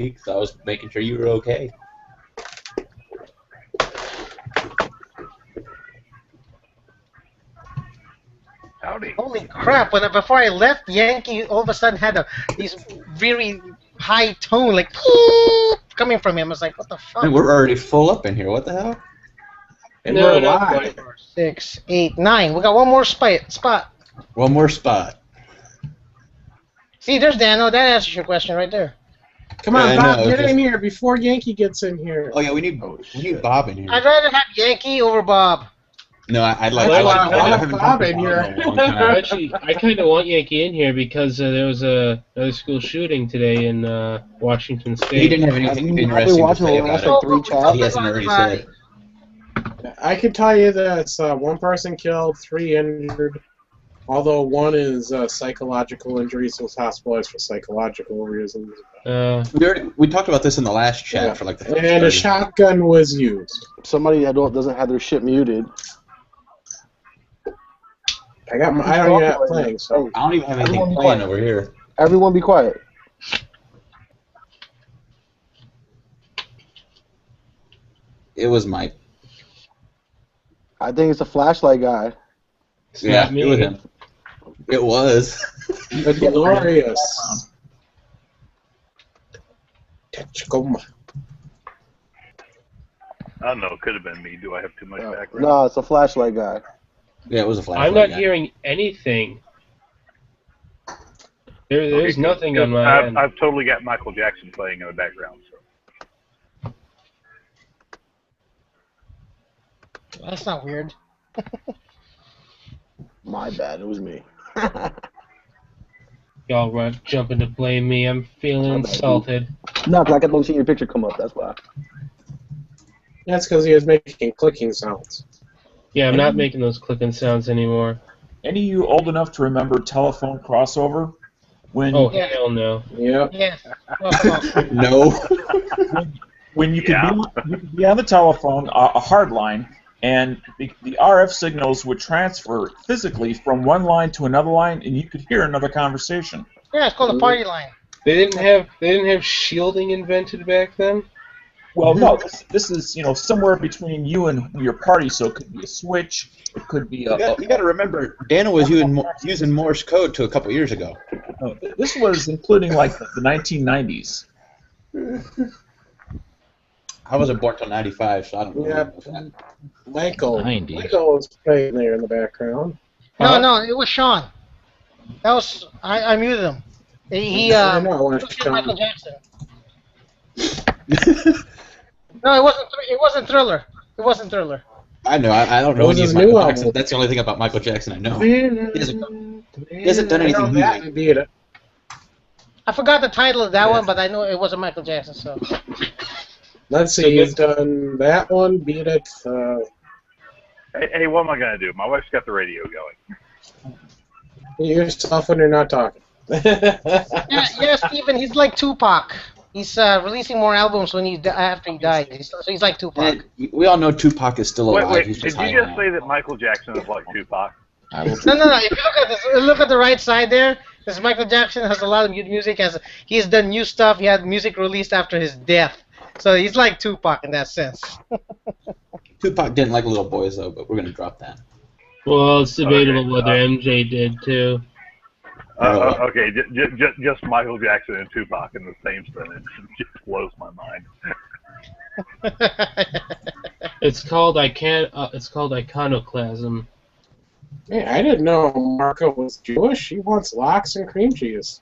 week, so I was making sure you were okay. Howdy. Holy crap! Before I left, Yankee all of a sudden had these very high tone, like coming from him. I was like, what the fuck? Man, we're already full up in here. What the hell? And we're live. 6, 8, 9. We got one more spot. One more spot. See, there's Dano. That answers your question right there. Come on, Yeah, I Bob, know, get just- in here before Yankee gets in here. Oh yeah, we need Bob in here. I'd rather have Yankee over Bob. No, I'd like. Well, I I haven't want Bob talked to in here. in a long time. Actually, I kind of want Yankee in here because there was another school shooting today in Washington State. He didn't have anything interesting to watching say the last about it. like 3 chats. He hasn't already said. I can tell you that it's 1 person killed, 3 injured, although 1 is psychological injuries, so was hospitalized for psychological reasons. We talked about this in the last chat Yeah. for like the first And a 30. shotgun was used. Somebody that doesn't have their shit muted. I don't even have it playing, so. I don't even have anything Everyone be playing quiet. over here. Everyone be quiet. It was Mike. I think it's a flashlight guy. It's Yeah, not me. it was him. It was. The glorious. Tachikoma. I don't know. It could have been me. Do I have too much background? No, it's a flashlight guy. Yeah, it was a flashlight. I'm not guy. hearing anything. There's Okay, nothing good. on my end. I've totally got Michael Jackson playing in the background. So. That's not weird. My bad, it was me. Y'all were jumping to blame me. I'm feeling My bad, insulted. No, 'cause I kept on seeing your picture come up, that's why. That's because he was making clicking sounds. Yeah, I'm not making those clicking sounds anymore. Any of you old enough to remember telephone crossover? When Oh, hell no. Yep. Yes. Well, No. when you could, Yeah. you could be on the telephone, a hard line, and the RF signals would transfer physically from one line to another line, and you could hear another conversation. yeah, it's called a party line. They didn't have shielding invented back then. Well, no, this is somewhere between you and your party, so it could be a switch, it could be You got to remember, Dana was using Morse code to a couple years ago. this was including like the 1990s. I wasn't born till '95, so I don't know. Yeah. Michael. 90s. Michael was playing there in the background. No, it was Sean. That was I muted him. He I know, I wanted took to Michael Jackson. No, it wasn't Thriller. It wasn't Thriller. I know. I don't know What was any his of Michael new Jackson. album? That's the only thing about Michael Jackson I know. He hasn't done I know anything that new. and beat it. I forgot the title of that one, but I know it wasn't Michael Jackson. So Let's see, he's done that one, beat it. Hey, what am I gonna do? My wife's got the radio going. Yourself when you're not talking. yeah, Steven, he's like Tupac. He's releasing more albums when after he died. So he's like Tupac. We all know Tupac is still alive. Wait, He's did just you hiding just out. say that Michael Jackson is like Tupac? I will No. If you look at the right side there, because Michael Jackson has a lot of music. He's done new stuff. He had music released after his death. So he's like Tupac in that sense. Tupac didn't like little boys though, but we're gonna drop that. Well, it's debatable whether MJ did too. Okay, just Michael Jackson and Tupac in the same sentence just blows my mind. It's called iconoclasm. Man, I didn't know Marco was Jewish. He wants lox and cream cheese.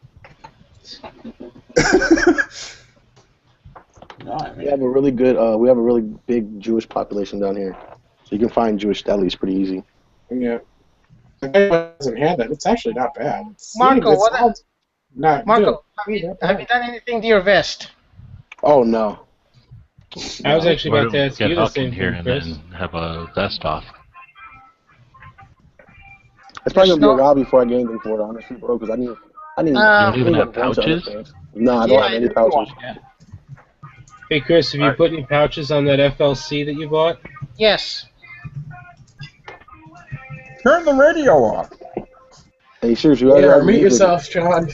No, I We mean, have a really good, we have a really big Jewish population down here. So you can find Jewish delis pretty easy. Yeah. The guy doesn't have that. It's actually not bad. Marco, it's what? not Marco, good. have you done anything to your vest? Oh, no. I was actually Why about to don't we ask get you the Huck same in here thing, and Chris. then have a vest off. It's probably going to be a No. while before I get anything for it, honestly, bro, because I need You Uh, don't even I have need a bunch of other pouches? things. No, I don't Yeah, have any pouches. Hey Chris, have you put any pouches on that FLC that you bought? yes. Turn the radio off. Hey, seriously, you Yeah, have meet music. yourself, Sean.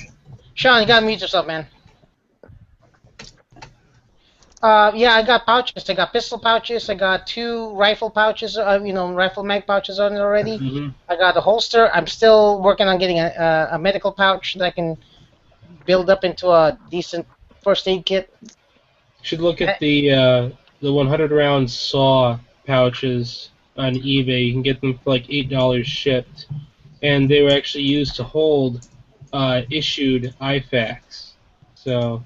Sean, you gotta mute yourself, man. Yeah, I got pouches. I got pistol pouches. I got 2 rifle pouches. Rifle mag pouches on it already. Mm-hmm. I got a holster. I'm still working on getting a medical pouch that I can build up into a decent first aid kit. Should look at the 100 round saw pouches on eBay. You can get them for like $8 shipped, and they were actually used to hold issued IFAKs. So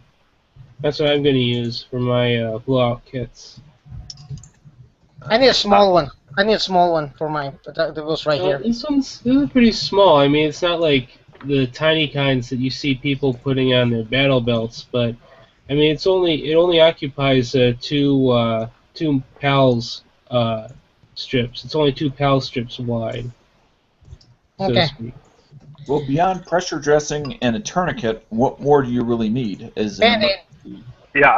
that's what I'm going to use for my blowout kits. I need a small one. I need a small one for mine. But that goes right here. This one's pretty small. I mean, it's not like the tiny kinds that you see people putting on their battle belts, but I mean, it only occupies two PALS strips. It's only 2 PAL strips wide. So to Okay. speak. Well, beyond pressure dressing and a tourniquet, what more do you really need? Band-Aid. Yeah,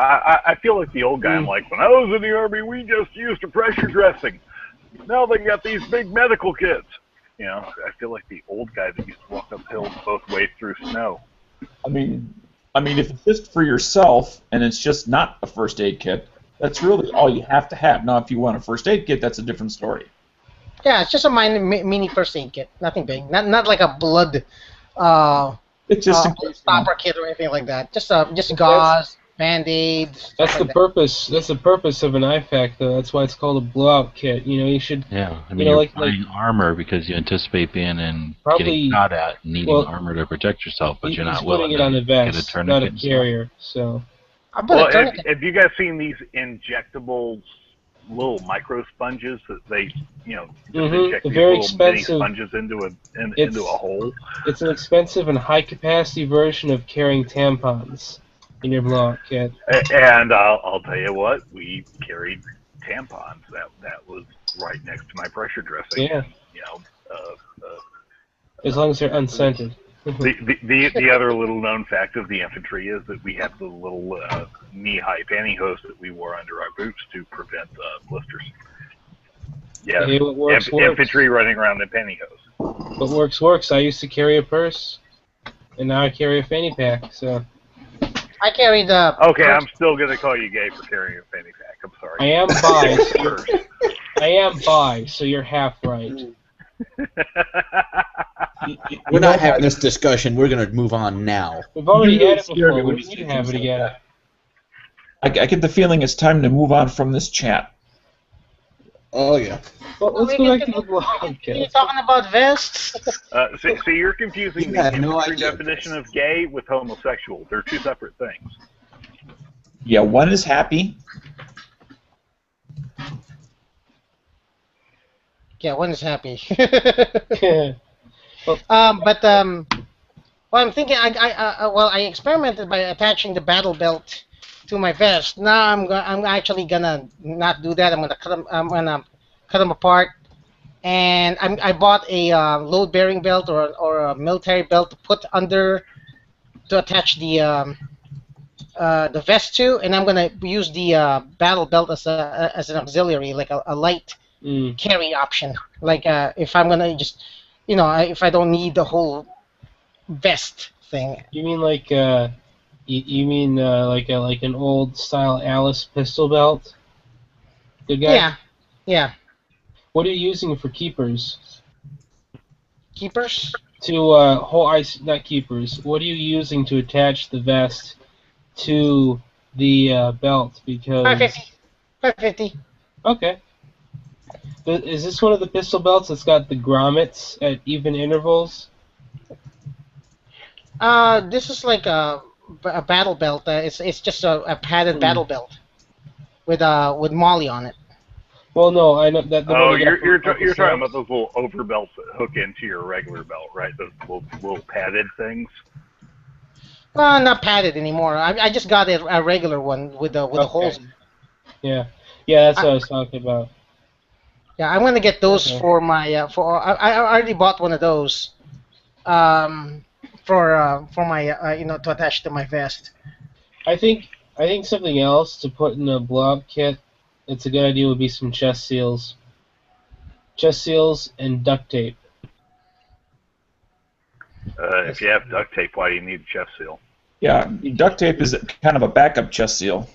I feel like the old guy. I'm like, when I was in the Army, we just used a pressure dressing. Now they got these big medical kits. You know, I feel like the old guy that used to walk up hills both ways through snow. I mean, if it's just for yourself and it's just not a first aid kit, that's really all you have to have. Now, if you want a first aid kit, that's a different story. Yeah, it's just a mini first aid kit. Nothing big. Not like a blood It's just stopper kit or anything like that. Just gauze, Band-Aids. That's the purpose. That's the purpose of an IFAK, though. That's why it's called a blowout kit. You know, you should. Yeah, I mean, you know, you're buying armor because you anticipate being in Probably- getting shot at, and needing well, armor to protect yourself, but you're He's not willing putting it to on the get a vest, tourniquet not a and stuff. carrier. So. I put Well, a tourniquet. have you guys seen these injectable little micro sponges that they, just inject The these very little mini expensive- sponges into a hole? It's an expensive and high-capacity version of carrying tampons in your blowout kit. And I'll tell you what, we carried tampons. That was right next to my pressure dressing. Yeah. You know, As long as they're unscented. the other little known fact of the infantry is that we have the little knee-high pantyhose that we wore under our boots to prevent blisters. Yeah, Hey, what works, infantry running around in pantyhose. What works. I used to carry a purse, and now I carry a fanny pack. So I carried the. Okay, I'm still gonna call you gay for carrying a fanny pack. I'm sorry. I am bi. I am bi, so you're half right. We're not having this discussion. We're going to move on now. We've already You had it scared me before. when We you need said to have it things again. like I get the feeling it's time to move on from this chat. Oh, yeah. Well, let's go back to the blowout Are you kit. talking about vests? So you're confusing You the had no infantry idea. definition of gay with homosexual. They're two separate things. Yeah, one is happy. Yeah, one is happy. Well, well, I'm thinking. I experimented by attaching the battle belt to my vest. Now I'm actually gonna not do that. I'm gonna cut them apart, and I bought a load bearing belt or a military belt to put under to attach the vest to, and I'm gonna use the battle belt as an auxiliary, like a light carry option. Like if I'm gonna just, if I don't need the whole vest thing. You mean like you mean like an old style Alice pistol belt? Good guy. Yeah. What are you using for keepers? Keepers? To not keepers. What are you using to attach the vest to the belt? Because 550. Okay. Is this one of the pistol belts that's got the grommets at even intervals? This is like a battle belt. It's just a padded battle belt with Molly on it. Well, no, I know that. Oh, you're talking about those little over belts that hook into your regular belt, right? Those little padded things. Well, not padded anymore. I just got a regular one with the holes. Yeah, that's what I was talking about. Yeah, I'm gonna get those for my I already bought one of those. For my to attach to my vest. I think something else to put in a blowout kit. It's a good idea. Would be some chest seals. Chest seals and duct tape. If you have duct tape, why do you need a chest seal? Yeah, duct tape is kind of a backup chest seal.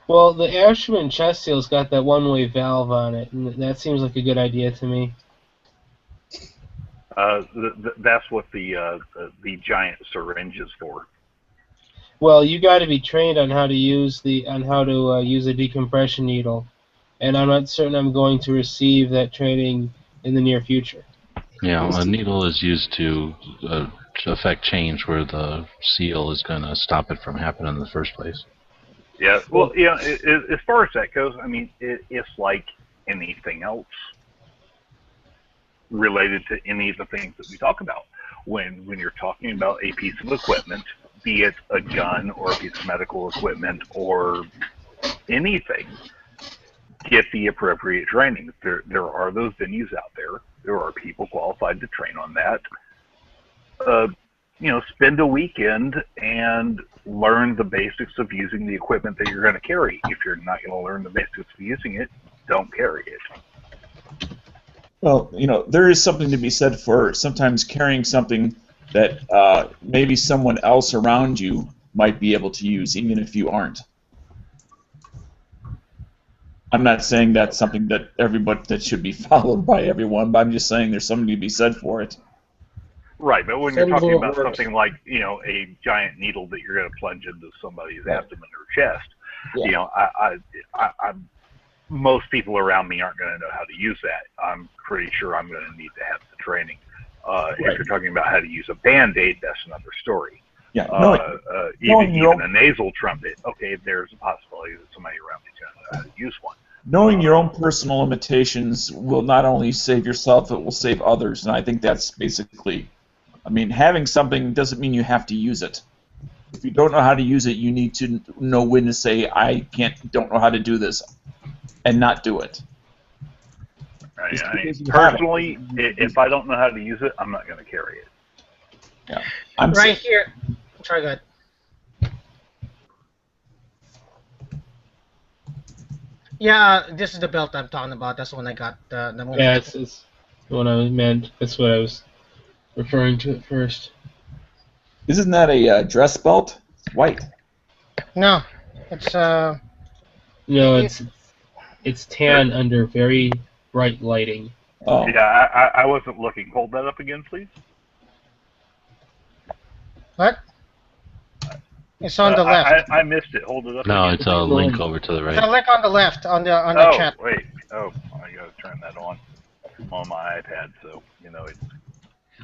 Well, the Ashman chest seal's got that one-way valve on it, and that seems like a good idea to me. That's what the giant syringe is for. Well, you got to be trained on how to use use a decompression needle, and I'm not certain I'm going to receive that training in the near future. Yeah, a needle is used to affect change where the seal is going to stop it from happening in the first place. Yeah, well, yeah. As far as that goes, I mean, it's like anything else related to any of the things that we talk about. When you're talking about a piece of equipment, be it a gun or a piece of medical equipment or anything, get the appropriate training. There are those venues out there. There are people qualified to train on that. Spend a weekend and learn the basics of using the equipment that you're going to carry. If you're not going to learn the basics of using it, don't carry it. Well, there is something to be said for sometimes carrying something that maybe someone else around you might be able to use, even if you aren't. I'm not saying that's something that should be followed by everyone, but I'm just saying there's something to be said for it. Right, but when you're talking about something like, a giant needle that you're going to plunge into somebody's abdomen or chest, most people around me aren't going to know how to use that. I'm pretty sure I'm going to need to have the training. If you're talking about how to use a Band-Aid, that's another story. Yeah, even a nasal trumpet, okay, there's a possibility that somebody around me is going to know how to use one. Knowing your own personal limitations will not only save yourself, it will save others, and I think that's basically... I mean, having something doesn't mean you have to use it. If you don't know how to use it, you need to know when to say, don't know how to do this, and not do it. Personally, if I don't know how to use it, I'm not going to carry it. Yeah. Here. Sorry, go ahead. Yeah, this is the belt I'm talking about. That's the one I got. The one. Yeah, it's the one I meant. That's what I was referring to at first. Isn't that a dress belt? It's white. No, it's No, it's tan under very bright lighting. Oh. Yeah, I wasn't looking. Hold that up again, please. What? It's on the left. I missed it. Hold it up. No, again. it's a link over to the right. The link on the left on the chat. Wait. Oh, I gotta turn that on. I'm on my iPad, so it's.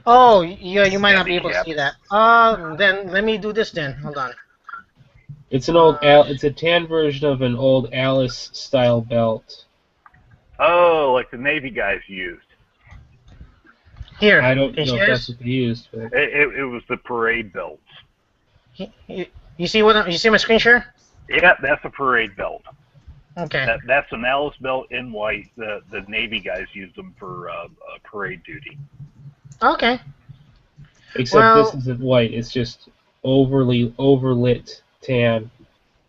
Oh, yeah, you might not be able to see that. Then let me do this then. Hold on. It's an old it's a tan version of an old Alice style belt. Oh, like the Navy guys used. Here. I don't know if that's what they used. But... It was the parade belts. You see you see my screen share? Yeah, that's a parade belt. Okay. That's an Alice belt in white. The Navy guys used them for parade duty. Okay. Except this isn't white. It's just overlit tan.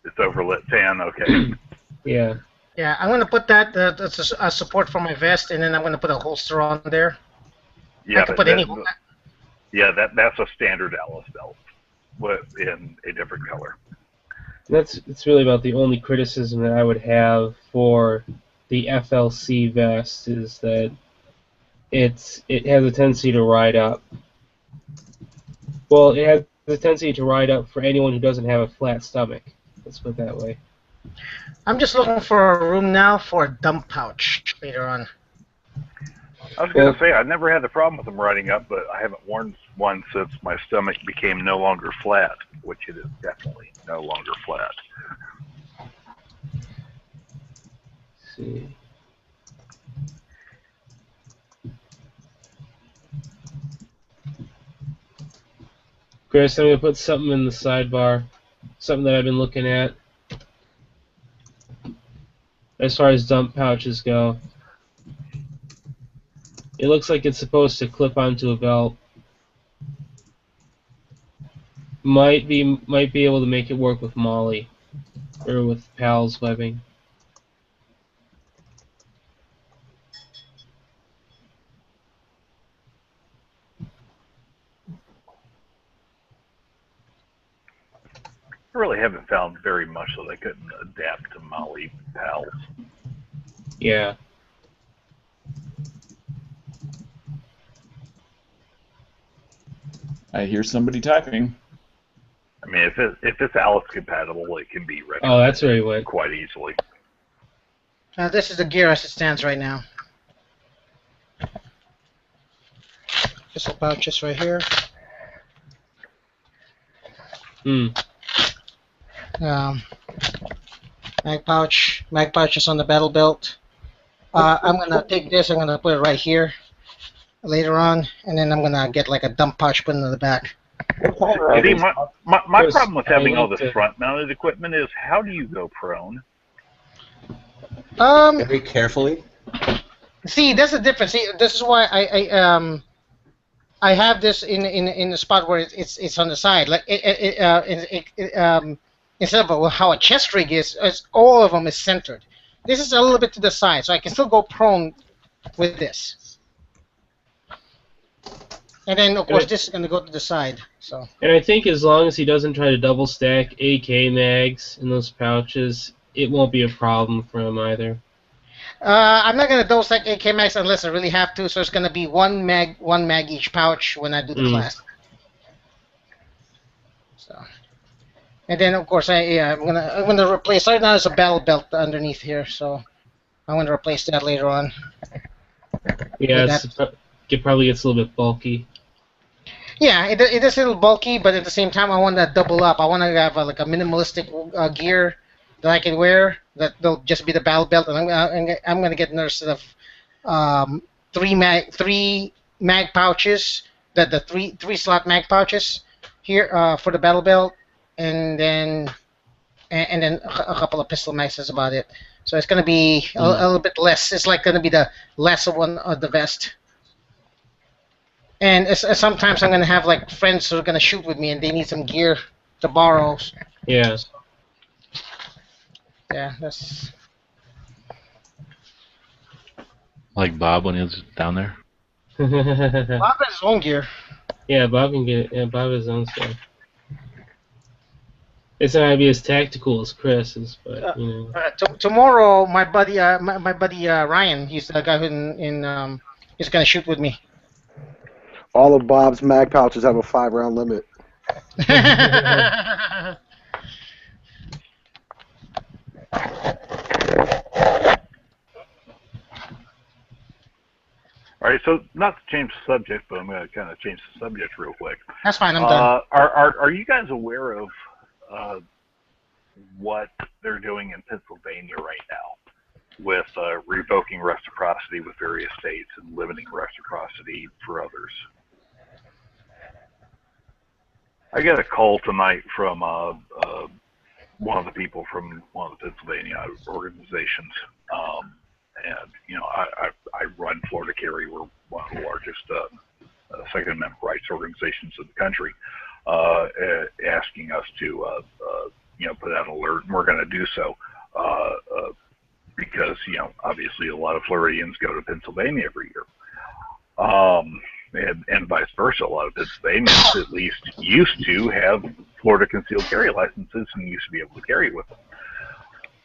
It's overlit tan. Okay. Yeah. Yeah, I'm gonna put that. That's a support for my vest, and then I'm gonna put a holster on there. Yeah, I can put any. Yeah, that's a standard Alice belt, in a different color. It's really about the only criticism that I would have for the FLC vest is that it has a tendency to ride up. Well, it has a tendency to ride up for anyone who doesn't have a flat stomach. Let's put it that way. I'm just looking for a room now for a dump pouch later on. I was going to say, I never had the problem with them riding up, but I haven't worn one since my stomach became no longer flat, which it is definitely no longer flat. Let's see. Chris, I'm going to put something in the sidebar, something that I've been looking at. As far as dump pouches go, it looks like it's supposed to clip onto a belt. Might be able to make it work with Molly or with PALS webbing. I really haven't found very much that I couldn't adapt to Mali pals. Yeah. I hear somebody typing. I mean, if it's Alice compatible, it can be retrofitted Oh, that's where he went. quite easily. This is the gear as it stands right now. Pistol pouches right here. Hmm. Mag pouch is on the battle belt. I'm gonna take this. I'm gonna put it right here later on, and then I'm gonna get like a dump pouch put in the back. You see, my Chris, problem with having I all like this to- front-mounted equipment is how do you go prone? Very carefully. See, that's the difference. See, this is why I have this in the spot where it's on the side. Like instead of how a chest rig is, all of them is centered. This is a little bit to the side, so I can still go prone with this. And then of course this is going to go to the side. So. And I think as long as he doesn't try to double stack AK mags in those pouches, it won't be a problem for him either. I'm not gonna double stack AK mags unless I really have to. So it's gonna be one mag each pouch when I do the class. So, and then of course I'm gonna replace. Right now there's a battle belt underneath here, so I'm gonna replace that later on. Yeah, it probably gets a little bit bulky. Yeah, it is a little bulky, but at the same time I want to double up. I want to have like a minimalistic gear that I can wear. That'll just be the battle belt, and I'm gonna get another set of three mag pouches, the three slot mag pouches here for the battle belt, and then a couple of pistol mags. That's about it. So it's gonna be a little bit less. It's like gonna be the lesser one of the vest. And sometimes I'm gonna have like friends who are gonna shoot with me, and they need some gear to borrow. Yeah. Yeah, that's. Like Bob when he was down there. Bob has his own gear. Yeah, Bob can get it. Yeah, Bob has his own stuff. It's not gonna be as tactical as Chris's, but you know. Tomorrow, my buddy Ryan, he's the guy who he's gonna shoot with me. All of Bob's mag pouches have a 5-round limit. All right, so not to change the subject, but I'm going to kind of change the subject real quick. That's fine. I'm done. Are you guys aware of what they're doing in Pennsylvania right now with revoking reciprocity with various states and limiting reciprocity for others? I got a call tonight from one of the people from one of the Pennsylvania organizations. And, you know, I run Florida Carry. We're one of the largest Second Amendment rights organizations in the country, asking us to, you know, put out an alert, and we're going to do so because, you know, obviously a lot of Floridians go to Pennsylvania every year. And vice versa. A lot of Pennsylvanians, at least, used to have Florida concealed carry licenses and used to be able to carry with them.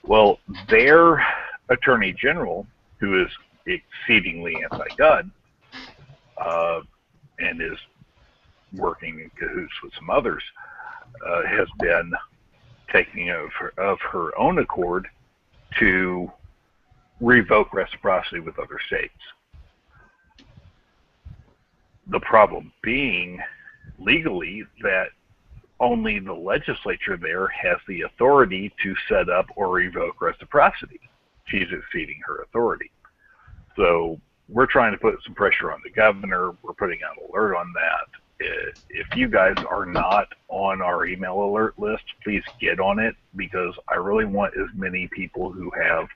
Well, their Attorney General, who is exceedingly anti-gun, and is working in cahoots with some others, has been taking of her own accord to revoke reciprocity with other states. The problem being, legally, that only the legislature there has the authority to set up or revoke reciprocity. She's exceeding her authority. So we're trying to put some pressure on the governor. We're putting out an alert on that. If you guys are not on our email alert list, please get on it, because I really want as many people who have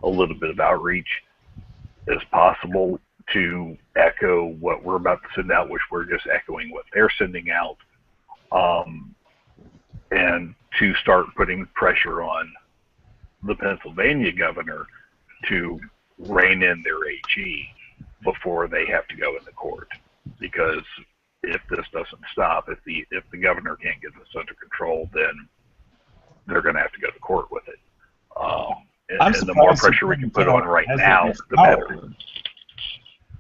a little bit of outreach as possible to echo what we're about to send out, which we're just echoing what they're sending out, and to start putting pressure on the Pennsylvania governor to rein in their AG before they have to go into court. Because if this doesn't stop, if the governor can't get this under control, then they're going to have to go to court with it. I'm And the more surprised pressure we can put on right now, the better.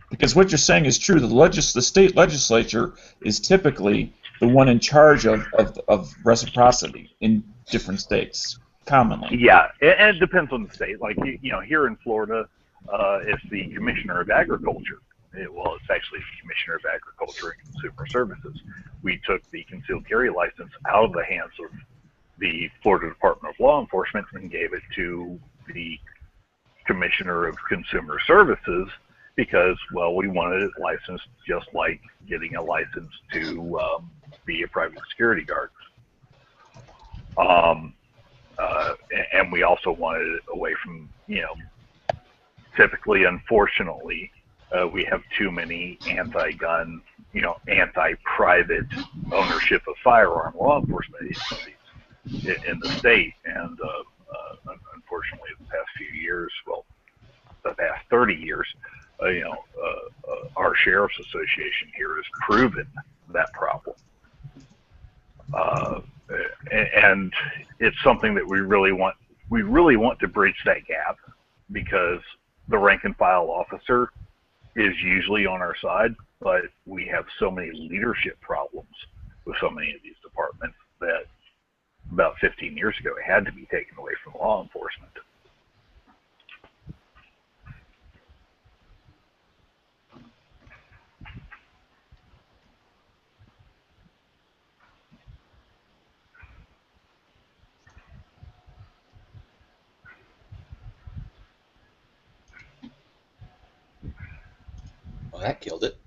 Because what you're saying is true. The state legislature is typically the one in charge of reciprocity in different states, commonly. Yeah, and it depends on the state. Like, here in Florida, it's the Commissioner of Agriculture. Well, it's actually the Commissioner of Agriculture and Consumer Services. We took the concealed carry license out of the hands of the Florida Department of Law Enforcement and gave it to the Commissioner of Consumer Services because, well, we wanted it licensed just like getting a license to be a private security guard. And we also wanted it away from, typically, unfortunately, we have too many anti-gun, anti-private ownership of firearm law enforcement agencies in the state. And unfortunately, the past few years, well, the past 30 years, our Sheriff's Association here has proven that problem. And it's something that we really want to bridge that gap, because the rank and file officer is usually on our side, but we have so many leadership problems with so many of these departments that about 15 years ago it had to be taken away from law enforcement. Well, that killed it.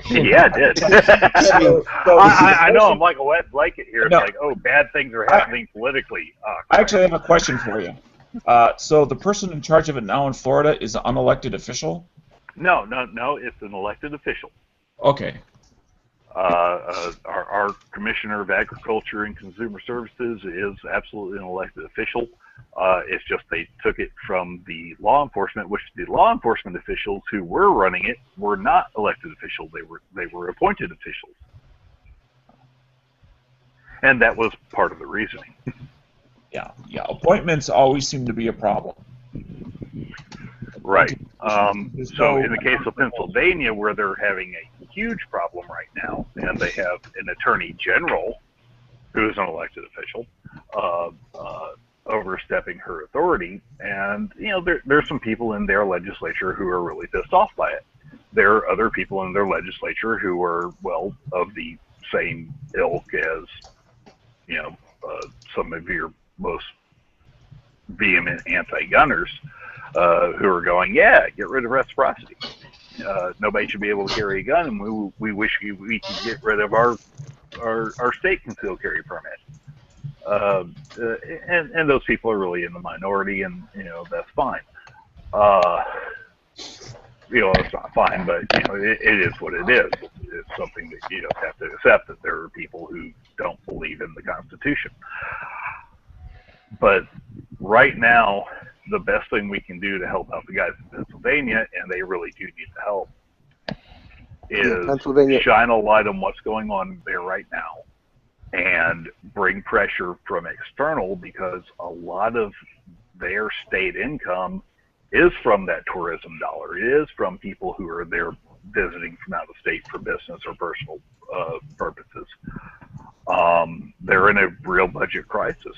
Yeah, it did. I know, I'm like a wet blanket here. It's like, oh, bad things are happening politically. I actually have a question for you. So the person in charge of it now in Florida is an unelected official? No, it's an elected official. Okay. Our Commissioner of Agriculture and Consumer Services is absolutely an elected official. It's just they took it from the law enforcement, which the law enforcement officials who were running it were not elected officials. They were appointed officials. And that was part of the reasoning. Yeah. Appointments always seem to be a problem. Right. So in the case of Pennsylvania, where they're having a huge problem right now, and they have an attorney general who is an elected official overstepping her authority, and there's some people in their legislature who are really pissed off by it. There are other people in their legislature who are, well, of the same ilk as some of your most vehement anti-gunners who are going, yeah, get rid of reciprocity. Nobody should be able to carry a gun, and we wish we could get rid of our state concealed carry permit. And those people are really in the minority, and that's fine. It's not fine, but it is what it is. It's something that you have to accept, that there are people who don't believe in the Constitution. But right now, the best thing we can do to help out the guys in Pennsylvania, and they really do need the help, is shine a light on what's going on there right now and bring pressure from external, because a lot of their state income is from that tourism dollar. It is from people who are there visiting from out of state for business or personal purposes. They're in a real budget crisis.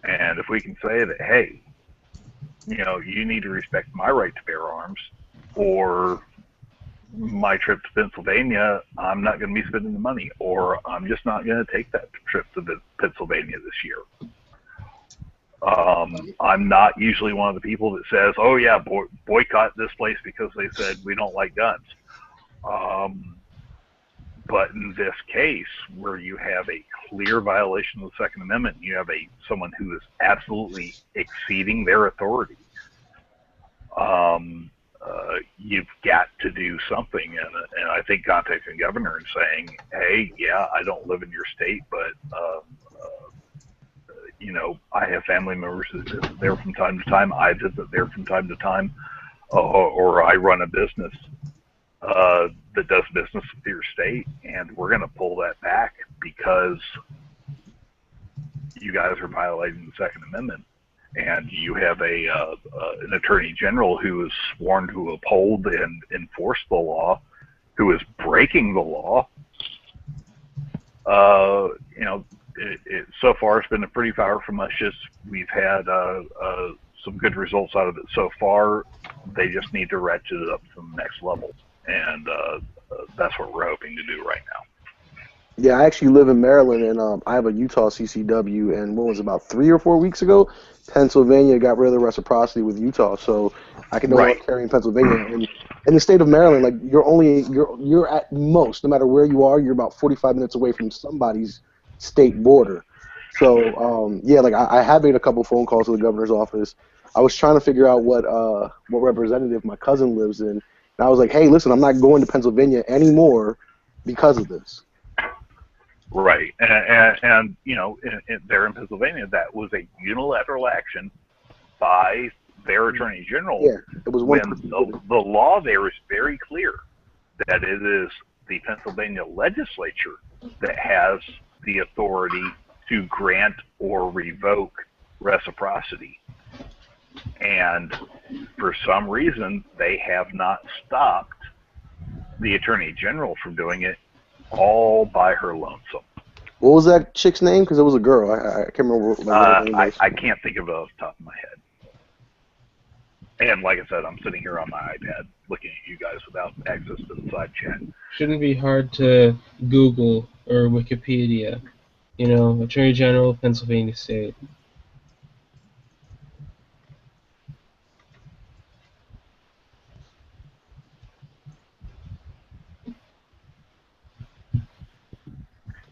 And if we can say that, hey, you need to respect my right to bear arms, or my trip to Pennsylvania, I'm not going to be spending the money, or I'm just not going to take that trip to Pennsylvania this year. I'm not usually one of the people that says, oh yeah, boycott this place because they said we don't like guns. But in this case, where you have a clear violation of the Second Amendment, you have someone who is absolutely exceeding their authority, you've got to do something. And I think contacting the governor and saying, hey, yeah, I don't live in your state, but I have family members who visit there from time to time. I visit there from time to time, or I run a business that does business with your state, and we're going to pull that back because you guys are violating the Second Amendment, and you have an attorney general who is sworn to uphold and enforce the law, who is breaking the law. So far it's been a pretty ferocious. We've had some good results out of it so far. They just need to ratchet it up to the next level, and that's what we're hoping to do right now. Yeah, I actually live in Maryland, and I have a Utah CCW, and what was it, about 3 or 4 weeks ago, Pennsylvania got rid of the reciprocity with Utah, so I can no longer carry in Pennsylvania. And in the state of Maryland, like you're at most, no matter where you are, you're about 45 minutes away from somebody's state border. So yeah, like I have made a couple phone calls to the governor's office. I was trying to figure out what representative my cousin lives in, and I was like, hey, listen, I'm not going to Pennsylvania anymore because of this. Right, and you know, there in Pennsylvania, that was a unilateral action by their attorney general. Yeah, it was one. When the law there is very clear that it is the Pennsylvania legislature that has the authority to grant or revoke reciprocity, and for some reason they have not stopped the attorney general from doing it, all by her lonesome. What was that chick's name? Because it was a girl. I can't remember what her name was. I can't think of it off the top of my head. And like I said, I'm sitting here on my iPad looking at you guys without access to the side chat. Shouldn't be hard to Google or Wikipedia. You know, Attorney General, Pennsylvania State.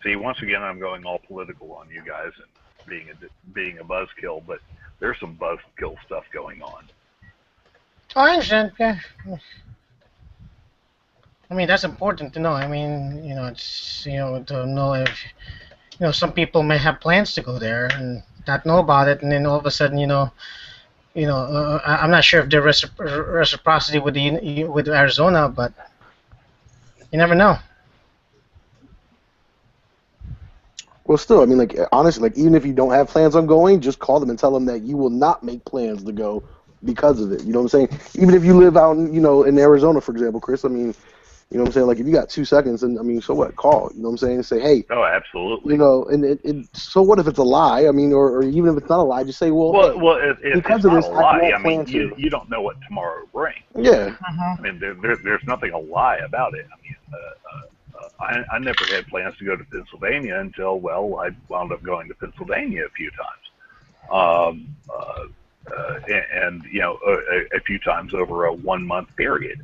See, once again, I'm going all political on you guys and being a buzzkill, but there's some buzzkill stuff going on. Oh, I understand. Yeah. I mean, that's important to know. I mean, you know, it's, you know, to know if, you know, some people may have plans to go there and not know about it, and then all of a sudden, I'm not sure if there's reciprocity with Arizona, but you never know. Well, still, I mean, like, honestly, like, even if you don't have plans on going, just call them and tell them that you will not make plans to go because of it. You know what I'm saying? Even if you live out, in Arizona, for example, Chris, I mean, you know what I'm saying? Like, if you got 2 seconds, and I mean, so what? Call. You know what I'm saying? Say, hey. Oh, absolutely. You know, and so what if it's a lie? I mean, or even if it's not a lie, just say, well, if because it's of not this, a lie, I plan to. You don't know what tomorrow will bring. Yeah. I mean, there's nothing a lie about it. I mean, I never had plans to go to Pennsylvania until, well, I wound up going to Pennsylvania a few times. And you know, a few times over a 1 month period.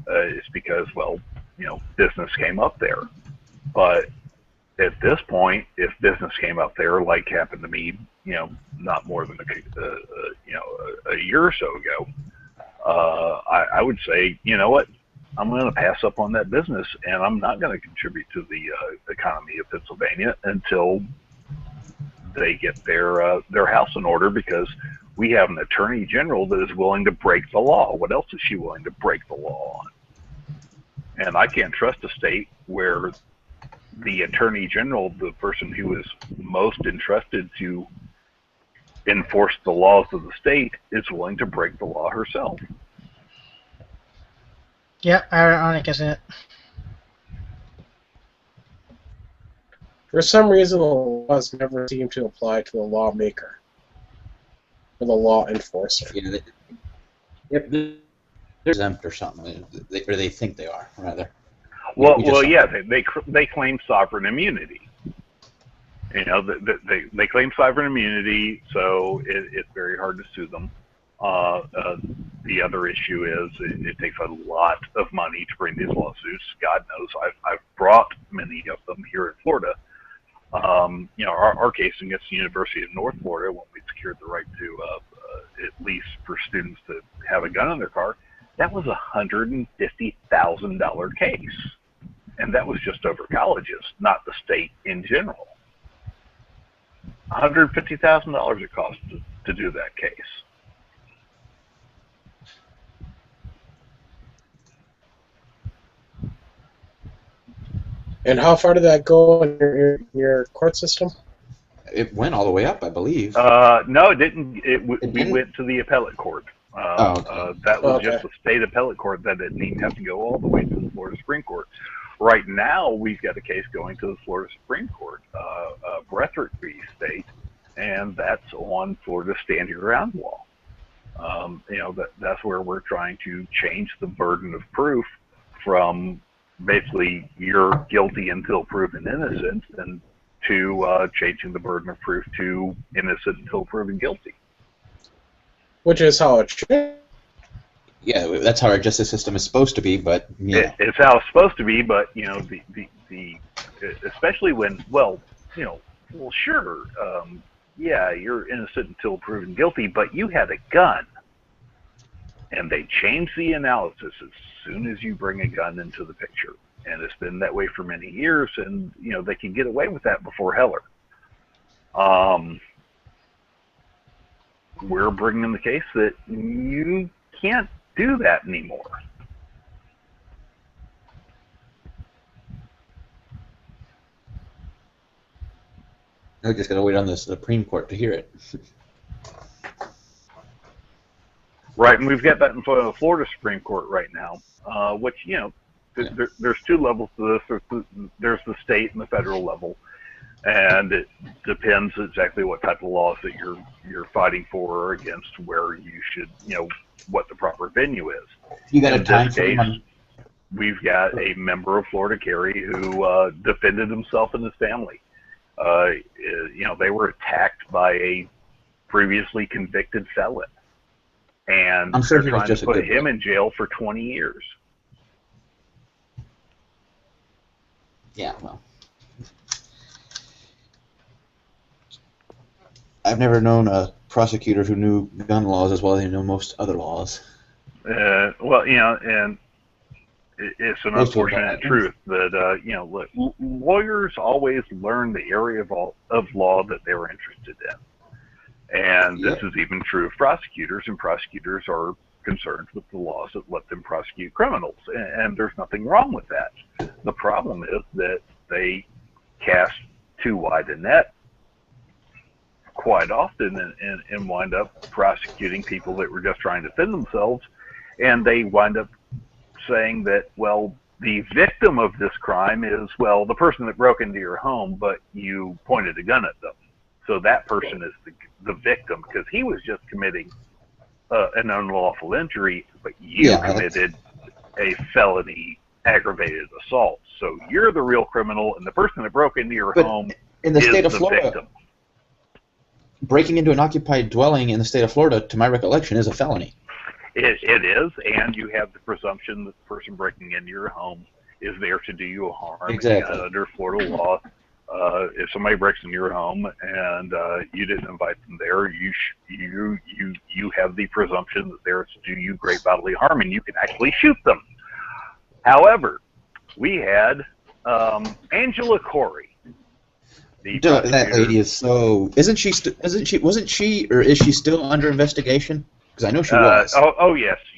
It's because, well, you know, business came up there. But at this point, if business came up there, like happened to me, you know, not more than a year or so ago, I would say, you know what, I'm going to pass up on that business, and I'm not going to contribute to the economy of Pennsylvania until they get their house in order, because we have an attorney general that is willing to break the law. What else is she willing to break the law on? And I can't trust a state where the attorney general, the person who is most entrusted to enforce the laws of the state, is willing to break the law herself. Yeah, ironic, isn't it? For some reason, the laws never seem to apply to the lawmaker or the law enforcer. Yeah, they're exempt or something, or they think they are, rather. Well, yeah, they claim sovereign immunity. You know, they claim sovereign immunity, so it's very hard to sue them. The other issue is it takes a lot of money to bring these lawsuits. God knows, I've brought many of them here in Florida. You know, our case against the University of North Florida, when we secured the right to, at least for students to have a gun in their car, that was a $150,000 case. And that was just over colleges, not the state in general. $150,000 it cost to do that case. And how far did that go in your court system? It went all the way up, I believe. No, it didn't. We didn't? went to the appellate court. Okay. That was Okay. just the state appellate court. That didn't even have to go all the way to the Florida Supreme Court. Right now, we've got a case going to the Florida Supreme Court, Bretherick v. State, and that's on Florida's stand your ground law. That's where we're trying to change the burden of proof from basically you're guilty until proven innocent, and to changing the burden of proof to innocent until proven guilty. Which is how it should. Yeah, that's how our justice system is supposed to be, but It's how it's supposed to be, but especially when sure, you're innocent until proven guilty, but you had a gun, and they change the analysis as soon as you bring a gun into the picture, and it's been that way for many years, and they can get away with that before Heller. We're bringing the case that you can't do that anymore. I just gotta wait on the Supreme Court to hear it. Right, and we've got that in front of the Florida Supreme Court right now, which, there's two levels to this. There's the state and the federal level, and it depends exactly what type of laws that you're fighting for or against, where you should, what the proper venue is. You got In a time this case, frame? we've got a member of Florida Carry who defended himself and his family. They were attacked by a previously convicted felon, and I'm sure they're he was trying just to a put good him boy. in jail for 20 years. Yeah, well. I've never known a prosecutor who knew gun laws as well as they know most other laws. And it's an Most of unfortunate that. truth that lawyers always learn the area of law that they're interested in, and this is even true of prosecutors. And prosecutors are concerned with the laws that let them prosecute criminals, and there's nothing wrong with that. The problem is that they cast too wide a net quite often and wind up prosecuting people that were just trying to defend themselves, and they wind up saying that, well, the victim of this crime is, well, the person that broke into your home, but you pointed a gun at them. So that person is the victim because he was just committing an unlawful injury, but you committed a felony aggravated assault. So you're the real criminal, and the person that broke into your home in the is state of the Florida, victim. Breaking into an occupied dwelling in the state of Florida, to my recollection, is a felony. It is, and you have the presumption that the person breaking into your home is there to do you a harm. Exactly. And under Florida law, if somebody breaks into your home and you didn't invite them there, you have the presumption that they're to do you great bodily harm, and you can actually shoot them. However, we had Angela Corey. That lady is so. Wasn't she, or is she still under investigation? Because I know she was.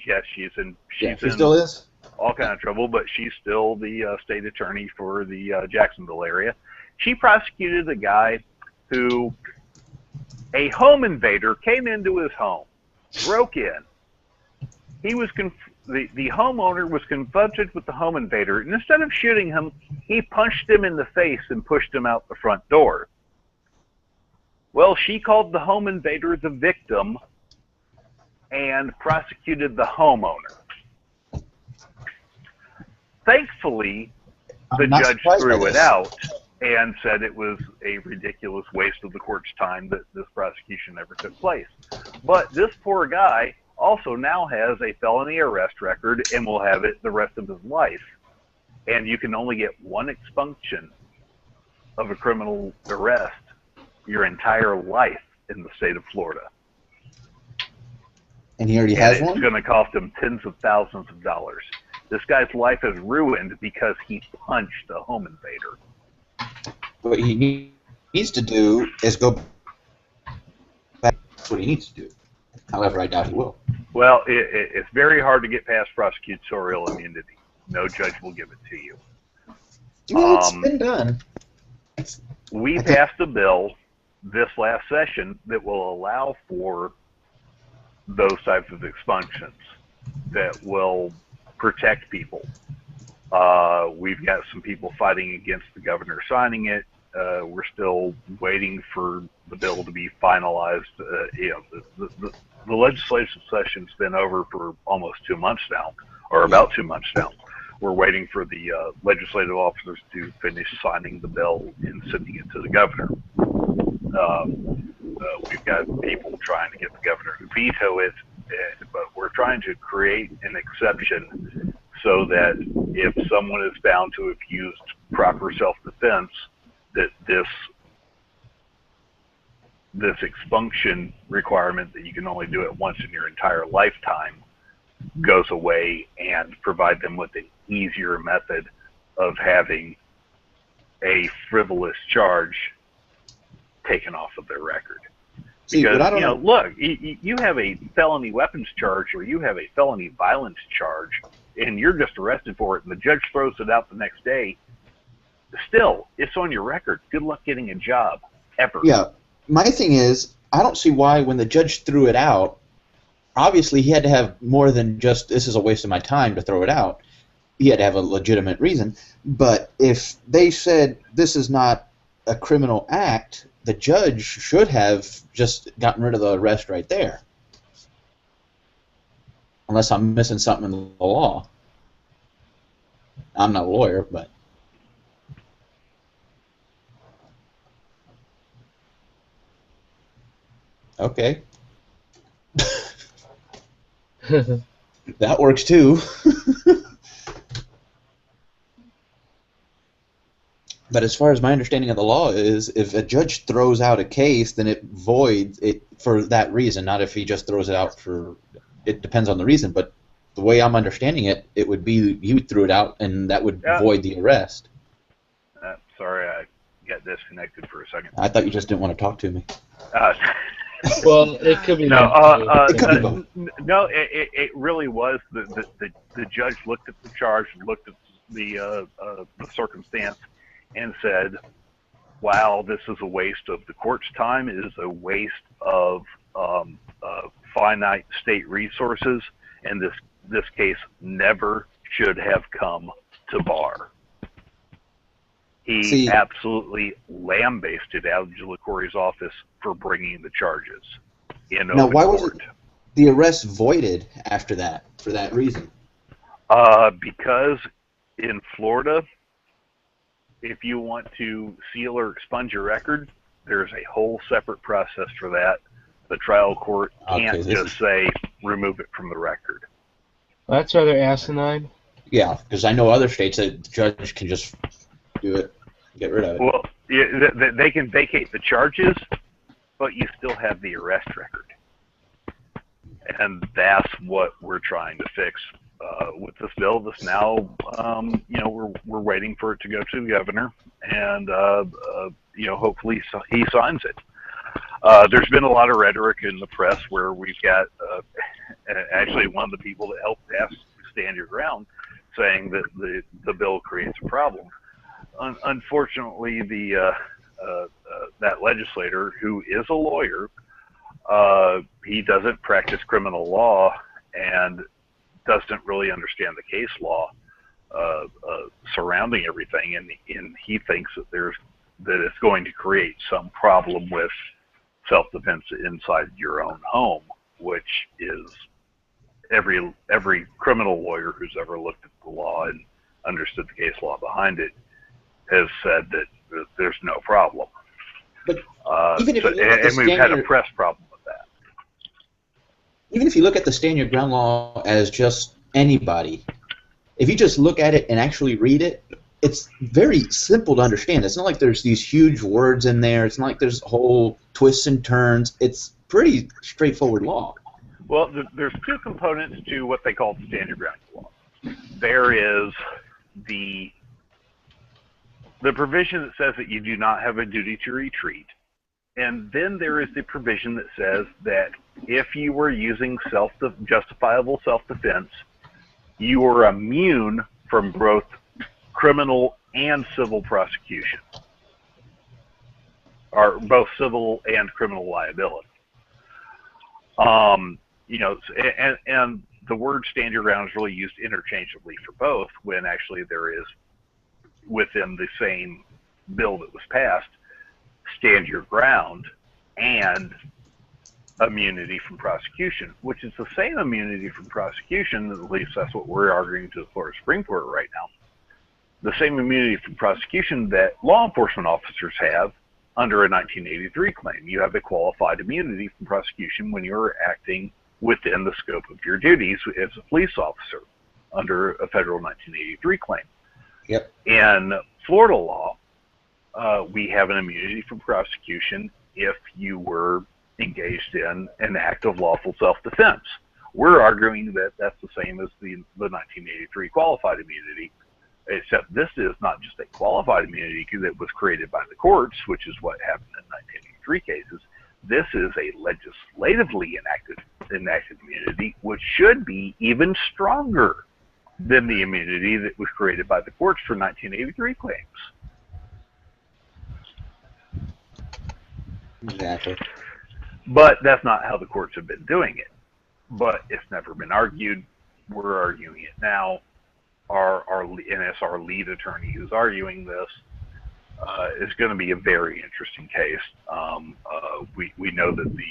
Yes, she's in. She still is. All kind of trouble, but she's still the state attorney for the Jacksonville area. She prosecuted a guy who, a home invader came into his home, broke in. He was the homeowner was confronted with the home invader, and instead of shooting him, he punched him in the face and pushed him out the front door. Well, she called the home invader the victim and prosecuted the homeowner. Thankfully, the judge threw it out and said it was a ridiculous waste of the court's time that this prosecution never took place. But this poor guy also now has a felony arrest record and will have it the rest of his life. And you can only get one expunction of a criminal arrest your entire life in the state of Florida. And he already has one? It's going to cost him tens of thousands of dollars. This guy's life is ruined because he punched a home invader. What he needs to do is go back. That's what he needs to do. However, I doubt he will. Well, it's very hard to get past prosecutorial immunity. No judge will give it to you. Well, it's been done. We passed a bill this last session that will allow for those types of expunctions that will protect people. We've got some people fighting against the governor signing it. We're still waiting for the bill to be finalized. The legislation session's been over for almost 2 months now, or about 2 months now. We're waiting for the legislative officers to finish signing the bill and sending it to the governor. We've got people trying to get the governor to veto it, but we're trying to create an exception so that if someone is found to have used proper self-defense, that this expunction requirement that you can only do it once in your entire lifetime goes away, and provide them with an easier method of having a frivolous charge taken off of their record. Because, look, you have a felony weapons charge or you have a felony violence charge, and you're just arrested for it, and the judge throws it out the next day. Still, it's on your record. Good luck getting a job, ever. Yeah. My thing is, I don't see why when the judge threw it out, obviously he had to have more than just, this is a waste of my time to throw it out. He had to have a legitimate reason. But if they said this is not a criminal act, the judge should have just gotten rid of the arrest right there. Unless I'm missing something in the law. I'm not a lawyer, but... Okay. That works too. But as far as my understanding of the law is, if a judge throws out a case, then it voids it for that reason, not if he just throws it out for... It depends on the reason, but the way I'm understanding it, it would be you threw it out, and that would void the arrest. Sorry, I got disconnected for a second. I thought you just didn't want to talk to me. Well, it could be. No, it really was. The judge looked at the charge, looked at the circumstance, and said, "Wow, this is a waste of the court's time. It is a waste of finite state resources, and this case never should have come to bar." He absolutely lambasted Angela Corey's office for bringing the charges in open court. Now, why was the arrest voided after that, for that reason? Because in Florida, if you want to seal or expunge your record, there's a whole separate process for that. The trial court can't just say, remove it from the record. Well, that's rather asinine. Yeah, because I know other states that the judge can just do it, get rid of it. Well, they can vacate the charges, but you still have the arrest record. And that's what we're trying to fix with this bill. This now, we're waiting for it to go to the governor, and hopefully he signs it. There's been a lot of rhetoric in the press where we've got actually one of the people that helped pass Stand Your Ground saying that the bill creates a problem. Unfortunately, that legislator, who is a lawyer, he doesn't practice criminal law and doesn't really understand the case law surrounding everything, and he thinks that it's going to create some problem with self-defense inside your own home, which is every criminal lawyer who's ever looked at the law and understood the case law behind it has said that there's no problem. But even if we've had a press problem with that. Even if you look at the Stand Your Ground law as just anybody, if you just look at it and actually read it, it's very simple to understand. It's not like there's these huge words in there. It's not like there's whole twists and turns. It's pretty straightforward law. Well, there's two components to what they call the Stand Your Ground law. There is the provision that says that you do not have a duty to retreat. And then there is the provision that says that if you were using justifiable self-defense, you are immune from both criminal and civil prosecution. or both civil and criminal liability. You know, and the word stand your ground is really used interchangeably for both, when actually there is, within the same bill that was passed, stand your ground and immunity from prosecution, which is the same immunity from prosecution, at least that's what we're arguing to the Florida Supreme Court right now, the same immunity from prosecution that law enforcement officers have under a 1983 claim. You have a qualified immunity from prosecution when you're acting within the scope of your duties as a police officer under a federal 1983 claim. Yep. In Florida law, we have an immunity from prosecution if you were engaged in an act of lawful self-defense. We're arguing that that's the same as the 1983 qualified immunity, except this is not just a qualified immunity that was created by the courts, which is what happened in 1983 cases. This is a legislatively enacted immunity, which should be even stronger than the immunity that was created by the courts for 1983 claims. Exactly. But that's not how the courts have been doing it. But it's never been argued. We're arguing it now. Our lead attorney who's arguing this is going to be a very interesting case. We know that the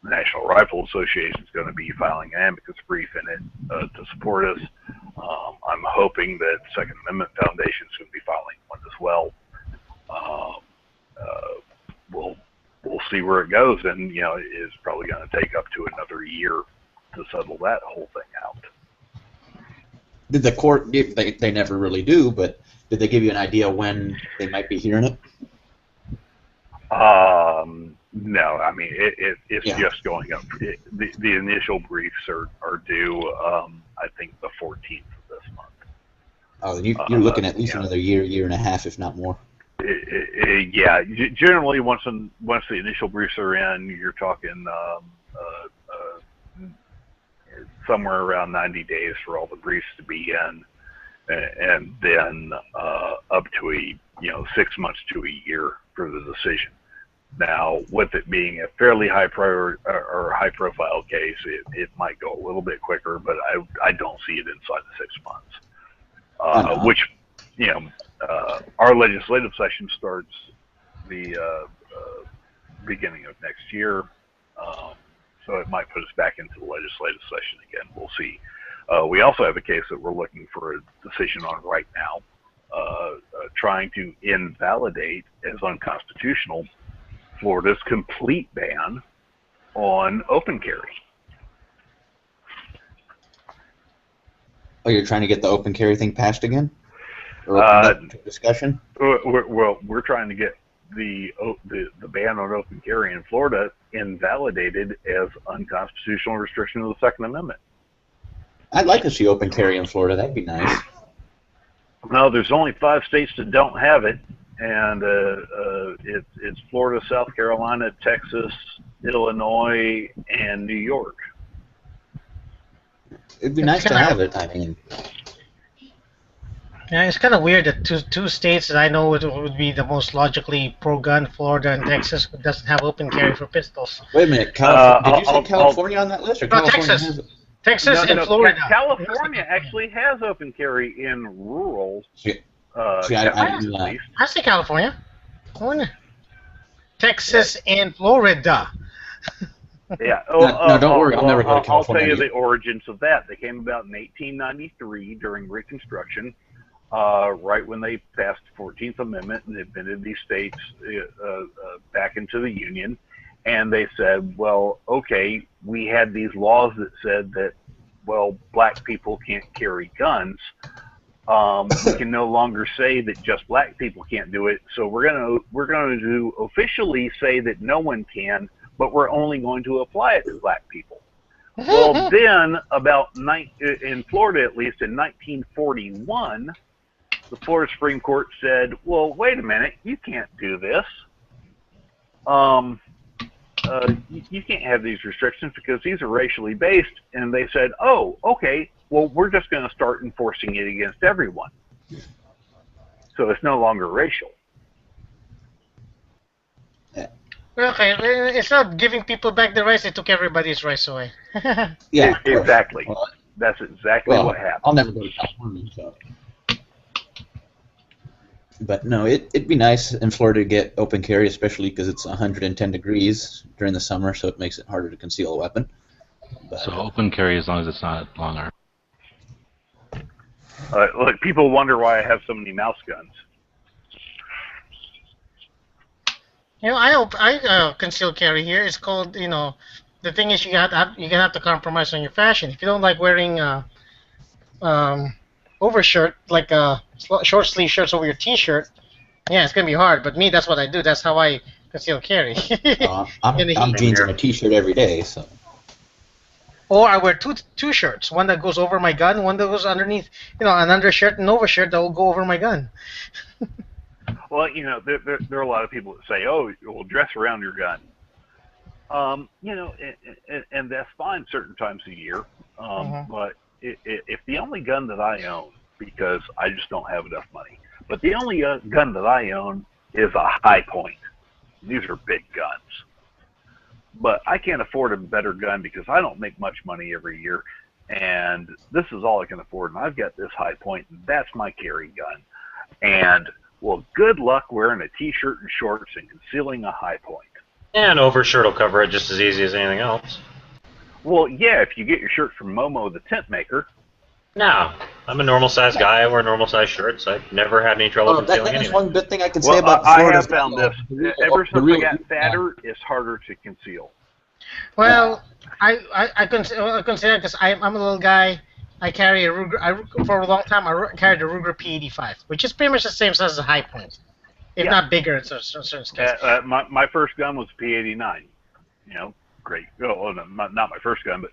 National Rifle Association is going to be filing an amicus brief in it to support us. I'm hoping that Second Amendment Foundation is going to be filing one as well. We'll see where it goes, and you know, it's probably going to take up to another year to settle that whole thing out. Did the court? They never really do, but did they give you an idea when they might be hearing it? No, I mean it's just going up. The initial briefs are due, I think, the 14th of this month. Oh, you're looking at least another year and a half, if not more. Yeah, generally once the initial briefs are in, you're talking somewhere around 90 days for all the briefs to be in, and then up to 6 months to a year for the decision. Now, with it being a fairly high profile case, it might go a little bit quicker, but I don't see it inside the 6 months. Which, our legislative session starts the beginning of next year, so it might put us back into the legislative session again. We'll see. We also have a case that we're looking for a decision on right now, trying to invalidate as unconstitutional Florida's complete ban on open carry. Oh, you're trying to get the open carry thing passed again? Or open up to discussion? We're trying to get the ban on open carry in Florida invalidated as unconstitutional restriction of the Second Amendment. I'd like to see open carry in Florida. That'd be nice. No, there's only 5 states that don't have it, and it's Florida, South Carolina, Texas, Illinois, and New York. It'd be nice to have it. I mean, yeah, it's kind of weird that two states that I know would be the most logically pro-gun, Florida and Texas, doesn't have open carry for pistols. Wait a minute, did you say California on that list, or California Texas? has it? Texas and Florida. California actually has open carry in rural. I say California. Texas and Florida. Yeah. No, don't worry. I'll never go to California. I'll tell you the origins of that. They came about in 1893 during Reconstruction, right when they passed the 14th Amendment and admitted these states back into the Union. And they said, well, okay, we had these laws that said that, well, black people can't carry guns. We can no longer say that just black people can't do it. So we're going to officially say that no one can, but we're only going to apply it to black people. Well, then, in Florida at least, in 1941, the Florida Supreme Court said, well, wait a minute, you can't do this. You can't have these restrictions because these are racially based. And they said, oh, okay, well, we're just going to start enforcing it against everyone. So it's no longer racial. Okay, instead of giving people back the rice, they took everybody's rice away. Yeah, of course. Exactly. Well, That's exactly what happened. I'll never go to California, so. But no, it'd be nice in Florida to get open carry, especially because it's 110 degrees during the summer, so it makes it harder to conceal a weapon. But, So open carry as long as it's not long arm. Look, people wonder why I have so many mouse guns. You know, I conceal carry here. It's called, the thing is you're gonna have to compromise on your fashion. If you don't like wearing overshirt, like short sleeve shirts over your t-shirt, yeah, it's gonna be hard. But me, that's what I do. That's how I conceal carry. I'm jeans and a t-shirt every day, so. Or I wear two shirts, one that goes over my gun, one that goes underneath, an undershirt and overshirt that will go over my gun. Well, there are a lot of people that say, "Oh, well, dress around your gun." And that's fine certain times of year. But if the only gun that I own, because I just don't have enough money, but the only gun that I own is a High Point. These are big guns. But I can't afford a better gun because I don't make much money every year, and this is all I can afford. And I've got this High Point, and that's my carry gun. And well, good luck wearing a t-shirt and shorts and concealing a High Point. Yeah, an overshirt will cover it just as easy as anything else. Well, yeah, if you get your shirt from Momo the tent maker. No, I'm a normal-sized guy. I wear normal-sized shirts. I've never had any trouble concealing anything. That's one good thing I can say about I Florida. have found this. Ever since I got fatter, it's harder to conceal. Well, I consider because I'm a little guy. I carry a Ruger. For a long time, I carried a Ruger P85, which is pretty much the same size as a High Point, if not bigger in certain cases. My first gun was a P89. Great. Oh, no, not my first gun, but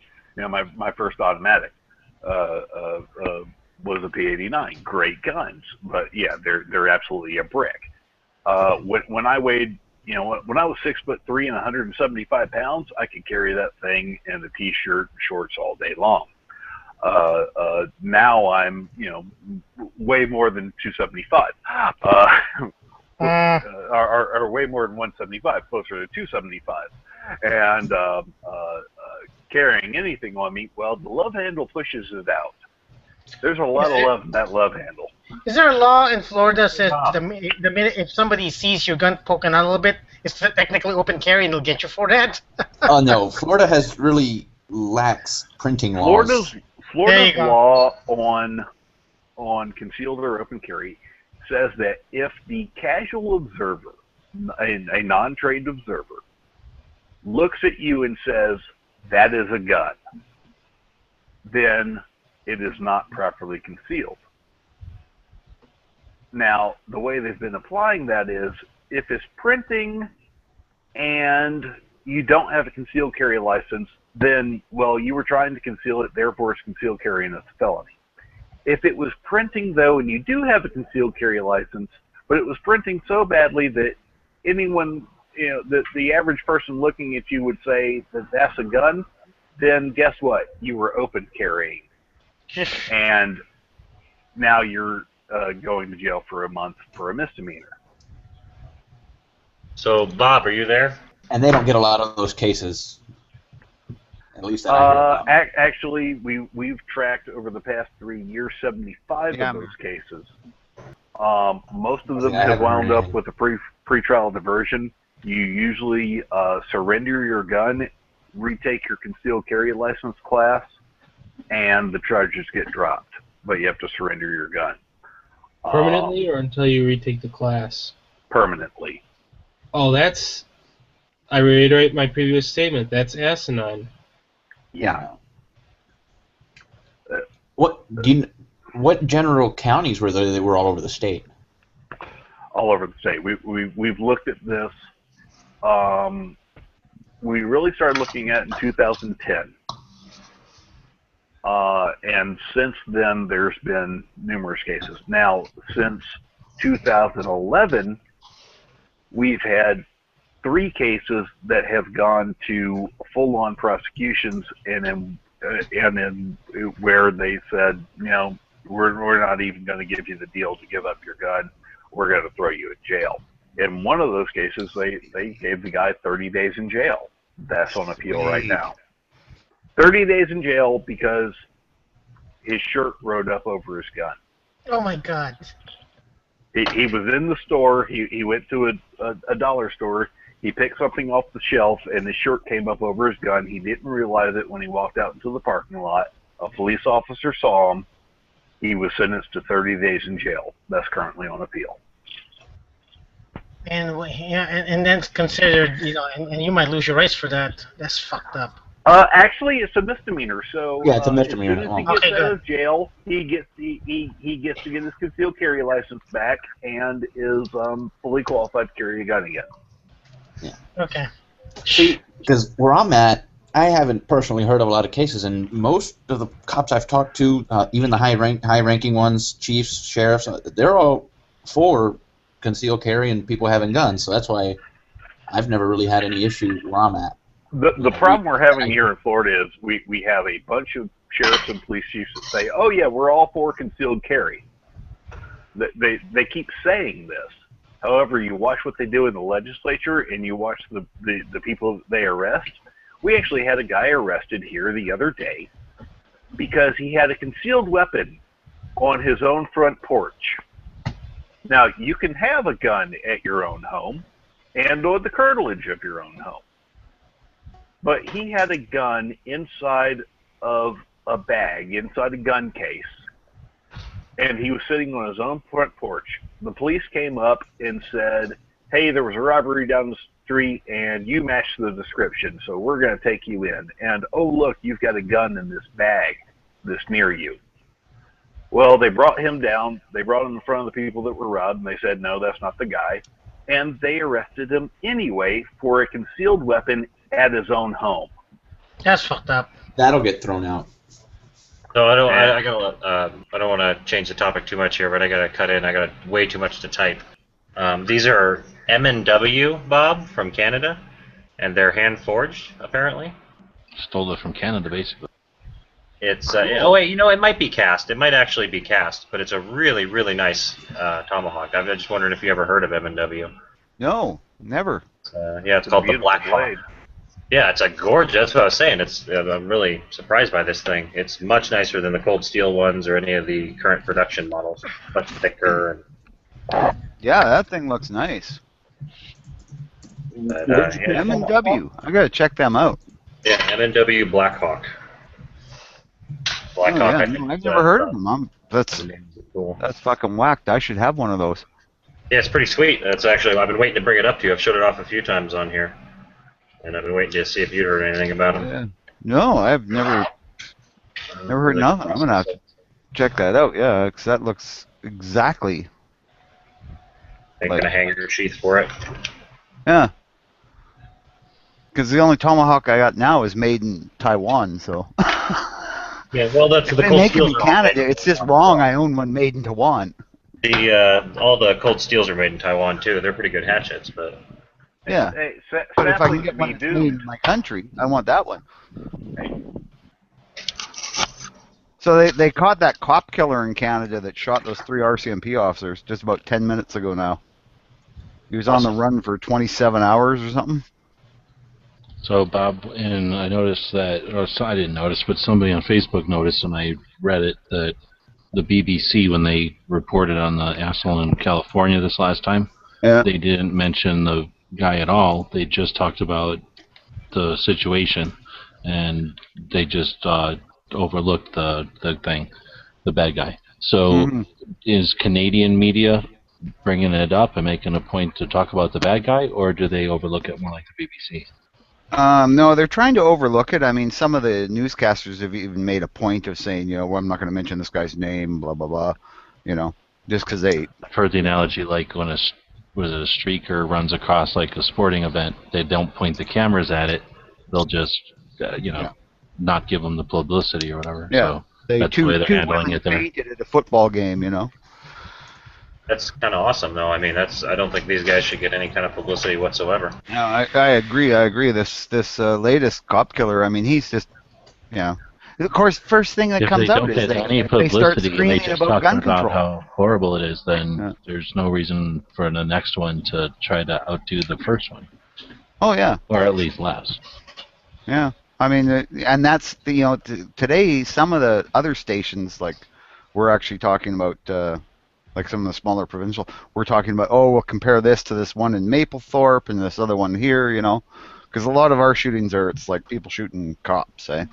my first automatic was a P89. Great guns, but yeah, they're absolutely a brick. When I weighed, when I was 6'3" and 175 pounds, I could carry that thing in a t-shirt and shorts all day long. Now I'm, way more than 275, or way more than 175, closer to 275. And carrying anything on me, well, the love handle pushes it out. There's a lot of love in that love handle. Is there a law in Florida that says the minute if somebody sees your gun poking out a little bit, it's technically open carry and they'll get you for that? Oh no, Florida has really lax printing laws. Florida's law on concealed or open carry says that if the casual observer, a non-trained observer, looks at you and says, "That is a gun," then it is not properly concealed. Now, the way they've been applying that is, if it's printing and you don't have a concealed carry license, then, well, you were trying to conceal it, therefore it's concealed carry and it's a felony. If it was printing, though, and you do have a concealed carry license, but it was printing so badly that anyone, the average person looking at you would say that that's a gun, then guess what? You were open carrying. And now you're going to jail for a month for a misdemeanor. So, Bob, are you there? And they don't get a lot of those cases. At least I hear about. Actually, we've tracked over the past 3 years 75 of those cases. Most of them have wound up with a pre-trial diversion. You usually surrender your gun, retake your concealed carry license class, and the charges get dropped. But you have to surrender your gun. Permanently or until you retake the class? Permanently. Oh, I reiterate my previous statement, that's asinine. Yeah. What general counties were they? They were all over the state. All over the state. We've looked at this. We really started looking at it in 2010. And since then, there's been numerous cases. Now, since 2011, we've had 3 cases that have gone to full-on prosecutions, and in where they said, we're not even going to give you the deal to give up your gun. We're going to throw you in jail. In one of those cases, they gave the guy 30 days in jail. That's on appeal right now. 30 days in jail because his shirt rode up over his gun. Oh my God. He was in the store. He went to a dollar store. He picked something off the shelf, and his shirt came up over his gun. He didn't realize it when he walked out into the parking lot. A police officer saw him. He was sentenced to 30 days in jail. That's currently on appeal. And then considered, and you might lose your rights for that. That's fucked up. Actually, it's a misdemeanor. So yeah, it's a misdemeanor. As soon as he gets out of jail, he gets to get his concealed carry license back and is fully qualified to carry a gun again. Yeah. Okay. See, because where I'm at, I haven't personally heard of a lot of cases, and most of the cops I've talked to, even the high-ranking ones, chiefs, sheriffs, they're all for concealed carry and people having guns. So that's why I've never really had any issue where I'm at. The problem we're having here in Florida is we have a bunch of sheriffs and police chiefs that say, oh yeah, we're all for concealed carry. They keep saying this. However, you watch what they do in the legislature and you watch the people they arrest. We actually had a guy arrested here the other day because he had a concealed weapon on his own front porch. Now, you can have a gun at your own home and on the curtilage of your own home. But he had a gun inside of a bag, inside a gun case, and he was sitting on his own front porch. The police came up and said, hey, there was a robbery down the street, and you matched the description, so we're going to take you in. And, oh, look, you've got a gun in this bag that's near you. Well, they brought him down. They brought him in front of the people that were robbed, and they said, no, that's not the guy. And they arrested him anyway for a concealed weapon at his own home. That's fucked up. That'll get thrown out. So I don't want to change the topic too much here, but I gotta cut in. I got way too much to type. These are M&W, Bob, from Canada, and they're hand forged apparently. Stole it from Canada, basically. It's cool. Oh wait, it might be cast. It might actually be cast, but it's a really, really nice tomahawk. I'm just wondering if you ever heard of M&W. No, never. Yeah, it's called the Black Hawk. Yeah, it's a gorgeous. That's what I was saying. I'm really surprised by this thing. It's much nicer than the Cold Steel ones or any of the current production models. Much thicker. Yeah, that thing looks nice. But, M&W. I gotta check them out. Yeah, M&W Black Hawk. Black Hawk. Yeah, I've never heard of them. That's fucking whacked. I should have one of those. Yeah, it's pretty sweet. That's actually, I've been waiting to bring it up to you. I've showed it off a few times on here. And I've been waiting to see if you'd heard anything about them. Yeah. No, I've never heard nothing. I'm gonna have to check that out. Yeah, because that looks exactly. Like a hanger sheath for it. Yeah. Because the only tomahawk I got now is made in Taiwan, so. Yeah, well, that's if the they Cold make them Steels in Canada. It's just wrong. I own one made in Taiwan. All the Cold Steels are made in Taiwan too. They're pretty good hatchets, but. Yeah. Hey, but if I can get one made in my country, I want that one. So they caught that cop killer in Canada that shot those 3 RCMP officers just about 10 minutes ago now. He was on the run for 27 hours or something. So Bob, and I noticed that, or I didn't notice, but somebody on Facebook noticed, and I read it, that the BBC, when they reported on the asshole in California this last time, they didn't mention the guy at all. They just talked about the situation, and they just overlooked the thing, the bad guy. So is Canadian media bringing it up and making a point to talk about the bad guy, or do they overlook it more like the BBC? No, they're trying to overlook it. I mean, some of the newscasters have even made a point of saying, well, I'm not going to mention this guy's name, blah, blah, blah, just because they... I've heard the analogy like when a streaker runs across like a sporting event, they don't point the cameras at it. They'll just, not give them the publicity or whatever. Yeah, so that's the way they're handling it there. At a football game, That's kind of awesome, though. I mean, I don't think these guys should get any kind of publicity whatsoever. No, I agree. This latest cop killer. I mean, he's just, Of course, first thing that If comes they out don't is get any they start publicity and they screaming just about talk gun about control. how horrible it is, then Yeah. there's no reason for the next one to try to outdo the first one, Oh yeah, or at least less. yeah. I mean, and that's the today some of the other stations like we're actually talking about like some of the smaller provincial. We're talking about we'll compare this to this one in Maplethorpe and this other one here, because a lot of our shootings it's like people shooting cops, eh?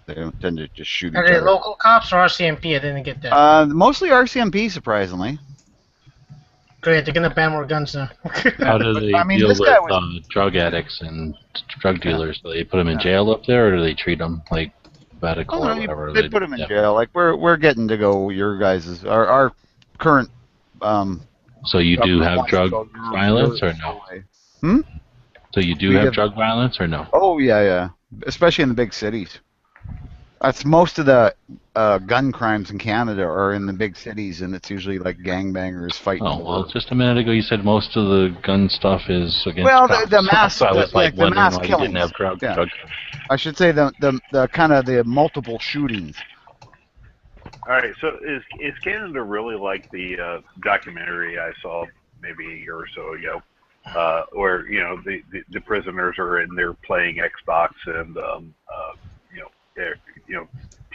They don't tend to just shoot Are each they other. local cops or RCMP? I didn't get that. Mostly RCMP, surprisingly. Great, they're gonna ban more guns now. How do they I mean, deal this with guy was- drug addicts and drug dealers? Do they put them in jail up there, or do they treat them like medical or whatever? They put them in jail. Like we're getting to go. Your guys' our current. So you do have drug violence or no? Hmm? So you do have drug violence or no? Oh yeah, especially in the big cities. That's most of the gun crimes in Canada are in the big cities, and it's usually like gangbangers fighting. Oh well, just a minute ago you said most of the gun stuff is against Well, cops. the mass, So I was like the wondering mass why you killings. didn't have drug. I should say the kind of the multiple shootings. All right, so is Canada really like the documentary I saw maybe a year or so ago, where the prisoners are in there playing Xbox and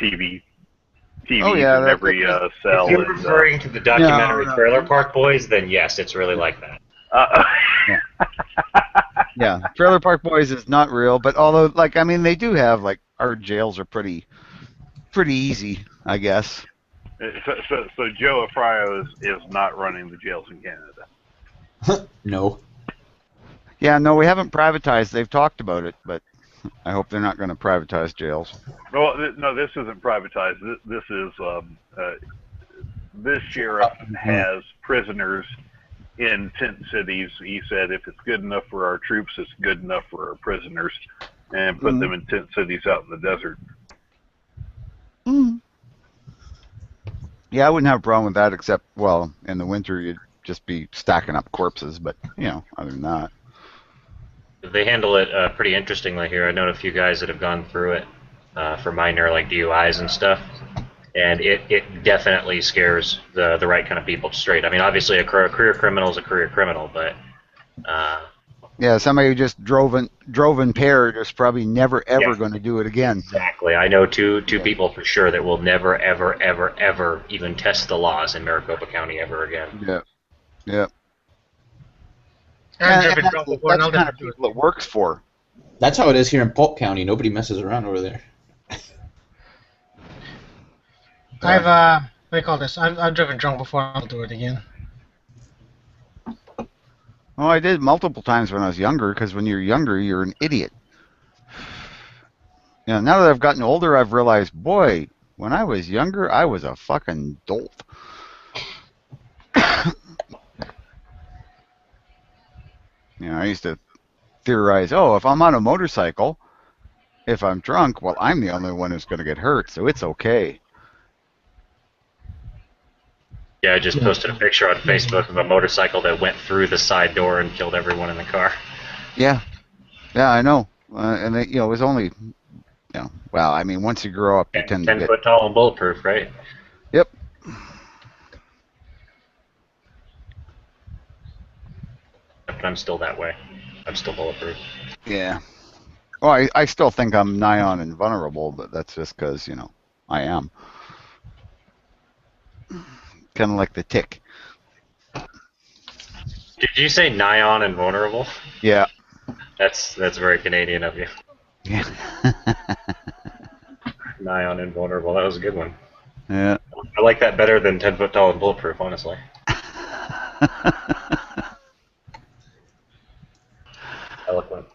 TV Oh, yeah, in every cell. If you're referring to the documentary Trailer Park Boys, then yes, it's really like that. Yeah, Trailer Park Boys is not real, but although they do have our jails are pretty easy, I guess. So Joe Afraio is not running the jails in Canada. No. Yeah, no, we haven't privatized. They've talked about it, but I hope they're not going to privatize jails. Well, no, this isn't privatized. This is this sheriff has prisoners in tent cities. He said if it's good enough for our troops, it's good enough for our prisoners, and put them in tent cities out in the desert. Yeah, I wouldn't have a problem with that, except, well, in the winter you'd just be stacking up corpses, but, other than that. They handle it pretty interestingly here. I know a few guys that have gone through it for minor DUIs and stuff, and it definitely scares the right kind of people straight. I mean, obviously a career criminal is a career criminal, but yeah, somebody who just drove impaired is probably never ever going to do it again. Exactly. I know two people for sure that will never ever ever ever even test the laws in Maricopa County ever again. Yeah. I've And driven that's drunk the before, and I'll kind never of do it. people it works for. That's how it is here in Polk County. Nobody messes around over there. I've what do you call this? I've driven drunk before. I'll do it again. Well, I did multiple times when I was younger, because when you're younger, you're an idiot. Now that I've gotten older, I've realized, boy, when I was younger, I was a fucking dolt. I used to theorize, if I'm on a motorcycle, if I'm drunk, well, I'm the only one who's going to get hurt, so it's okay. Yeah, I just posted a picture on Facebook of a motorcycle that went through the side door and killed everyone in the car. Yeah, I know. And it was only, well, I mean, once you grow up, you tend to 10 get... foot tall and bulletproof, right? Yep. But I'm still that way. I'm still bulletproof. Yeah. Well, I still think I'm nigh on invulnerable, but that's just because, I am. Kind of like the tick. Did you say nigh on and vulnerable? Yeah. That's very Canadian of you. Yeah. Nigh on and vulnerable. That was a good one. Yeah. I like that better than 10 foot tall and bulletproof, honestly. Eloquent.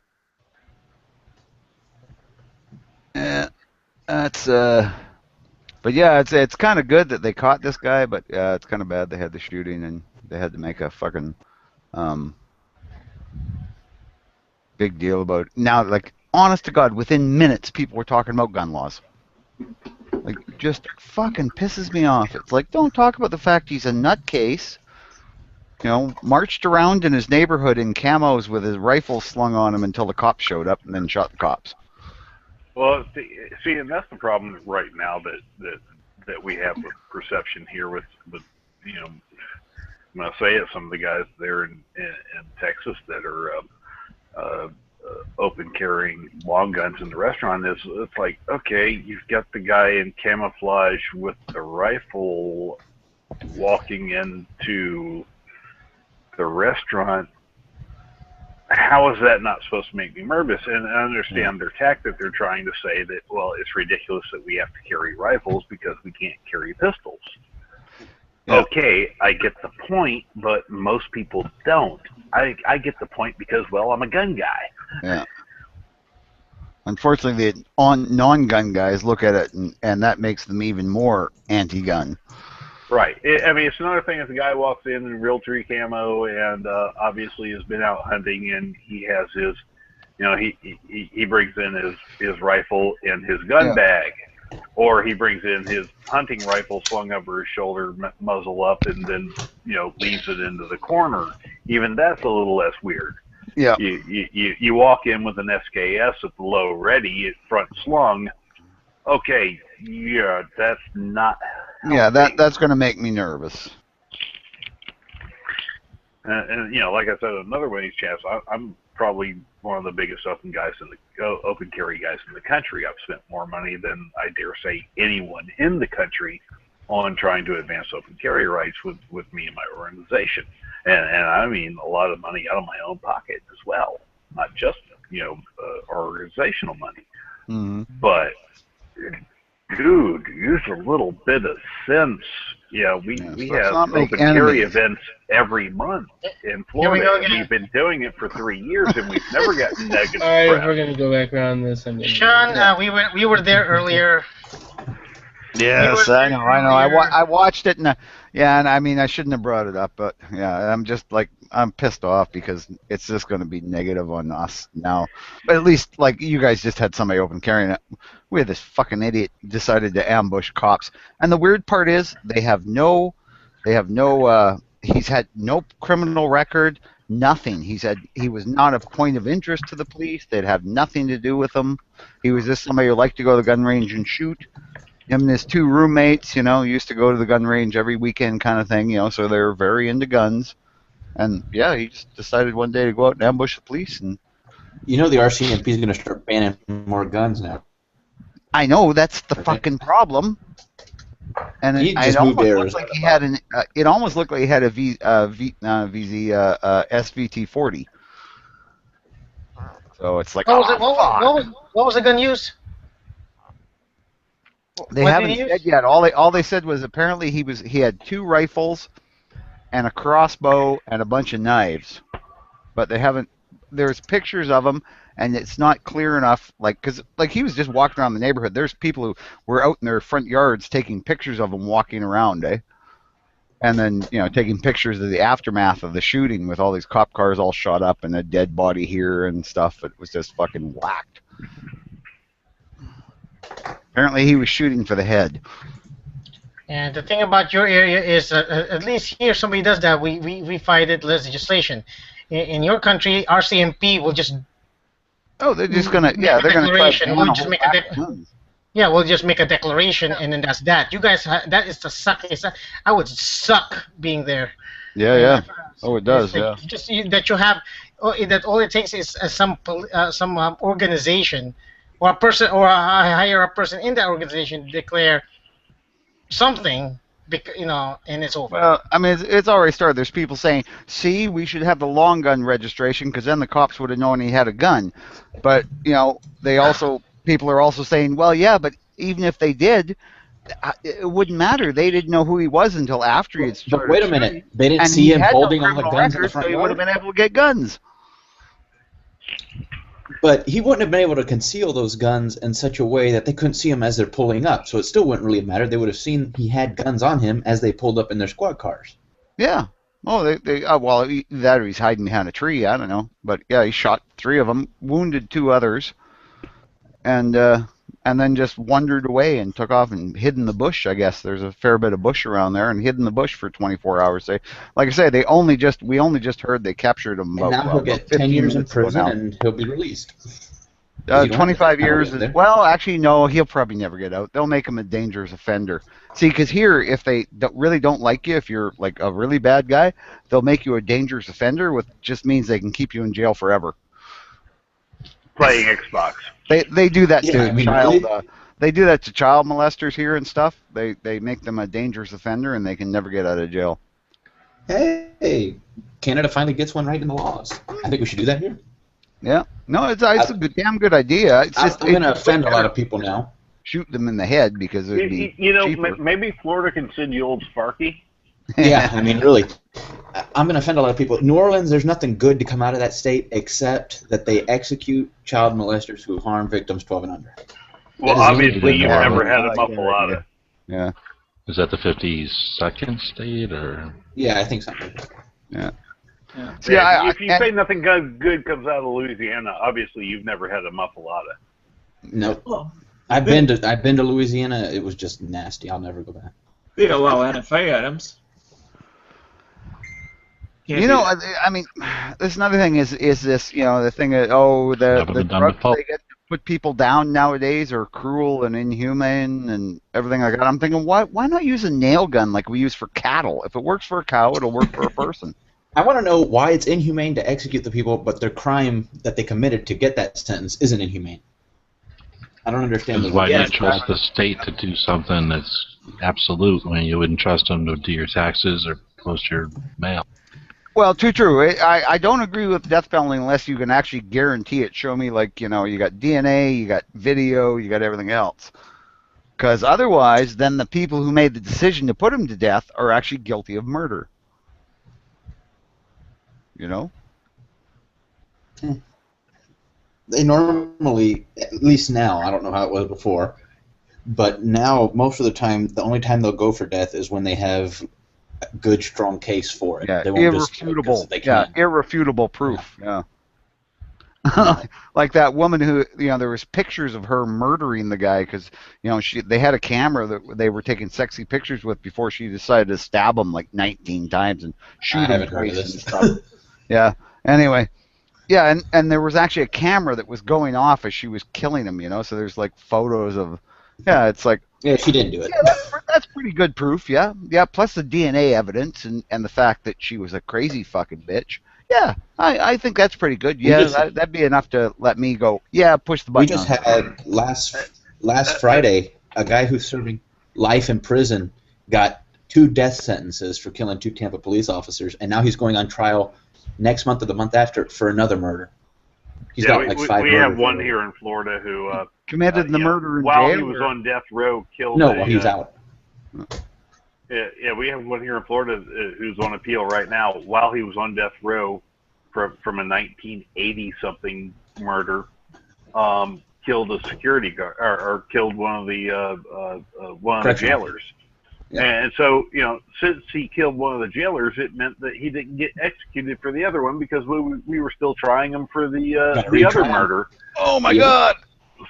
Yeah. That's but yeah, it's kind of good that they caught this guy, but it's kind of bad they had the shooting and they had to make a fucking big deal about it. Now, honest to God, within minutes, people were talking about gun laws. Just fucking pisses me off. It's don't talk about the fact he's a nutcase. Marched around in his neighborhood in camos with his rifle slung on him until the cops showed up and then shot the cops. Well, see, and that's the problem right now that we have with perception here with you know, I'm gonna say it, some of the guys there in Texas that are open carrying long guns in the restaurant is it's like, okay, you've got the guy in camouflage with the rifle walking into the restaurant. How is that not supposed to make me nervous? And I understand their tactic. They're trying to say that, well, it's ridiculous that we have to carry rifles because we can't carry pistols. Yeah. Okay, I get the point, but most people don't. I get the point because, well, I'm a gun guy. Yeah. Unfortunately, the non-gun guys look at it, and that makes them even more anti-gun. Right. I mean, it's another thing if a guy walks in Realtree camo and obviously has been out hunting and he has his, you know, he brings in his rifle in his gun bag, or he brings in his hunting rifle slung over his shoulder, muzzle up, and then, you know, leaves it into the corner. Even that's a little less weird. Yeah. You walk in with an SKS at the low ready, front slung. Okay, yeah, that's not. Yeah, that's going to make me nervous. And you know, like I said, another one of these chaps, I'm probably one of the biggest open carry guys in the country. I've spent more money than I dare say anyone in the country on trying to advance open carry rights with me and my organization. And I mean a lot of money out of my own pocket as well, not just, you know, organizational money. Mm-hmm. But dude, use a little bit of sense. Yeah, we have open carry events every month in Florida. We've been doing it for 3 years, and we've never gotten negative press. All right, we're going to go back around this. Sean, we were there earlier. Yes, I know. I watched it, and and I mean, I shouldn't have brought it up, but yeah, I'm just like, I'm pissed off because it's just going to be negative on us now. But at least, like, you guys just had somebody open carrying it. We had this fucking idiot decided to ambush cops, and the weird part is he's had no criminal record, nothing. He was not a point of interest to the police. They'd have nothing to do with him. He was just somebody who liked to go to the gun range and shoot. Him and his two roommates, you know, used to go to the gun range every weekend kind of thing, you know, so they were very into guns. And, yeah, he just decided one day to go out and ambush the police. And you know the RCMP is going to start banning more guns now. I know, that's the fucking problem. And it almost looked like he had a SVT-40. So it's like, what was the gun used? They haven't said yet. All they said was apparently he had 2 rifles and a crossbow and a bunch of knives, but they haven't. There's pictures of him, and it's not clear enough. Because he was just walking around the neighborhood. There's people who were out in their front yards taking pictures of him walking around, and then, you know, taking pictures of the aftermath of the shooting with all these cop cars all shot up and a dead body here and stuff. It was just fucking whacked. Apparently he was shooting for the head. And the thing about your area is, at least here somebody does that. We fight it legislation. In your country, RCMP will just. Oh, they're just gonna. Yeah, they're gonna. We'll just make we'll just make a declaration, and then that's that. You guys, that is the suck. I would suck being there. Yeah. Oh, it does. Yeah. Just that you have. That all it takes is some organization. Or a person, or hire a person in that organization to declare something, you know, and it's over. Well, I mean, it's already started. There's people saying, "See, we should have the long gun registration because then the cops would have known he had a gun." But you know, people are also saying, "Well, yeah, but even if they did, it wouldn't matter. They didn't know who he was until after he had started." But wait a minute, they didn't see him holding all the guns in the front yard. So he would have been able to get guns. But he wouldn't have been able to conceal those guns in such a way that they couldn't see him as they're pulling up. So it still wouldn't really matter. They would have seen he had guns on him as they pulled up in their squad cars. Yeah. Oh, that or he's hiding behind a tree. I don't know. But yeah, he shot 3 of them, wounded 2 others, and then just wandered away and took off and hid in the bush. I guess there's a fair bit of bush around there, and hid in the bush for 24 hours. Like I say, we only just heard they captured him. And now he'll get 10 years in prison, and he'll be released. You don't have to 25 have years it is, there. well, actually, no, he'll probably never get out. They'll make him a dangerous offender. See, because here, if they really don't like you, if you're like a really bad guy, they'll make you a dangerous offender, which just means they can keep you in jail forever. Playing Xbox. They do that Yeah, to I mean, child. really? They do that to child molesters here and stuff. They make them a dangerous offender, and they can never get out of jail. Hey, Canada finally gets one right in the laws. I think we should do that here. Yeah, no, it's a good, damn good idea. It's just I'm going to offend a lot of people now. Shoot them in the head because it would be cheaper. Maybe Florida can send you old Sparky. Yeah, I mean, really, I'm going to offend a lot of people. New Orleans, there's nothing good to come out of that state except that they execute child molesters who harm victims 12 and under. Well, obviously, you've never had a muffalata. Yeah. Is that the 52nd state, or? Yeah, I think so. Yeah. See, if you say nothing good comes out of Louisiana, obviously you've never had a muffalata. No. I've been to Louisiana. It was just nasty. I'll never go back. They allow NFA items. I mean, there's another thing is this, the thing that, the drugs they get to put people down nowadays are cruel and inhumane and everything like that. I'm thinking, why not use a nail gun like we use for cattle? If it works for a cow, it'll work for a person. I want to know why it's inhumane to execute the people, but their crime that they committed to get that sentence isn't inhumane. I don't understand. Because why do you trust the state to do something that's absolute when you wouldn't trust them to do your taxes or post your mail? Well, too true. I don't agree with death penalty unless you can actually guarantee it. Show me, you got DNA, you got video, you got everything else. Because otherwise, then the people who made the decision to put him to death are actually guilty of murder. You know? They normally, at least now, I don't know how it was before, but now, most of the time, the only time they'll go for death is when they have a good, strong case for it. Yeah, they won't irrefutable. They can. Irrefutable proof. Yeah. Like that woman who, there was pictures of her murdering the guy because, they had a camera that they were taking sexy pictures with before she decided to stab him like 19 times and shoot him twice and stuff. Yeah. Anyway. Yeah, and there was actually a camera that was going off as she was killing him, so there's like photos of, it's like. Yeah, she didn't do it. Yeah, that's pretty good proof, yeah. Yeah, plus the DNA evidence and the fact that she was a crazy fucking bitch. Yeah, I think that's pretty good. Yeah, that'd be enough to let me go, push the button. We just had last Friday, a guy who's serving life in prison got 2 death sentences for killing 2 Tampa police officers, and now he's going on trial next month or the month after for another murder. He's got like 5 we murders. have one here in Florida who committed the murder in while jail. he was on death row, killed. No, while he's out. Yeah, we have one here in Florida who's on appeal right now. While he was on death row from a 1980 something murder, killed a security guard or killed one of the jailers. Yeah. And so, since he killed one of the jailers, it meant that he didn't get executed for the other one because we were still trying him for the other murder. Oh my God,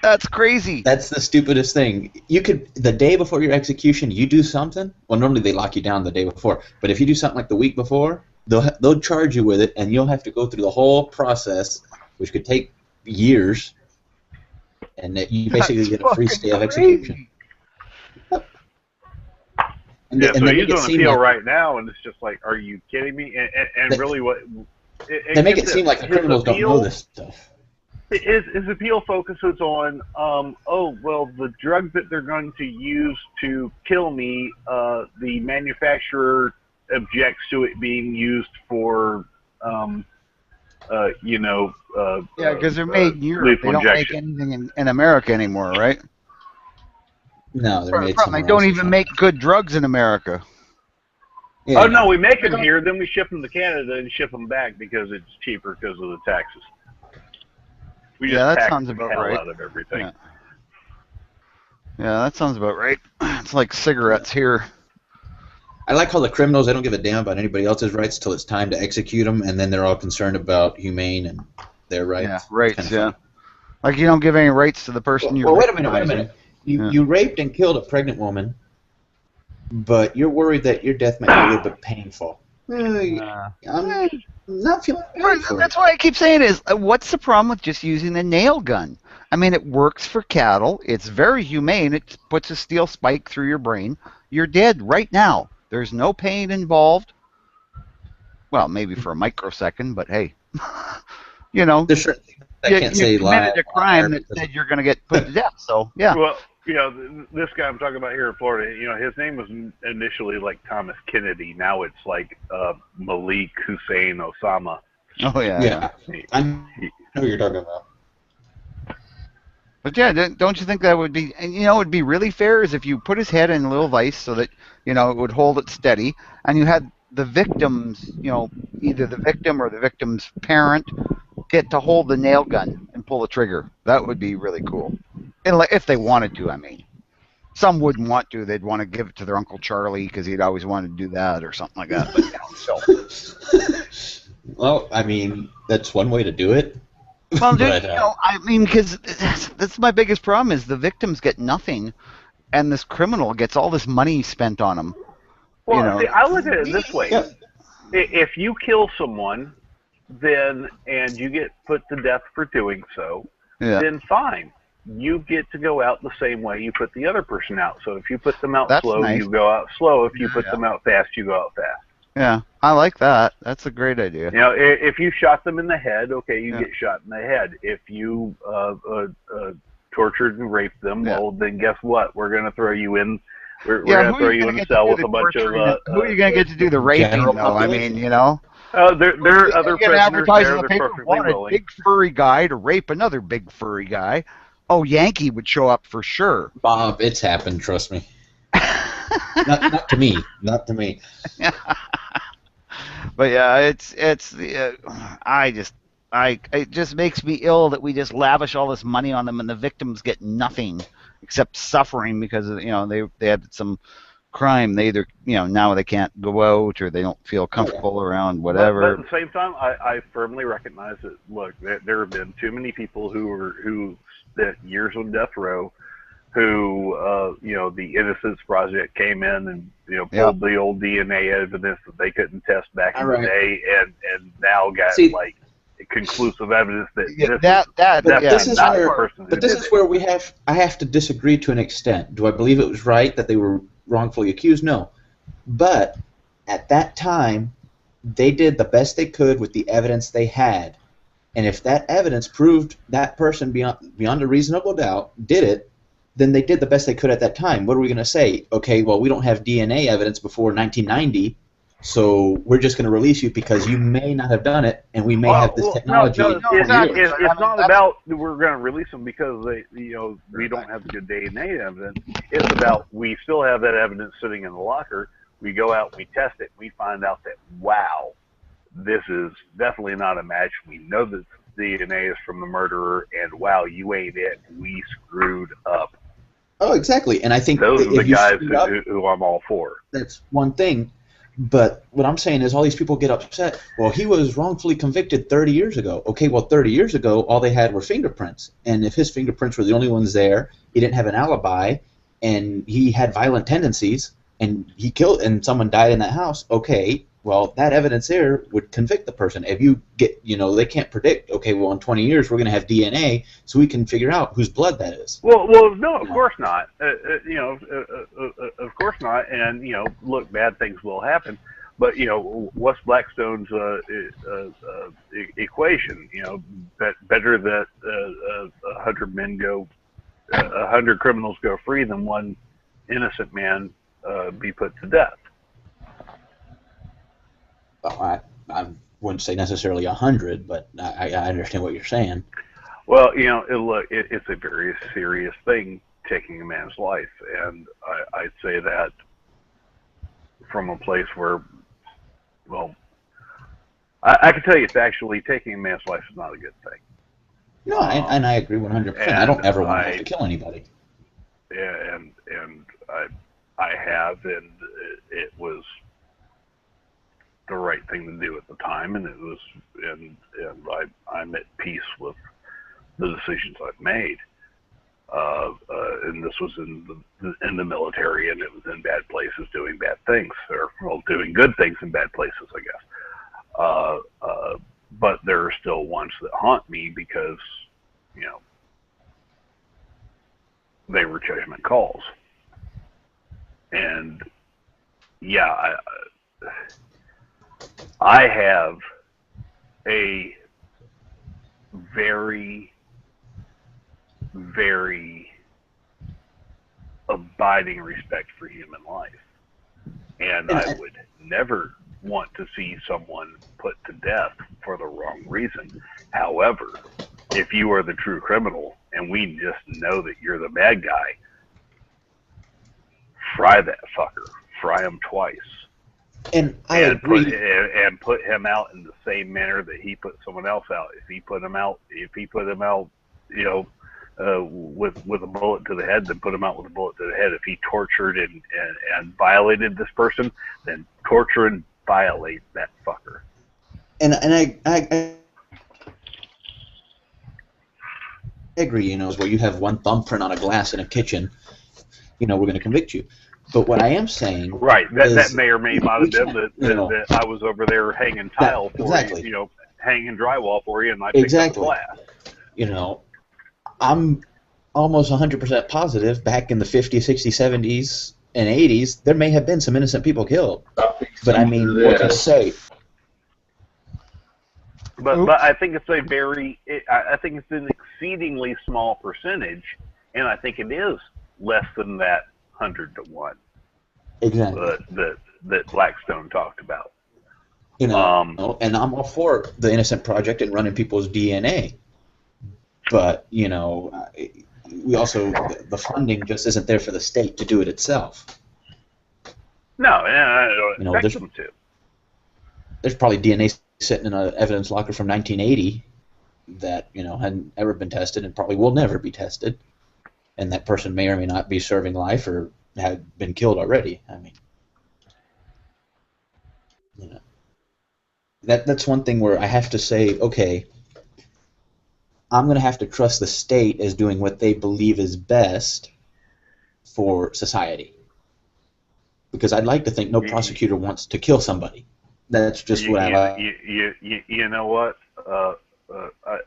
that's crazy. That's the stupidest thing. You could, the day before your execution, you do something. Well, normally they lock you down the day before, but if you do something like the week before, they'll charge you with it, and you'll have to go through the whole process, which could take years, and that you basically get a free stay of execution. And so he's on appeal right now, and it's just like, are you kidding me? And really, what they make it seem like the criminals don't know this stuff. His appeal focuses on, the drug that they're going to use to kill me, the manufacturer objects to it being used for, because they're made in Europe. They don't make anything in America anymore, right? No, they're made They don't even make good drugs in America. Yeah. Oh, no, we make them here, then we ship them to Canada and ship them back because it's cheaper because of the taxes. We just that tax sounds the about hell right. out of everything. Yeah, that sounds about right. It's like cigarettes here. I like how the criminals, they don't give a damn about anybody else's rights till it's time to execute them, and then they're all concerned about humane and their rights. Yeah, rights, Like you don't give any rights to the person you're wait a minute. You raped and killed a pregnant woman, but you're worried that your death might be a little bit painful. I'm not feeling bad for That's it. why I keep saying is, what's the problem with just using a nail gun? I mean, it works for cattle. It's very humane. It puts a steel spike through your brain. You're dead right now. There's no pain involved. Well, maybe for a microsecond, but hey, you know, There's certain things I you can't say committed live a crime on air that because said you're going to get put to death. So yeah. Well, you know, this guy I'm talking about here in Florida, you know, his name was initially like Thomas Kennedy. Now it's like Malik Hussein Osama. Oh yeah. I know what you're talking about. But yeah, don't you think that would be, and you know, it would be really fair is if you put his head in a little vise so that, you know, it would hold it steady, and you had the victims, you know, either the victim or the victim's parent get to hold the nail gun and pull the trigger. That would be really cool. And if they wanted to, I mean. Some wouldn't want to. They'd want to give it to their Uncle Charlie because he'd always wanted to do that or something like that. But, you know, so. Well, I mean, that's one way to do it. Well, dude, But, you know, I mean, because that's my biggest problem is the victims get nothing, and this criminal gets all this money spent on him. Well, you know. see, I look at it this way: Yeah. if you kill someone, then and you get put to death for doing so, Yeah. then fine. You get to go out the same way you put the other person out. So if you put them out That's slow, nice. you go out slow. If you put Yeah. them out fast, you go out fast. Yeah, I like that. That's a great idea. You know, if you shot them in the head, okay, you Yeah. get shot in the head. If you tortured and raped them, Yeah. well, then guess what? We're going to throw you in. We're Yeah, going to throw you in a cell with a bunch of. Who are you going to get to do the raping, general though? I population? mean, you know. There are other You can prisoners advertise there. in the They're paper, perfectly want a willing. big furry guy to rape another big furry guy. Oh, Yankee would show up for sure. Bob, it's happened. Trust me. not to me. Not to me. But yeah, it's it just makes me ill that we just lavish all this money on them and the victims get nothing except suffering because of, you know, they had some crime. They either, you know, now they can't go out or they don't feel comfortable around whatever. But at the same time, I firmly recognize that. Look, there have been too many people who spent years on death row, who you know, the Innocence Project came in and, you know, pulled the old DNA evidence that they couldn't test back in the day, and now got like conclusive evidence that this is where I have to disagree to an extent. Do I believe it was right that they were wrongfully accused? No. But at that time, they did the best they could with the evidence they had. And if that evidence proved that person beyond a reasonable doubt did it, then they did the best they could at that time. What are we going to say? Okay, well, we don't have DNA evidence before 1990, so we're just going to release you because you may not have done it, and we may have this technology. It's not about we're going to release them because we don't have the good DNA evidence. It's about we still have that evidence sitting in the locker. We go out, we test it, we find out that, wow, this is definitely not a match. We know that DNA is from the murderer, and wow, you ain't it. We screwed up. Oh, exactly. And I think those are the guys up, who I'm all for. That's one thing. But what I'm saying is all these people get upset. Well, he was wrongfully convicted 30 years ago. Okay, well, 30 years ago, all they had were fingerprints. And if his fingerprints were the only ones there, he didn't have an alibi, and he had violent tendencies, and he killed, and someone died in that house, okay, well, that evidence there would convict the person. If you get, they can't predict, okay, well, in 20 years, we're going to have DNA, so we can figure out whose blood that is. Well, no, of course not. Of course not. And, look, bad things will happen. But, what's Blackstone's equation? Better that 100 men go, 100 criminals go free than one innocent man be put to death. Well, I wouldn't say necessarily 100, but I understand what you're saying. Well, it's a very serious thing, taking a man's life, and I'd say that from a place where, well, I can tell you factually, taking a man's life is not a good thing. No, and I agree 100%. I don't ever want to have to kill anybody. Yeah, and I have, and it was the right thing to do at the time, and it was, and I'm at peace with the decisions I've made. and this was in the military, and it was in bad places doing bad things, or well, doing good things in bad places, I guess. But there are still ones that haunt me because, you know, they were judgment calls. And yeah, I have a very, very abiding respect for human life. And I would never want to see someone put to death for the wrong reason. However, if you are the true criminal and we just know that you're the bad guy, fry that fucker. Fry him twice. And I agree. Put him out in the same manner that he put someone else out. If he put him out, you know, with a bullet to the head, then put him out with a bullet to the head. If he tortured and violated this person, then torture and violate that fucker. And I agree. You know, where you have one thumbprint on a glass in a kitchen, you know, we're going to convict you. But what I am saying, right, that may or may not have been that I was over there hanging tile for you, you know, hanging drywall for you, and I picked up glass. You know, I'm almost 100% positive back in the 50s, 60s, 70s, and 80s, there may have been some innocent people killed. But I mean, what can I say? But I think it's I think it's an exceedingly small percentage, and I think it is less than that 100 to 1. Exactly. That Blackstone talked about. You know, and I'm all for the Innocent Project and running people's DNA. But, you know, we also, the funding just isn't there for the state to do it itself. No, I don't expect them to. There's probably DNA sitting in an evidence locker from 1980 that, you know, hadn't ever been tested and probably will never be tested. And that person may or may not be serving life or had been killed already. I mean, you know, that's one thing where I have to say, okay, I'm going to have to trust the state as doing what they believe is best for society. Because I'd like to think no prosecutor wants to kill somebody. That's just what I like. You know what?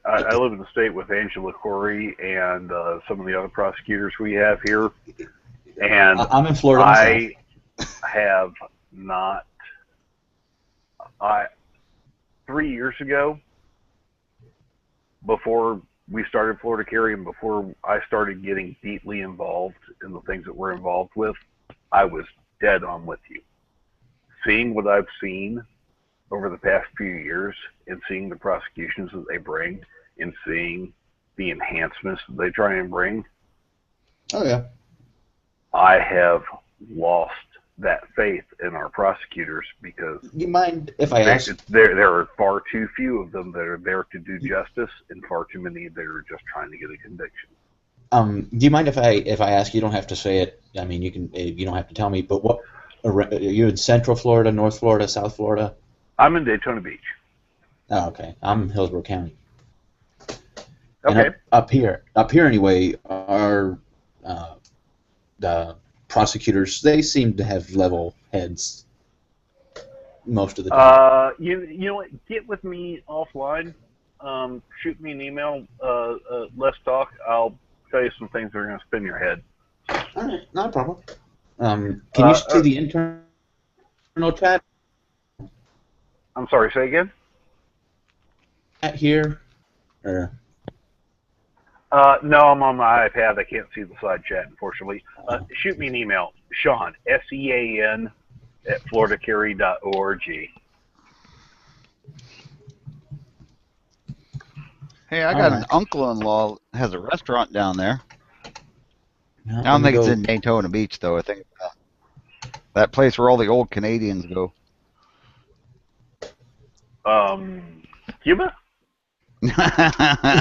I live in the state with Angela Corey and some of the other prosecutors we have here. And I'm in Florida. I have not. 3 years ago, before we started Florida Carry and before I started getting deeply involved in the things that we're involved with, I was dead on with you. Seeing what I've seen over the past few years and seeing the prosecutions that they bring and seeing the enhancements that they try and bring, oh yeah, I have lost that faith in our prosecutors because you mind if I ask? There are far too few of them that are there to do justice, and far too many that are just trying to get a conviction. Do you mind if I ask? You don't have to say it. I mean, you can. You don't have to tell me. But what? Are you in Central Florida, North Florida, South Florida? I'm in Daytona Beach. Oh, okay. I'm in Hillsborough County. Okay. And up here anyway, our the prosecutors, they seem to have level heads most of the time. You know what? Get with me offline. Shoot me an email. Let's talk. I'll tell you some things that are going to spin your head. All right, not a problem. Can you see the internal chat? I'm sorry, say again? At here? Or... no, I'm on my iPad. I can't see the side chat, unfortunately. Shoot me an email. Sean, SEAN, at floridacarry.org. Hey, I got an uncle-in-law has a restaurant down there. I don't think it's in Daytona Beach, though. I think that place where all the old Canadians go. Cuba? No,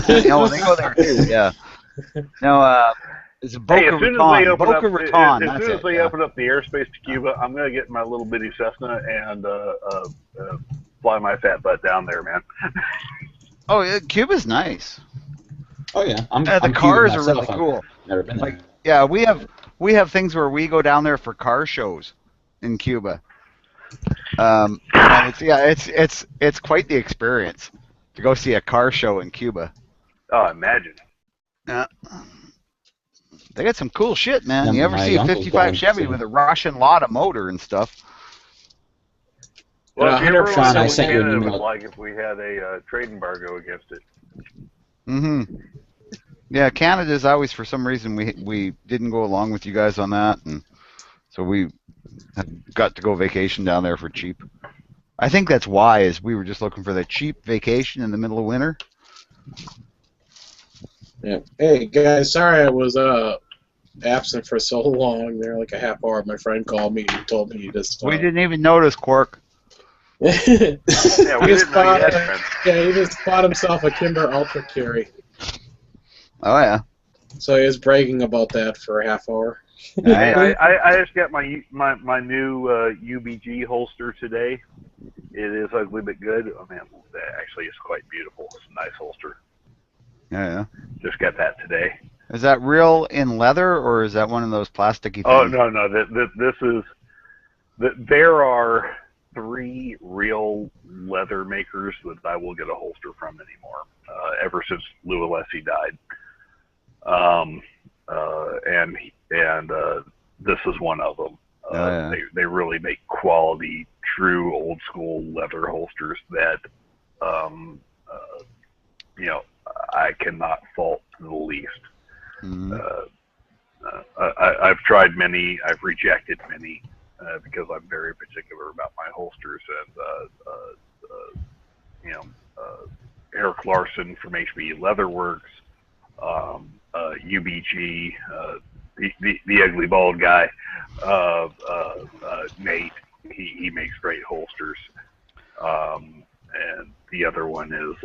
they go there too. Yeah. No, it's Boca Raton. Boca Raton. As soon as they open up the airspace to Cuba, I'm gonna get my little bitty Cessna and fly my fat butt down there, man. Oh, yeah, Cuba's nice. Oh yeah, I'm The Cuban cars are myself. really I've cool. Never been there. Like, yeah, we have things where we go down there for car shows in Cuba. And it's quite the experience to go see a car show in Cuba. Oh, imagine. Yeah. They got some cool shit, man. Yeah, You ever my see a uncle's 55 going Chevy to- with a Russian Lada motor and stuff? Well, if you ever Sean, I what sent you an Canada would email. like if we had a trade embargo against it. Mm-hmm. Yeah, Canada's always, for some reason, we didn't go along with you guys on that, and so we got to go vacation down there for cheap. I think that's why, is we were just looking for the cheap vacation in the middle of winter. Yeah. Hey guys, sorry I was absent for so long. There, like a half hour. My friend called me and told me he just. We didn't even notice, Quark. Yeah, we didn't know you had friends. Yeah, he just bought himself a Kimber Ultra Carry. Oh yeah. So he was bragging about that for a half hour. Hey, I just got my new UBG holster today. It is ugly but good. Oh man, actually it's quite beautiful. It's a nice holster. Yeah. Just got that today. Is that real in leather, or is that one of those plasticky things? Oh no, this is. There are 3 real leather makers that I will get a holster from anymore. Ever since Lou Alessi died. And this is one of them. They really make quality, true old school leather holsters that, I cannot fault the least. Mm-hmm. I've tried many, I've rejected many, because I'm very particular about my holsters, and Eric Larson from HB Leatherworks, UBG, the ugly bald guy, Nate. He makes great holsters, and the other one is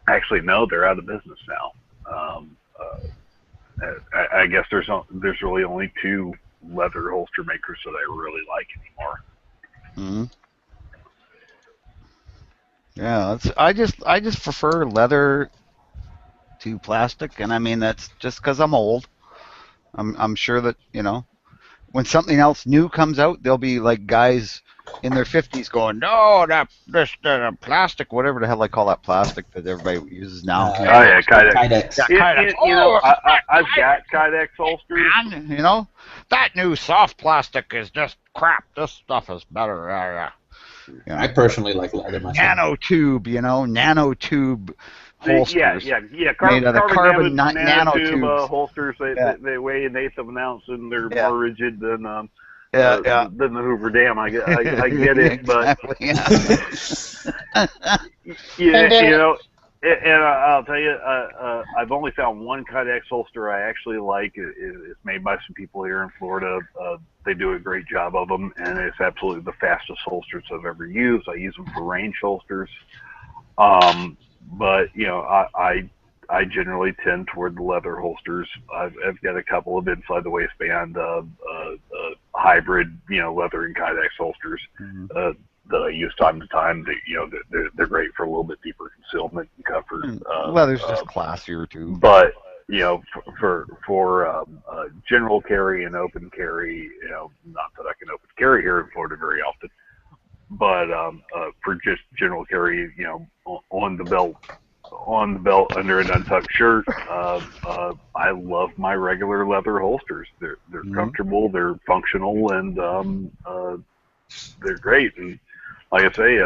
actually no, they're out of business now. I guess there's really only 2 leather holster makers that I really like anymore. Mm-hmm. Yeah, I just prefer leather to plastic, and I mean that's just because I'm old. I'm sure that when something else new comes out, there'll be like guys in their 50s going, no, this plastic, whatever the hell I call that plastic that everybody uses now. Kydex. Kydex. I've got Kydex holsters. Man, that new soft plastic is just crap. This stuff is better. I personally like leather myself. Nanotube holsters. Yeah. Made out of carbon nanotubes. Holsters. They weigh an eighth of an ounce, and they're more rigid than than the Hoover Dam. I get it, but and I'll tell you, I've only found one Kydex holster I actually like. It's made by some people here in Florida. They do a great job of them, and it's absolutely the fastest holsters I've ever used. I use them for range holsters. But I generally tend toward the leather holsters. I've got a couple of inside the waistband hybrid, leather and Kydex holsters that I use time to time. They're great for a little bit deeper concealment and comfort. Leather's just classier too. But for general carry and open carry, not that I can open carry here in Florida very often, but for just general carry, on the belt under an untucked shirt, I love my regular leather holsters. They're comfortable, they're functional, and they're great. And like I say,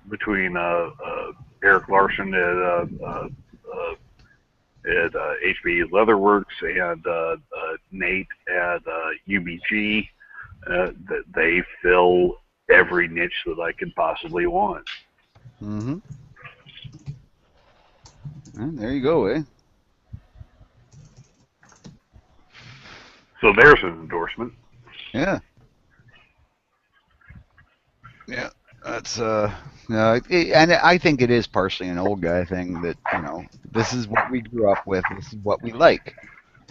between Eric Larson at HB Leatherworks and Nate at UBG, that they fill every niche that I could possibly want. Mm-hmm. Well, there you go, eh? So there's an endorsement. Yeah. Yeah, that's and I think it is partially an old guy thing that this is what we grew up with. This is what we like.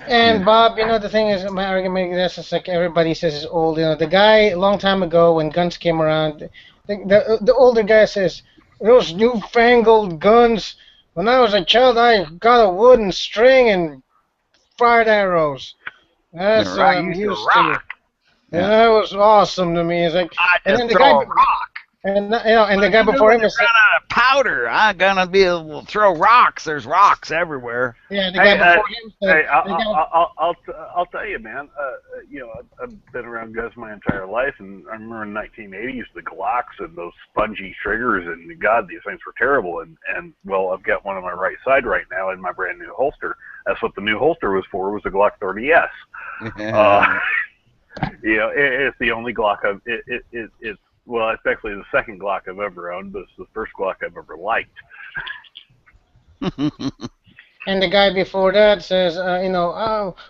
And Bob, the thing is, my argument is this: is like everybody says is old. The guy a long time ago when guns came around, the older guy says those newfangled guns When I was a child, I got a wooden string and fired arrows. That's what I'm used to. And that was awesome to me. It's like, and then the guy, and the guy before him was out of powder. I'm gonna be able to throw rocks. There's rocks everywhere. Yeah, the guy before him said, I'll tell you, man. I've been around guns my entire life, and I remember in the 1980s the Glocks and those spongy triggers, and God, these things were terrible. And well, I've got one on my right side right now in my brand new holster. That's what the new holster was for. Was a Glock 30S. It's the only Glock it's actually the second Glock I've ever owned, but it's the first Glock I've ever liked. And the guy before that says, that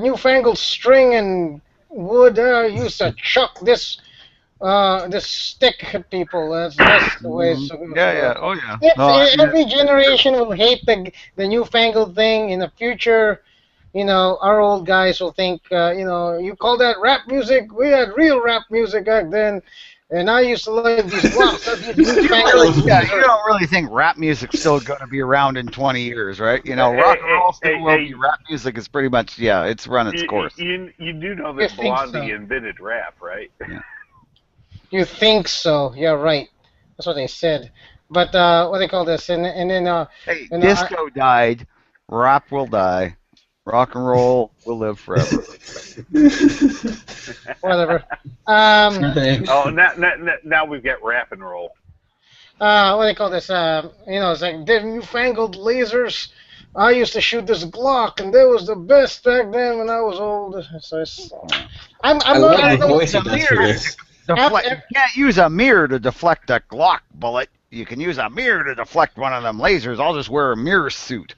newfangled string and wood, used to chuck this stick at people. That's the way it's every generation will hate the newfangled thing. In the future, our old guys will think, you call that rap music? We had real rap music back then. And I used to like these blocks. You don't really think rap music's still going to be around in 20 years, right? Rock and roll still will be. Rap music is pretty much, it's run its course. You do know that Blondie invented rap, right? Yeah. You think so? Yeah, right. That's what they said. But what do they call this? And then disco died. Rap will die. Rock and roll will live forever. Whatever. Now we've got rap and roll. What do they call this? It's like the newfangled lasers. I used to shoot this Glock, and that was the best back then when I was old. So I love the voice of this. You can't use a mirror to deflect a Glock bullet. You can use a mirror to deflect one of them lasers. I'll just wear a mirror suit.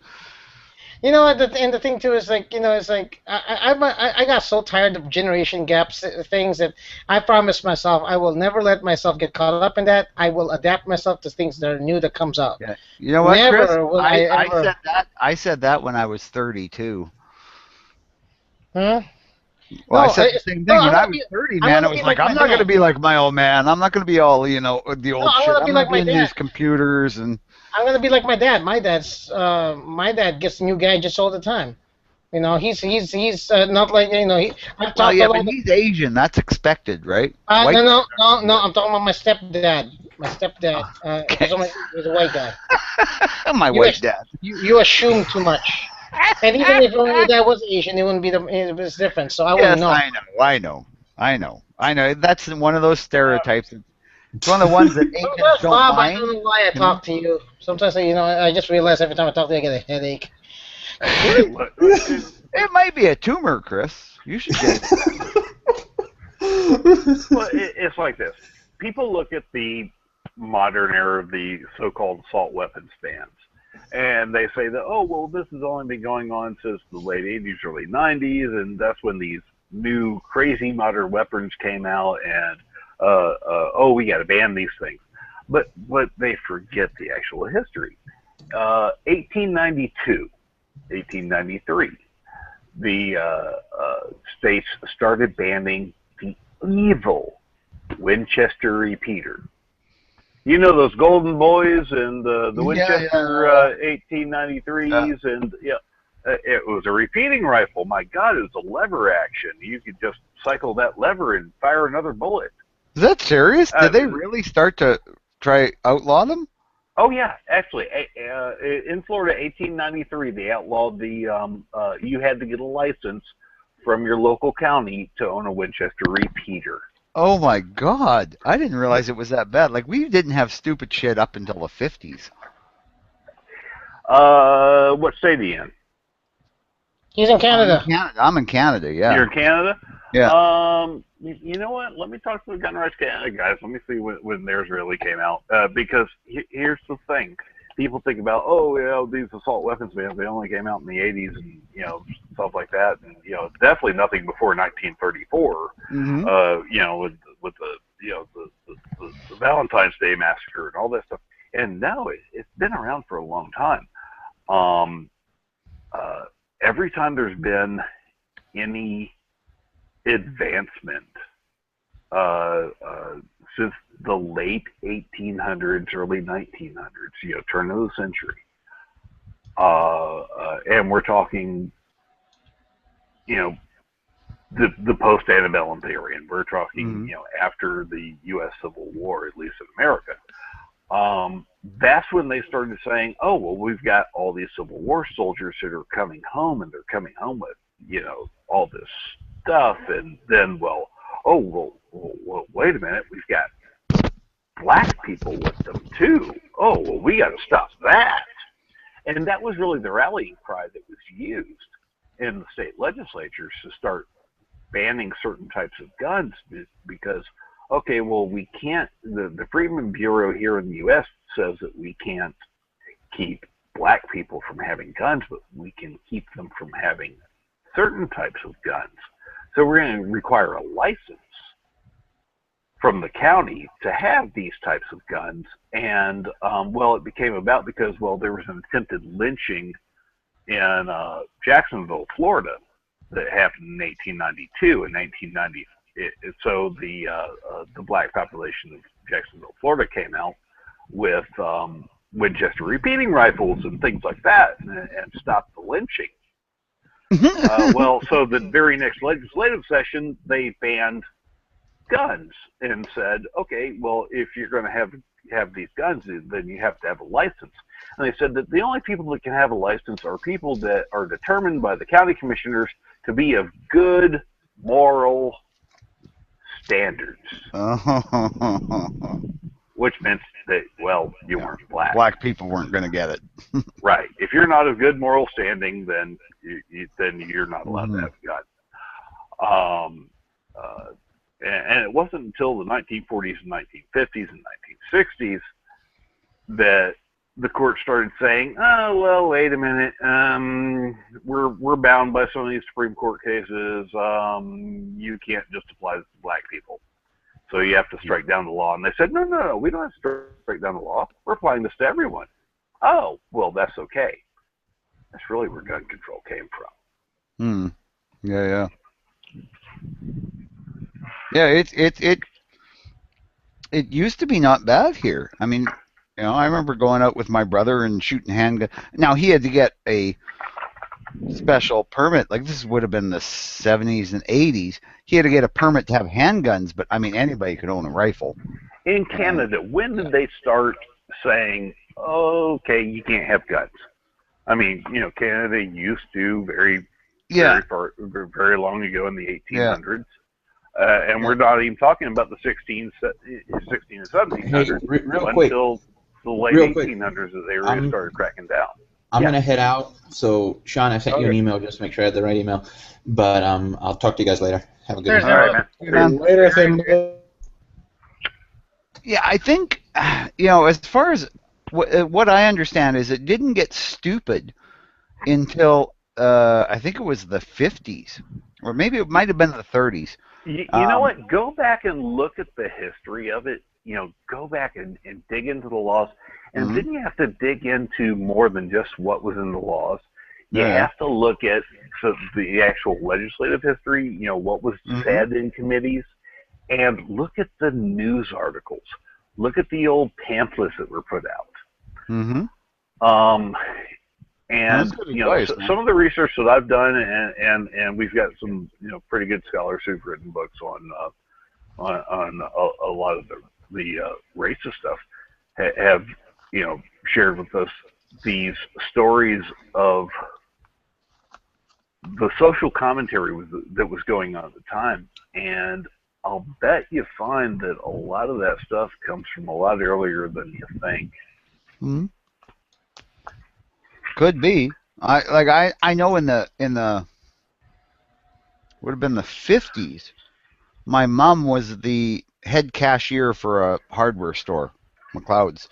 And the thing too is like, it's like I got so tired of generation gaps things that I promised myself I will never let myself get caught up in that. I will adapt myself to things that are new that comes out. Yeah. You know what, Chris? I said that when I was 32. Huh? Well, I said the same thing when I was 30, man. It was like, I'm not going to be like my old man. I'm not going to be all, the old shit. I'm going to be in these computers and... I'm gonna be like my dad. My dad gets new gadgets all the time. He's not like but he's Asian. That's expected, right? No. I'm talking about my stepdad. My stepdad. He's a white guy. White dad. You assume too much. And even if my dad was Asian, it wouldn't be it was different. So I wouldn't know. I know. That's one of those stereotypes. It's one of the ones that Asians don't Bob, mind. I don't know why I talk to you. Sometimes, I just realize every time I talk to you, I get a headache. It might be a tumor, Chris. You should get it. Well, it's like this. People look at the modern era of the so-called assault weapons bans, and they say that, this has only been going on since the late 80s, early 90s, and that's when these new crazy modern weapons came out, and we got to ban these things. But they forget the actual history. 1892, 1893, the states started banning the evil Winchester repeater. Those Golden Boys and the Winchester 1893s, and it was a repeating rifle. My God, it was a lever action. You could just cycle that lever and fire another bullet. Is that serious? Did they really start to try outlaw them? Oh yeah, actually, in Florida, 1893, they outlawed the. You had to get a license from your local county to own a Winchester repeater. Oh my God! I didn't realize it was that bad. Like, we didn't have stupid shit up until the 50s. What state are you in? He's in Canada. I'm in Canada. Yeah. You're in Canada. Yeah. You know what? Let me talk to the Gun Rights Canada guys. Let me see when theirs really came out. Because here's the thing: people think about, these assault weapons bans. They only came out in the 80s and stuff like that. And definitely nothing before 1934. Mm-hmm. With the Valentine's Day massacre and all that stuff. And now it's been around for a long time. Every time there's been any advancement since the late 1800s, early 1900s, turn of the century. And we're talking, the post-antebellum period. We're talking, after the U.S. Civil War, at least in America. That's when they started saying, oh, well, we've got all these Civil War soldiers that are coming home, and they're coming home with, all this stuff. And then, well, wait a minute, we've got black people with them, too. Oh, well, we got to stop that. And that was really the rallying cry that was used in the state legislatures to start banning certain types of guns because, okay, well, we can't, the Freedmen Bureau here in the U.S. says that we can't keep black people from having guns, but we can keep them from having certain types of guns. So we're going to require a license from the county to have these types of guns. And, it became about because, there was an attempted lynching in Jacksonville, Florida, that happened in 1892. In 1990, so the black population of Jacksonville, Florida, came out with Winchester repeating rifles and things like that, and stopped the lynching. So the very next legislative session, they banned guns and said, okay, well, if you're going to have these guns, then you have to have a license. And they said that the only people that can have a license are people that are determined by the county commissioners to be of good moral standards. Which meant that, you weren't black. Black people weren't going to get it. Right. If you're not of good moral standing, then you're not allowed to have a gun. And it wasn't until the 1940s and 1950s and 1960s that the court started saying, oh, well, wait a minute, we're bound by some of these Supreme Court cases. You can't just apply this to black people. So you have to strike down the law. And they said, no, we don't have to strike down the law. We're applying this to everyone. Oh, well, that's okay. That's really where gun control came from. Yeah. Yeah, it used to be not bad here. I mean, I remember going out with my brother and shooting handgun. Now, he had to get a special permit. Like, this would have been the 70s and 80s. He had to get a permit to have handguns, but, I mean, anybody could own a rifle. In Canada, when did they start saying, okay, you can't have guns? I mean, Canada used to very long ago in the 1800s. And we're not even talking about the 16 and 1700s real quick, until the late 1800s as they really started cracking down. I'm going to head out. So, Sean, I sent you an email just to make sure I had the right email. But I'll talk to you guys later. Have a good one. All right, man. Later. Yeah, I think, as far as what I understand is it didn't get stupid until, I think it was the 50s. Or maybe it might have been the 30s. You know what? Go back and look at the history of it. Go back and dig into the laws. And then you have to dig into more than just what was in the laws. You have to look at the actual legislative history, what was said in committees, and look at the news articles. Look at the old pamphlets that were put out. And some of the research that I've done, and we've got some pretty good scholars who've written books on a lot of the racist stuff, have shared with us these stories of the social commentary that was going on at the time, and I'll bet you find that a lot of that stuff comes from a lot earlier than you think. Could be. I know in the would have been the 50s. My mom was the head cashier for a hardware store, McLeod's.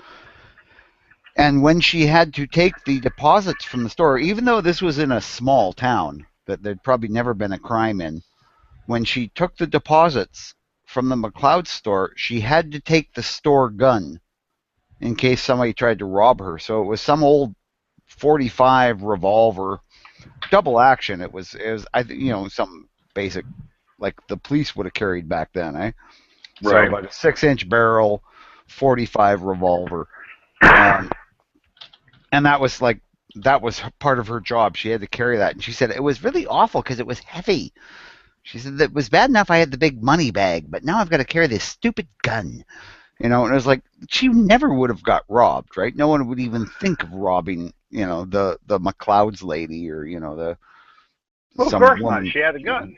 And when she had to take the deposits from the store, even though this was in a small town that there'd probably never been a crime in, when she took the deposits from the McLeod store, she had to take the store gun in case somebody tried to rob her. So it was some old 45 revolver, double action. It was something basic like the police would have carried back then, eh? So Right. about a 6-inch barrel, 45 revolver, and that was part of her job. She had to carry that, and she said it was really awful because it was heavy. She said that it was bad enough I had the big money bag, but now I've got to carry this stupid gun. And it was like she never would have got robbed, right? No one would even think of robbing, the McLeod's lady or the Well, of some course woman. not. She had a gun.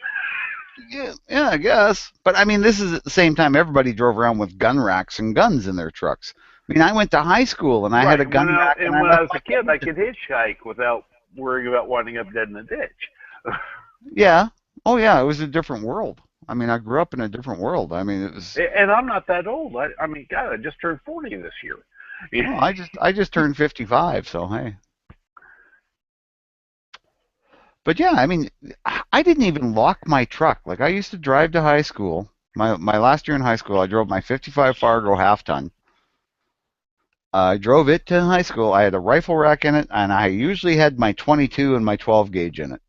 Yeah, I guess. But I mean, this is at the same time everybody drove around with gun racks and guns in their trucks. I mean, I went to high school and I had a gun rack. And when I was a kid, I could hitchhike without worrying about winding up dead in a ditch. Yeah. Oh, yeah. It was a different world. I mean, I grew up in a different world. I mean, it was. And I'm not that old. I mean, God, I just turned 40 this year. Well, I just turned 55, so hey. But yeah, I mean, I didn't even lock my truck. Like I used to drive to high school. My last year in high school, I drove my 55 Fargo half ton. I drove it to high school. I had a rifle rack in it, and I usually had my 22 and my 12 gauge in it.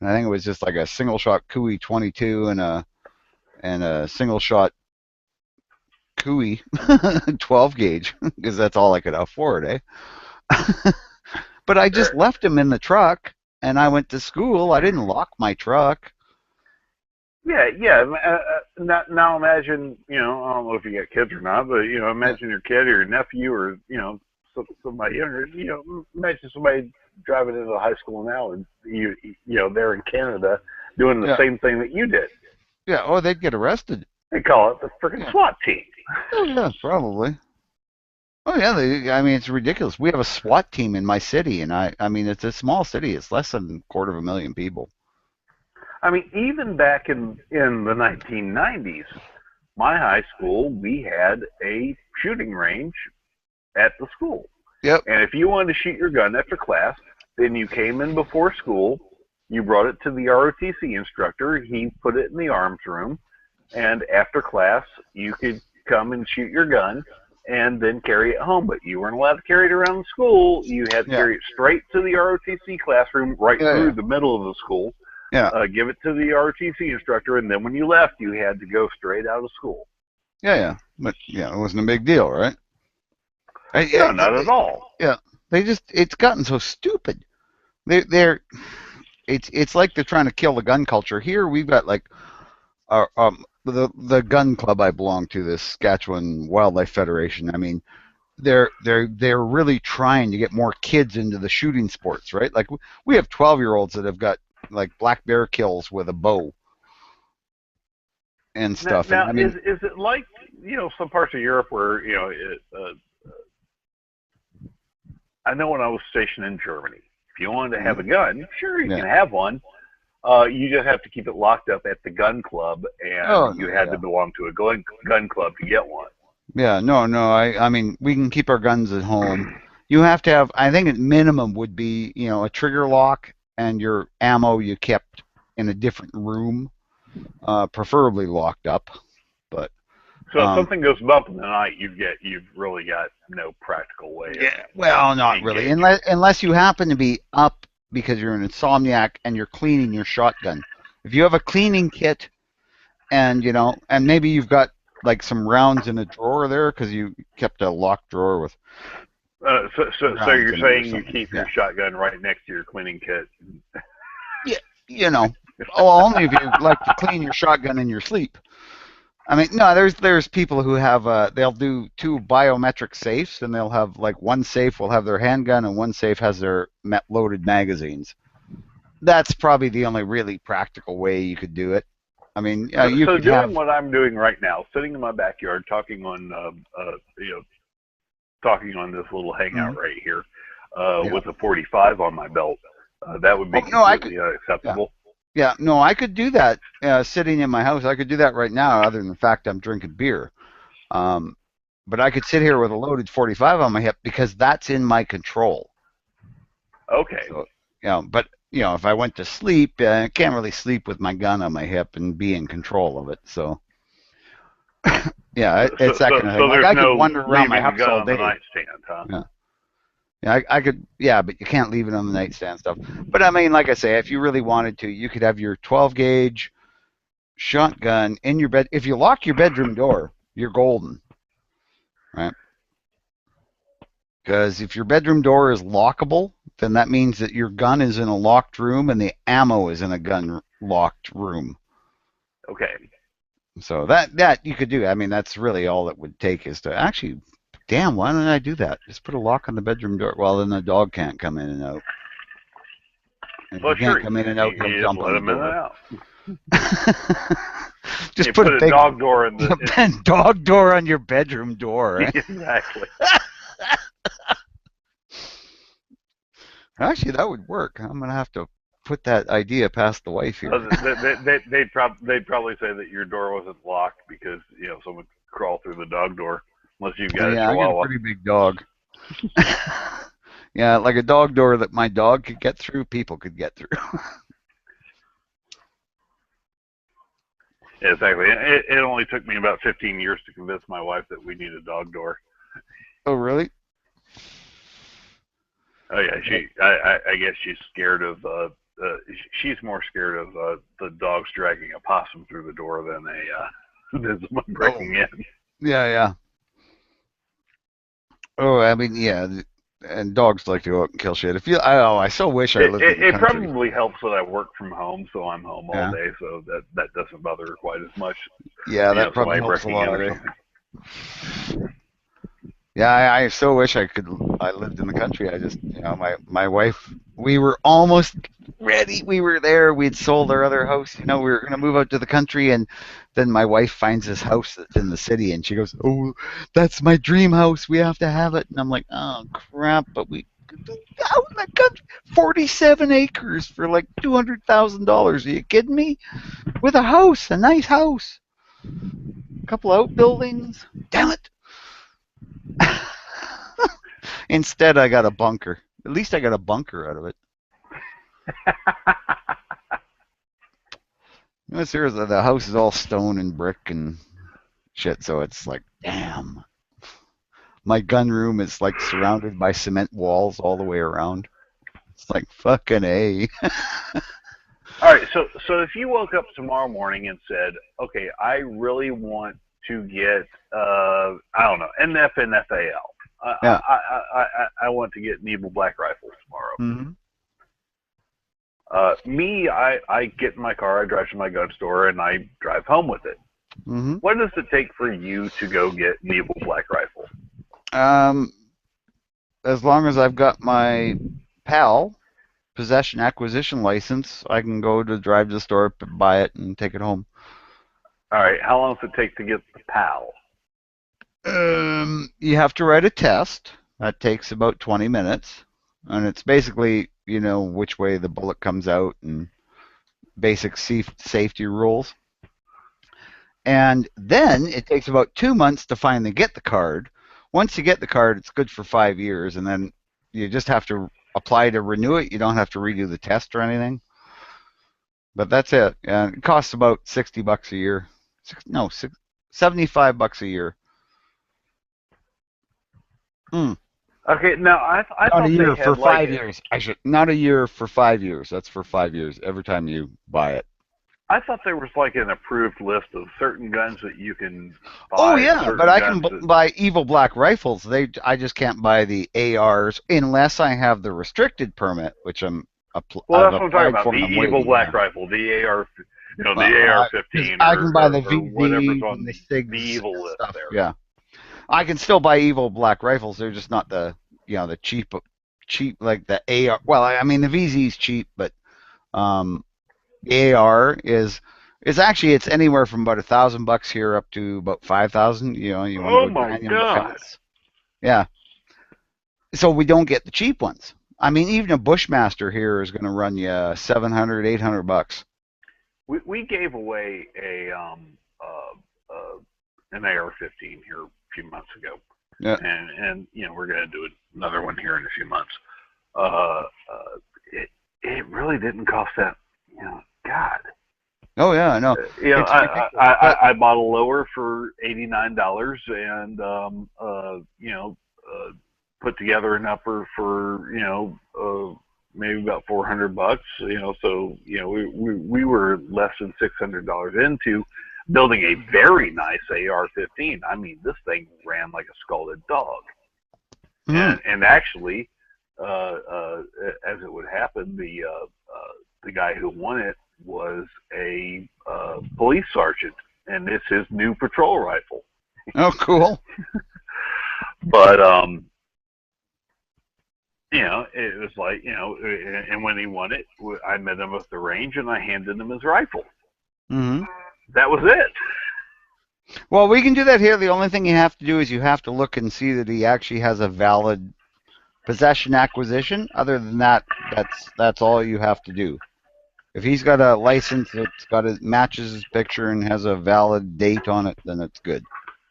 And I think it was just like a single shot Cooey 22 and a single shot Cooey 12 gauge because that's all I could afford, eh? But I just left them in the truck. And I went to school. I didn't lock my truck. Yeah. Now imagine, I don't know if you got kids or not, but imagine your kid or your nephew or somebody younger. Imagine somebody driving into high school now, and they're in Canada doing the same thing that you did. Yeah. Oh, they'd get arrested. They call it the freaking SWAT team. Oh yeah, probably. Oh yeah, I mean it's ridiculous. We have a SWAT team in my city, and I mean it's a small city. It's less than 250,000 people. I mean, even back in the 1990s, my high school, we had a shooting range at the school. Yep. And if you wanted to shoot your gun after class, then you came in before school, you brought it to the ROTC instructor, he put it in the arms room, and after class, you could come and shoot your gun and then carry it home. But you weren't allowed to carry it around the school. You had to carry it straight to the ROTC classroom, right through the middle of the school. Yeah. Give it to the ROTC instructor, and then when you left, you had to go straight out of school. Yeah. But yeah, it wasn't a big deal, right? No, not at all. Yeah. It's gotten so stupid. It's like they're trying to kill the gun culture. Here we've got like the gun club I belong to, the Saskatchewan Wildlife Federation. I mean, they're really trying to get more kids into the shooting sports, right? Like we have 12-year-olds that have got like black bear kills with a bow and stuff. Now, and, I mean, is it like some parts of Europe where I know when I was stationed in Germany, if you wanted to have a gun, sure you can have one. You just have to keep it locked up at the gun club, and you had to belong to a gun club to get one. Yeah, no. I mean, we can keep our guns at home. You have to have, I think, at minimum would be, a trigger lock and your ammo you kept in a different room, preferably locked up. But so if something goes bump in the night, you've really got no practical way. Well, not really, unless you happen to be up because you're an insomniac and you're cleaning your shotgun. If you have a cleaning kit and and maybe you've got like some rounds in a drawer there because you kept a locked drawer with. So you're saying you keep your shotgun right next to your cleaning kit? Yeah, only if you like to clean your shotgun in your sleep. I mean, no, there's people who have they'll do 2 biometric safes, and they'll have like one safe will have their handgun and one safe has their loaded magazines. That's probably the only really practical way you could do it. I mean, you so could doing have what I'm doing right now, sitting in my backyard, talking on this little hangout right here, with a 45 on my belt, that would be completely unacceptable. Yeah, no, I could do that sitting in my house. I could do that right now, other than the fact I'm drinking beer. But I could sit here with a loaded 45 on my hip because that's in my control. Okay. So, but if I went to sleep, I can't really sleep with my gun on my hip and be in control of it. So, yeah, it's that kind of thing. Like, I could wander around my house all day. Nightstand, huh? Yeah, I could. Yeah, but you can't leave it on the nightstand stuff. But I mean, like I say, if you really wanted to, you could have your 12 gauge, shotgun in your bed. If you lock your bedroom door, you're golden, right? Because if your bedroom door is lockable, then that means that your gun is in a locked room and the ammo is in a gun locked room. Okay. So that you could do. I mean, that's really all it would take is to actually, damn, why don't I do that? Just put a lock on the bedroom door. Well, then the dog can't come in and out. And Well, if you can't sure. come in and out, he'll jump on the door. Just you put a big dog door in the dog door on your bedroom door. Right? Exactly. Actually, that would work. I'm gonna have to put that idea past the wife here. They'd probably say that your door wasn't locked because someone could crawl through the dog door unless you've got a I got chihuahua. a pretty big dog. Yeah, like a dog door that my dog could get through, people could get through. Yeah, exactly. It only took me about 15 years to convince my wife that we need a dog door. Oh, really? Oh yeah, I guess she's scared of. She's more scared of the dogs dragging a possum through the door than someone breaking in. Yeah. Oh, I mean, yeah, and dogs like to go out and kill shit. I so wish I lived in the country. It probably helps that I work from home, so I'm home all day, so that doesn't bother her quite as much. Yeah, that probably helps a lot. Yeah, I so wish I lived in the country. I just, my wife, we were almost ready. We were there. We'd sold our other house. We were going to move out to the country, and then my wife finds this house that's in the city, and she goes, "Oh, that's my dream house. We have to have it." And I'm like, "Oh, crap, but we out in the country, 47 acres for like $200,000. Are you kidding me? With a house, a nice house, a couple outbuildings. Damn it." Instead, I got a bunker. At least I got a bunker out of it. Seriously, the house is all stone and brick and shit, so it's like, damn. My gun room is like surrounded by cement walls all the way around. It's like fucking A. All right, so if you woke up tomorrow morning and said, okay, I really want to get, I don't know, NFNFAL. Yeah. I want to get an Evil Black Rifle tomorrow. Mm-hmm. I get in my car, I drive to my gun store, and I drive home with it. Mm-hmm. What does it take for you to go get an Evil Black Rifle? As long as I've got my PAL, possession acquisition license, I can go to drive to the store, buy it, and take it home. All right, how long does it take to get the PAL? You have to write a test. That takes about 20 minutes. And it's basically, which way the bullet comes out and basic safety rules. And then it takes about 2 months to finally get the card. Once you get the card, it's good for 5 years. And then you just have to apply to renew it. You don't have to redo the test or anything. But that's it. And it costs about $60 a year. $75 a year. Okay, now I not thought a year they had for 5 years. Not a year for 5 years. That's for 5 years every time you buy it. I thought there was like an approved list of certain guns that you can buy. Oh yeah, but I can buy Evil Black Rifles. I just can't buy the ARs unless I have the restricted permit, which I'm. Well, that's what I'm talking about. The Evil Black Rifle, the AR, the AR-15. I can buy the whatever's on the SIGs the Evil list stuff. there. Yeah, I can still buy Evil Black Rifles. They're just not the the cheap like the AR. Well, I mean the VZ's cheap, but the AR is actually it's anywhere from about $1,000 here up to about 5,000. Oh my God! Yeah. So we don't get the cheap ones. I mean, even a Bushmaster here is going to run you $700, $800. We gave away an AR-15 here a few months ago. Yeah. And we're going to do another one here in a few months. It really didn't cost that. God. Oh yeah, I know. I bought a lower for $89 and put together an upper for maybe about $400. So we were less than $600 into building a very nice AR-15. I mean, this thing ran like a scalded dog. And actually, as it would happen, the guy who won it was a police sergeant, and it's his new patrol rifle. Oh, cool. But it was like, and when he won it, I met him at the range and I handed him his rifle. Mm-hmm. That was it. Well, we can do that here. The only thing you have to do is you have to look and see that he actually has a valid possession acquisition. Other than that, that's all you have to do. If he's got a license that's matches his picture and has a valid date on it, then it's good.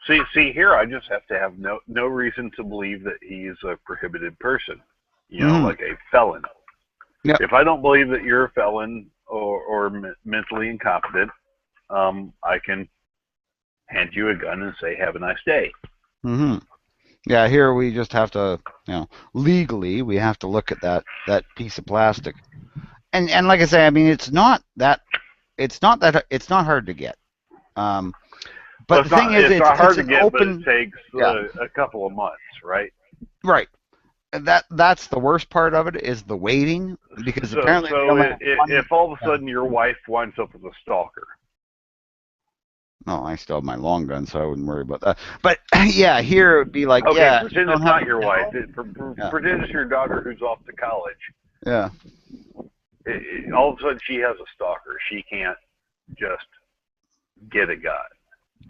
See here, I just have to have no reason to believe that he's a prohibited person. Like a felon. Yep. If I don't believe that you're a felon or mentally incompetent, I can hand you a gun and say, "Have a nice day." Mm-hmm. Yeah, here we just have to, legally we have to look at that piece of plastic, and like I say, I mean it's not hard to get. But the thing is, it's not hard to an get, open, but it takes a couple of months, right? Right. That's the worst part of it is the waiting, because apparently if all of a sudden your wife winds up with a stalker. No, I still have my long gun, so I wouldn't worry about that. But yeah, here it would be like, okay, yeah, pretend it's not your wife. Pretend it's your daughter who's off to college. Yeah. All of a sudden she has a stalker. She can't just get a gun.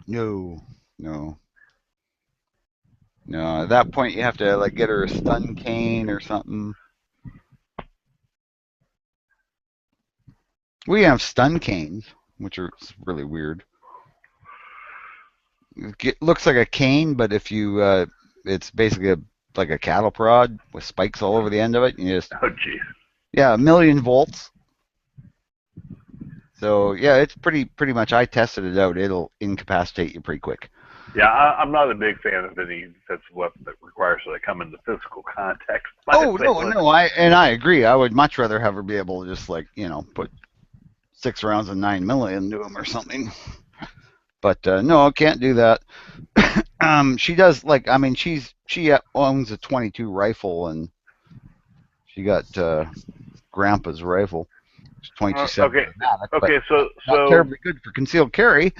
No. At that point, you have to get her a stun cane or something. We have stun canes, which are really weird. It looks like a cane, but if you, it's basically like a cattle prod with spikes all over the end of it. And you just, oh, geez. Yeah, 1,000,000 volts. So yeah, it's pretty much. I tested it out. It'll incapacitate you pretty quick. Yeah, I'm not a big fan of any defensive weapon that requires that I come into physical contact. Oh no, I agree. I would much rather have her be able to just put 6 rounds of 9mm into them or something. But no, can't do that. She does she owns a .22 rifle, and she got Grandpa's rifle. 22 okay. Okay, so not terribly good for concealed carry.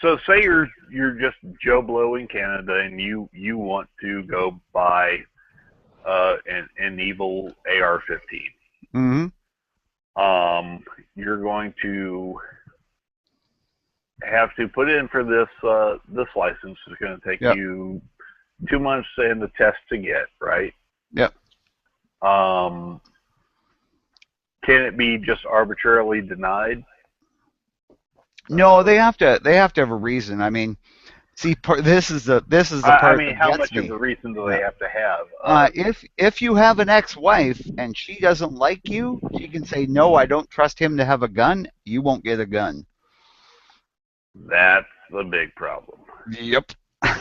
So say you're just Joe Blow in Canada, and you want to go buy an evil AR-15. Mm-hmm. You're going to have to put in for this license. It's going to take you 2 months and the test to get, right? Yep. Can it be just arbitrarily denied? No, they have to have a reason. I mean, see, this is the part. I mean, how much of a reason do they have to have? If you have an ex-wife and she doesn't like you, she can say, "No, I don't trust him to have a gun." You won't get a gun. That's the big problem. Yep. Of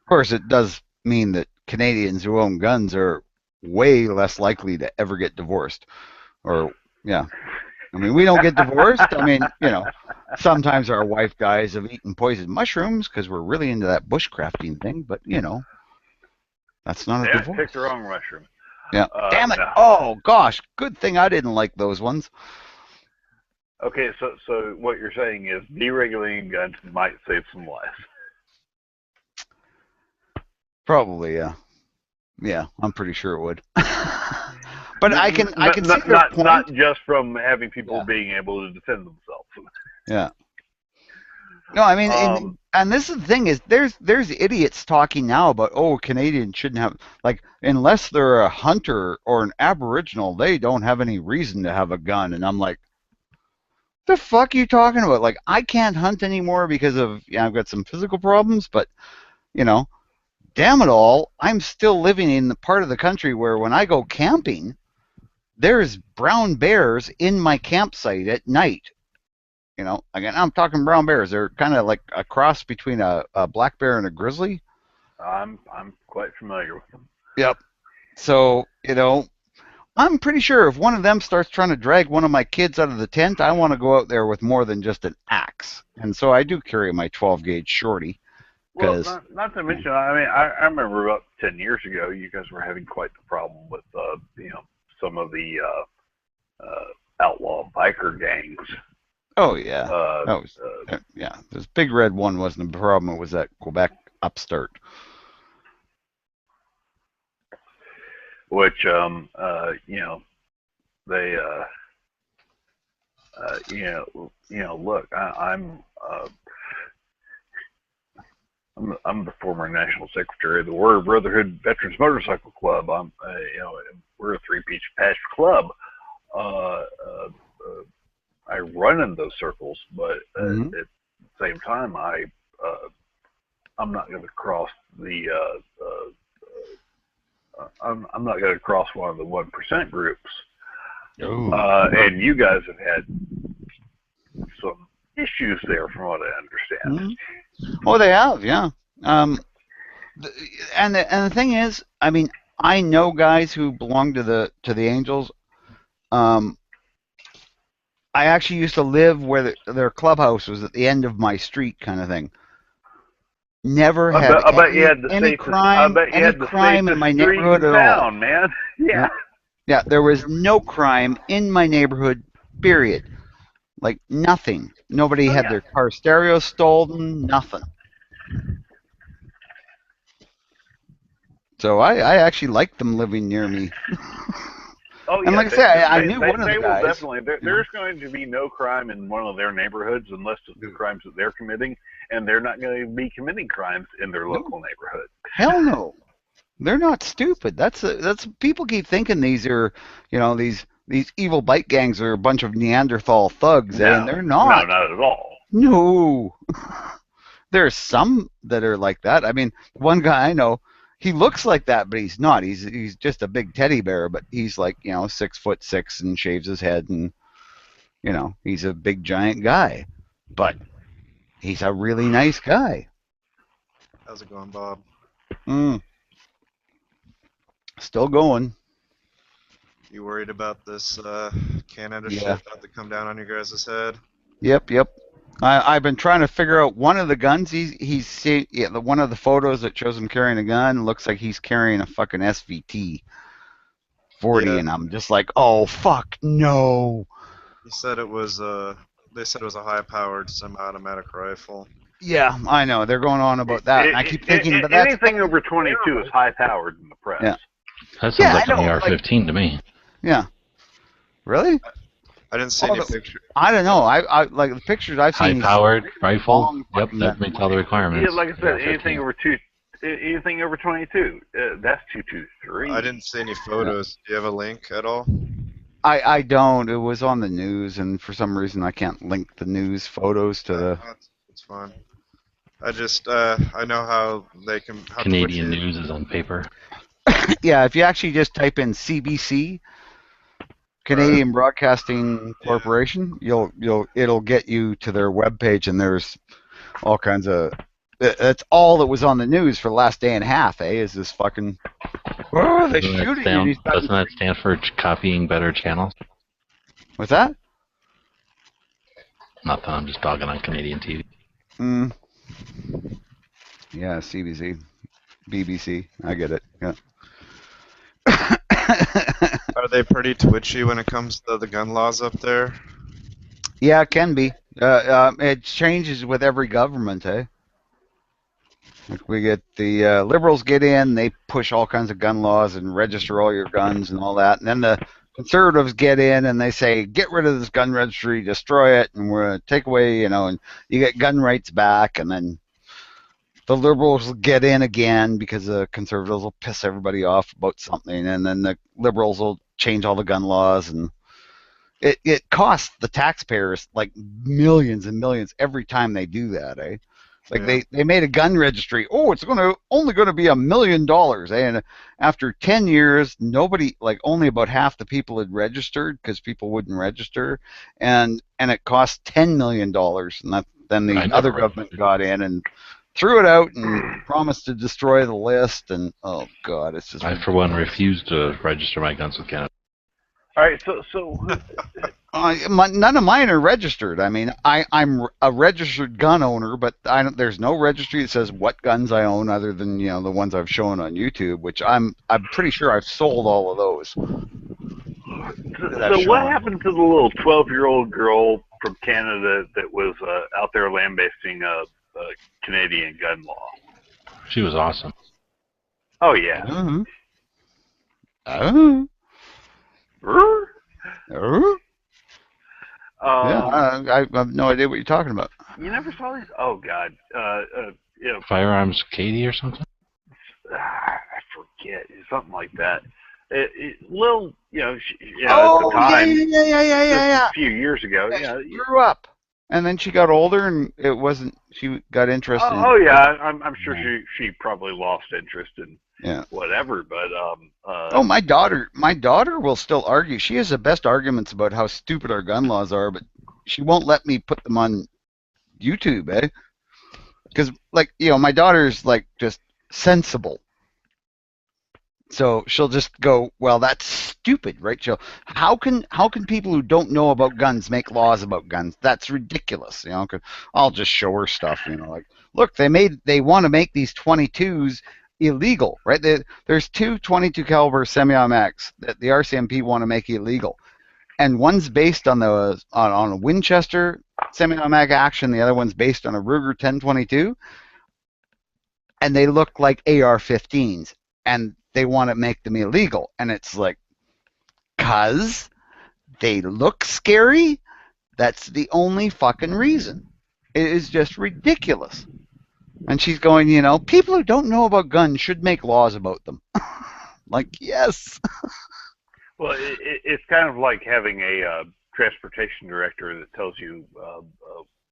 course, it does mean that Canadians who own guns are way less likely to ever get divorced. Or, yeah. I mean, we don't get divorced. I mean, sometimes our wife dies of eating poisoned mushrooms because we're really into that bushcrafting thing, but, that's not a divorce. Picked the wrong mushroom. Yeah. Damn it. No. Oh, gosh. Good thing I didn't like those ones. Okay, so what you're saying is deregulating guns might save some lives. Probably, yeah. Yeah, I'm pretty sure it would. But I can see not point. Not just from having people being able to defend themselves. Yeah. No, I mean, and this is the thing is there's idiots talking now about Canadians shouldn't have unless they're a hunter or an Aboriginal, they don't have any reason to have a gun, and I'm like, the fuck are you talking about? I can't hunt anymore because of I've got some physical problems, but damn it all, I'm still living in the part of the country where when I go camping, there's brown bears in my campsite at night. Again, I'm talking brown bears. They're kind of like a cross between a black bear and a grizzly. I'm quite familiar with them. Yep. So, I'm pretty sure if one of them starts trying to drag one of my kids out of the tent, I want to go out there with more than just an axe. And so I do carry my 12-gauge shorty. Well, not to mention, I mean, I remember about 10 years ago, you guys were having quite the problem with, some of the outlaw biker gangs. Oh, yeah. Yeah, this Big Red one wasn't a problem. It was that Quebec upstart. Which, they, look, I'm the former national secretary of the Warrior Brotherhood Veterans Motorcycle Club. We're a three-piece patch club. I run in those circles, but at the same time, I'm not going to cross the. I'm not going to cross one of the 1% groups. And you guys have had some issues there, from what I understand. Oh, they have, yeah. And the thing is, I mean, I know guys who belong to the Angels. I actually used to live where their clubhouse was at the end of my street, kind of thing. Never had any crime in my neighborhood at all. Man. Yeah. Yeah, there was no crime in my neighborhood, period. Like, nothing. Nobody had their car stereo stolen, nothing. So I actually liked them living near me. Oh, yeah, and like I said, I knew one of the guys. Definitely. There's going to be no crime in one of their neighborhoods unless it's the crimes that they're committing, and they're not going to be committing crimes in their local neighborhood. Hell no. They're not stupid. That's people keep thinking these are, these evil bike gangs are a bunch of Neanderthal thugs, and they're not. No, not at all. No. There's some that are like that. I mean, one guy I know, he looks like that, but he's not. He's just a big teddy bear, but he's like, 6'6" and shaves his head, and he's a big giant guy, but he's a really nice guy. How's it going, Bob? Still going. You worried about this Canada shit about to come down on your guys' head? Yep. I've been trying to figure out one of the guns he's seen. Yeah, one of the photos that shows him carrying a gun looks like he's carrying a fucking SVT 40, and I'm just like, oh fuck no. He said it was they said it was a high-powered semi-automatic rifle. Yeah, I know. They're going on about that. And I keep thinking, but that's anything over 22 is high-powered in the press. Yeah. That sounds like an AR-15 to me. Yeah. Really? I didn't see any pictures. I don't know. I like the pictures I've seen. High-powered rifle. Yep, that meets all the requirements. Yeah, like I said, anything over 22, that's 223. I didn't see any photos. Do you have a link at all? I don't. It was on the news, and for some reason I can't link the news photos to the. It's fine. I just I know how they can. Canadian news is on paper. Yeah, if you actually just type in CBC, Canadian Broadcasting Corporation, it'll get you to their webpage, and there's all kinds of. That's all that was on the news for the last day and a half. Is this fucking? Oh, they shooting you. Doesn't that stand for copying better channels? What's that? Nothing. I'm just dogging on Canadian TV. Yeah, CBC, BBC. I get it. Yeah. Are they pretty twitchy when it comes to the gun laws up there? Yeah, it can be. It changes with every government, Like we get the liberals get in, they push all kinds of gun laws and register all your guns and all that, and then the conservatives get in and they say, get rid of this gun registry, destroy it, and we're going to take away, and you get gun rights back, and then the liberals will get in again because the conservatives will piss everybody off about something, and then the liberals will change all the gun laws, and it costs the taxpayers like millions and millions every time they do that, Like they made a gun registry. Oh, it's only going to be $1 million, And after 10 years, nobody, like only about half the people had registered because people wouldn't register, and it cost $10 million, and then the other government got in and threw it out and promised to destroy the list. And oh god, it's just. I, for one, refuse to register my guns with Canada. All right, none of mine are registered. I mean, I'm a registered gun owner, but there's no registry that says what guns I own other than the ones I've shown on YouTube, which I'm pretty sure I've sold all of those. So what happened to the little 12-year-old girl from Canada that was out there lambasting Canadian gun law? She was awesome. Oh yeah. Mm-hmm. Oh. I have no idea what you're talking about. You never saw these? Oh God. Firearms Katie or something? I forget. Something like that. Lil, at the time. Yeah. A few years ago. Yeah. She grew up, and then she got older, and it wasn't. She got interested. Oh yeah, I'm sure she probably lost interest in whatever, but my daughter will still argue. She has the best arguments about how stupid our gun laws are, but she won't let me put them on YouTube, because my daughter's just sensible, so she'll just go, well, that's stupid, right? How can people who don't know about guns make laws about guns? That's ridiculous, 'cause I'll just show her stuff, look, they want to make these 22s illegal, right? There's two 22 caliber semi-automatics that the RCMP want to make illegal, and one's based on a Winchester semi-automatic action, the other one's based on a Ruger 1022, and they look like AR-15s, and they want to make them illegal, and it's like, 'cause they look scary. That's the only fucking reason. It is just ridiculous. And she's going, people who don't know about guns should make laws about them. Yes. Well, it's kind of like having a transportation director that tells you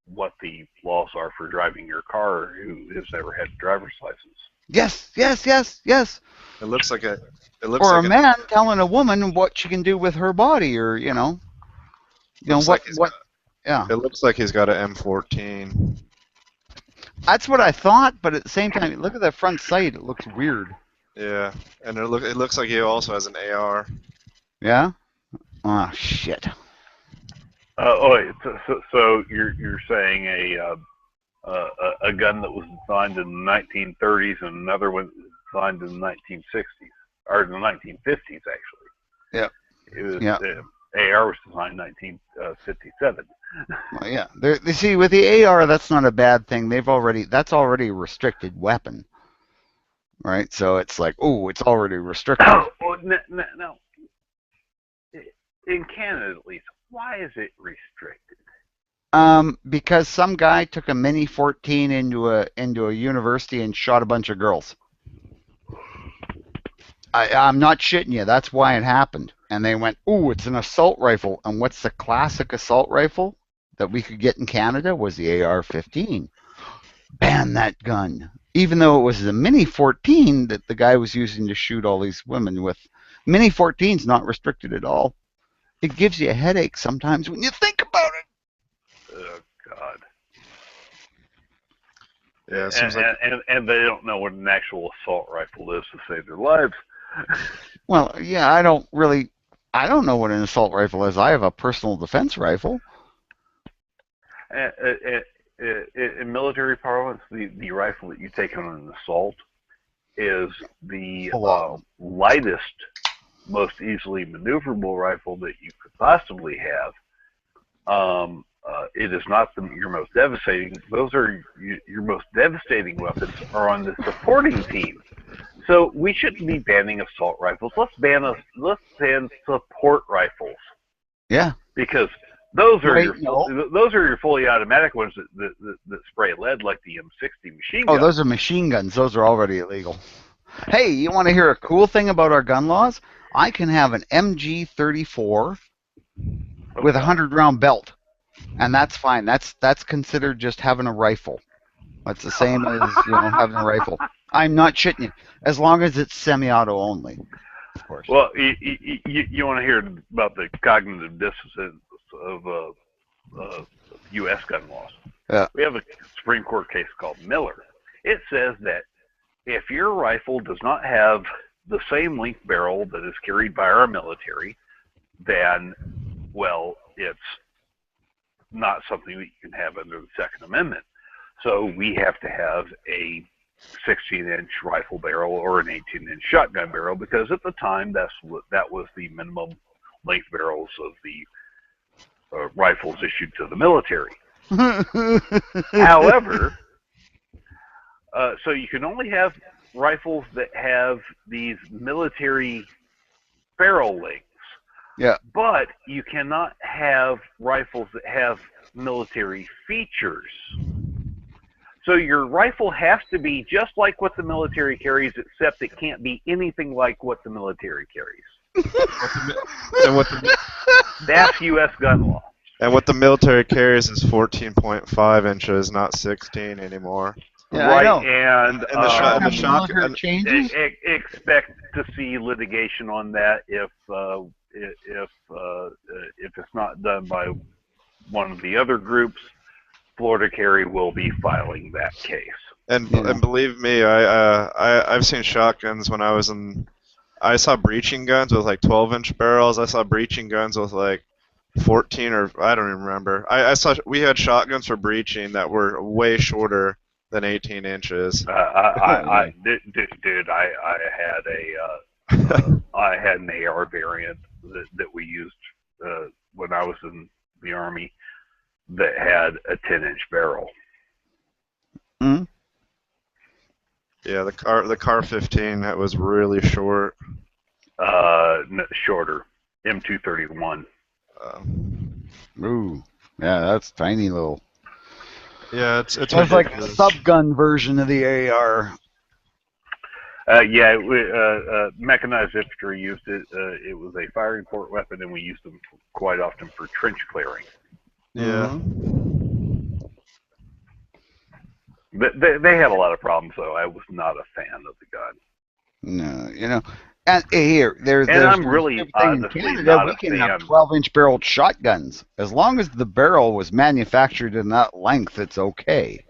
what the laws are for driving your car who has never had a driver's license. Yes. It looks like a man telling a woman what she can do with her body, or Yeah. It looks like he's got an M14. That's what I thought, but at the same time, look at that front sight. It looks weird. Yeah, and it looks like he also has an AR. Yeah. Oh shit. So you're saying a gun that was designed in the 1930s and another one designed in the 1960s or the 1950s actually. Yeah. It was AR was designed in 1957. Well, yeah. You see, with the AR, that's not a bad thing. That's already a restricted weapon, right? So it's like, it's already restricted. Well, no. In Canada, at least, why is it restricted? Because some guy took a Mini 14 into a university and shot a bunch of girls. I'm not shitting you. That's why it happened. And they went, it's an assault rifle. And what's the classic assault rifle that we could get in Canada was the AR-15. Ban that gun. Even though it was the Mini 14 that the guy was using to shoot all these women with. Mini 14's not restricted at all. It gives you a headache sometimes when you think about it. Oh, God. Yeah, it seems like... and they don't know what an actual assault rifle is to save their lives. Well, yeah, I don't know what an assault rifle is. I have a personal defense rifle. In military parlance, the rifle that you take on an assault is the lightest, most easily maneuverable rifle that you could possibly have. It is not your most devastating. Those are your most devastating weapons are on the supporting team. So we shouldn't be banning assault rifles. Let's ban support rifles. Yeah. Because those are your fully automatic ones that spray lead like the M60 machine gun. Oh, those are machine guns. Those are already illegal. Hey, you want to hear a cool thing about our gun laws? I can have an MG34 with a 100-round belt, and that's fine. That's considered just having a rifle. That's the same as having a rifle. I'm not shitting you. As long as it's semi-auto only, of course. Well, you want to hear about the cognitive dissonance of U.S. gun laws. Yeah. We have a Supreme Court case called Miller. it says that if your rifle does not have the same length barrel that is carried by our military, then, well, it's not something that you can have under the Second Amendment. So we have to have a 16-inch rifle barrel or an 18-inch shotgun barrel, because at the time that was the minimum length barrels of the rifles issued to the military. However, so you can only have rifles that have these military barrel lengths. Yeah. But you cannot have rifles that have military features. So your rifle has to be just like what the military carries, except it can't be anything like what the military carries. That's U.S. gun law. And what the military carries is 14.5 inches, not 16 anymore. Yeah, right, I know. And the shotgun changes. Expect to see litigation on that if it's not done by one of the other groups. Florida Carry will be filing that case. And believe me, I've seen shotguns when I was in. I saw breaching guns with like 12-inch barrels. I saw breaching guns with like 14 or I don't even remember. We had shotguns for breaching that were way shorter than 18 inches. Dude, I had an AR variant that we used when I was in the Army that had a 10-inch barrel. Hmm? Yeah, the Car 15 that was really short. Shorter, M231. Ooh, yeah, that's tiny little. Yeah, it's It's like a sub-gun version of the AR. Mechanized infantry used it. It was a firing port weapon, and we used them quite often for trench clearing. Yeah. They had a lot of problems, though. I was not a fan of the gun. No, and here, there's I'm really in honestly Canada, not we a can fan. have 12-inch barreled shotguns. As long as the barrel was manufactured in that length, it's okay.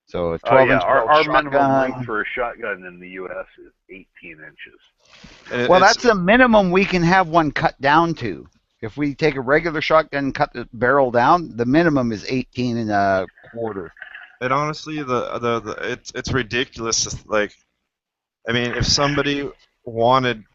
So a 12-inch barreled our shotgun. minimum length for a shotgun in the U.S. is 18 inches. Well, that's the minimum we can have one cut down to. If we take a regular shotgun and cut the barrel down, the minimum is 18 and a quarter. And honestly, it's ridiculous. Like, I mean, if somebody wanted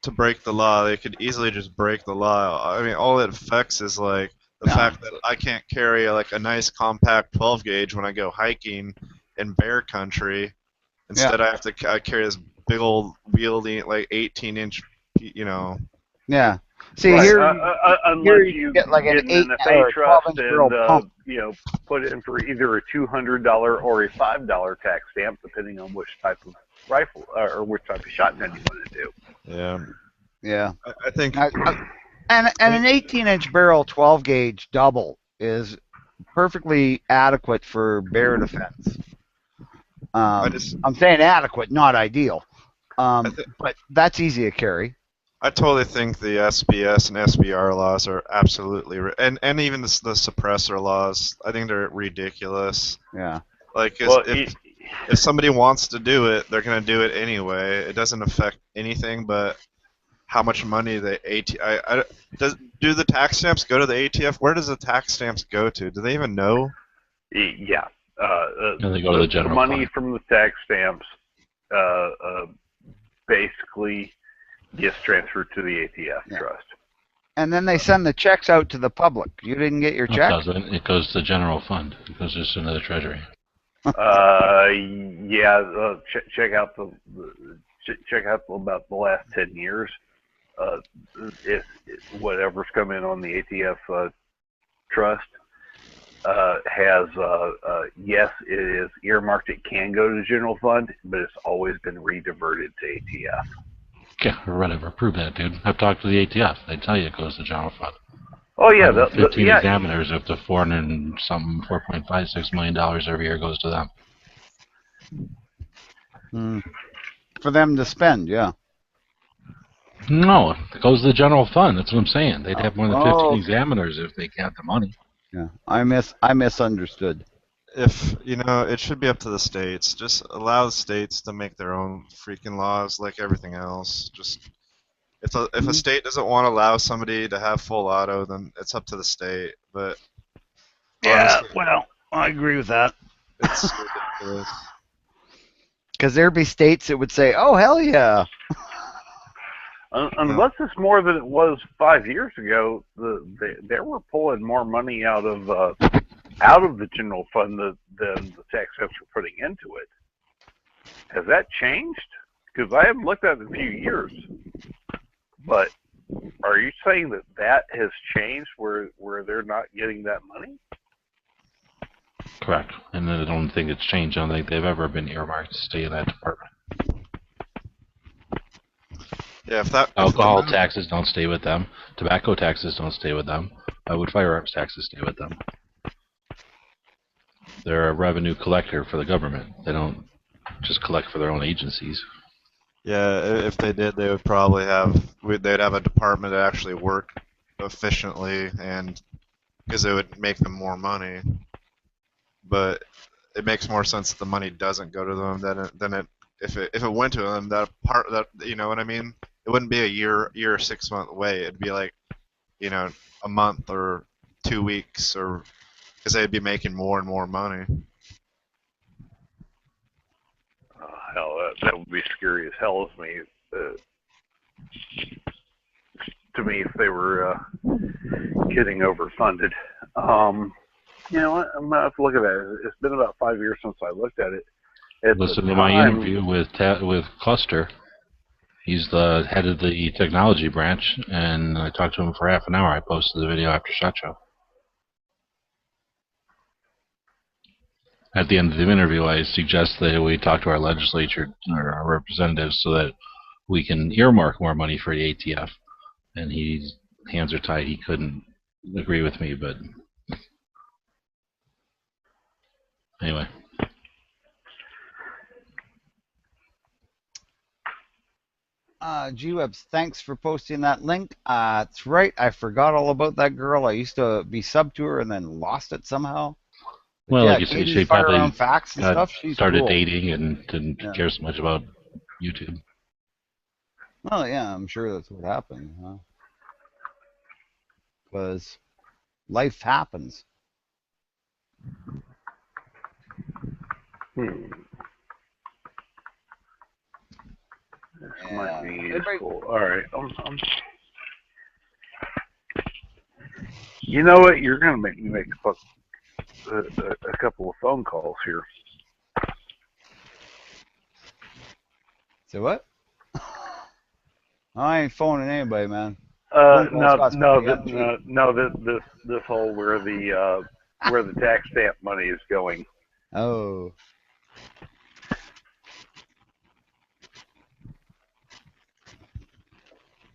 to break the law, they could easily just break the law. I mean, all it affects is like the fact that I can't carry like a nice compact 12 gauge when I go hiking in bear country. Instead, I have to carry this big old wieldy like 18-inch, Yeah. See right. here, unless you get like an 8 NFA or trust 12-inch barrel pump. put in for either a $200 or a $5 tax stamp, depending on which type of rifle or which type of shotgun you want to do. Yeah. Yeah. I think. And an 18-inch barrel 12 gauge double is perfectly adequate for bear defense. I'm saying adequate, not ideal. But that's easy to carry. I totally think the SBS and SBR laws are absolutely, and even the suppressor laws, I think they're ridiculous. Yeah. Like, if somebody wants to do it, they're going to do it anyway. It doesn't affect anything but how much money the do the tax stamps go to the ATF? Where does the tax stamps go to? Do they even know? Yeah. They go to the general money fund. from the tax stamps basically gets transferred to the ATF trust. And then they send the checks out to the public. You didn't get your check? It doesn't. It goes to the general fund. It goes just into the treasury. Check out about the last 10 years. If whatever's come in on the ATF trust has yes, it is earmarked. It can go to the general fund, but it's always been rediverted to ATF. Yeah, or whatever. Prove that, dude. I've talked to the ATF. They tell you it goes to general fund. Oh yeah, 15 examiners up to $4.56 million every year goes to them. For them to spend, yeah. No, it goes to the general fund. That's what I'm saying. They'd have more than 15 examiners if they got the money. Yeah, I misunderstood. if it should be up to the states. Just allow the states to make their own freaking laws, like everything else. Just if a state doesn't want to allow somebody to have full auto, then it's up to the state. But Yeah, honestly, well, I agree with that. it's ridiculous. Because there'd be states that would say, "Oh hell yeah." Unless it's more than it was 5 years ago, they were pulling more money out of the general fund than the tax cuts were putting into it. Has that changed? Because I haven't looked at it in a few years. But are you saying that has changed where they're not getting that money? Correct. And I don't think it's changed. I don't think they've ever been earmarked to stay in that department. Yeah, Alcohol taxes don't stay with them. Tobacco taxes don't stay with them. Why would firearms taxes stay with them? They're a revenue collector for the government. They don't just collect for their own agencies. Yeah, if they did, they would probably they'd have a department that actually work efficiently, and because it would make them more money. But it makes more sense that the money doesn't go to them than if it went to them. That you know what I mean? It wouldn't be a year or 6 month wait. It'd be like, a month or 2 weeks, or because they'd be making more and more money. Hell, that would be scary as hell to me if they were getting overfunded. I'm gonna have to look at that. It's been about 5 years since I looked at it. Listen to my interview with Cluster. He's the head of the technology branch, and I talked to him for half an hour. I posted the video after SHOT Show. At the end of the interview, I suggest that we talk to our legislature or our representatives so that we can earmark more money for the ATF. And his hands are tied. He couldn't agree with me, but anyway. G-Webs, thanks for posting that link. That's right, I forgot all about that girl. I used to be sub to her and then lost it somehow. But well, yeah, like you said, she probably started dating and didn't care so much about YouTube. Well, yeah, I'm sure that's what happened. Because life happens. This might be useful. All right. You know what? You're going to make me make a couple of phone calls here. So what? I ain't phoning anybody, man. This whole where the tax stamp money is going. Oh.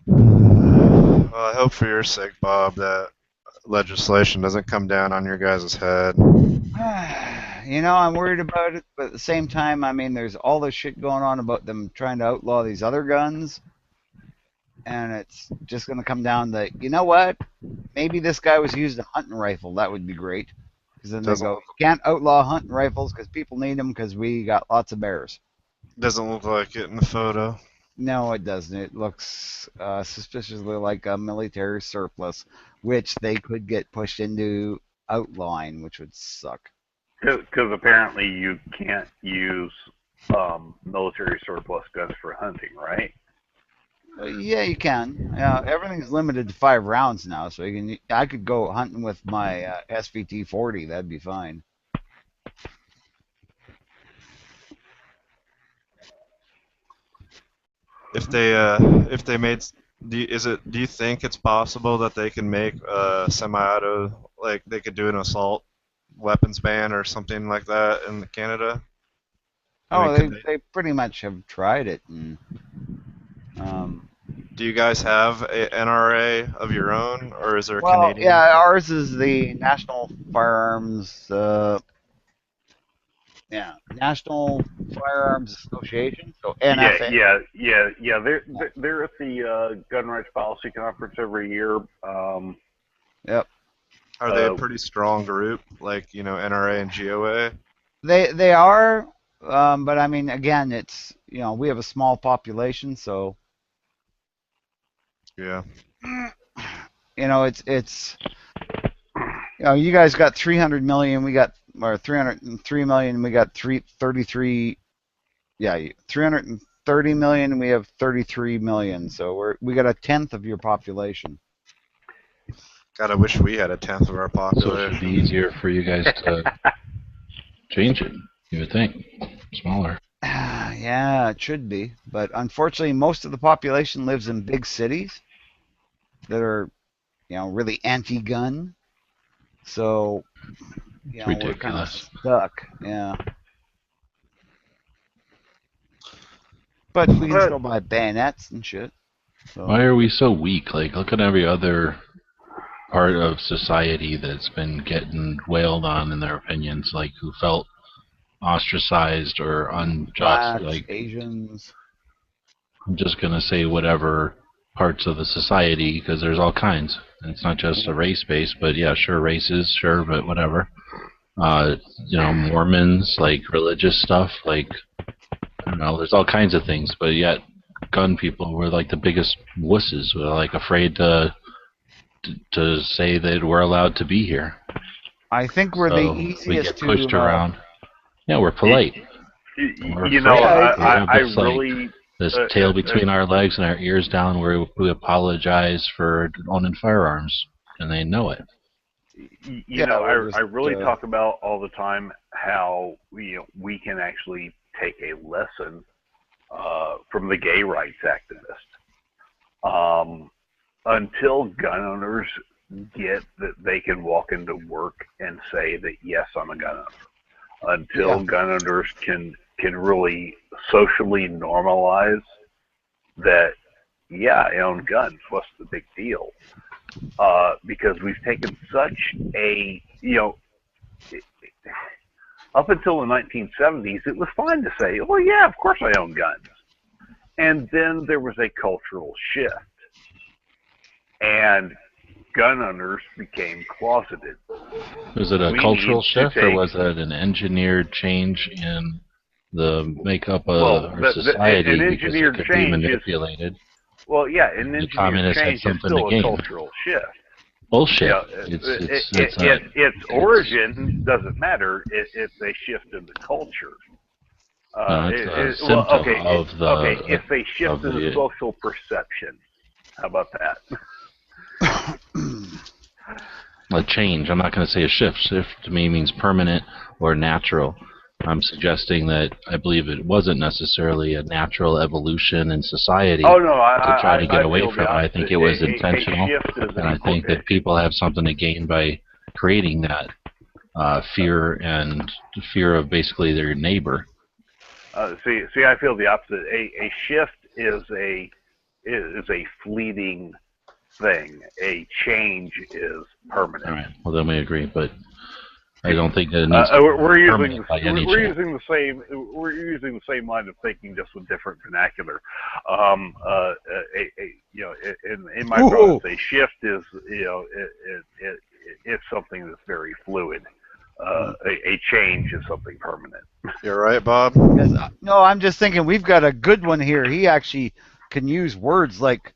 Well, I hope for your sake, Bob, that legislation doesn't come down on your guys' head. I'm worried about it, but at the same time, I mean, there's all this shit going on about them trying to outlaw these other guns, and it's just going to come down to, you know what? Maybe this guy was using a hunting rifle. That would be great. Because then they go, can't outlaw hunting rifles because people need them because we got lots of bears. Doesn't look like it in the photo. No, it doesn't. It looks suspiciously like a military surplus, which they could get pushed into outlawing, which would suck. Because apparently you can't use military surplus guns for hunting, right? Yeah, you can. Everything's limited to 5 rounds now, so I could go hunting with my SVT-40. That'd be fine. If they made, do you think it's possible that they can make semi-auto, like they could do an assault weapons ban or something like that in Canada? They pretty much have tried it. And, do you guys have a NRA of your own, or is there a Canadian? Yeah, ours is the National Firearms. National Firearms Association, so NFA. Yeah. They're at the Gun Rights Policy Conference every year. Yep. Are they a pretty strong group, like NRA and GOA? They are, but I mean, again, it's we have a small population, so yeah. It's you guys got 300 million, we got 303 million, we got 33. Yeah, 330 million, and we have 33 million, so we got a tenth of your population. God, I wish we had a tenth of our population. So it should be easier for you guys to change it, you would think. Smaller. Yeah, it should be. But unfortunately, most of the population lives in big cities that are, really anti-gun. So, we're kind of stuck. Yeah. But we can still buy bayonets and shit. So. Why are we so weak? Like, look at every other part of society that's been getting wailed on in their opinions, like who felt ostracized or unjust. Blacks, like Asians. I'm just gonna say whatever parts of the society, because there's all kinds. And it's not just a race base, but yeah, sure, races, sure, but whatever. Mormons, like religious stuff, like I don't know, there's all kinds of things, but yet gun people were like the biggest wusses. We're like afraid to say that we're allowed to be here. I think we're the easiest we get pushed around. Yeah, we're polite. I really this tail between our legs and our ears down, where we apologize for owning firearms, and they know it. I really talk about all the time how we can actually take a lesson from the gay rights activists. Until gun owners get that they can walk into work and say that yes, I'm a gun owner. Until gun owners can really socially normalize that, yeah, I own guns. What's the big deal? Because we've taken such a up until the 1970s, it was fine to say, "Oh yeah, of course I own guns," and then there was a cultural shift. And gun owners became closeted. Was it a cultural shift, or was it an engineered change in the makeup of our society an because it engineered could be change manipulated? An engineered communists had change is something still to a gain. cultural shift. Bullshit. Its origin doesn't matter. It's a shift in the culture. It's a symptom of the. It's a shift in the social perception. How about that? A change. I'm not going to say a shift. Shift to me means permanent or natural. I'm suggesting that I believe it wasn't necessarily a natural evolution in society to try to get away from it. I think it was intentional, and I think that people have something to gain by creating that fear of basically their neighbor. See, I feel the opposite. A shift is a fleeting thing. A change is permanent. All right. Well, then we agree, but I don't think that it needs to be permanent by any we're chance. using the same line of thinking, just with different vernacular. In my process, a shift is it's something that's very fluid. A change is something permanent. You're right, Bob. No, I'm just thinking we've got a good one here. He actually can use words like,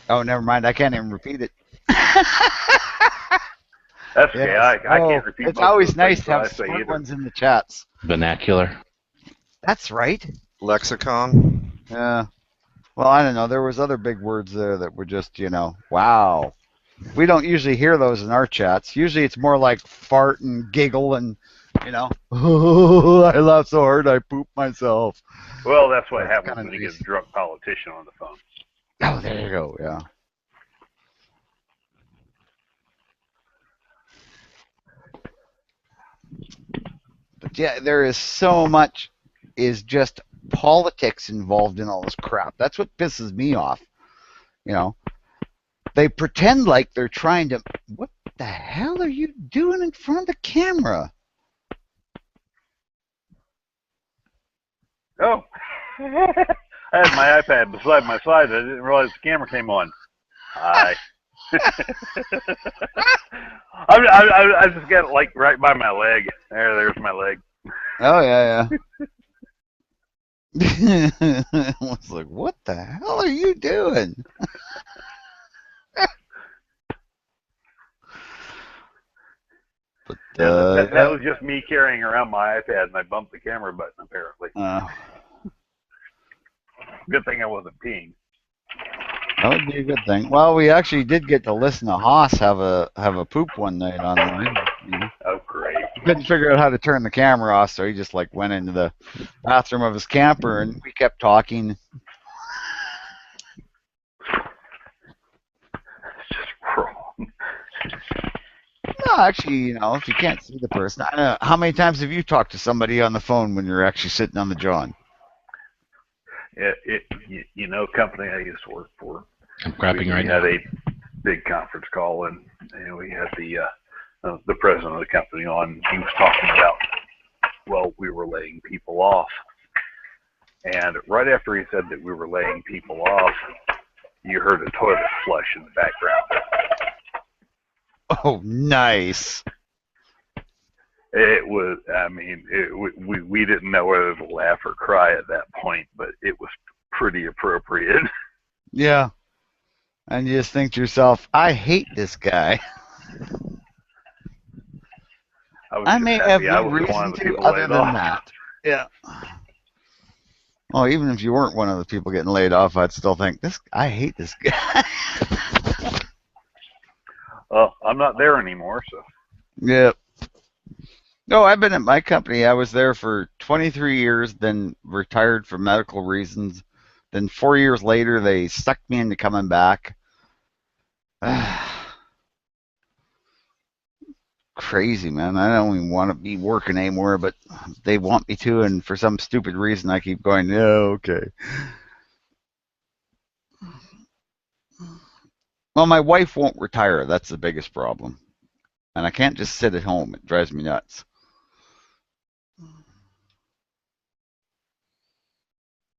oh, never mind. I can't even repeat it. That's okay. I can't repeat. It's always nice to have smart ones in the chats. Vernacular. That's right. Lexicon. Yeah. Well, I don't know. There was other big words there that were just, wow. We don't usually hear those in our chats. Usually it's more like fart and giggle and, oh, I laughed so hard I pooped myself. Well, that's what happens when you get a drunk politician on the phone. Oh, there you go, yeah. But yeah, there is so much is just politics involved in all this crap. That's what pisses me off. They pretend like they're trying to... What the hell are you doing in front of the camera? Oh. I had my iPad beside my side. I didn't realize the camera came on. Hi. I just got it like right by my leg. There's my leg. Oh yeah, yeah. I was like, what the hell are you doing? But that was just me carrying around my iPad, and I bumped the camera button apparently. Good thing I wasn't peeing. That would be a good thing. Well, we actually did get to listen to Haas have a poop one night online. You know? Oh, great. He couldn't figure out how to turn the camera off, so he just like went into the bathroom of his camper, and we kept talking. It's just wrong. No, actually, you know, if you can't see the person, I don't know, how many times have you talked to somebody on the phone when you're actually sitting on the john? You know, company I used to work for. I'm crapping right now. We had a big conference call, and we had the president of the company on. He was talking about, well, we were laying people off, and right after he said that we were laying people off, you heard a toilet flush in the background. Oh, nice. It was, I mean, we didn't know whether to laugh or cry at that point, but it was pretty appropriate. Yeah. And you just think to yourself, I hate this guy. I may have no reason to other than that. Yeah. Well, even if you weren't one of the people getting laid off, I'd still think, I hate this guy. Well, I'm not there anymore, so. Yep. No, I've been at my company. I was there for 23 years, then retired for medical reasons. Then 4 years later, they sucked me into coming back. Crazy, man. I don't even want to be working anymore, but they want me to, and for some stupid reason, I keep going, yeah, okay. Well, my wife won't retire. That's the biggest problem. And I can't just sit at home. It drives me nuts.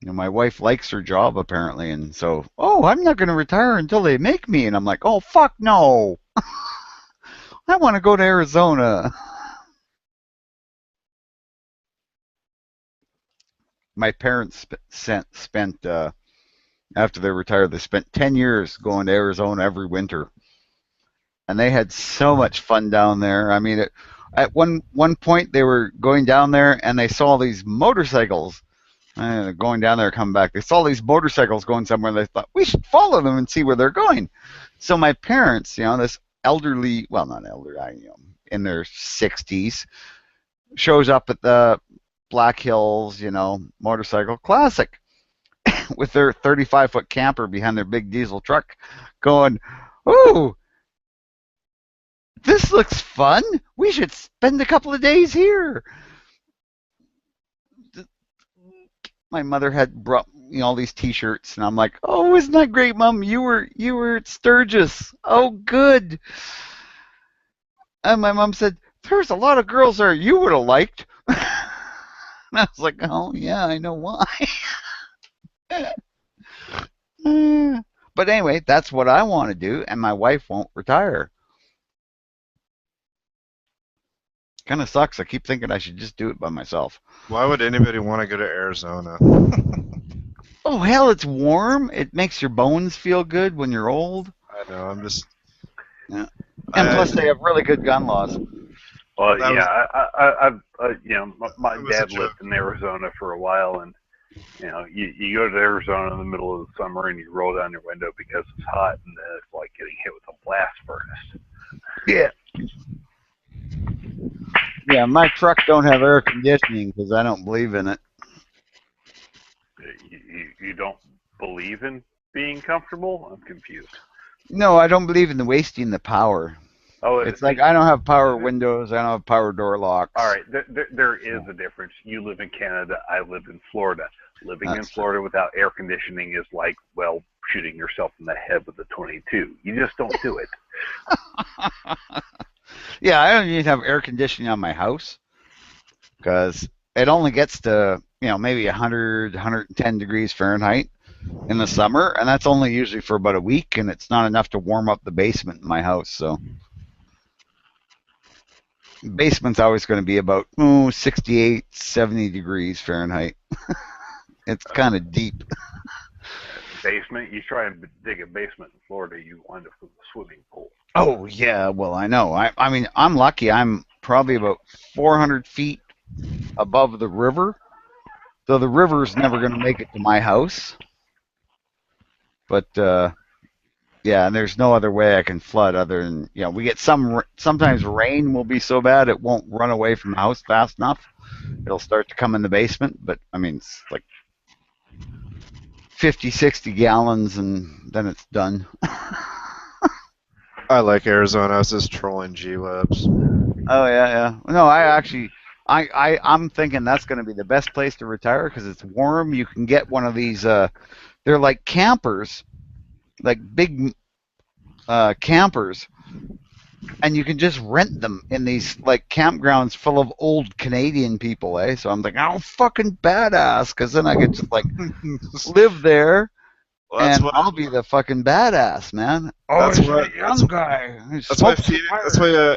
You know, my wife likes her job, apparently, and so, oh, I'm not going to retire until they make me. And I'm like, oh, fuck no. I want to go to Arizona. My parents spent after they retired, they spent 10 years going to Arizona every winter. And they had so much fun down there. I mean, at one point, they were going down there, and they saw these motorcycles. Going down there, coming back. They saw these motorcycles going somewhere, and they thought, we should follow them and see where they're going. So my parents, you know, this elderly, well, not elderly, you know, in their 60s, shows up at the Black Hills, you know, Motorcycle Classic with their 35-foot camper behind their big diesel truck going, ooh, this looks fun. We should spend a couple of days here. My mother had brought all these T-shirts, and I'm like, "Oh, isn't that great, Mom? You were at Sturgis. Oh, good." And my mom said, "There's a lot of girls there you would have liked." And I was like, "Oh yeah, I know why." But anyway, that's what I want to do, and my wife won't retire. Kind of sucks. I keep thinking I should just do it by myself. Why would anybody want to go to Arizona? Oh, hell, it's warm. It makes your bones feel good when you're old. I know, I'm just... Yeah. And plus, they have really good gun laws. Well, yeah, you know, my dad lived in Arizona for a while, and, you know, you go to Arizona in the middle of the summer, and you roll down your window because it's hot, and then it's like getting hit with a blast furnace. Yeah. Yeah, my truck don't have air conditioning because I don't believe in it. You don't believe in being comfortable? I'm confused. No, I don't believe in the wasting the power. Oh, it's like I don't have power windows. I don't have power door locks. All right, there is a difference. You live in Canada. I live in Florida. Living in Florida without air conditioning is like, well, shooting yourself in the head with a .22. You just don't do it. Yeah, I don't even have air conditioning on my house because it only gets to, you know, maybe 100, 110 degrees Fahrenheit. in the summer, and that's only usually for about a week, and it's not enough to warm up the basement in my house. So basement's always going to be about 68, 70 degrees Fahrenheit. It's kind of deep. Basement. You try and dig a basement in Florida, you wind up with a swimming pool. Oh yeah, well I know. I mean I'm lucky. I'm probably about 400 feet above the river, so the river's never going to make it to my house. But yeah, and there's no other way I can flood other than we get sometimes rain will be so bad it won't run away from the house fast enough. It'll start to come in the basement, but I mean it's like 50, 60 gallons and then it's done. I like Arizona. I was just trolling G-Webs. Oh yeah. No, I'm thinking that's going to be the best place to retire because it's warm. You can get one of these. They're like campers, like big campers, and you can just rent them in these like campgrounds full of old Canadian people. So I'm like, oh, fucking badass, because then I could just like live there. Well, and I'll be the fucking badass, man. That's why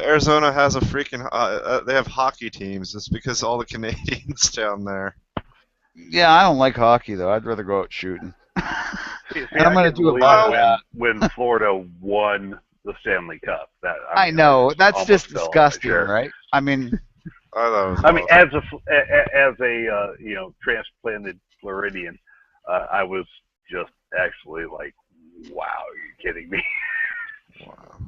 Arizona has a freaking. They have hockey teams. It's because all the Canadians down there. Yeah, I don't like hockey though. I'd rather go out shooting. And I'm going to do it when Florida won the Stanley Cup. I know that's just disgusting, right? I mean, as a transplanted Floridian, I was just actually like, wow, are you kidding me? Wow.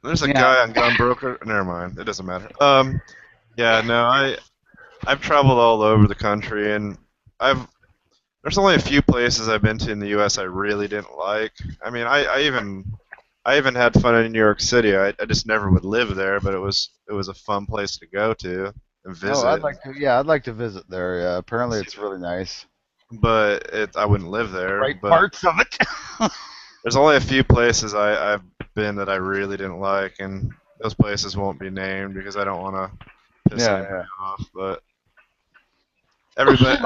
There's a guy on Gunbroker. Never mind, it doesn't matter. I've traveled all over the country, and there's only a few places I've been to in the U.S. I really didn't like. I mean, I even had fun in New York City. I just never would live there, but it was a fun place to go to and visit. Oh, I'd like to visit there. Yeah, apparently it's really nice. But I wouldn't live there. Right parts of it. There's only a few places I've been that I really didn't like, and those places won't be named because I don't want to piss anyone off. But everybody.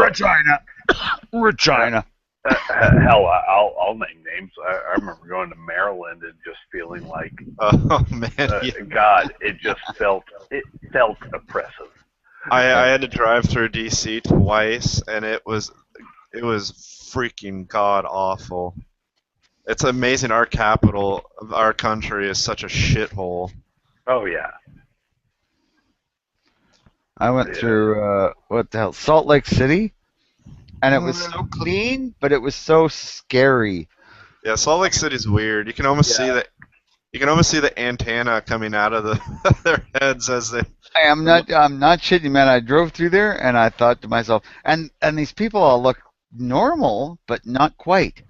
Regina. Hell, I'll name names. I remember going to Maryland and just feeling like, oh man, God, it just felt oppressive. I had to drive through D.C. twice, and it was freaking god awful. It's amazing our capital of our country is such a shithole. Oh yeah. I went through what the hell, Salt Lake City, and it was so clean, but it was so scary. Yeah, Salt Lake City's weird. You can almost see that. You can almost see the antenna coming out of their heads as they. I'm not shitting, man. I drove through there, and I thought to myself, and these people all look normal, but not quite.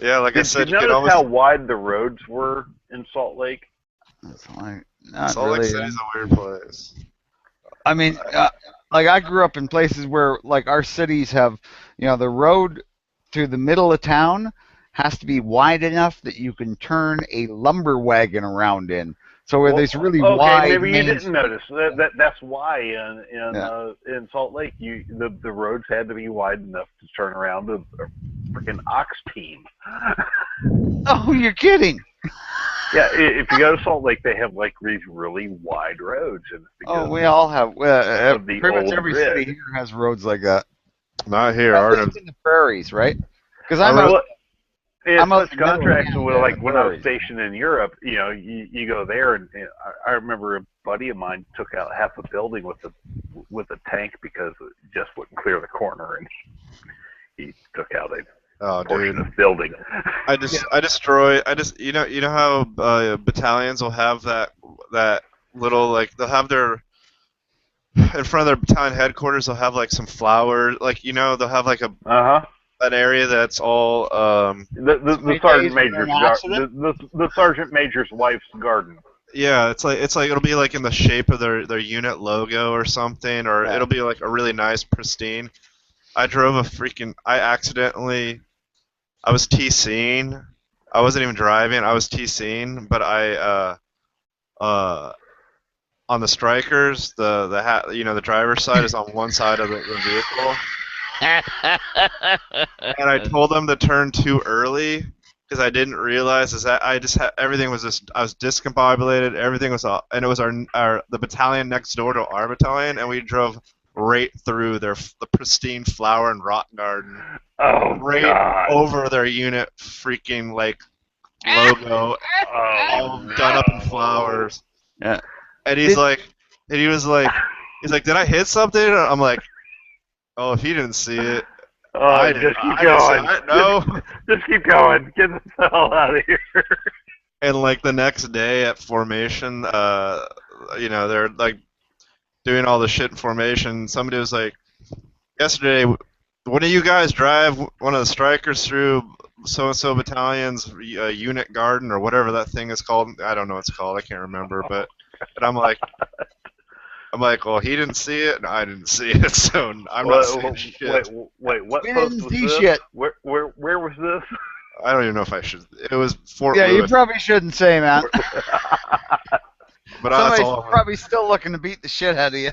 Yeah, like I said, you notice how wide the roads were in Salt Lake? Salt Lake City's a weird place. I mean, like I grew up in places where, like, our cities have, the road through the middle of town has to be wide enough that you can turn a lumber wagon around in. So where there's really wide. Maybe you didn't notice that's why in Salt Lake the roads had to be wide enough to turn around a freaking ox team. Oh, you're kidding! Yeah, if you go to Salt Lake, they have like these really wide roads, and we all have. Pretty much every city here has roads like that. Not here. It's in the prairies, right? Because I'm a contrast with like when I was stationed in Europe. You go there, and I remember a buddy of mine took out half a building with a tank because it just wouldn't clear the corner, and he took out a portion of building. You know how battalions will have that little, like, they'll have their in front of their battalion headquarters, they'll have like some flowers, like, they'll have like an area that's all the sergeant major's the sergeant major's wife's garden. Yeah, it's like it'll be like in the shape of their unit logo or something, or it'll be like a really nice pristine. I was TCing. I wasn't even driving. I was TCing, but on the Strikers, the driver's side is on one side of the vehicle, and I told them to turn too early because I didn't realize is that I just had everything was just I was discombobulated. Everything was all, and it was the battalion next door to our battalion, and we drove right through the pristine flower and rock garden, right God. over their unit freaking like logo, all done up in flowers. Yeah. And he was like, did I hit something? And I'm like, oh, if he didn't see it. Oh, just keep going. No. Just keep going. Get the hell out of here. And like the next day at formation, they're like doing all the shit in formation. Somebody was like, yesterday, one of you guys drive one of the strikers through so-and-so battalion's unit garden or whatever that thing is called. I don't know what it's called. I can't remember. And I'm like, well, he didn't see it, and I didn't see it, so I'm not saying shit. Wait, what We post didn't was see this? shit. Where was this? I don't even know if I should. It was Fort Yeah, Lewis. you probably shouldn't say, man. But that's Somebody's all. probably still looking to beat the shit out of you.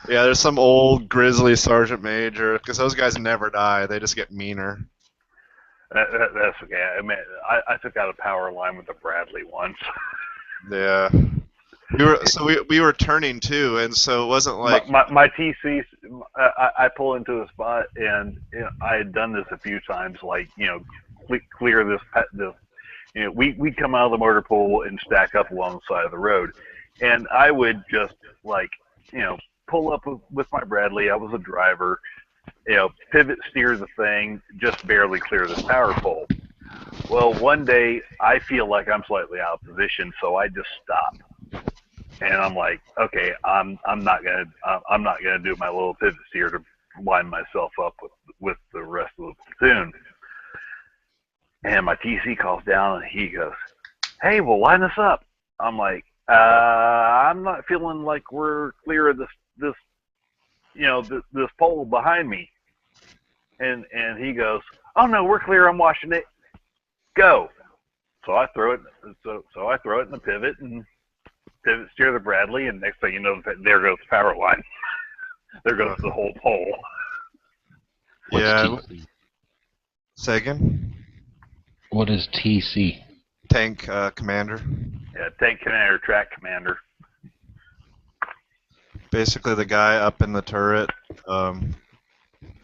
Yeah, there's some old grizzly sergeant major, because those guys never die. They just get meaner. That's okay. I mean, I took out a power line with a Bradley once. Yeah. We were turning too, and so it wasn't like my TC. I pull into a spot, and I had done this a few times. Like clear this. We come out of the motor pool and stack up along the side of the road, and I would just pull up with my Bradley. I was a driver. Pivot steer the thing, just barely clear this power pole. Well, one day I feel like I'm slightly out of position, so I just stop. And I'm like, okay, I'm not gonna do my little pivot steer to line myself up with the rest of the platoon. And my TC calls down and he goes, "Hey, well, line us up." I'm like, I'm not feeling like we're clear of this pole behind me. And he goes, "Oh no, we're clear. I'm watching it. Go." So I throw it. So I throw it in the pivot and pivot steer the Bradley, and next thing you know, there goes the power line. There goes the whole pole. Yeah. Say again? What is TC? Tank commander. Yeah, tank commander, track commander. Basically, the guy up in the turret.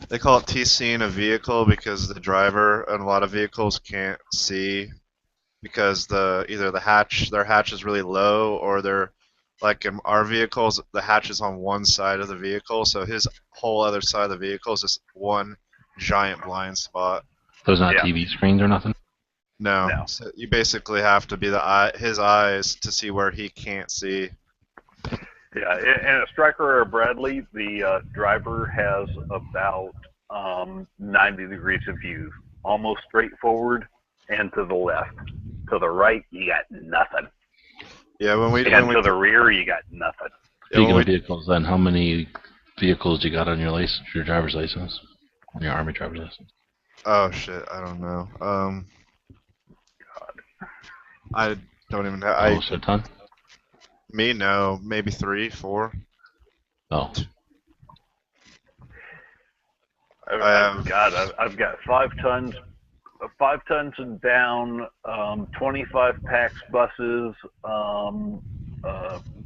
They call it TC in a vehicle because the driver in a lot of vehicles can't see because either their hatch is really low, or they're like in our vehicles, the hatch is on one side of the vehicle, so his whole other side of the vehicle is just one giant blind spot. Those not TV screens or nothing? No. So you basically have to be his eyes to see where he can't see. Yeah, in a Striker or a Bradley, the driver has about 90 degrees of view, almost straight forward and to the left. To the right, you got nothing. Yeah, to the rear, you got nothing. Speaking of vehicles, then, how many vehicles you got on your license, your driver's license, your Army driver's license? Oh shit, I don't know. God. I don't even have. Almost a ton. Me, no, maybe 3, 4. Oh. I've got 5 tons. 5 tons and down, 25 PAX buses,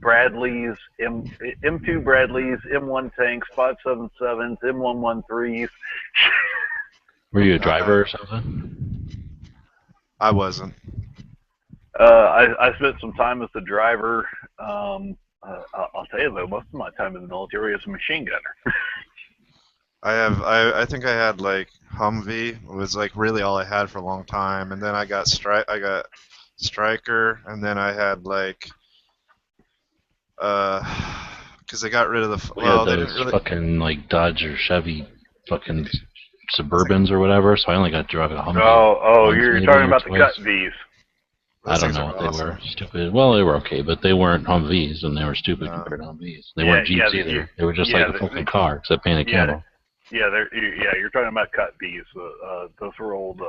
Bradleys, M2 Bradleys, M1 tanks, 577s, M113s. Were you a driver or something? I wasn't. I spent some time as a driver. I'll tell you though, most of my time in the military as a machine gunner. I think I had like Humvee. It was like really all I had for a long time, and then I got Striker, and then I had like because they got rid of the they didn't really fucking like Dodge or Chevy fucking Suburbans or whatever. So I only got to drive a Humvee. Oh, you're talking about the Cut V's. I don't know what they were. Stupid. Well, they were okay, but they weren't Humvees, and they were stupid compared to Humvees. They weren't Jeeps either. They were just like a fucking car, except painted camo. Yeah, you're talking about Cut Bs. Those were old.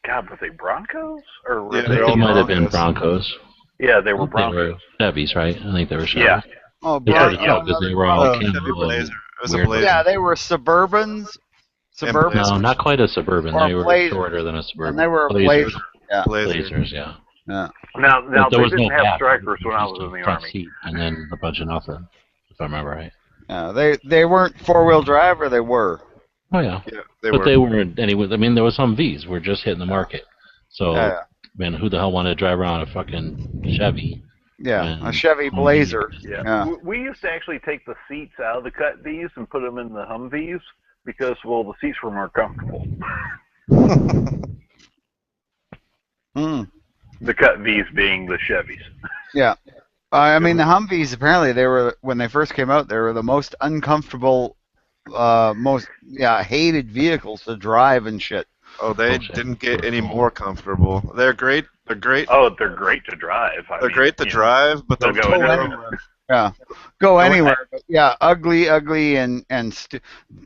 God, were they Broncos or were they might have been Broncos. Yeah, they were Broncos. They were Chevys, right? I think they were Chevys. Yeah. Oh, because they were all camo. Yeah, they were Suburbans, Suburban. No, not quite a Suburban. Or They were Blazer. shorter than a Suburban. And they were a Blazers. Blazer. Yeah. Blazers, yeah. Yeah. Now But they there was didn't no have back. strikers It when I was was just in a the front Army. seat, and then a bunch of nothing, if I remember right. Yeah, they weren't 4-wheel drive, or they were. Oh yeah, Yeah, but they weren't anyway. I mean, there was some V's. We're just hitting the market. So, Yeah. man, who the hell wanted to drive around a fucking Chevy? Yeah, And a Chevy Humvee. Blazer. Yeah. Yeah. We used to actually take the seats out of the Cut V's and put them in the Humvees because, well, the seats were more comfortable. Hmm. The Cut V's being the Chevys. Yeah. I mean, the Humvees, apparently, they were, when they first came out, they were the most uncomfortable, most hated vehicles to drive and shit. Oh, they didn't get any more comfortable. They're great. They're great. Oh, they're great to drive. They're great to drive, but they're they'll go terrible. anywhere. Yeah. Go anywhere. But yeah, ugly, and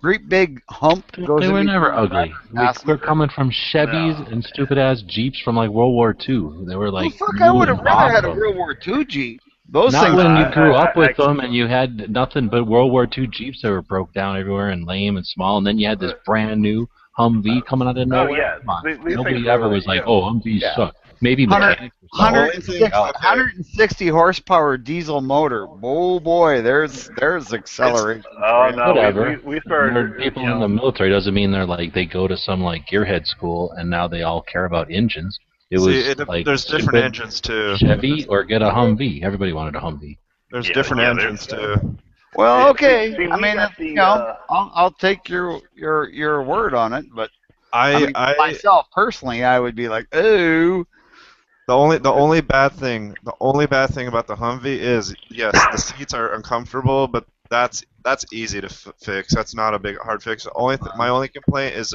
great big hump goes They in were between never the ugly. back We're coming from Chevys and stupid ass Jeeps from like World War II. They were like. Fuck, I would have new and rather had a awesome. World War II Jeep. Those Not things. when you grew up with them and you had nothing but World War II Jeeps that were broke down everywhere and lame and small, and then you had this brand new Humvee coming out of nowhere. Oh, yeah. Come on. These Nobody things ever are- was like, yeah. "Oh, Humvees Yeah. suck." Maybe 160 horsepower diesel motor. Oh boy, there's acceleration. Oh no, Whatever. we started. They're people in the military doesn't mean they're like they go to some like gearhead school and now they all care about engines. It was like there's different stupid engines too. Chevy or get a Humvee. Everybody wanted a Humvee. There's different engines too. Well, okay. See, I we mean, got the, you know, I'll take your word on it, but I mean, myself personally, I would be like, oh. The only bad thing about the Humvee is yes, the seats are uncomfortable, but that's easy to fix. That's not a big hard fix. My only complaint is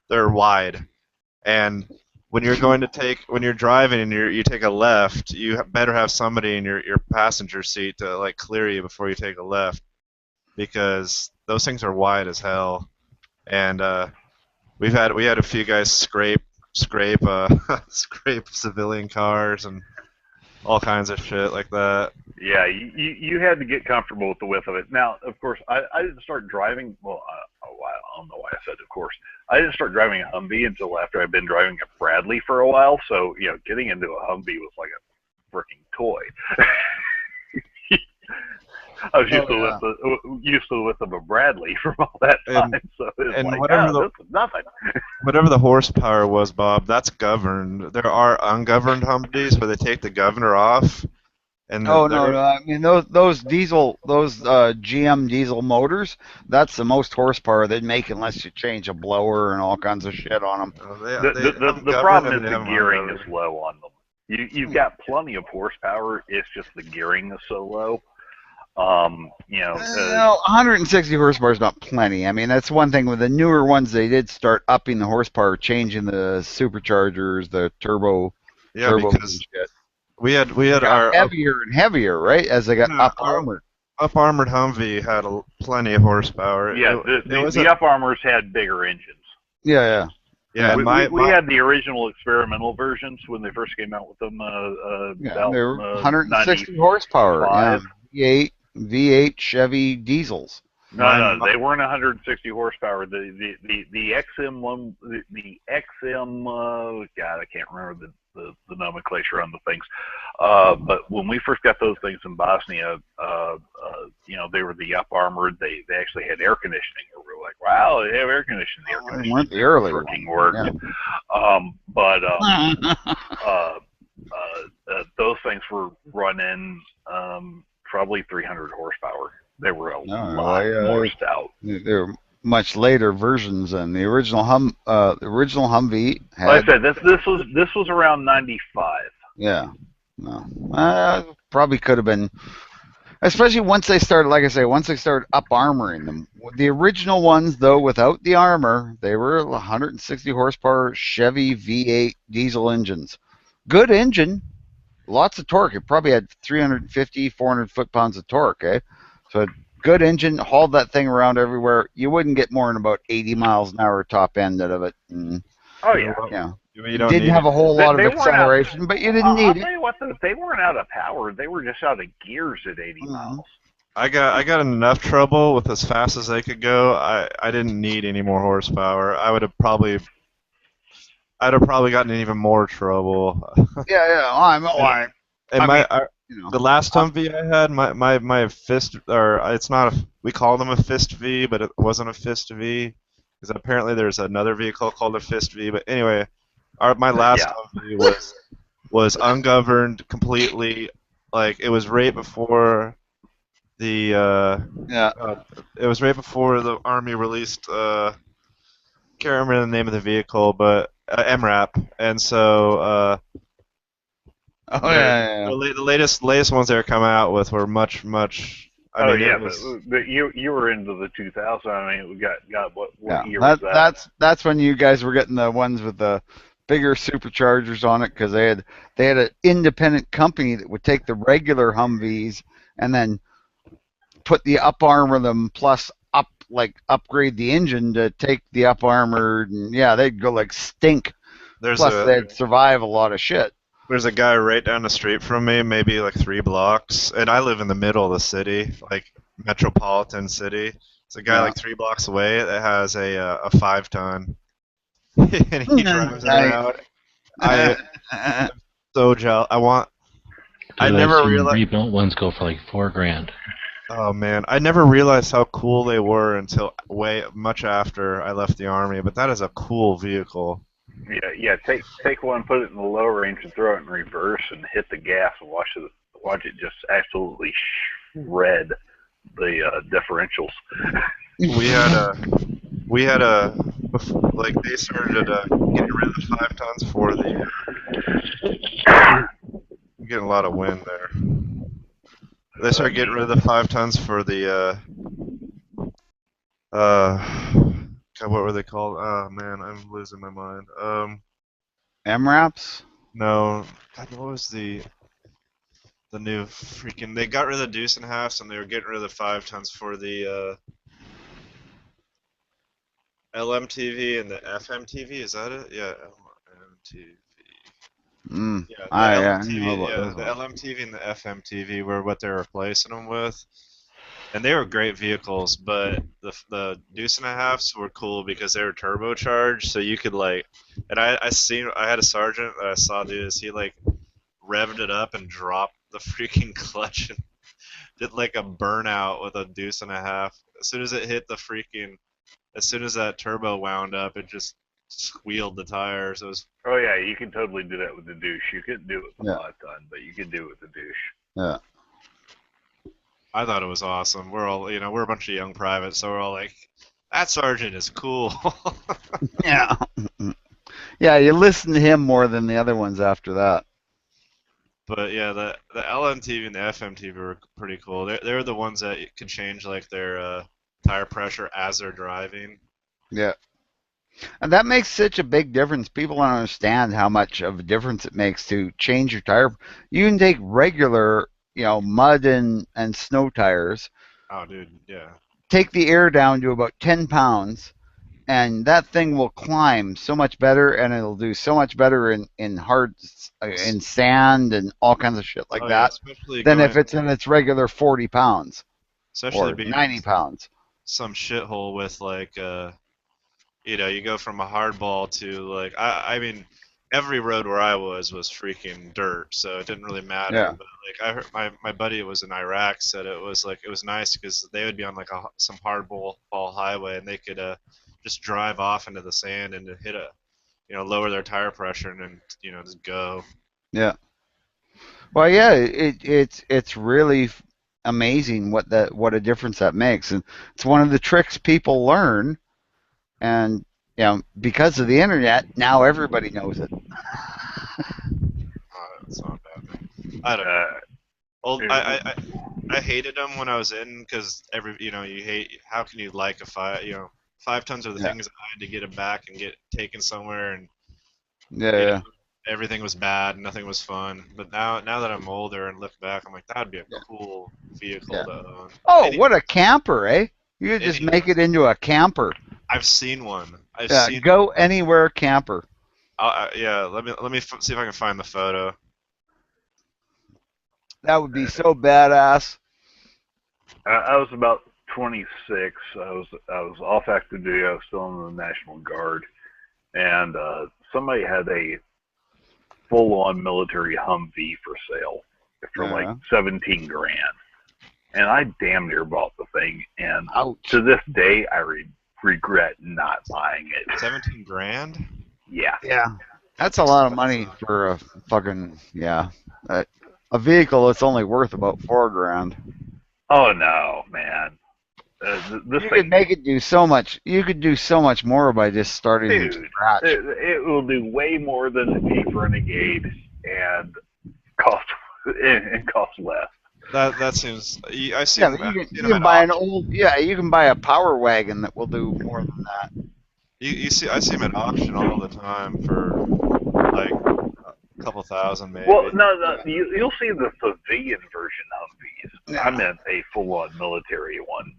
they're wide, and when you're driving and you take a left, you better have somebody in your passenger seat to like clear you before you take a left, because those things are wide as hell, and we had a few guys scrape civilian cars and all kinds of shit like that. Yeah, you had to get comfortable with the width of it. Now, of course, I didn't start driving. Well, I don't know why I said of course. I didn't start driving a Humvee until after I'd been driving a Bradley for a while. So getting into a Humvee was like a freaking toy. I was used to the width of a Bradley from all that time. So it was like, this is nothing. Whatever the horsepower was, Bob, that's governed. There are ungoverned Humvees where they take the governor off. And No. I mean, those GM diesel motors, that's the most horsepower they'd make unless you change a blower and all kinds of shit on them. The problem is the gearing is low on them. You've got plenty of horsepower. It's just the gearing is so low. 160 horsepower is not plenty. I mean, that's one thing with the newer ones. They did start upping the horsepower, changing the superchargers, the turbo. Yeah, because shit. we had our heavier and heavier, right? As they got up armored. Up armored Humvee had plenty of horsepower. Yeah, the up armors had bigger engines. Yeah. We had the original experimental versions when they first came out with them. They were 160 horsepower. Yeah, V8 Chevy diesels. No, they weren't 160 horsepower. The XM one, the XM. God, I can't remember the nomenclature on the things. But when we first got those things in Bosnia, they were the up armored. They actually had air conditioning. We were like, wow, they have air conditioning. The air conditioning weren't the early worked. Yeah. Those things were running probably 300 horsepower. They were a lot more stout. They're much later versions than the original Humvee had. Like I said, this was around 95. Yeah, no, probably could have been, especially once they started. Like I say, once they started up armoring them. The original ones, though, without the armor, they were 160 horsepower Chevy V8 diesel engines. Good engine. Lots of torque. It probably had 350, 400 foot-pounds of torque, eh? So good engine, hauled that thing around everywhere. You wouldn't get more than about 80 miles an hour top end out of it. Oh, yeah. You don't didn't have a whole lot of acceleration, but you didn't need I'll tell you what, they weren't out of power. They were just out of gears at 80 miles. I got enough trouble with as fast as they could go. I didn't need any more horsepower. I'd have probably gotten in even more trouble. Yeah. I'm alright. And You the last Humvee I had, my fist, or it's not we call them a fist V, but it wasn't a fist V, because apparently there's another vehicle called a fist V. But anyway, my last Humvee was ungoverned completely. Like it was right before the it was right before the Army released can't remember the name of the vehicle, but MRAP, and so the latest ones they were coming out with were much. I mean, but you were into the 2000. I mean, we got what year was that? That's when you guys were getting the ones with the bigger superchargers on it, because they had an independent company that would take the regular Humvees and then put the up armor them plus upgrade the engine to take the up armored, and they'd go like stink. Plus they'd survive a lot of shit. There's a guy right down the street from me, maybe like 3 blocks, and I live in the middle of the city, like metropolitan city. It's a guy like 3 blocks away that has a 5-ton, and he drives it around. I'm so jealous. I never realized rebuilt ones go for like $4,000. Oh man, I never realized how cool they were until much after I left the Army. But that is a cool vehicle. Yeah. Take one, put it in the low range, and throw it in reverse, and hit the gas, and watch it just absolutely shred the differentials. We had like they started getting rid of the 5 tons for the. I'm getting a lot of wind there. They started getting rid of the 5 tons for the God, what were they called? Oh man, I'm losing my mind. MRAPs? No. God, what was the new freaking? They got rid of the deuce and halves, and they were getting rid of the 5 tons for the LMTV and the FMTV. Is that it? Yeah, LMTV. The LMTV and the FMTV were what they're replacing them with, and they were great vehicles. But the deuce and a halves were cool because they were turbocharged, so you could I had a sergeant that I saw do this. He revved it up and dropped the freaking clutch and did like a burnout with a deuce and a half. As soon as that turbo wound up, it just squealed the tires. Oh yeah, you can totally do that with the douche. You couldn't do it with the 5-ton, but you can do it with the douche. Yeah. I thought it was awesome. We're all, we're a bunch of young privates, so we're all like, that sergeant is cool. Yeah. Yeah, you listen to him more than the other ones after that. But yeah, the LMTV and the FMTV were pretty cool. They're the ones that can change their tire pressure as they're driving. Yeah. And that makes such a big difference. People don't understand how much of a difference it makes to change your tire. You can take regular, mud and snow tires. Oh, dude, yeah. Take the air down to about 10 pounds, and that thing will climb so much better, and it'll do so much better in hard, in sand and all kinds of shit like that, than if it's in its regular 40 pounds. Especially or 90 pounds. Some shithole with you go from a hardball to I mean, every road where I was freaking dirt, so it didn't really matter. Yeah. But I heard my buddy who was in Iraq said it was nice because they would be on some hardball highway, and they could just drive off into the sand and hit lower their tire pressure and then just go. Yeah. Well, yeah, it's really amazing what a difference that makes, and it's one of the tricks people learn. And because of the internet, now everybody knows it. That's not a bad thing. I don't know. I hated them when I was in because you hate. How can you like a 5 tons are the things I had to get it back and get taken somewhere, and everything was bad, nothing was fun. But now that I'm older and look back, I'm like, that'd be a cool vehicle to own. Oh, what a camper, eh? You could just make it into a camper. I've seen one. Go anywhere camper. Let me see if I can find the photo. That would be so badass. I was about 26. I was off active duty. I was still in the National Guard, and somebody had a full-on military Humvee for sale for like 17 grand, and I damn near bought the thing. And to this day, I regret not buying it. 17 grand? Yeah. Yeah. That's a lot of money for a fucking a vehicle that's only worth about $4 grand. Oh no, man! This You thing, could make it do so much. You could do so much more by just starting dude, from scratch. it will do way more than a G for Renegade and cost less. That seems. I see. Yeah, but you can buy an old. Yeah, you can buy a power wagon that will do more than that. You see, I see them at auction all the time for like a couple thousand, maybe. Well, no, you'll see the civilian version Humvees. Yeah. I meant a full-on military one.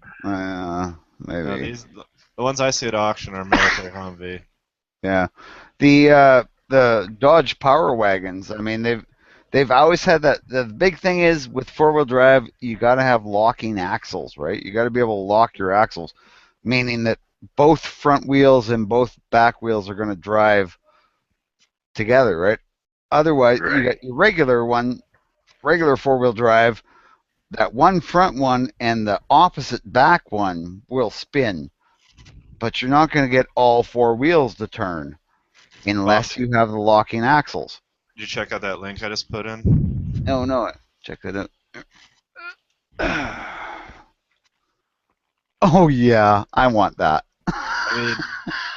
Maybe. No, the ones I see at auction are military Humvee. Yeah, the Dodge Power Wagons. I mean, they've always had that. The big thing is with four-wheel drive, you got to have locking axles, right? You got to be able to lock your axles, meaning that both front wheels and both back wheels are going to drive together, right? Otherwise, you got your regular four-wheel drive. That one front one and the opposite back one will spin, but you're not going to get all four wheels to turn unless you have the locking axles. Did you check out that link I just put in? No. Check it out. Oh yeah, I want that. I mean,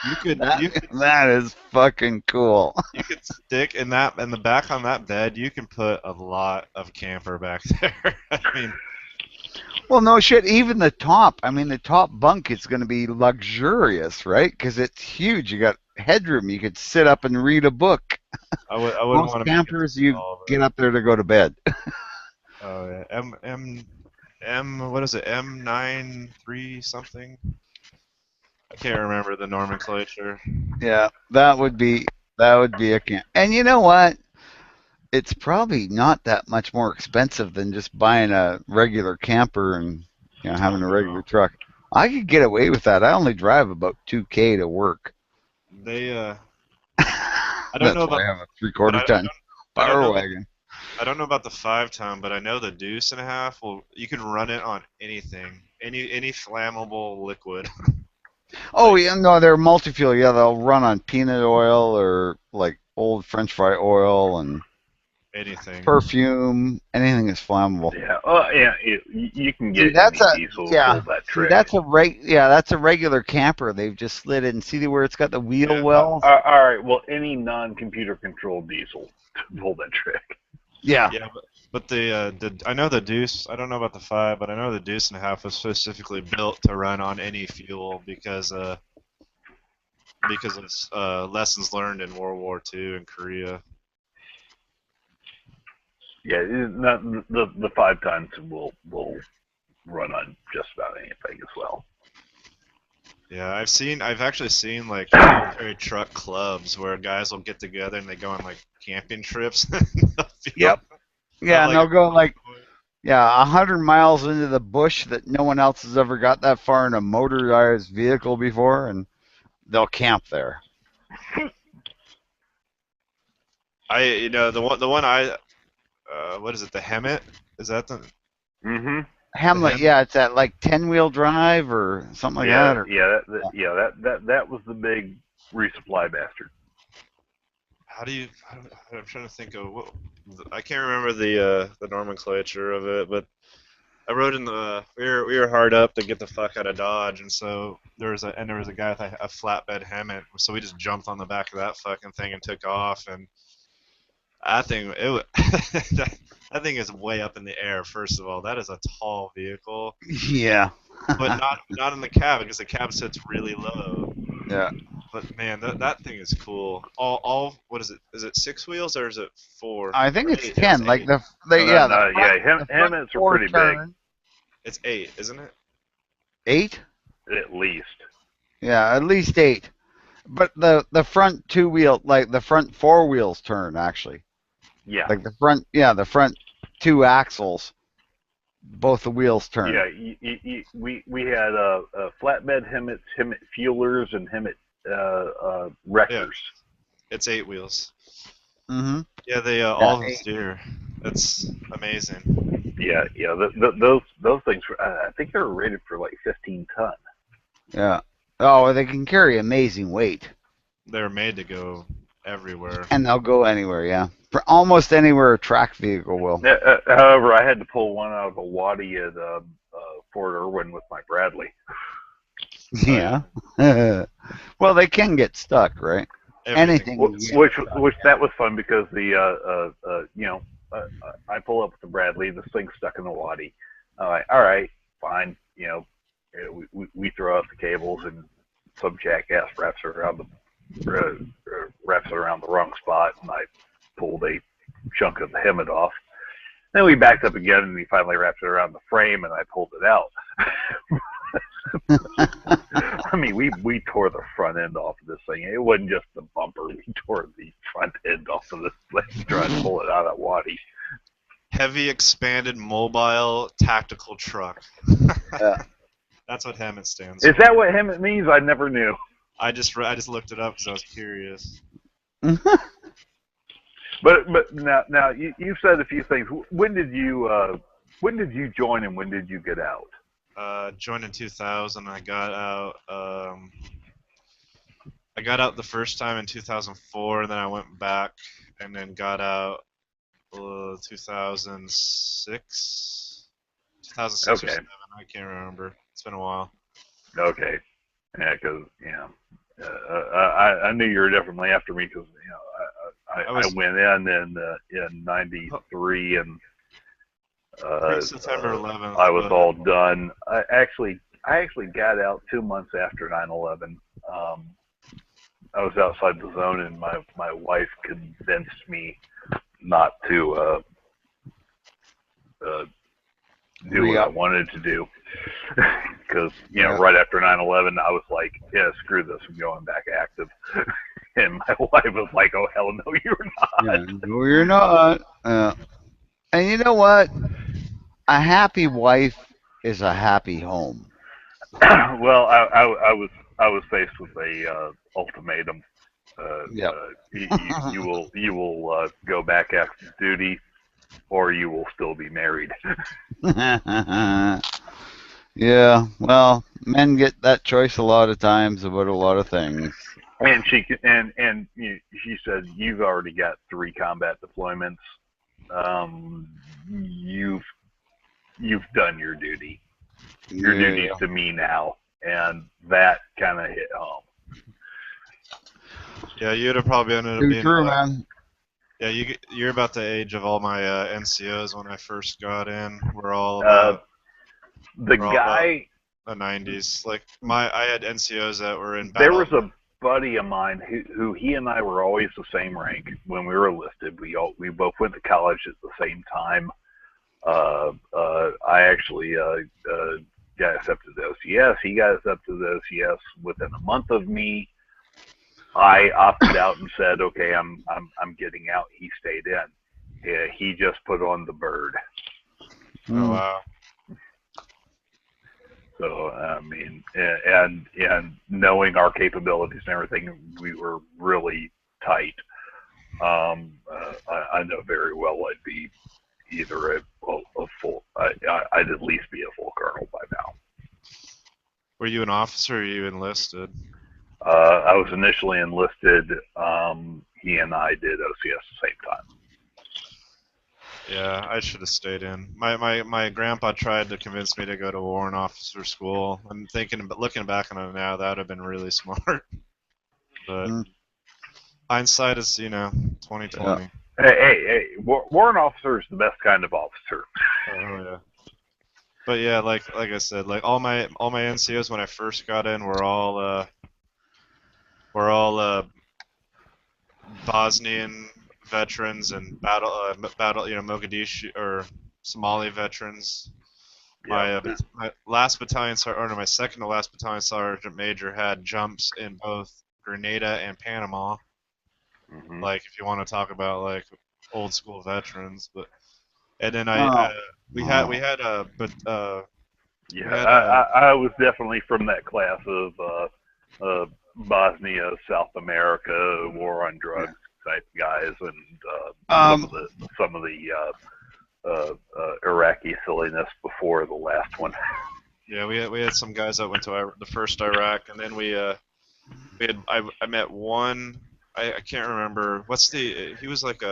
you could. That is fucking cool. You could stick in the back on that bed. You can put a lot of camper back there. I mean. Well, no shit. Even the top. I mean, the top bunk is going to be luxurious, right? Because it's huge. You got headroom. You could sit up and read a book. I wouldn't Most want to. campers, you get up there to go to bed. Oh yeah, what is it? M93 something. I can't remember the nomenclature. Yeah, that would be a camp. And you know what? It's probably not that much more expensive than just buying a regular camper and having a regular truck. I could get away with that. I only drive about 2K to work. I don't know about. I have a 3/4 ton power wagon. I don't know about the 5-ton, but I know the Deuce and a half. Well, you can run it on anything, any flammable liquid. Oh yeah, no, they're multi-fuel. Yeah, they'll run on peanut oil or like old French fry oil and anything. Perfume, anything is flammable. Yeah, you can get diesel that trick. That's a regular camper. They've just slid in. See where it's got the wheel well? All right. Well, any non-computer controlled diesel to pull that trick. Yeah. Yeah, but I know the Deuce. I don't know about the 5, but I know the Deuce and a half was specifically built to run on any fuel because of lessons learned in World War II and Korea. Yeah, the 5-tons will run on just about anything as well. Yeah, I've actually seen like military truck clubs where guys will get together and they go on like camping trips. Yep. Yeah, and they'll go like 100 miles into the bush that no one else has ever got that far in a motorized vehicle before, and they'll camp there. The one I what is it? The Hemet? Is that the? Mm-hmm. Hamlet, yeah, it's that like 10-wheel drive or something like that. Or, that was the big resupply bastard. I'm trying to think of I can't remember the nomenclature of it, but I rode in we were hard up to get the fuck out of Dodge, and so there was a guy with a flatbed Hemet, so we just jumped on the back of that fucking thing and took off, and that thing is way up in the air. First of all, that is a tall vehicle. Yeah. But not in the cab because the cab sits really low. Yeah. But man, that thing is cool. All what is it? Is it 6 wheels or is it 4? I think it's 10. Like Hemet's are pretty big. It's 8, isn't it? 8? At least. Yeah, at least 8. But the front 2-wheel, like the front 4 wheels turn actually. Yeah. Like the front 2 axles both the wheels turn. Yeah, we had flatbed Hemmets, Hemmet fuelers, and Hemmet wreckers. It's 8 wheels. Mm-hmm. Yeah, they all steer. That's amazing. Yeah. Those things. I think they were rated for like 15 ton. Yeah. Oh, they can carry amazing weight. They're made to go everywhere. And they'll go anywhere, yeah. For almost anywhere a track vehicle will. However, I had to pull one out of a waddy at Fort Irwin with my Bradley. Yeah. Well, they can get stuck, right? Anything. Which that was fun because the I pull up with the Bradley, this thing's stuck in the waddy. All right, fine. We throw out the cables and some jackass wraps it around the wrong spot, and I pulled a chunk of the Hemmet off. Then we backed up again, and he finally wrapped it around the frame, and I pulled it out. I mean, we tore the front end off of this thing. It wasn't just the bumper. We tore the front end off of this thing trying to pull it out of waddy. Heavy expanded mobile tactical truck. Yeah. That's what Hemmet stands Is for. that what Hemmet means? I never knew. I just looked it up because I was curious. But now you said a few things. When did you join and when did you get out? Joined in 2000. I got out. I got out the first time in 2004, and then I went back and then got out 2006. 2006 or Okay. 7. I can't remember. It's been a while. Okay. Yeah, because I knew you were definitely after me because I went in '93 and September 11th. I was all done. I actually got out 2 months after 9/11. I was outside the zone, and my wife convinced me not to do what I wanted to do. Because, right after 9/11, I was like, yeah, screw this, I'm going back active. And my wife was like, oh, hell no, you're not. Yeah, no, you're not. And you know what? A happy wife is a happy home. Well, I was faced with a ultimatum. You will go back active duty, or you will still be married. Yeah, well, men get that choice a lot of times about a lot of things. And she said, you've already got 3 combat deployments. You've done your duty. Your duty's to me now, and that kind of hit home. Yeah, you'd have probably ended up Too being. true, man. Yeah, you're about the age of all my NCOs when I first got in. We're all the guy. The 90s. Like I had NCOs that were in battle. There was a buddy of mine who he and I were always the same rank when we were enlisted. We both went to college at the same time. I actually got accepted to OCS. He got accepted to OCS within a month of me. I opted out and said, "Okay, I'm getting out." He stayed in. Yeah, he just put on the bird. Oh wow. So I mean, and knowing our capabilities and everything, we were really tight. I know very well I'd be either a full. I'd at least be a full colonel by now. Were you an officer or were you enlisted? I was initially enlisted. He and I did OCS at the same time. Yeah, I should have stayed in. My grandpa tried to convince me to go to warrant officer school. I'm thinking, but looking back on it now, that would have been really smart. But hindsight is, 2020. Yeah. Hey, warrant officer is the best kind of officer. Oh yeah. But yeah, like I said, like all my NCOs when I first got in were all Bosnian veterans and battle Mogadishu or Somali veterans. My last battalion sergeant, or my second to last battalion sergeant major had jumps in both Grenada and Panama. Like if you want to talk about like old school veterans, and then We had but Yeah, we had I was definitely from that class of Bosnia, South America, war on drugs type guys, and some of the Iraqi silliness before the last one. Yeah, we had some guys that went to the first Iraq, and then I met one. I can't remember he was like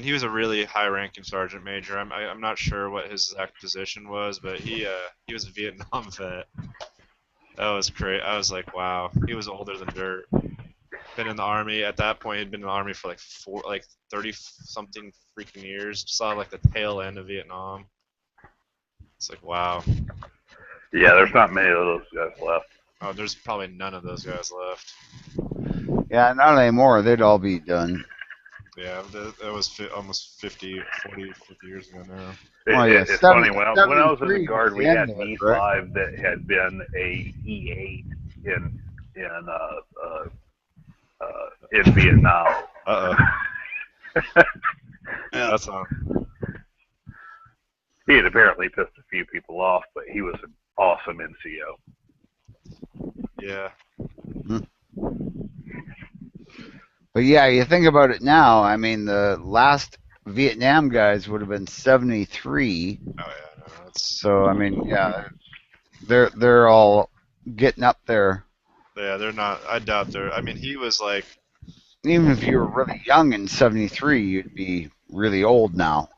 he was a really high-ranking sergeant major. I'm not sure what his exact position was, but he was a Vietnam vet. That was great. I was like, wow, he was older than dirt. Been in the army at that point. He'd been in the army for like 30-something freaking years. Saw like the tail end of Vietnam. It's like, wow. Yeah, there's not many of those guys left. Oh, there's probably none of those guys left. Yeah, not anymore. They'd all be done. Yeah, that was almost 50 years ago now. It's funny, when I was in the Guard, we had an E5 that had been a E8 in Vietnam. That's on. He had apparently pissed a few people off, but he was an awesome NCO. Yeah. But yeah, you think about it now. I mean, the last Vietnam guys would have been 73. Oh yeah, no, So I mean, yeah, they're all getting up there. Yeah, they're not. I doubt they're. I mean, he was like. Even if you were really young in 73, you'd be really old now.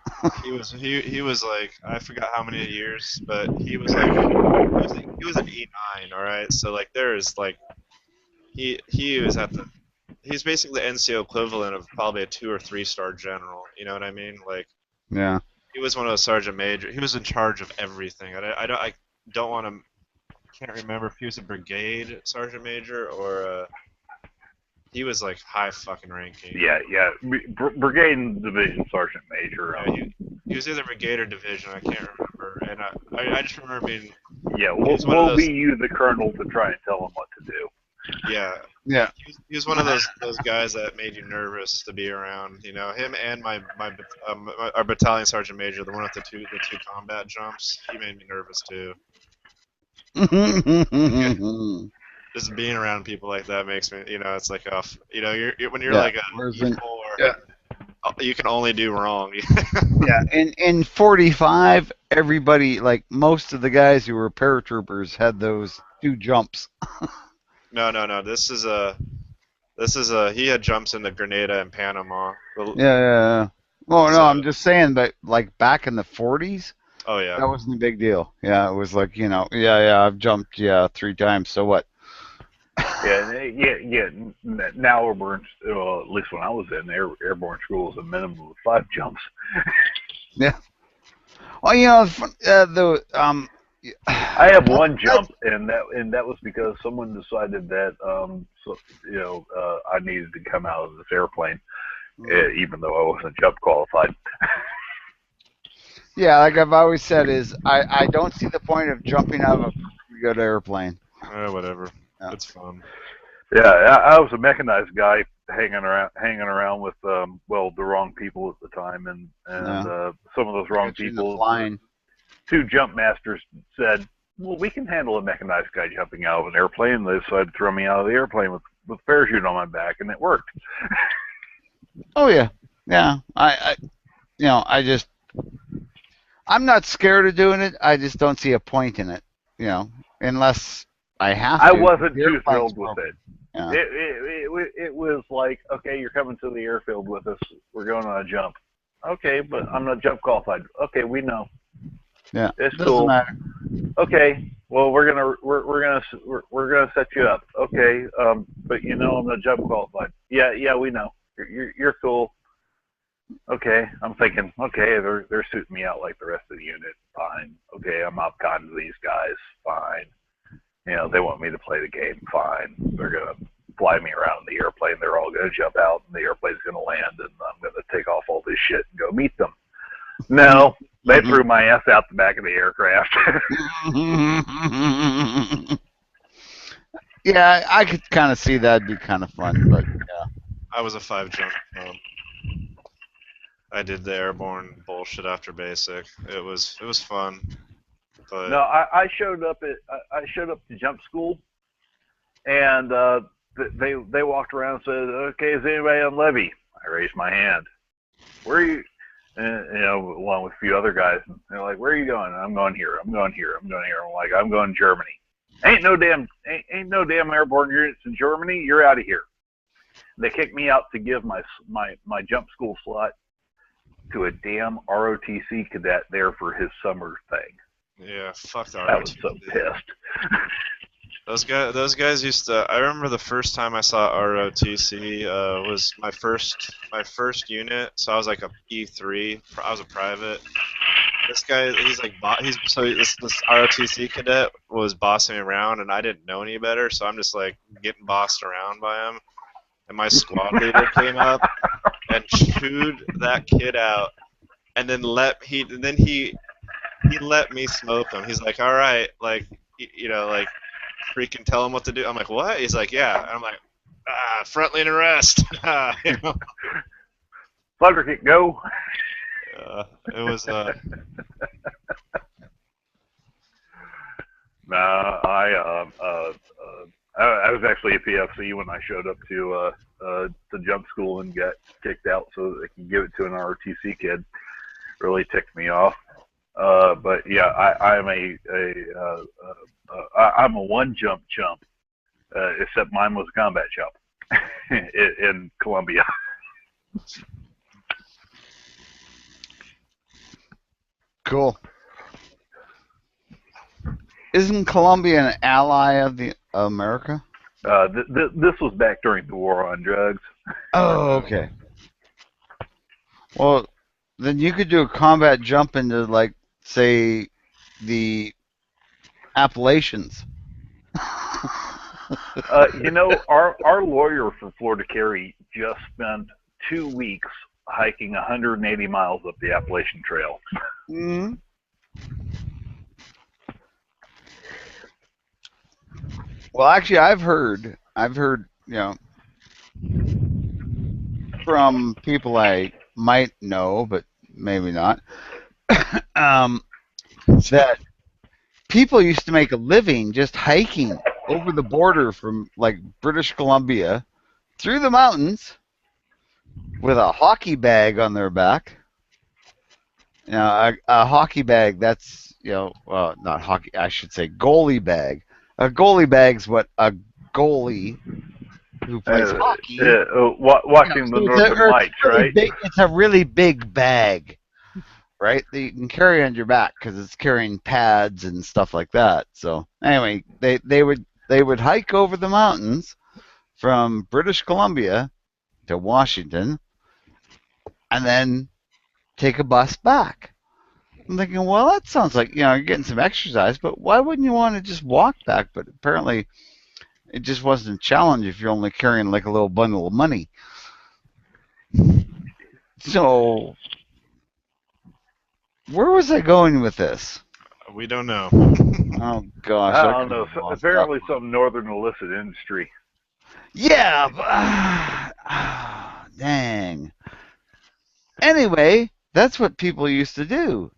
he was like, I forgot how many years, but he was like he was an E9, all right. So like there is like he was he's basically the NCO equivalent of probably a 2 or 3 star general. You know what I mean? Like yeah. He was one of those sergeant major. He was in charge of everything. I don't want to. Can't remember if he was a brigade sergeant major or. He was like high fucking ranking. Yeah. Brigade and division sergeant major. He was either brigade or division. I can't remember. And I just remember being. Yeah, we'll be you, the colonel, to try and tell him what to do. Yeah. Yeah. He was one of those guys that made you nervous to be around. You know, him and our battalion sergeant major, the one with the two combat jumps. He made me nervous too. Just being around people like that makes me, it's like when you're like a E4, you can only do wrong. Yeah, in 45, everybody, like most of the guys who were paratroopers had those 2 jumps. No. This is he had jumps in the Grenada and Panama. Yeah. Well, no, I'm just saying that like back in the 40s. Oh yeah. That wasn't a big deal. Yeah, it was like I've jumped 3 times. So what? Yeah. Now airborne, at least when I was in airborne school, was a minimum of 5 jumps. Yeah. Well, I have 1 jump, and that was because someone decided that I needed to come out of this airplane, even though I wasn't jump qualified. Yeah, like I've always said, I don't see the point of jumping out of a good airplane. Whatever. Yeah. It's fun. Yeah, I was a mechanized guy hanging around with the wrong people at the time, and some of those wrong people. 2 jump masters said, "Well, we can handle a mechanized guy jumping out of an airplane." They decided to throw me out of the airplane with a parachute on my back, and it worked. Oh yeah. I'm not scared of doing it. I just don't see a point in it. Unless I have to. I wasn't too thrilled with it. Yeah. It was like, okay, you're coming to the airfield with us. We're going on a jump. Okay, but I'm not jump qualified. Okay, we know. Yeah, it's doesn't cool. matter. Okay, well we're gonna set you up. Okay, but I'm not jump qualified. Yeah, we know. You're cool. Okay, I'm thinking. Okay, they're suiting me out like the rest of the unit. Fine. Okay, I'm outconned to these guys. Fine. They want me to play the game. Fine. They're gonna fly me around in the airplane. They're all gonna jump out, and the airplane's gonna land, and I'm gonna take off all this shit and go meet them. No. They threw my ass out the back of the aircraft. Yeah, I could kind of see that'd be kind of fun, but yeah. I was a 5 jump. I did the airborne bullshit after basic. It was fun, but No, I showed up to jump school, and they walked around and said, "Okay, is anybody on levy?" I raised my hand. Where are you? And, along with a few other guys. And they're like, "Where are you going?" I'm going here. I'm going here. I'm going here. I'm like, "I'm going to Germany." Ain't no damn airborne units in Germany. You're out of here. They kicked me out to give my jump school slot to a damn ROTC cadet there for his summer thing. yeah, fuck the I was so pissed. Those guys used to. I remember the first time I saw ROTC was my first unit. So I was like a E3. I was a private. This guy, this ROTC cadet was bossing me around, and I didn't know any better, so I'm just like getting bossed around by him. And my squad leader came up and chewed that kid out, and then he let me smoke him. He's like, "All right, like freaking tell him what to do." I'm like, "What?" He's like, "Yeah." And I'm like, "Front lane arrest." Slugger kick, go. It was. Nah, I was actually a PFC when I showed up to jump school and got kicked out so that they could give it to an ROTC kid. Really ticked me off. But yeah, I'm a one jump chump, except mine was a combat jump in Colombia. Cool. Isn't Colombia an ally of the America? This was back during the war on drugs. Oh, okay. Well, then you could do a combat jump into, like, say, the Appalachians. Our lawyer for Florida Carry just spent 2 weeks hiking 180 miles up the Appalachian Trail. Mm-hmm. Well, actually, I've heard, from people I might know, but maybe not, that people used to make a living just hiking over the border from, like, British Columbia through the mountains with a hockey bag on their back. A hockey bag, that's, well, not hockey, I should say goalie bag. A goalie bag's what a goalie who plays hockey. Watching the Northern Lights, right? It's a really big bag, right? That you can carry on your back because it's carrying pads and stuff like that. So anyway, they would hike over the mountains from British Columbia to Washington, and then take a bus back. I'm thinking, well, that sounds like, you're getting some exercise, but why wouldn't you want to just walk back? But apparently, it just wasn't a challenge if you're only carrying like a little bundle of money. So, where was I going with this? We don't know. Oh, gosh. I don't know. Apparently some northern illicit industry. Yeah. Dang. Anyway, that's what people used to do.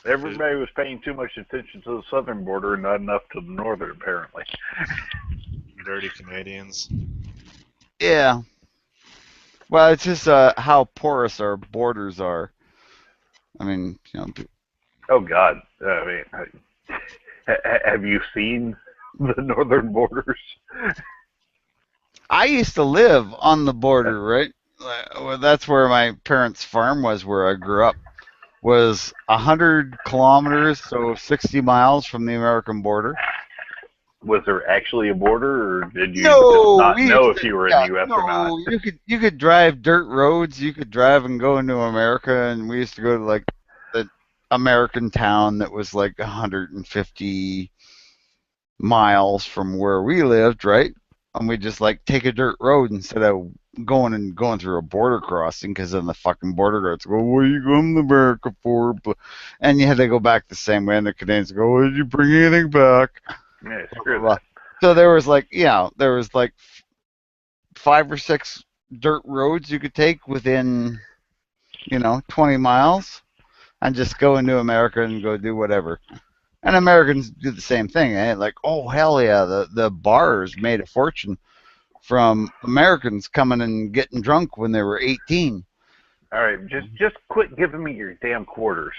Everybody was paying too much attention to the southern border and not enough to the northern, apparently. Dirty Canadians. Yeah. Well, it's just how porous our borders are. I mean, Oh, God. I mean, have you seen the northern borders? I used to live on the border, right? Well, that's where my parents' farm was, where I grew up. Was 100 kilometers, so 60 miles from the American border. Was there actually a border, or did you just not know if you were in the U.S. or not? You could drive dirt roads. You could drive and go into America, and we used to go to like the American town that was like 150 miles from where we lived, right? And we just like take a dirt road instead of going through a border crossing, because then the fucking border guards go, "What are you going to America for?" And you had to go back the same way, and the Canadians go, "Well, did you bring anything back?" Yeah, screw that. So there was like 5 or 6 dirt roads you could take within, 20 miles, and just go into America and go do whatever. And Americans do the same thing, eh? Like, oh hell yeah, the bars made a fortune from Americans coming and getting drunk when they were 18. All right, just quit giving me your damn quarters.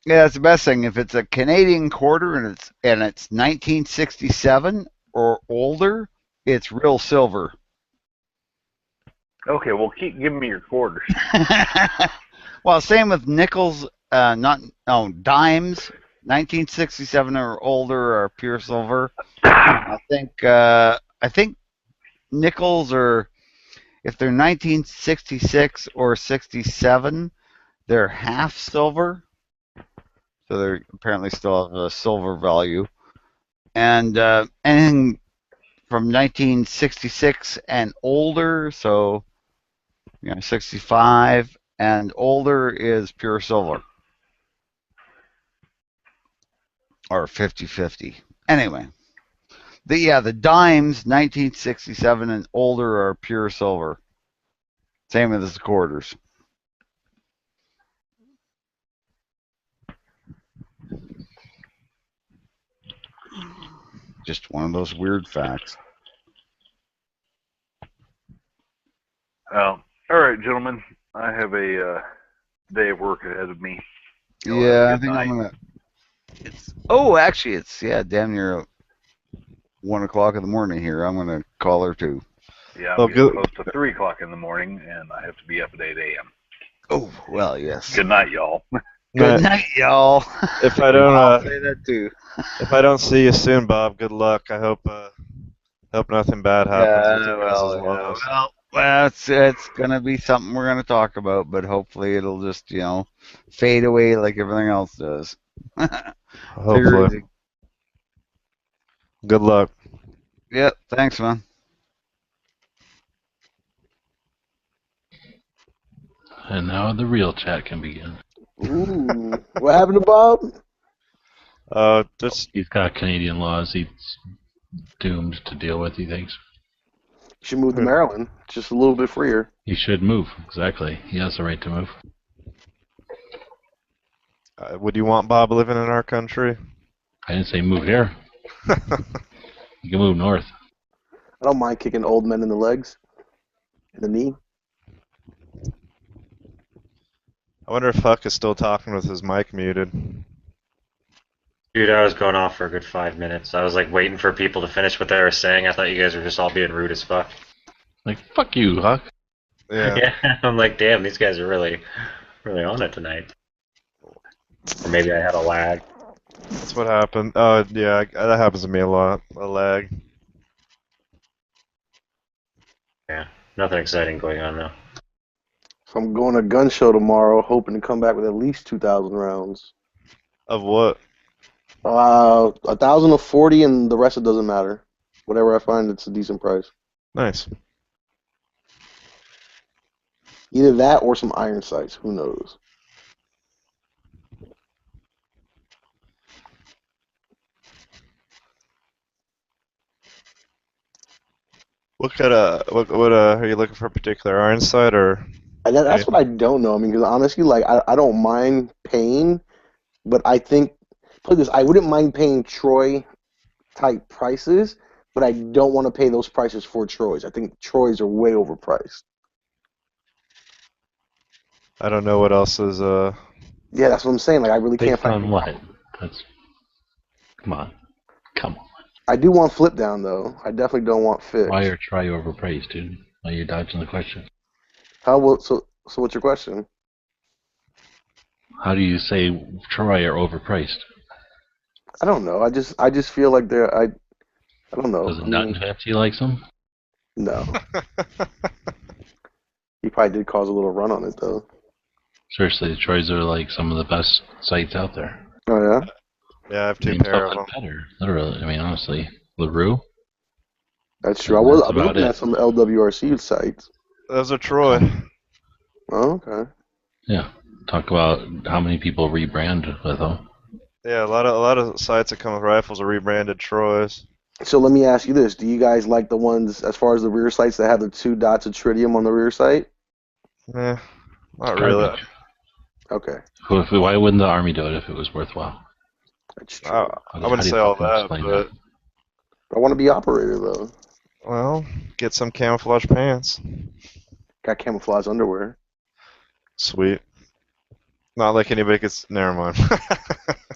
Yeah, it's the best thing. If it's a Canadian quarter and it's 1967 or older, it's real silver. Okay, well, keep giving me your quarters. Well, same with nickels, dimes, 1967 or older are pure silver. I think nickels are, if they're 1966 or 67, they're half silver. So they apparently still have a silver value. And anything from 1966 and older, so 65 and older is pure silver. Or 50-50. Anyway. The dimes, 1967 and older are pure silver. Same as the quarters. Just one of those weird facts. All right, gentlemen. I have a day of work ahead of me. Yeah, I think I'm gonna. Actually, it's damn near 1 o'clock in the morning here. I'm gonna call her too. Yeah, I'm getting close to 3 o'clock in the morning, and I have to be up at 8 a.m. Oh well, yes. Good night, y'all. Good night, y'all. If I don't, I'll say that too. If I don't see you soon, Bob, good luck. I hope nothing bad happens with you guys as well. Well, it's gonna be something we're gonna talk about, but hopefully it'll just fade away like everything else does. Hopefully. Good luck. Yep. Thanks, man. And now the real chat can begin. Ooh, what happened to Bob? He's got Canadian laws he's doomed to deal with, he thinks. You should move to Maryland. It's just a little bit freer. He should move, exactly. He has the right to move. Would you want Bob living in our country? I didn't say move here. You can move north. I don't mind kicking old men in the legs. In the knee. I wonder if Huck is still talking with his mic muted. Dude, I was going off for a good 5 minutes. I was like waiting for people to finish what they were saying. I thought you guys were just all being rude as fuck. Like, fuck you, Huck. Yeah. Yeah, I'm like, damn, these guys are really on it tonight. Or maybe I had a lag. That's what happened. Oh, yeah, that happens to me a lot. A lag. Yeah, nothing exciting going on though. So I'm going to a gun show tomorrow, hoping to come back with at least 2,000 rounds. Of what? 1,000 of 40, and the rest it doesn't matter. Whatever I find, it's a decent price. Nice. Either that or some iron sights. Who knows? What kind of what are you looking for? A particular iron sight or? That's what I don't know. I mean, because honestly, like I don't mind paying, but I think put this, I wouldn't mind paying Troy type prices, but I don't want to pay those prices for Troys. I think Troys are way overpriced. I don't know what else is Yeah, that's what I'm saying. Like I really can't find. On what? Come on. I do want flip down though. I definitely don't want fix. Why are Troy overpriced, dude? Why are you dodging the question? How will so what's your question? How do you say Troy are overpriced? I don't know. I just feel like they're I don't know. Does Nutton Fancy likes them? No. He probably did cause a little run on it though. Seriously, the Troys are like some of the best sites out there. Oh yeah. Yeah, I have two Name pair of them. better, literally. I mean, honestly, LaRue. That's true. I'm looking at some LWRC sites. Those are Troy. Oh, okay. Yeah. Talk about how many people rebrand with them. Yeah, a lot of sites that come with rifles are rebranded Troys. So let me ask you this: do you guys like the ones as far as the rear sights that have the 2 dots of tritium on the rear sight? Eh, not It's really. garbage. Okay, Why wouldn't the army do it if it was worthwhile? that's true. I How wouldn't do you say all fucking that, explain but I want to be operator though. well, get some camouflage pants. Got camouflage underwear. Sweet. Not like anybody could. Never mind.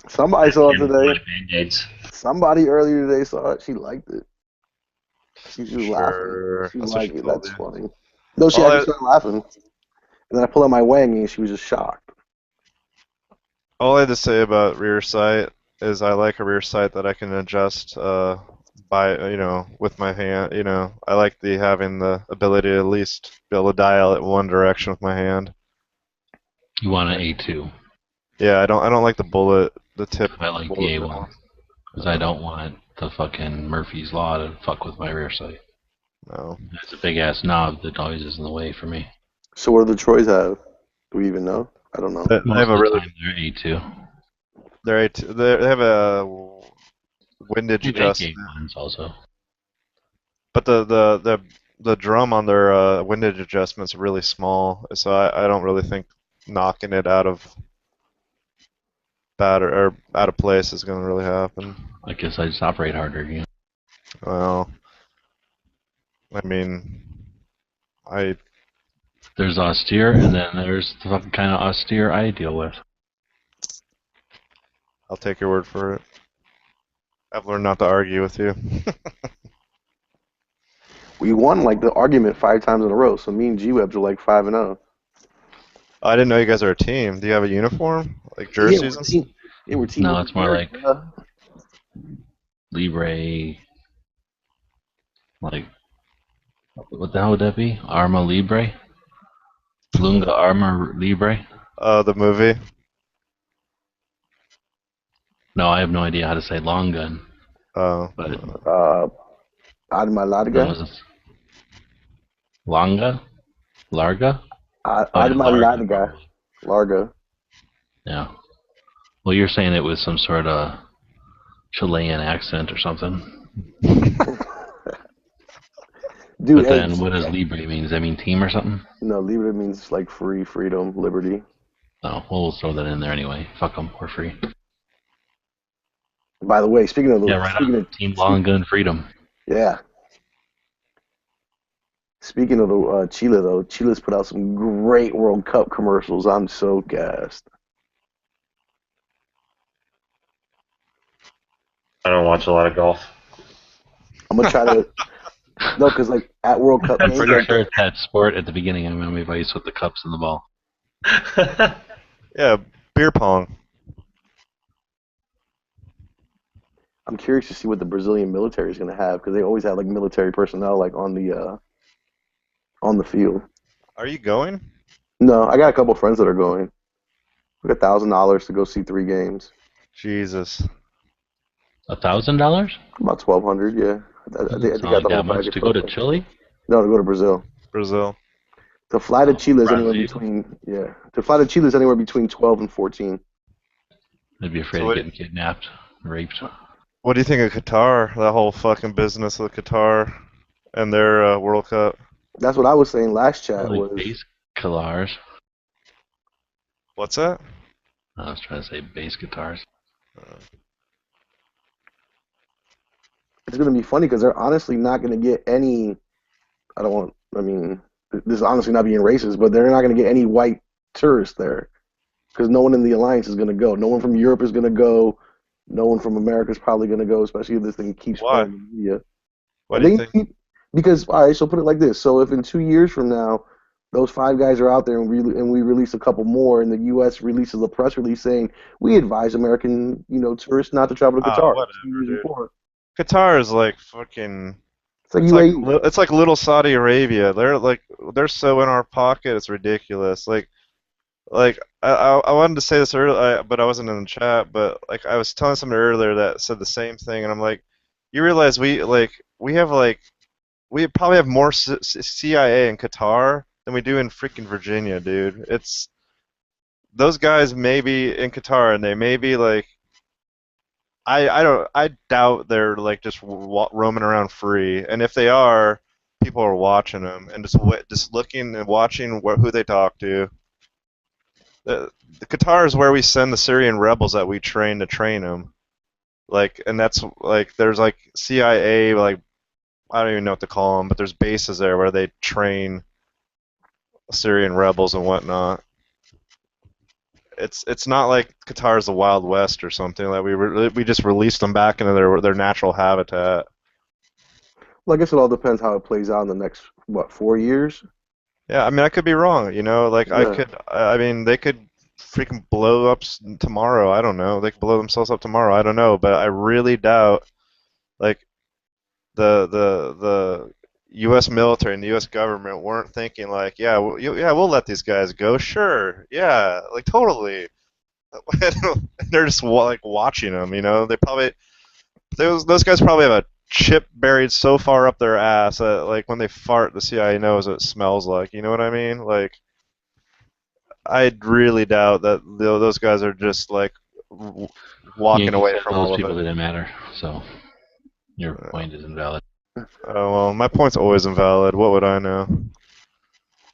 Somebody saw it today. Band-Aids. Somebody earlier today saw it. She liked it. She was laughing. Sure. She That's what liked she it. told That's you. funny. No, she All actually I, started laughing. And then I pulled out my wangy and she was just shocked. all I had to say about rear sight is I like a rear sight that I can adjust with my hand. I like having the ability to at least be able to dial it one direction with my hand. You want an A2. Yeah, I don't like the tip. I like the bullet A1. one. Because I don't want the fucking Murphy's Law to fuck with my rear sight. No. It's a big ass knob that always is in the way for me. So what do the Troys have? Do we even know? I don't know. They Most have of a the really. time they're A2. They have a windage They make adjustment, A1s also. but the drum on their windage adjustment's really small, so I don't really think knocking it out of or out of place is going to really happen. I guess I just operate harder, you know. Well, I mean, There's austere, and then there's the fucking kind of austere I deal with. I'll take your word for it. I've learned not to argue with you. We won like the argument 5 times in a row. So me and G-Webs are like 5-0. I didn't know you guys are a team. Do you have a uniform, like jerseys and stuff? Yeah, we're team. No, it's more like America. Libre. Like, what the hell would that be? Arma Libre? Lunga Arma Libre? The movie. No, I have no idea how to say long gun. Oh. But Arma no, Larga. it's Longa? Larga? Arma Larga, Larga. probably. Larga. Yeah. Well, you're saying it with some sort of Chilean accent or something. Dude, But then what does Libre mean? Does that mean team or something? No, Libre means like free, freedom, liberty. Oh, well, we'll throw that in there anyway. Fuck them, we're free. By the way, speaking of the Team Long Gun Freedom. Yeah. Speaking of the Chile though, Chile's put out some great World Cup commercials. I'm so gassed. I don't watch a lot of golf. I'm gonna try to. No, because like at World Cup I'm games, pretty like, sure it's that sport at the beginning. I'm going to advise with the cups and the ball. Yeah, beer pong. I'm curious to see what the Brazilian military is gonna have because they always have like military personnel like on the field. Are you going? No, I got a couple friends that are going. We got $1,000 to go see 3 games. Jesus. $1,000? About 1,200, yeah. I think I got the whole much package. to go to Chile? No, to go to Brazil. Brazil. To fly to Chile is anywhere Brazil. between To fly to Chile is anywhere between 12 and 14. I'd be afraid So of getting kidnapped, raped. What do you think of Qatar? That whole fucking business with Qatar and their World Cup. That's what I was saying last chat. Like Was base guitars. What's that? I was trying to say bass guitars. it's going to be funny because they're honestly not going to get any. This is honestly not being racist, but they're not going to get any white tourists there because no one in the alliance is going to go. No one from Europe is going to go. No one from America is probably going to go, especially if this thing keeps Why? going in the media. Why do you think? Because, all right, so put it like this. So if in 2 years from now, those 5 guys are out there and we release a couple more, and the U.S. releases a press release saying, we advise American, tourists not to travel to Qatar. whatever, 2 years dude. before. Qatar is like fucking. It's like UAE. It's like little Saudi Arabia. They're so in our pocket. It's ridiculous. Like I wanted to say this earlier, but I wasn't in the chat. But like I was telling somebody earlier that said the same thing, and I'm like, you realize we probably have more CIA in Qatar than we do in freaking Virginia, dude. It's those guys may be in Qatar and they may be like, I doubt they're like just roaming around free. And if they are, people are watching them and just looking and watching who they talk to. The Qatar is where we send the Syrian rebels that we train to train them. Like, and that's like there's like CIA, like I don't even know what to call them, but there's bases there where they train Syrian rebels and whatnot. It's not like Qatar's the Wild West or something. Like we just released them back into their natural habitat. Well, I guess it all depends how it plays out in the next 4 years. Yeah, I mean I could be wrong. You know, like Yeah. I mean they could freaking blow up tomorrow. I don't know. They could blow themselves up tomorrow. I don't know, but I really doubt like the U.S. military and the U.S. government weren't thinking like, yeah, we'll let these guys go. Sure, yeah, like totally. They're just like watching them, you know. Those guys probably have a chip buried so far up their ass that like when they fart, the CIA knows what it smells like. You know what I mean? Like, I really doubt that those guys are just like walking away from all those of people it. didn't matter. So your point is invalid. Oh well, my point's always invalid. What would I know?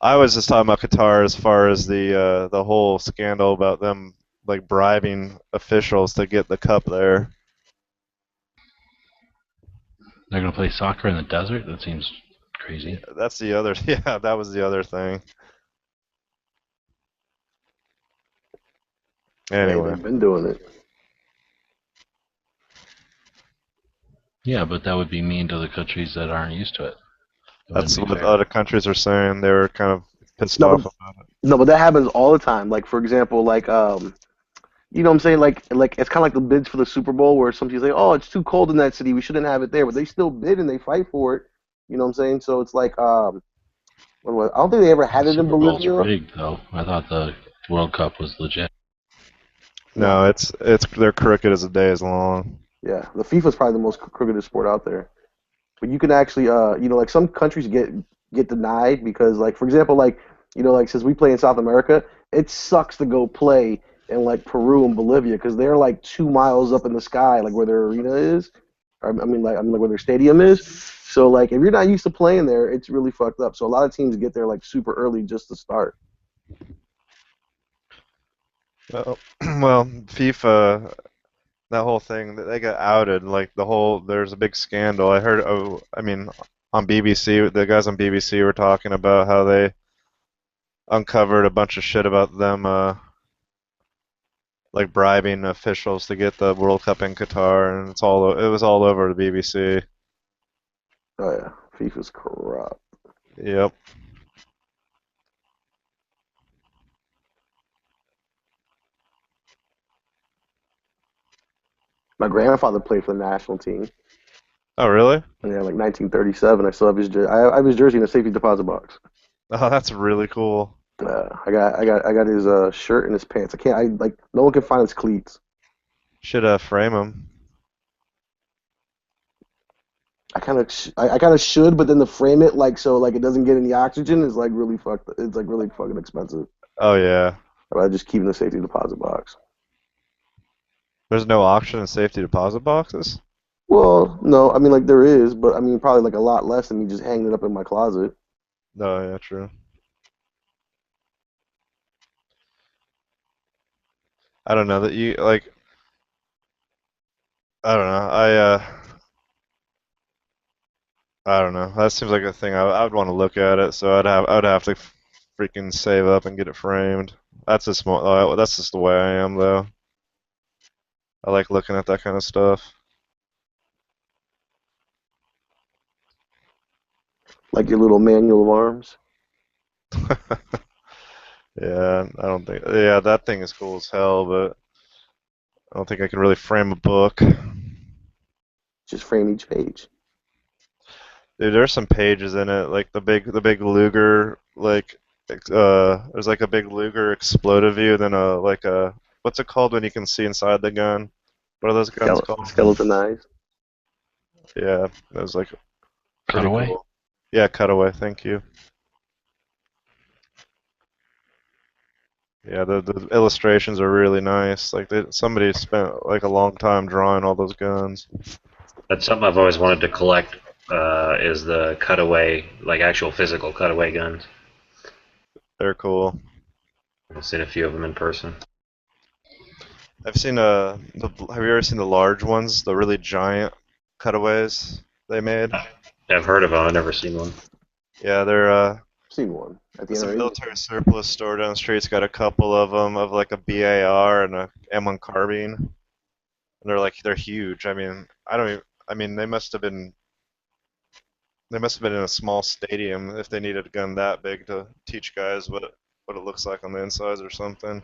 I was just talking about Qatar as far as the whole scandal about them like bribing officials to get the cup there. They're gonna play soccer in the desert? That seems crazy. That's the other. Yeah, that was the other thing. Anyway, They've been doing it. Yeah, but that would be mean to the countries that aren't used to it. That's what other countries are saying. They were kind of pissed No, off but, about it. no, but that happens all the time. Like for example, like you know what I'm saying? Like it's kind of like the bids for the Super Bowl where some people say, "Oh, it's too cold in that city. We shouldn't have it there," but they still bid and they fight for it. You know what I'm saying? So it's like I don't think they ever had it in Super Bowl's Bolivia. rigged, though. I thought the World Cup was legit. No, it's they're crooked as the day is long. Yeah, the FIFA's probably the most crooked sport out there. But you can actually, you know, like some countries get denied because, like, for example, like, you know, like since we play in South America, it sucks to go play in like Peru and Bolivia because they're like 2 miles up in the sky, like where their arena is. I mean, like where their stadium is. So, like, if you're not used to playing there, it's really fucked up. So a lot of teams get there like super early just to start. Well, FIFA, that whole thing, they got outed. Like there's a big scandal. I heard. Oh, I mean, on BBC, the guys on BBC were talking about how they uncovered a bunch of shit about them, like bribing officials to get the World Cup in Qatar, and it was all over the BBC. Oh yeah, FIFA's corrupt. Yep. My grandfather played for the national team. Oh really? Yeah, like 1937. I still have his I have his jersey in a safety deposit box. Oh, that's really cool. I got his shirt and his pants. No one can find his cleats. Should frame him. I kind of should, but then to frame it like so like it doesn't get any oxygen is like really fucked. It's like really fucking expensive. Oh yeah. I just keep it in the safety deposit box. There's no auction in safety deposit boxes? Well, no, I mean like there is, but I mean probably like a lot less than me just hanging it up in my closet. No, yeah, true. I don't know that you like. I don't know. I don't know. That seems like a thing I would want to look at it. So I'd have to freaking save up and get it framed. That's just the way I am though. I like looking at that kind of stuff. Like your little manual of arms. Yeah, I don't think. Yeah, that thing is cool as hell, but I don't think I can really frame a book. Just frame each page. Dude, there's some pages in it, like the big Luger, like there's like a big Luger explosive view, then what's it called when you can see inside the gun? What are those guns called? Skeletonized. Yeah, it was like pretty Cutaway? cool. Yeah, cutaway. Thank you. Yeah, the illustrations are really nice. Like somebody spent like a long time drawing all those guns. That's something I've always wanted to collect. Is the cutaway, like actual physical cutaway guns. They're cool. I've seen a few of them in person. I've seen have you ever seen the large ones, the really giant cutaways they made? I've heard of them. I've never seen one. Yeah, they're I've seen one at the it's a NRA. military surplus store down the street. It's got a couple of them of like a BAR and a M1 carbine, and they're huge. I mean they must have been in a small stadium if they needed a gun that big to teach guys what it looks like on the insides or something.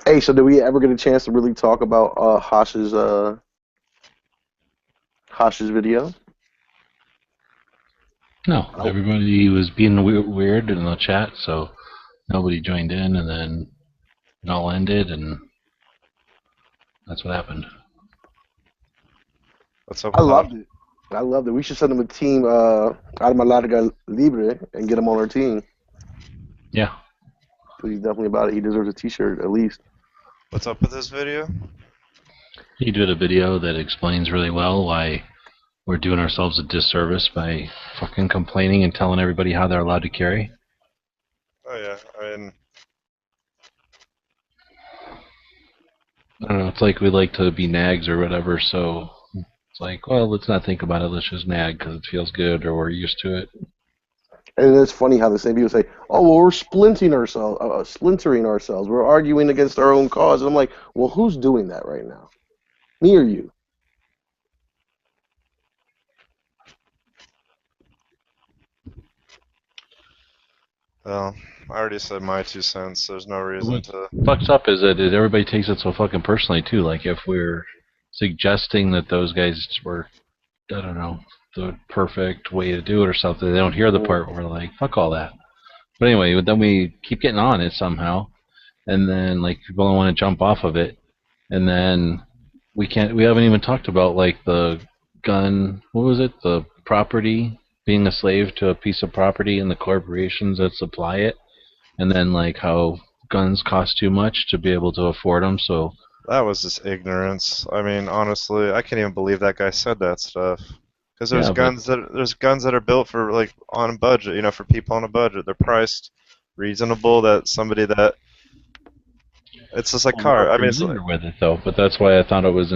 Hey, so did we ever get a chance to really talk about Hosh's video? No, everybody was being weird in the chat, so nobody joined in, and then it all ended, and that's what happened. What's up? I loved it. I loved it. We should send him a team Arma Larga Libre and get him on our team. Yeah. He's definitely about it. He deserves a T-shirt at least. What's up with this video? He did a video that explains really well why we're doing ourselves a disservice by fucking complaining and telling everybody how they're allowed to carry. Oh yeah, I mean, I don't know, it's like we like to be nags or whatever, so it's like, well, let's not think about it, let's just nag because it feels good or we're used to it. And it's funny how the same people say, "Oh, well, we're splintering ourselves. We're arguing against our own cause." And I'm like, "Well, who's doing that right now? Me or you?" well, I already said my 2 cents. There's no reason What to. fucks up is that everybody takes it so fucking personally too. Like if we're suggesting that those guys were, I don't know, the perfect way to do it or something, they don't hear the part where we're like, fuck all that. But anyway, then we keep getting on it somehow, and then like people don't want to jump off of it, and then we haven't even talked about like the gun, what was it, the property, being a slave to a piece of property and the corporations that supply it, and then like how guns cost too much to be able to afford them, so That was just ignorance. I mean, honestly, I can't even believe that guy said that stuff. Because there's guns that are built for like on a budget, for people on a budget. They're priced reasonable. That somebody that it's just like car. I mean, it's like, with it though, but that's why I thought it was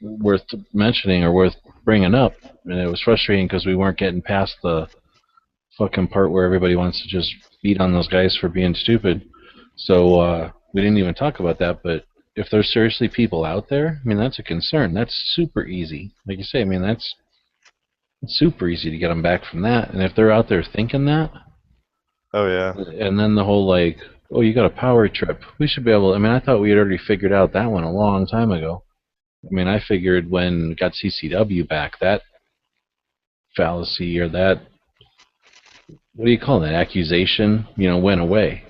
worth mentioning or worth bringing up, and it was frustrating because we weren't getting past the fucking part where everybody wants to just beat on those guys for being stupid. So we didn't even talk about that, but if there's seriously people out there, I mean, that's a concern. That's super easy. Like you say, I mean, it's super easy to get them back from that. And if they're out there thinking that, oh yeah. And then the whole like, oh, you got a power trip. We should be able. I mean, I thought we had already figured out that one a long time ago. I mean, I figured when we got CCW back, that fallacy or that, what do you call that, accusation, went away.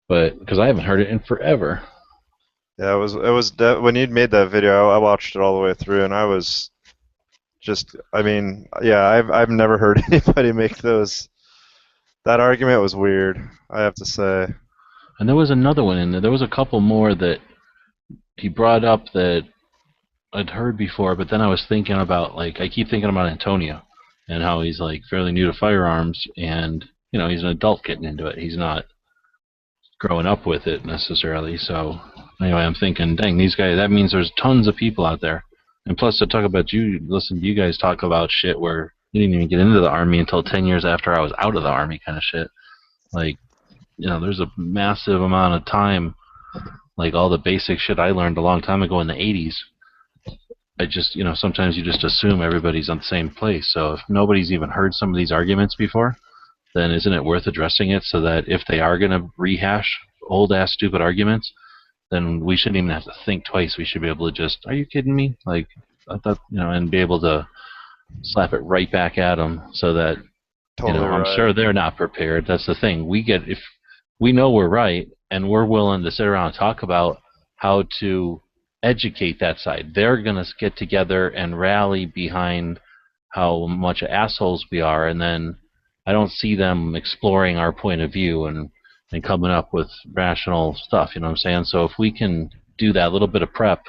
But because I haven't heard it in forever. Yeah, it was when you'd made that video, I watched it all the way through, and I was just, I mean, yeah, I've never heard anybody make those. That argument was weird, I have to say. And there was another one in there. There was a couple more that he brought up that I'd heard before, but then I was thinking about, like, I keep thinking about Antonio and how he's like fairly new to firearms, and he's an adult getting into it. He's not growing up with it necessarily. So anyway, I'm thinking, dang, these guys, that means there's tons of people out there. And plus, to talk about listen to you guys talk about shit where you didn't even get into the Army until 10 years after I was out of the Army kind of shit. Like, there's a massive amount of time, like all the basic shit I learned a long time ago in the 80s. I just, sometimes you just assume everybody's on the same place. So if nobody's even heard some of these arguments before, then isn't it worth addressing it so that if they are going to rehash old-ass stupid arguments, then we shouldn't even have to think twice. We should be able to just, are you kidding me? Like, I thought, and be able to slap it right back at them so that, Totally I'm right. sure they're not prepared. That's the thing. If we know we're right, and we're willing to sit around and talk about how to educate that side. They're going to get together and rally behind how much assholes we are, and then I don't see them exploring our point of view and coming up with rational stuff, you know what I'm saying? So if we can do that little bit of prep,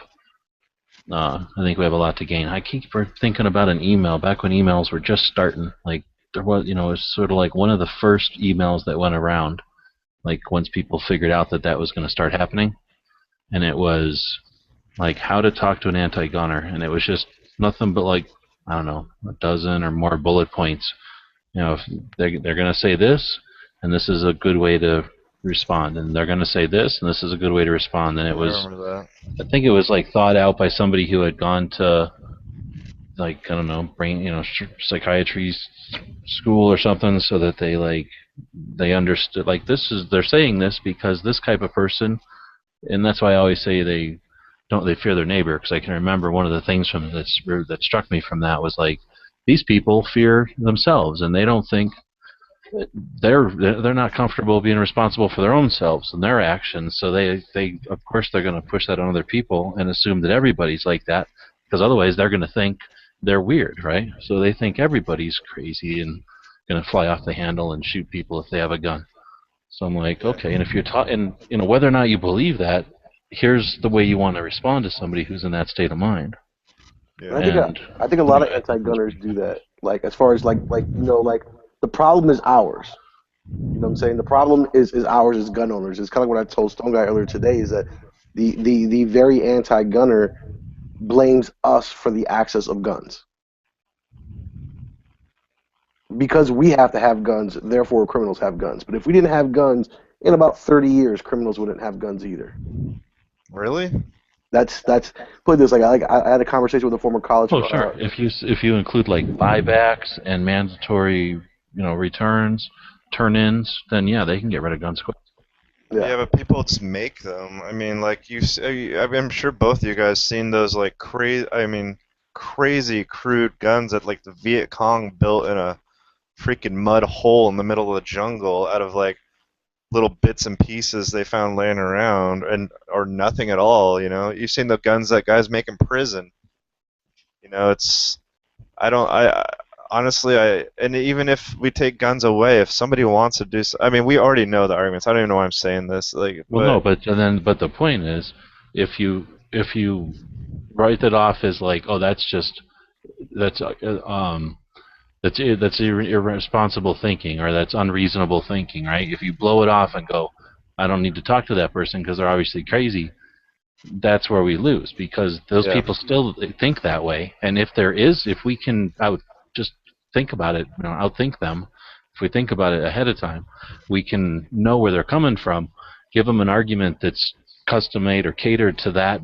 I think we have a lot to gain. I keep thinking about an email, back when emails were just starting, like there was, you know, it was sort of like one of the first emails that went around, like once people figured out that that was going to start happening, and it was like how to talk to an anti-gunner, and it was just nothing but like, I don't know, a dozen or more bullet points. You know, if they're going to say this, and this is a good way to respond, and they're going to say this, and this is a good way to respond. And it was, I think it was like thought out by somebody who had gone to, like, I don't know, brain, you know, psychiatry school or something, so that they understood, like, they're saying this because this type of person, and that's why I always say they fear their neighbor, because I can remember one of the things from that struck me from that was like, these people fear themselves, and they don't think they're not comfortable being responsible for their own selves and their actions. So they of course they're going to push that on other people and assume that everybody's like that, because otherwise they're going to think they're weird, right? So they think everybody's crazy and going to fly off the handle and shoot people if they have a gun. So I'm like, okay, and if you're and you know, whether or not you believe that, here's the way you want to respond to somebody who's in that state of mind. Yeah. I think a lot of anti-gunners do that. Like, as far as like you know, like, the problem is ours. You know what I'm saying? The problem is ours as gun owners. It's kind of what I told Stone Guy earlier today, is that the very anti-gunner blames us for the access of guns. Because we have to have guns, therefore criminals have guns. But if we didn't have guns, in about 30 years, criminals wouldn't have guns either. Really? That's put it this, like I had a conversation with a former college. Oh, sure. If you include like buybacks and mandatory, you know, returns, turn-ins, then yeah, they can get rid of guns quick. Yeah, but people just make them. I mean, like I'm sure both of you guys seen those like crazy crude guns that like the Viet Cong built in a freaking mud hole in the middle of the jungle out of like little bits and pieces they found laying around, or nothing at all. You know, you've seen the guns that guys make in prison. You know, honestly, and even if we take guns away, if somebody wants to do so, I mean, we already know the arguments. I don't even know why I'm saying this. Like, well, but the point is, if you write it off as like, oh, that's irresponsible thinking, or that's unreasonable thinking, right? If you blow it off and go, I don't need to talk to that person because they're obviously crazy, that's where we lose, because those people still think that way. And if we can just think about it, you know, outthink them. If we think about it ahead of time, we can know where they're coming from, give them an argument that's custom-made or catered to that,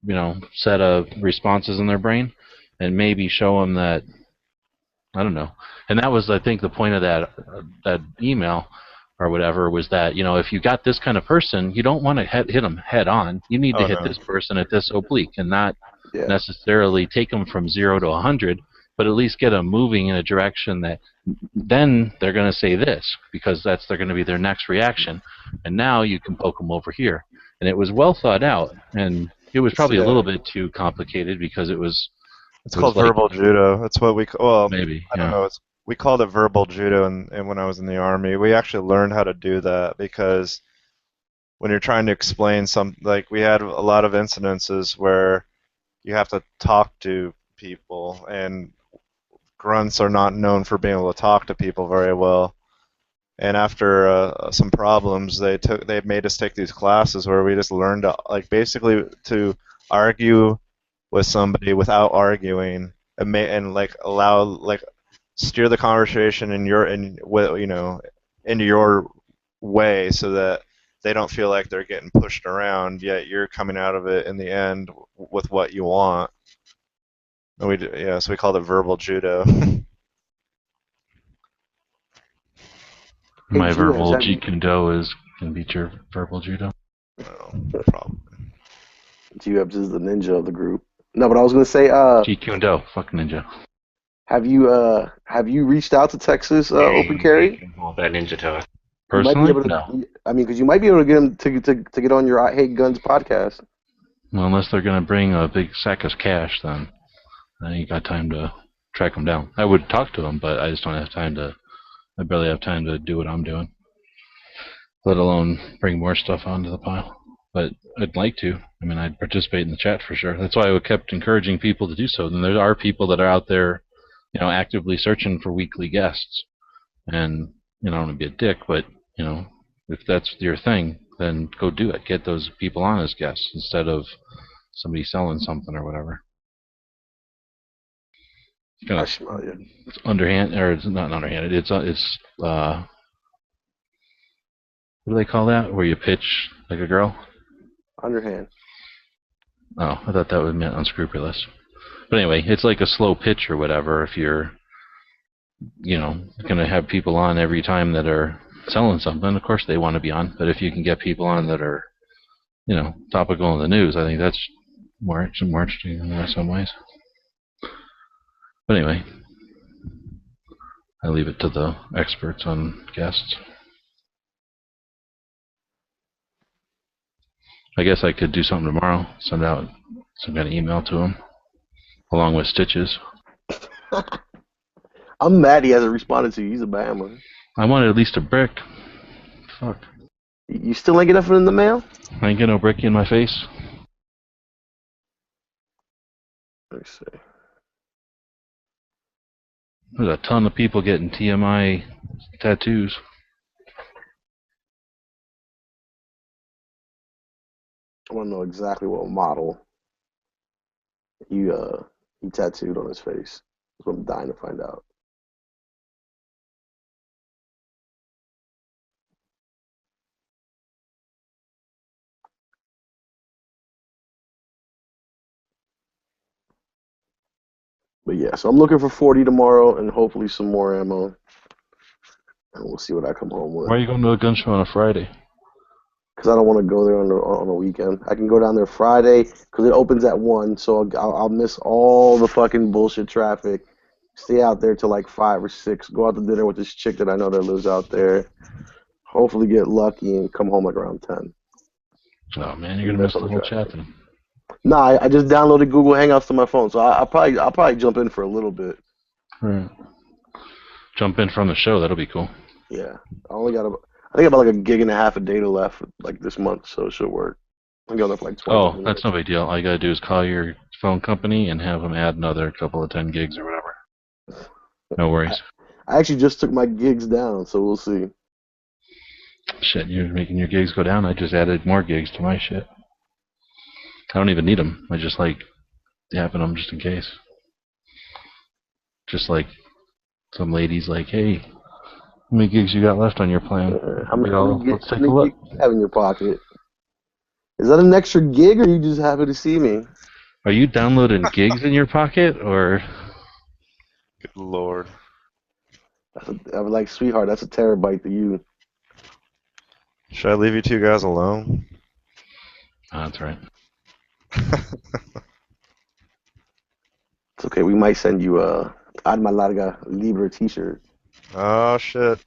you know, set of responses in their brain, and maybe show them that, I don't know. And that was, I think, the point of that email or whatever, was that, you know, if you got this kind of person, you don't want to hit them head on. You need to hit this person at this oblique, and not necessarily take them from 0 to 100, but at least get them moving in a direction that then they're going to say this, because they're going to be their next reaction. And now you can poke them over here. And it was well thought out, and it was probably a little bit too complicated, because it's called verbal judo. That's what we call. Well, maybe I don't know. We called it verbal judo, and when I was in the Army, we actually learned how to do that, because when you're trying to explain like, we had a lot of incidences where you have to talk to people, and grunts are not known for being able to talk to people very well. And after some problems, they made us take these classes where we just learned to, like, basically to argue with somebody without arguing, and like allow, like, steer the conversation into your way, so that they don't feel like they're getting pushed around, yet you're coming out of it in the end with what you want. And so we called it verbal judo. My verbal Jeet Kune Do can beat your verbal judo. No problem. G-Webs is the ninja of the group. No, but I was gonna say, Jeet Kune Do, fuck ninja. Have you reached out to Texas Open Carry? Hold that ninja toe. Personally, no. I mean, because you might be able to get them to get on your I Hate Guns podcast. Well, unless they're going to bring a big sack of cash, then I ain't got time to track them down. I would talk to them, but I just don't have time to. I barely have time to do what I'm doing, let alone bring more stuff onto the pile. But I'd like to. I mean, I'd participate in the chat for sure. That's why I kept encouraging people to do so. And there are people that are out there, actively searching for weekly guests. And, I don't want to be a dick, but, if that's your thing, then go do it. Get those people on as guests instead of somebody selling something or whatever. It's underhand, or it's not underhanded. It's what do they call that? Where you pitch like a girl? Underhand. Oh, I thought that would mean unscrupulous. But anyway, it's like a slow pitch or whatever. If you're, going to have people on every time that are selling something, of course they want to be on. But if you can get people on that are, topical in the news, I think that's more interesting in some ways. But anyway, I leave it to the experts on guests. I guess I could do something tomorrow. Send out some kind of email to him, along with stitches. I'm mad he hasn't responded to you. He's a bammer. I wanted at least a brick. Fuck. You still ain't get nothing in the mail? I ain't get no brick in my face. Let me see. There's a ton of people getting TMI tattoos. I want to know exactly what model he tattooed on his face. That's what I'm dying to find out. But yeah, so I'm looking for 40 tomorrow and hopefully some more ammo. And we'll see what I come home with. Why are you going to a gun show on a Friday? Because I don't want to go there on a weekend. I can go down there Friday because it opens at 1, so I'll miss all the fucking bullshit traffic. Stay out there till like 5 or 6. Go out to dinner with this chick that I know that lives out there. Hopefully get lucky and come home like around 10. Oh man, you're gonna miss the whole chat then. Nah, I just downloaded Google Hangouts to my phone, so I'll probably jump in for a little bit. Right. Jump in from the show. That'll be cool. Yeah, I think about like a gig and a half of data left like this month, so it should work. I'm going up for like 20 minutes. That's no big deal. All you gotta do is call your phone company and have them add another couple of 10 gigs or whatever. No worries. I actually just took my gigs down, so we'll see. Shit, you're making your gigs go down. I just added more gigs to my shit. I don't even need them. I just like tapping them just in case. Just like some ladies like, hey, how many gigs you got left on your plan? Let's take a look. You have in your pocket. Is that an extra gig, or are you just happy to see me? Are you downloading gigs in your pocket, or? Good lord. I'm like, sweetheart, that's a terabyte to you. Should I leave you two guys alone? That's right. It's okay. We might send you a Arma Larga Libre t-shirt. Oh shit!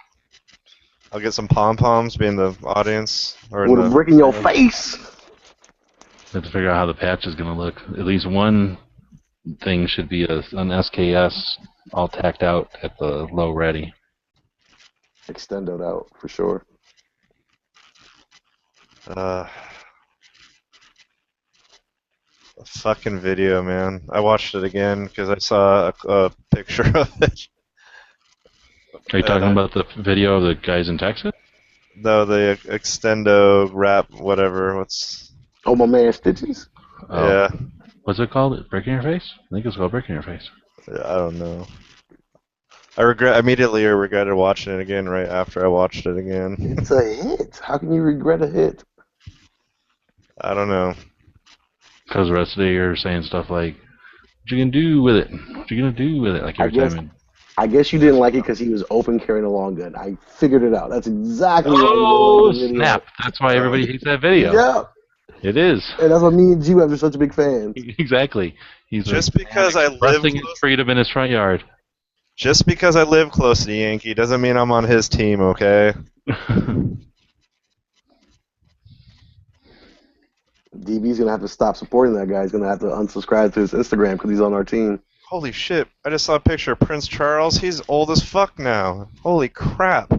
I'll get some pom poms, be in the audience or with a brick in your face. We have to figure out how the patch is going to look. At least one thing should be an SKS all tacked out at the low ready. Extended out for sure. A fucking video, man. I watched it again because I saw a picture of it. Are you talking about the video of the guys in Texas? No, the Extendo rap, whatever. Oh, my man, Stitches? Oh. Yeah. What's it called? Brick in Your Face? I think it's called Brick in Your Face. Yeah, I don't know. I immediately regretted watching it again right after I watched it again. It's a hit. How can you regret a hit? I don't know. Because the rest of the day you're saying stuff like, what you gonna do with it? What you gonna do with it? Like every time. I guess you didn't like it because he was open carrying a long gun. I figured it out. That's exactly what you didn't snap. That's why everybody hates that video. Yeah. It is. And that's why me and G-Web are such big fans. Exactly. He's just because I live his freedom in his front yard. Just because I live close to Yankee doesn't mean I'm on his team, okay? DB's gonna have to stop supporting that guy. He's gonna have to unsubscribe to his Instagram because he's on our team. Holy shit, I just saw a picture of Prince Charles. He's old as fuck now. Holy crap. I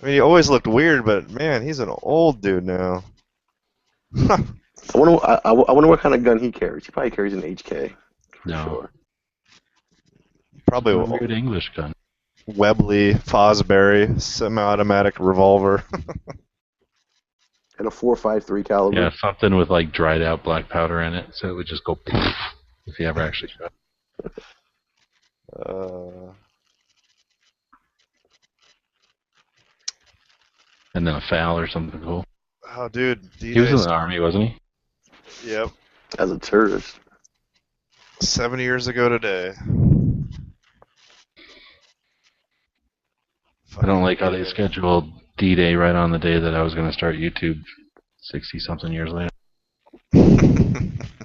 mean, he always looked weird, but man, he's an old dude now. I wonder what kind of gun he carries. He probably carries an HK. No. Sure. Probably A weird English gun. Webley, Fosbury, semi-automatic revolver. And a 4.53 caliber. Yeah, something with like dried out black powder in it, so it would just go poof if he ever actually shot. And then a FAL or something cool. Oh, dude. He was in the Army, wasn't he? Yep. As a tourist. 7 years ago today. I don't like how they scheduled D-Day right on the day that I was going to start YouTube 60-something years later.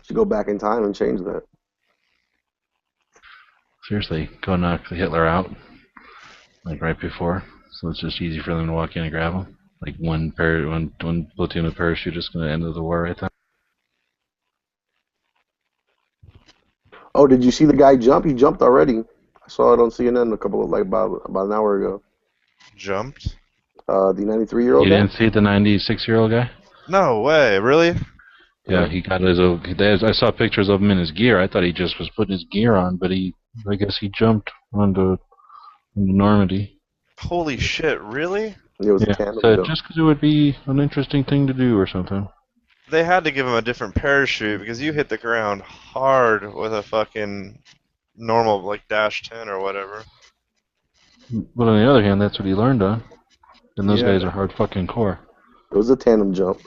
Should go back in time and change that. Seriously, go knock the Hitler out, like right before, so it's just easy for them to walk in and grab him. Like one platoon of parachutists going to end the war right there. Oh, did you see the guy jump? He jumped already. I saw it on CNN about an hour ago. Jumped? The 93-year-old You guy? didn't see the 96-year-old guy? No way, really? Yeah, he got his. I saw pictures of him in his gear. I thought he just was putting his gear on, but I guess he jumped onto Normandy. Holy shit, really? It was Yeah, so just because it would be an interesting thing to do or something. They had to give him a different parachute because you hit the ground hard with a fucking normal, like, Dash 10 or whatever. But on the other hand, that's what he learned on. And those Yeah. guys are hard fucking core. It was a tandem jump.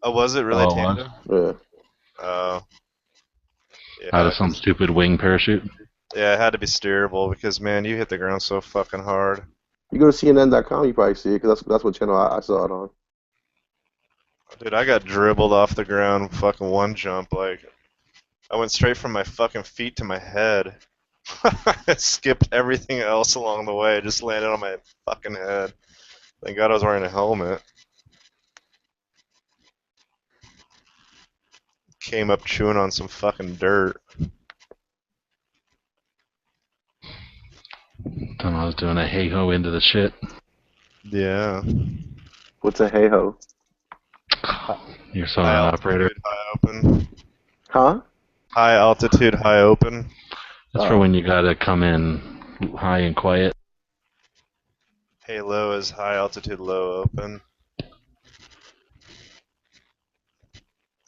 Oh, was it really Oh, tandem? Yeah. Out of some stupid wing parachute. Yeah, it had to be steerable because, man, you hit the ground so fucking hard. You go to CNN.com, you probably see it, because that's what channel I saw it on. Dude, I got dribbled off the ground fucking one jump. Like, I went straight from my fucking feet to my head. I skipped everything else along the way. Just landed on my fucking head. Thank God I was wearing a helmet. Came up chewing on some fucking dirt. Then I was doing a hey-ho into the shit. Yeah. What's a hey-ho? You're so an operator. High open. Huh? High altitude, high open. That's for when you gotta come in high and quiet. Hey low is high altitude, low open.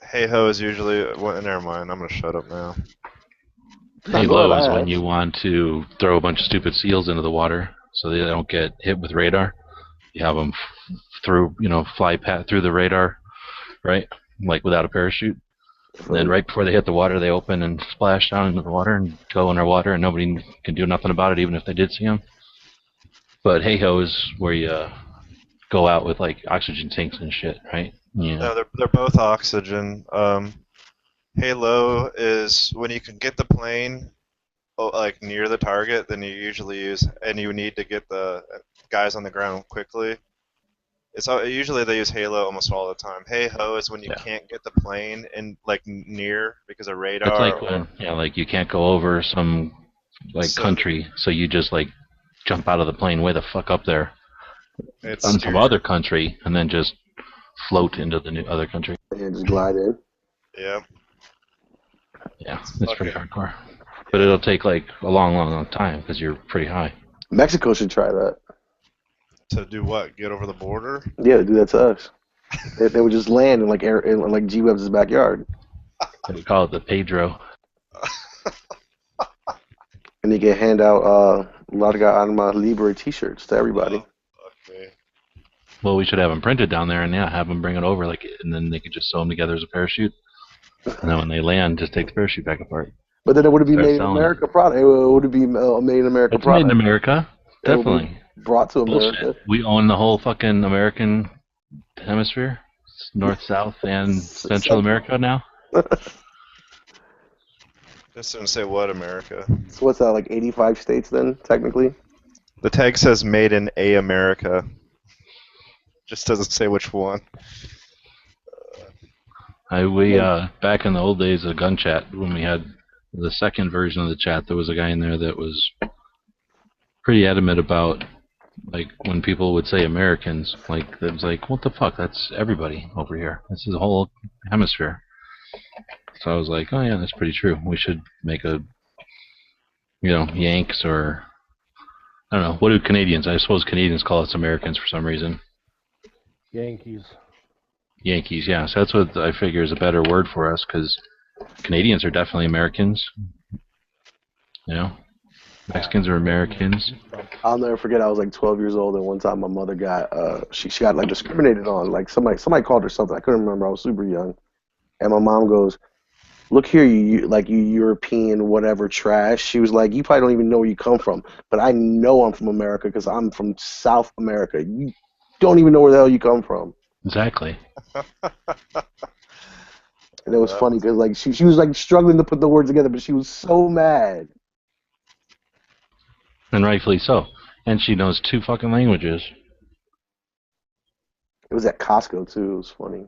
Hey ho is usually. Well, never mind. I'm gonna shut up now. Hey low is when you want to throw a bunch of stupid seals into the water so they don't get hit with radar. You have them fly through the radar, right? Like without a parachute. And then right before they hit the water, they open and splash down into the water and go underwater, and nobody can do nothing about it, even if they did see them. But hey-ho is where you go out with like oxygen tanks and shit, right? Yeah. No, they're both oxygen. Hey low is when you can get the plane like near the target, then you usually use, and you need to get the guys on the ground quickly. Usually they use Halo almost all the time. Hey ho is when you can't get the plane in like near because of radar. It's like when, like you can't go over some country, so you just like jump out of the plane way the fuck up there on some other country, and then just float into the new other country. And just glide in. Yeah. Yeah, it's pretty hardcore. But it'll take like a long time because you're pretty high. Mexico should try that. To do what? Get over the border? Yeah, do that to us. they would just land in like G-Web's backyard. They call it the Pedro. And you can hand out Larga Arma Libre T-shirts to everybody. Well, we should have them printed down there, and have them bring it over, and then they could just sew them together as a parachute. And then when they land, just take the parachute back apart. But then it would be made in America product. It would be a made in America product. Made in America, definitely. Brought to America. Bullshit. We own the whole fucking American hemisphere, North, South, and Central America now. This doesn't say what America. So what's that, like 85 states then, technically? The tag says "Made in A America." Just doesn't say which one. We back in the old days of Gun Chat, when we had the second version of the chat, there was a guy in there that was pretty adamant about, like, when people would say Americans, like, it was like, what the fuck, that's everybody over here. This is the whole hemisphere. So I was like, oh yeah, that's pretty true. We should make a, Yanks, or, I don't know, what do Canadians, I suppose Canadians call us Americans for some reason. Yankees. Yankees, yeah. So that's what I figure is a better word for us, because Canadians are definitely Americans. Mexicans are Americans. I'll never forget. I was like 12 years old, and one time my mother got she got like discriminated on. Like somebody called her something. I couldn't remember. I was super young, and my mom goes, "Look here, you European whatever trash." She was like, "You probably don't even know where you come from, but I know I'm from America because I'm from South America. You don't even know where the hell you come from." Exactly. And it was funny because like she was like struggling to put the words together, but she was so mad. And rightfully so. And she knows 2 fucking languages. It was at Costco too. It was funny.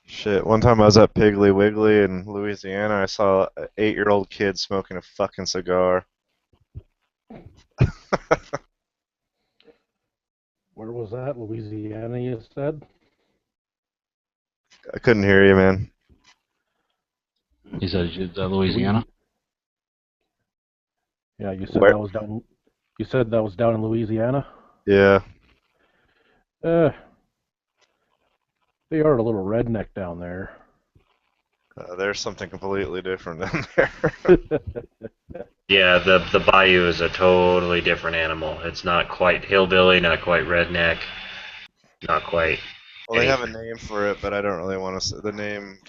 Shit, one time I was at Piggly Wiggly in Louisiana. I saw an 8-year-old kid smoking a fucking cigar. Where was that? Louisiana, you said? I couldn't hear you, man. He said Louisiana? Yeah, you said Where? that was down. You said that was down in Louisiana. Yeah. They are a little redneck down there. There's something completely different down there. Yeah, the bayou is a totally different animal. It's not quite hillbilly, not quite redneck, not quite. Well, they have a name for it, but I don't really want to say the name.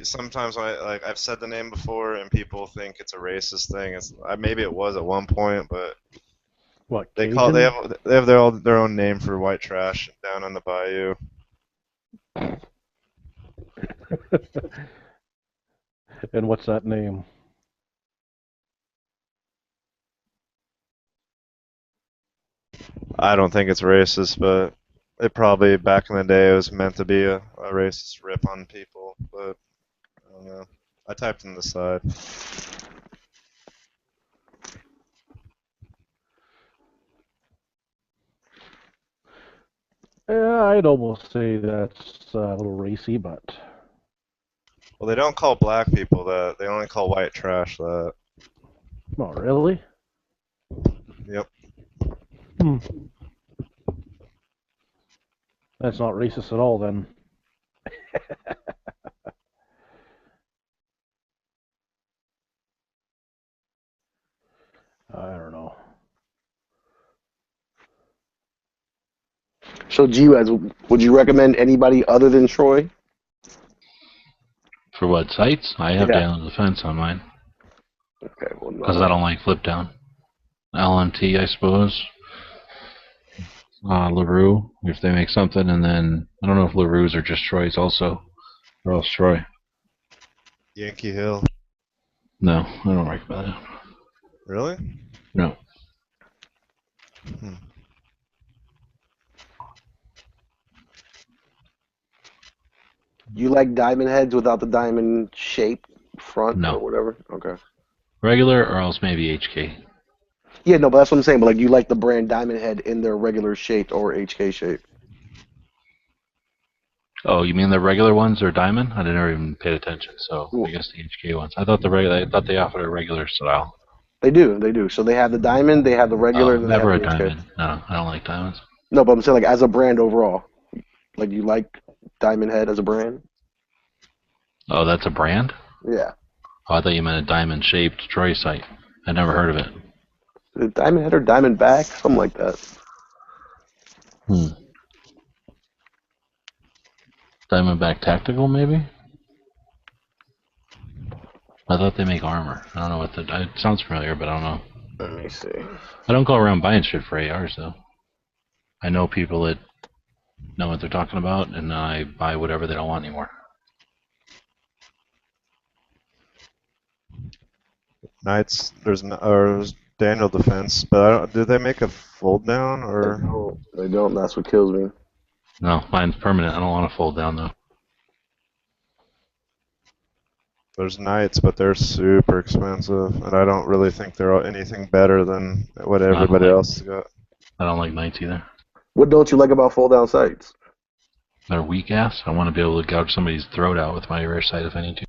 Sometimes I've said the name before, and people think it's a racist thing. Maybe it was at one point, but what they Cajun? have their own name for white trash down on the bayou. And what's that name? I don't think it's racist, but it probably back in the day it was meant to be a racist rip on people. But I don't know. I typed in the side. Yeah, I'd almost say that's a little racy, but Well, they don't call black people that. They only call white trash that. oh, really? Yep. That's not racist at all, then. I don't know. So, G-Waz, would you recommend anybody other than Troy? For what, sites? I have Yeah. Down the Fence on mine. Okay, well, no. Because I don't like Flip Down. LMT, I suppose. LaRue, if they make something, and then I don't know if LaRue's or just Troy's also. Or else Troy. Yankee Hill. No, I don't recommend it. Really? No. You like diamond heads without the diamond shape front No. or whatever? Okay. Regular or else maybe HK. Yeah, no, but that's what I'm saying. But like, you like the brand Diamond Head in their regular shape or HK shape? Oh, you mean the regular ones or diamond? I never even paid attention. So I guess the HK ones. I thought they offered a regular style. They do. So they have the diamond, they have the regular. Oh, and then never a they have the HK. diamond. No, I don't like diamonds. No, but I'm saying like as a brand overall, like you like Diamond Head as a brand? Oh, that's a brand? Yeah. Oh, I thought you meant a diamond-shaped Troy site. I never heard of it. Diamond Head or Diamond Back, something like that. Diamondback Tactical, maybe? I thought they make armor. I don't know what it sounds familiar, but I don't know. Let me see. I don't go around buying shit for ARs, though. I know people that know what they're talking about, and I buy whatever they don't want anymore. Knights, there's Daniel Defense, but I don't, do they make a fold down or? They don't. That's what kills me. No, mine's permanent. I don't want to fold down though. There's Knights, but they're super expensive, and I don't really think they're anything better than what everybody else got. I don't like Knights either. What don't you like about fold down sights? They're weak ass. I want to be able to gouge somebody's throat out with my rear sight if I need to.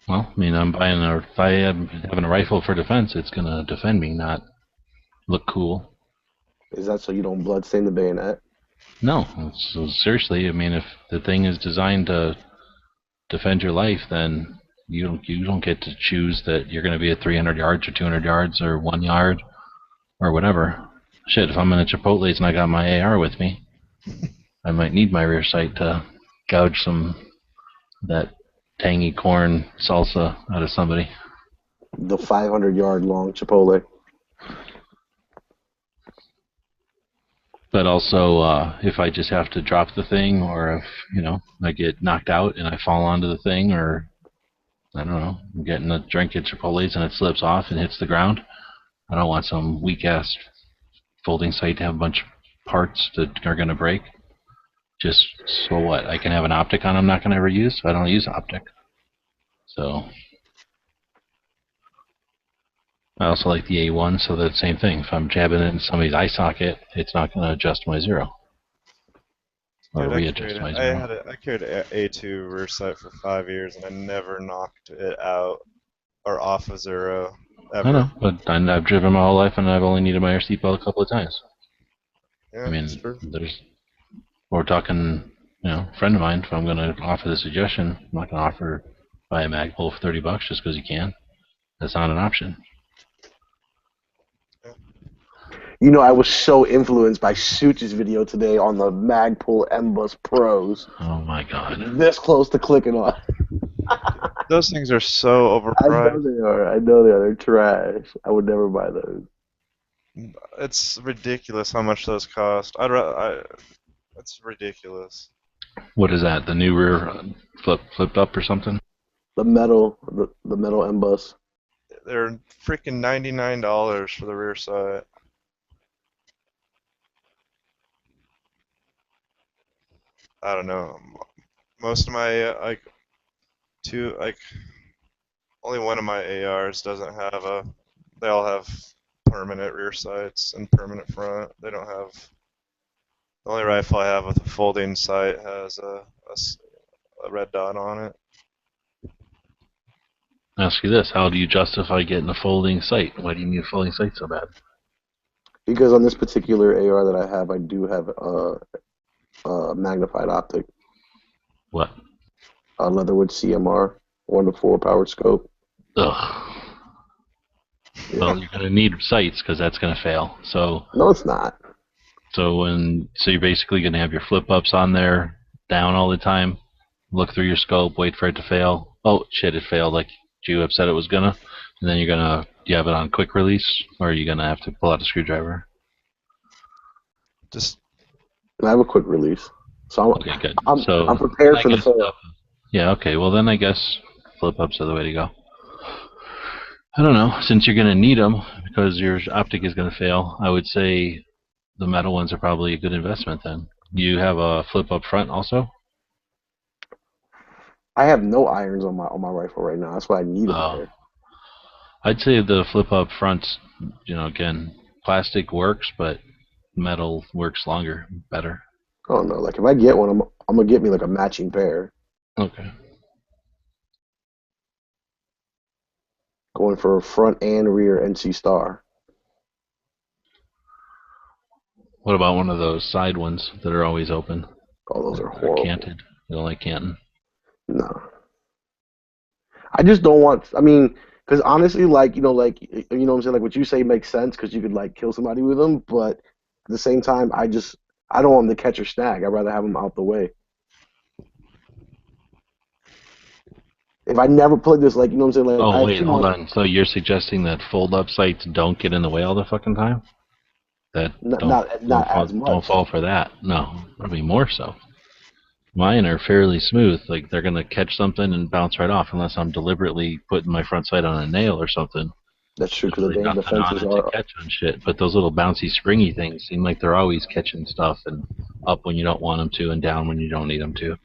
Well, I mean, I'm buying if I am having a rifle for defense, it's gonna defend me, not look cool. Is that so you don't bloodstain the bayonet? No, so seriously, I mean, if the thing is designed to defend your life, then you don't get to choose that you're going to be at 300 yards or 200 yards or 1 yard or whatever. Shit, if I'm in a Chipotle's and I got my AR with me, I might need my rear sight to gouge that tangy corn salsa out of somebody. The 500-yard long Chipotle. But also, if I just have to drop the thing, or if, I get knocked out and I fall onto the thing, or, I don't know, I'm getting a drink at Chipotle's and it slips off and hits the ground, I don't want some weak-ass folding sight to have a bunch of parts that are going to break. Just, so what? I can have an optic on I'm not going to ever use, so I don't use optic. So, I also like the A1, so that's the same thing. If I'm jabbing it in somebody's eye socket, it's not going to adjust my zero. Or Dude, readjust my zero. I carried an A2 rear sight for 5 years, and I never knocked it out or off of zero, ever. I know, but I've driven my whole life, and I've only needed my air seatbelt a couple of times. Yeah, I mean, we're talking, a friend of mine, if I'm going to offer the suggestion, I'm not going to offer buy a Magpul for $30 just because you can. That's not an option. I was so influenced by Such's video today on the Magpul M-Bus Pros. Oh my god. This close to clicking on. Those things are so overpriced. I know they are. I know they are. They're trash. I would never buy those. It's ridiculous how much those cost. It's ridiculous. What is that? The new rear flipped up or something? The metal M-Bus. They're freaking $99 for the rear sight. I don't know. Most of my only one of my ARs doesn't have they all have permanent rear sights and permanent front. They don't have. The only rifle I have with a folding sight has a red dot on it. I'll ask you this: how do you justify getting a folding sight? Why do you need a folding sight so bad? Because on this particular AR that I have, I do have a magnified optic. What? A Leatherwood CMR 1:4 powered scope. Ugh. Yeah. Well, you're gonna need sights because that's gonna fail. So. No, it's not. So you're basically gonna have your flip ups on there down all the time. Look through your scope, wait for it to fail. Oh shit, it failed like you have said it was gonna. And then do you have it on quick release, or are you gonna have to pull out a screwdriver? I have a quick release, so okay, good. I'm prepared for the fail. Yeah, okay. Well, then I guess flip ups are the way to go. I don't know. Since you're gonna need them because your optic is gonna fail, I would say the metal ones are probably a good investment. Then you have a flip up front also. I have no irons on my rifle right now. That's why I need it. I'd say the flip up fronts, again, plastic works, but metal works longer, better. Oh no, like if I get one, I'm gonna get me like a matching pair. Okay. Going for a front and rear NC Star. What about one of those side ones that are always open? Oh, those are horrible. Canted. You don't like canting? No. I just don't want. I mean, because honestly, what I'm saying, like what you say makes sense because you could like kill somebody with them, but at the same time, I don't want them to catch or snag. I'd rather have them out the way. if I never played this, like, you know what I'm saying? Like, Oh I wait, feel hold like, on. So you're suggesting that fold-up sites don't get in the way all the fucking time? That not as much. don't fall for that. No, probably more so. Mine are fairly smooth. Like they're gonna catch something and bounce right off, unless I'm deliberately putting my front sight on a nail or something. That's true, because There's really the nothing on defenses it to catch on shit. But those little bouncy, springy things seem like they're always catching stuff and up when you don't want them to, and down when you don't need them to.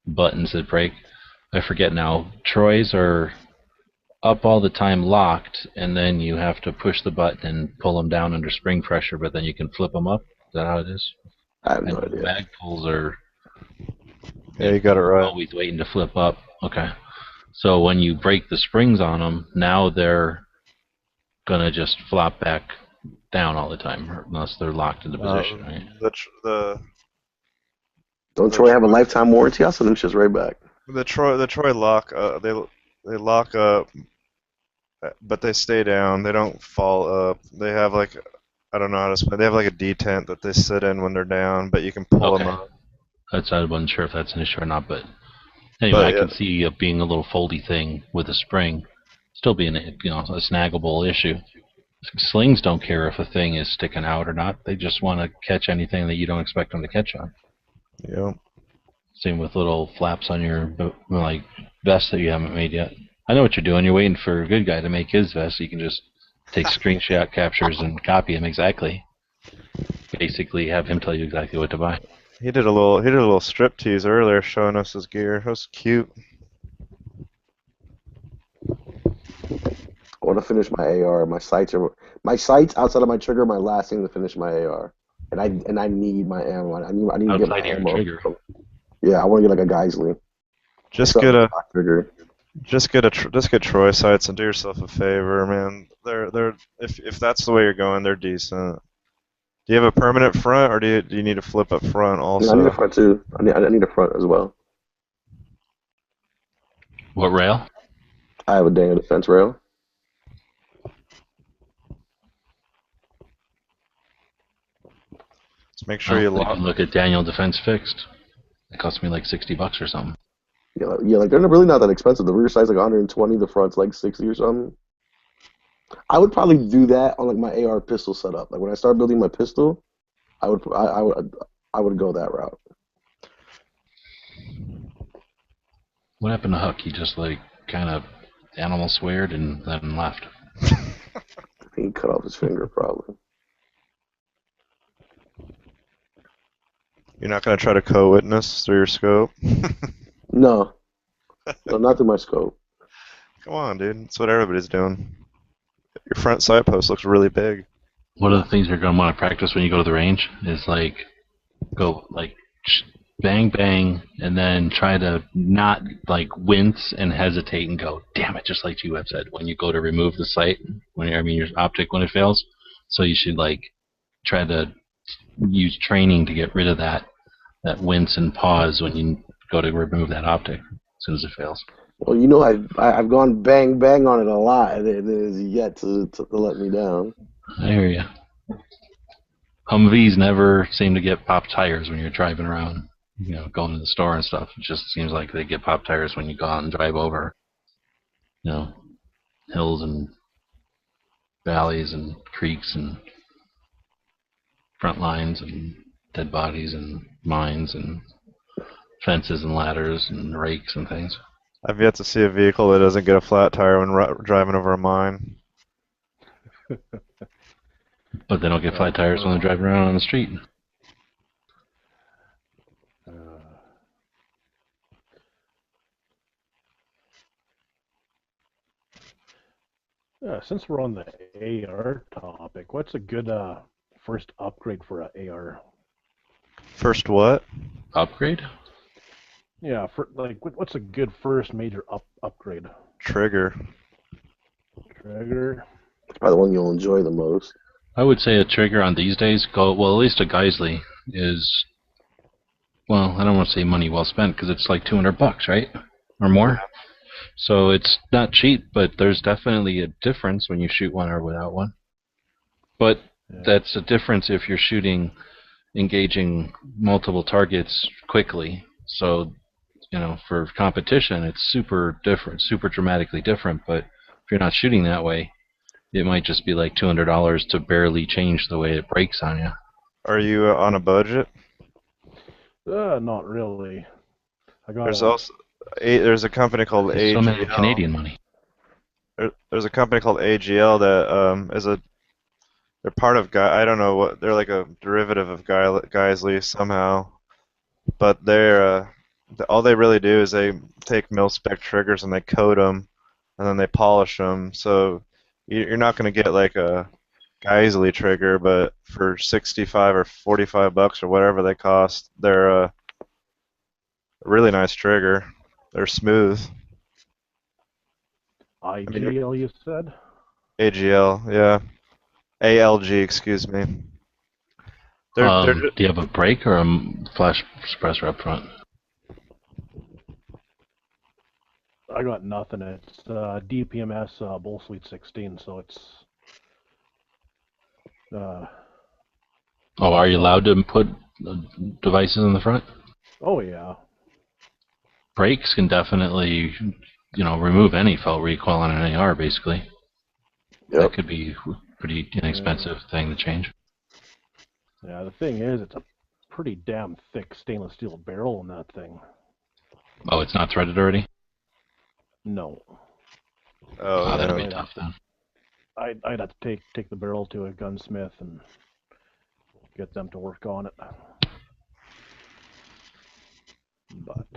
Buttons that break. I forget now. Troy's are up all the time locked, and then you have to push the button and pull them down under spring pressure, but then you can flip them up. Is that how it is? I have no idea. Mag pulls are Yeah, you got it right. always waiting to flip up. Okay. So when you break the springs on them, now they're gonna just flop back down all the time, unless they're locked into position, right? Don't Troy have a lifetime warranty? I'll send them shits right back. The Troy lock, they lock up, but they stay down. They don't fall up. They have like, I don't know how to explain. They have like a detent that they sit in when they're down, but you can pull them up. I wasn't sure if that's an issue or not, but anyway, I can see it being a little foldy thing with a spring, still being a snaggable issue. Slings don't care if a thing is sticking out or not. They just want to catch anything that you don't expect them to catch on. Yeah. Same with little flaps on your vest that you haven't made yet. I know what you're doing. You're waiting for a good guy to make his vest, so you can just take screenshot captures and copy him exactly. Basically, have him tell you exactly what to buy. He did a little striptease earlier, showing us his gear. That was cute. I want to finish my AR. My sights outside of my trigger. My last thing to finish my AR, and I need my ammo. I need to get my ammo. Trigger. Yeah, I want to get like a Geisley. Just get Troy sights and do yourself a favor, man. They're if that's the way you're going, they're decent. Do you have a permanent front, or do you need to flip up front also? Yeah, I need a front too. I need a front as well. What rail? I have a Daniel Defense rail. Just make sure you look at Daniel Defense Fixed. It cost me like $60 or something. Yeah, like they're really not that expensive. The rear side's like 120, the front's like 60 or something. I would probably do that on like my AR pistol setup. Like when I start building my pistol, I would go that route. What happened to Huck? He just like kind of animal sweared and then left. He cut off his finger probably. You're not gonna try to co-witness through your scope? No, not through my scope. Come on, dude. That's what everybody's doing. Your front sight post looks really big. One of the things you're going to want to practice when you go to the range is like go like bang bang and then try to not like wince and hesitate and go damn it, just like G-Web said when you go to remove the sight your optic when it fails. So you should like try to use training to get rid of that wince and pause when you go to remove that optic as soon as it fails. Well, you know, I've gone bang bang on it a lot, and it is yet to let me down. I hear you. Humvees never seem to get popped tires when you're driving around, going to the store and stuff. It just seems like they get popped tires when you go out and drive over, hills and valleys and creeks and front lines and dead bodies and mines and fences and ladders and rakes and things. I've yet to see a vehicle that doesn't get a flat tire when driving over a mine. But they don't get flat tires when they're driving around on the street. Since we're on the AR topic, what's a good first upgrade for an AR? First what? Upgrade? Yeah, what's a good first major upgrade? Trigger. Trigger. It's probably the one you'll enjoy the most. I would say a trigger on these days, at least a Geisley is, I don't want to say money well spent because it's like $200, right? Or more. So it's not cheap, but there's definitely a difference when you shoot one or without one. But that's a difference if you're engaging multiple targets quickly. So for competition, it's super different, super dramatically different. But if you're not shooting that way, it might just be like $200 to barely change the way it breaks on you. Are you on a budget? Not really. There's a company called There's so many AGL. Canadian money. There's a company called AGL that they're part of I don't know what, they're like a derivative of Geisley somehow, but all they really do is they take mil-spec triggers and they coat them, and then they polish them. So you're not going to get like a Geisley trigger, but for 65 or 45 bucks or whatever they cost, they're a really nice trigger. They're smooth. IGL, you said? AGL, yeah. ALG, excuse me. Do you have a brake or a flash suppressor up front? I got nothing. It's DPMS Bull Suite 16, so it's... Are you allowed to put devices in the front? Oh, yeah. Brakes can definitely, remove any felt recoil on an AR, basically. Yep. That could be a pretty inexpensive thing to change. Yeah, the thing is, it's a pretty damn thick stainless steel barrel in that thing. Oh, it's not threaded already? No. Oh, that'll be tough then. I'd have to take the barrel to a gunsmith and get them to work on it. But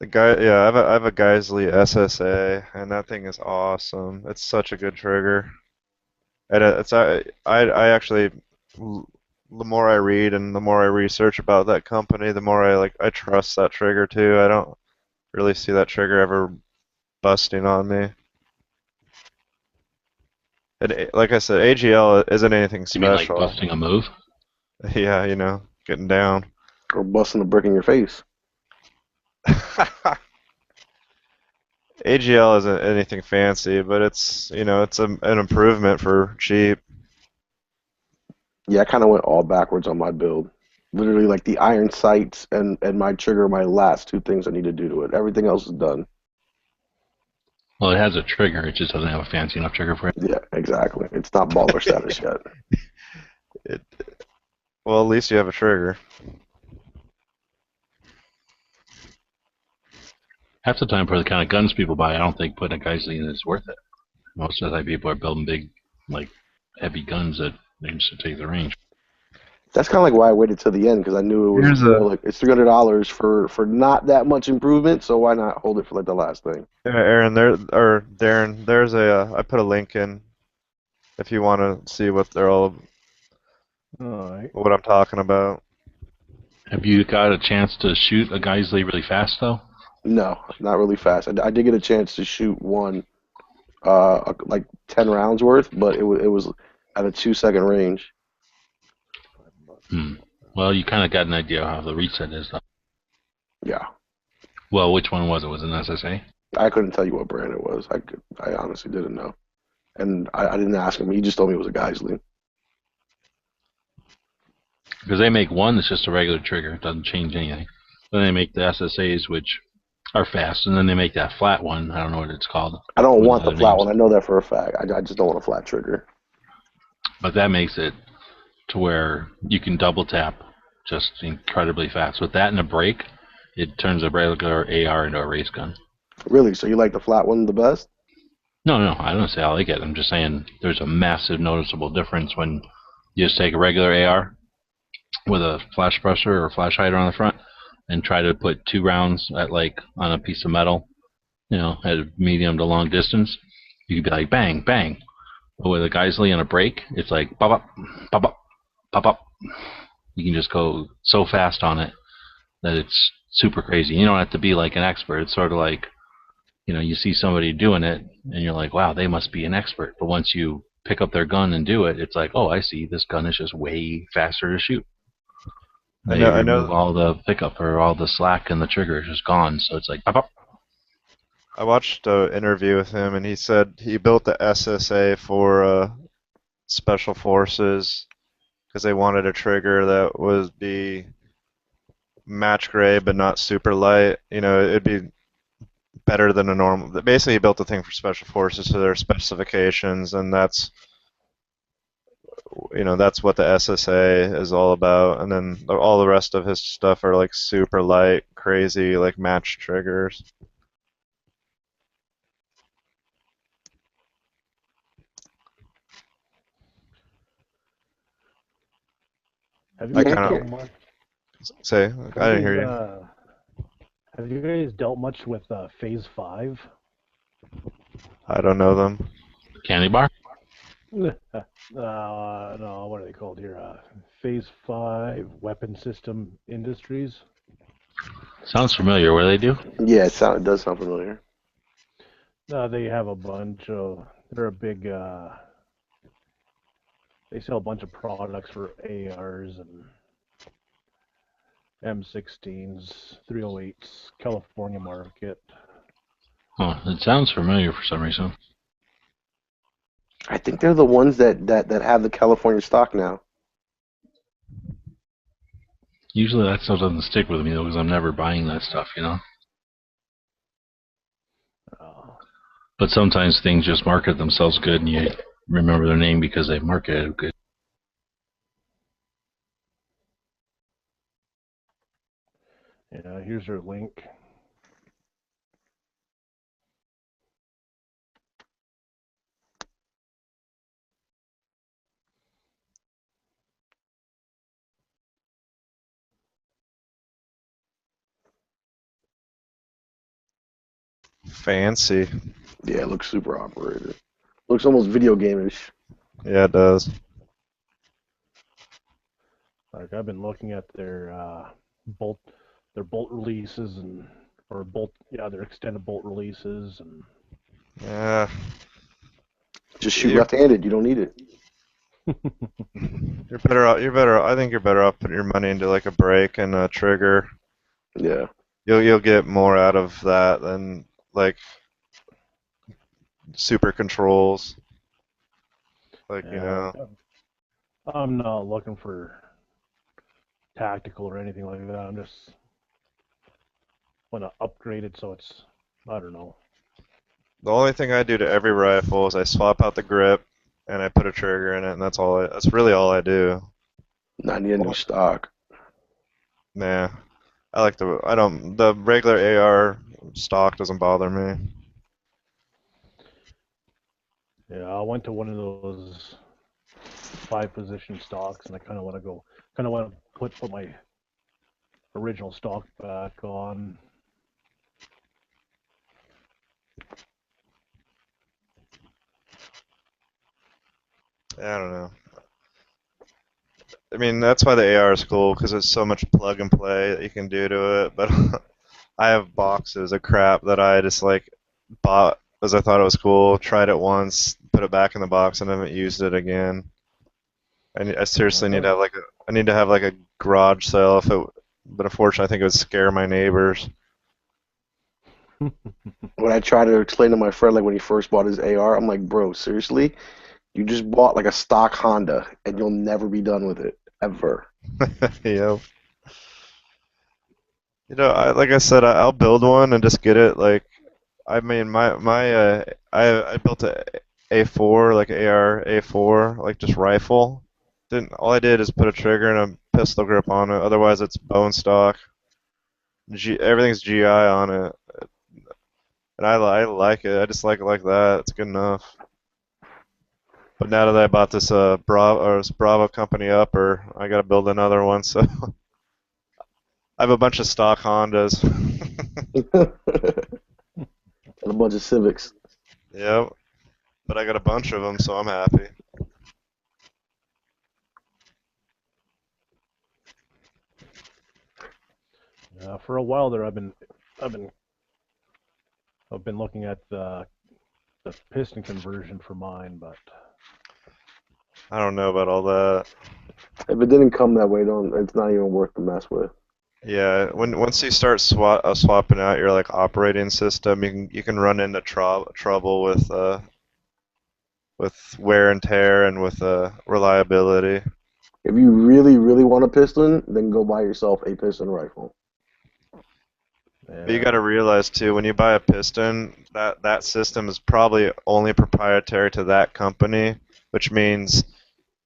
I have a Geisley SSA, and that thing is awesome. It's such a good trigger. And I actually, the more I read and the more I research about that company, the more I trust that trigger too. I don't really see that trigger ever busting on me. And like I said, AGL isn't anything special. You mean like busting a move? Yeah, getting down. Or busting a brick in your face. AGL isn't anything fancy, but it's an improvement for cheap. Yeah, I kind of went all backwards on my build. Literally, like the iron sights and my trigger, my last two things I need to do to it. Everything else is done. Well, it has a trigger. It just doesn't have a fancy enough trigger for it. Yeah, exactly. It's not baller status yet. Well, at least you have a trigger. Half the time, for the kind of guns people buy, I don't think putting a Geisley in is worth it. Most of the time, people are building big, heavy guns that they just take the range. That's kind of like why I waited till the end, because I knew it was it's $300 for not that much improvement, so why not hold it for the last thing? Yeah, Darren, there's I put a link in if you want to see what they're all what I'm talking about. Have you got a chance to shoot a Geisley really fast though? No, not really fast. I did get a chance to shoot one, like 10 rounds worth, but it was at a 2-second range. Well, you kind of got an idea how the reset is, though. Yeah. Well, which one was it? Was it an SSA? I couldn't tell you what brand it was. I honestly didn't know, and I didn't ask him. He just told me it was a Geisley. Because they make one that's just a regular trigger; it doesn't change anything. Then they make the SSAs, which are fast, and then they make that flat one. I don't know what it's called. I don't want the flat one. I know that for a fact. I just don't want a flat trigger. But that makes it to where you can double tap just incredibly fast. With that and a brake, it turns a regular AR into a race gun. Really? So you like the flat one the best? No, I don't say I like it. I'm just saying there's a massive noticeable difference when you just take a regular AR with a flash suppressor or a flash hider on the front and try to put 2 rounds at on a piece of metal, at a medium to long distance. You could be like bang, bang. But with a Geisley and a brake, it's like pop up, pop up, pop up. You can just go so fast on it that it's super crazy. You don't have to be like an expert. It's sort of like, you see somebody doing it and you're like, wow, they must be an expert. But once you pick up their gun and do it, it's like, oh, I see. This gun is just way faster to shoot. I know. All the pickup or all the slack and the trigger is just gone. So it's like pop up. I watched an interview with him, and he said he built the SSA for Special Forces because they wanted a trigger that would be match grade but not super light. You know, it'd be better than a normal. Basically, he built the thing for special forces to their specifications, and that's that's what the SSA is all about. And then all the rest of his stuff are like super light, crazy, like match triggers. Have you I guys kind dealt of much? say I didn't hear you. Have you guys dealt much with Phase 5? I don't know them. Candy bar? No, what are they called here? Phase 5 Weapon System Industries. Sounds familiar. What do they do? Yeah, it does sound familiar. They have a bunch of. They're a big. They sell a bunch of products for ARs and M16s, 308s, California market. Oh, it sounds familiar for some reason. I think they're the ones that have the California stock now. Usually that stuff doesn't stick with me though, because I'm never buying that stuff, But sometimes things just market themselves good, and you remember their name because they marketed it good. Yeah, here's their link. Fancy. Yeah, it looks super operated. Looks almost video game-ish. Yeah, it does. Like I've been looking at their bolt releases their extended bolt releases and. Yeah. Just shoot left-handed. You don't need it. You're better off. I think you're better off putting your money into like a brake and a trigger. Yeah. You'll get more out of that than like super controls. Like I'm not looking for tactical or anything like that. I'm just want to upgrade it so it's, I don't know. The only thing I do to every rifle is I swap out the grip and I put a trigger in it, and that's all. That's really all I do. Not need a new stock. Nah, the regular AR stock doesn't bother me. Yeah, I went to one of those 5-position stocks, and I kind of want to put my original stock back on. I don't know. I mean, that's why the AR is cool, because it's so much plug and play that you can do to it. But I have boxes of crap that I just like bought because I thought it was cool, tried it once, put it back in the box, and haven't used it again. I seriously need to have like a garage sale but unfortunately I think it would scare my neighbors. When I try to explain to my friend, like when he first bought his AR, I'm like, bro, seriously? You just bought like a stock Honda, and you'll never be done with it, ever. Yeah. Like I said, I'll build one and just get it. Like, I mean, I built a A4, like AR A4, like just rifle. All I did is put a trigger and a pistol grip on it. Otherwise, it's bone stock. Everything's GI on it, and I like it. I just like it like that. It's good enough. But now that I bought this Bravo company upper, I got to build another one. So I have a bunch of stock Hondas. And a bunch of Civics. Yep. But I got a bunch of them, so I'm happy. For a while there, I've been looking at the piston conversion for mine, but I don't know about all that. If it didn't come that way, it's not even worth the mess with. Yeah, once you start swapping out your like operating system, you can run into trouble with wear and tear and with reliability. If you really, really want a piston, then go buy yourself a piston rifle. But you got to realize too, when you buy a piston, that system is probably only proprietary to that company, which means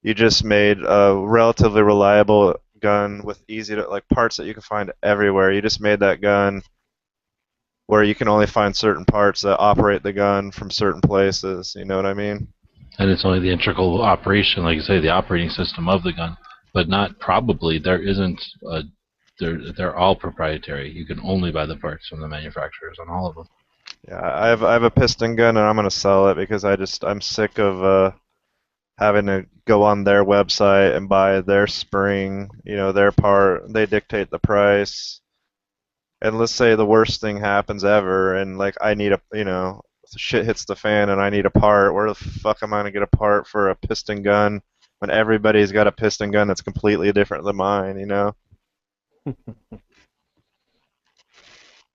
you just made a relatively reliable gun with easy to like parts that you can find everywhere. You just made that gun where you can only find certain parts that operate the gun from certain places. You know what I mean? And it's only the integral operation, like you say, the operating system of the gun, but not probably. There isn't a. They're all proprietary. You can only buy the parts from the manufacturers on all of them. Yeah, I have a piston gun and I'm gonna sell it because I'm sick of having to go on their website and buy their spring, their part. They dictate the price. And let's say the worst thing happens ever, and like I need shit hits the fan and I need a part. Where the fuck am I gonna get a part for a piston gun when everybody's got a piston gun that's completely different than mine?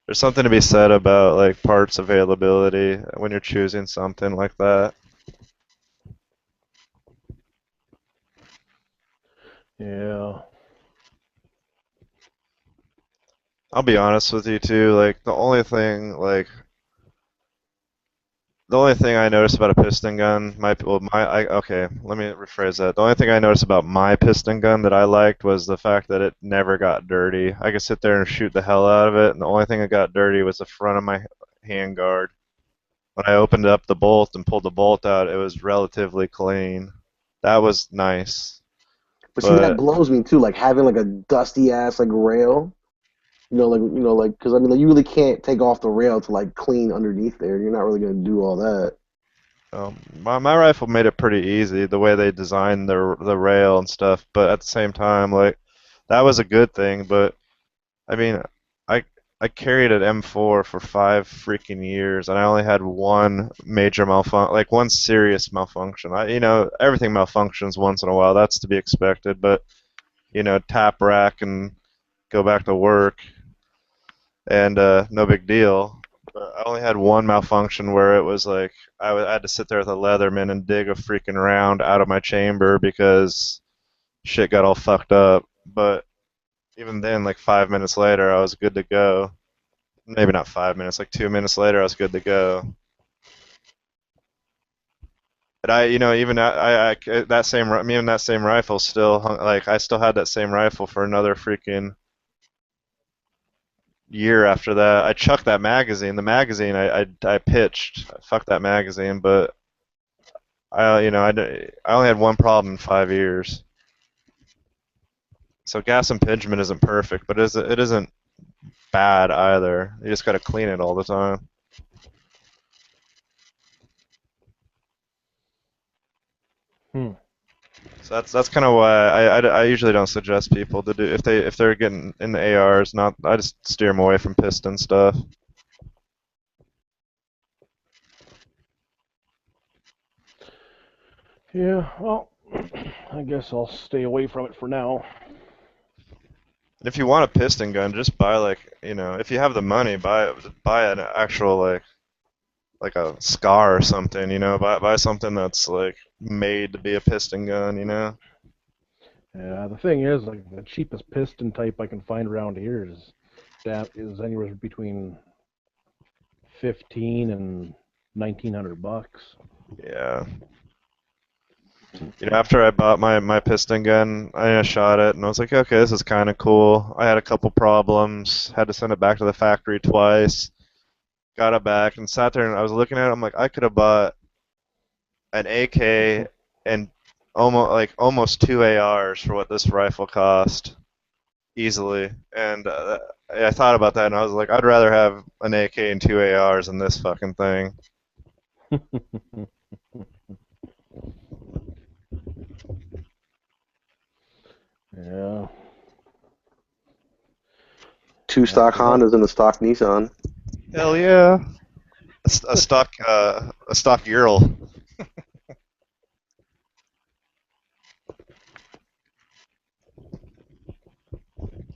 There's something to be said about like parts availability when you're choosing something like that. Yeah. I'll be honest with you too, like the only thing I noticed about a piston gun, let me rephrase that. The only thing I noticed about my piston gun that I liked was the fact that it never got dirty. I could sit there and shoot the hell out of it, and the only thing that got dirty was the front of my handguard. When I opened up the bolt and pulled the bolt out, it was relatively clean. That was nice. But see, that blows me too. Like having like a dusty ass like rail. Because I mean, like, you really can't take off the rail to like clean underneath there. You're not really gonna do all that. My rifle made it pretty easy the way they designed the rail and stuff. But at the same time, like that was a good thing. But I mean, I carried an M4 for 5 freaking years, and I only had one major malfunction, like one serious malfunction. Everything malfunctions once in a while. That's to be expected. But tap rack and go back to work. And no big deal. But I only had one malfunction where it was like I had to sit there with a Leatherman and dig a freaking round out of my chamber because shit got all fucked up. But even then, like 5 minutes later, I was good to go. Maybe not 5 minutes, like 2 minutes later, I was good to go. But that same rifle still hung, like I still had that same rifle for another freaking year after that. I chucked that magazine. The magazine I pitched. Fuck that magazine, but I only had one problem in 5 years. So gas impingement isn't perfect, but it isn't bad either. You just gotta clean it all the time. So that's kind of why I usually don't suggest people to do if they're getting in the ARs. I just steer them away from piston stuff. Yeah, well, I guess I'll stay away from it for now. And if you want a piston gun, just buy if you have the money, buy an actual like a Scar or something. Buy something that's like made to be a piston gun. Yeah, the thing is, like the cheapest piston type I can find around here is anywhere between 15 and $1,900. Yeah. After I bought my piston gun, I shot it and I was like, okay, this is kind of cool. I had a couple problems, had to send it back to the factory twice, got it back and sat there and I was looking at it. I'm like, I could have bought an AK and almost 2 ARs for what this rifle cost, easily. And I thought about that and I was like, I'd rather have an AK and 2 ARs than this fucking thing. Yeah. 2 stock Hondas and a stock Nissan. Hell yeah. A stock Ural.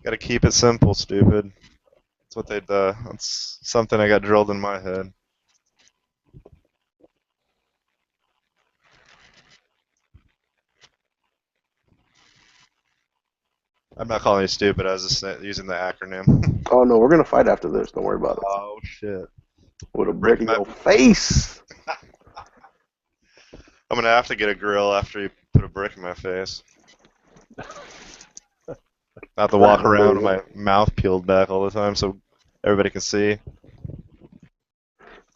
Gotta keep it simple, stupid. That's what they do. That's something I got drilled in my head. I'm not calling you stupid. I was just using the acronym. Oh no, we're gonna fight after this. Don't worry about it. Oh shit! With a brick in your face. I'm gonna have to get a grill after you put a brick in my face. I have to walk around with my mouth peeled back all the time so everybody can see.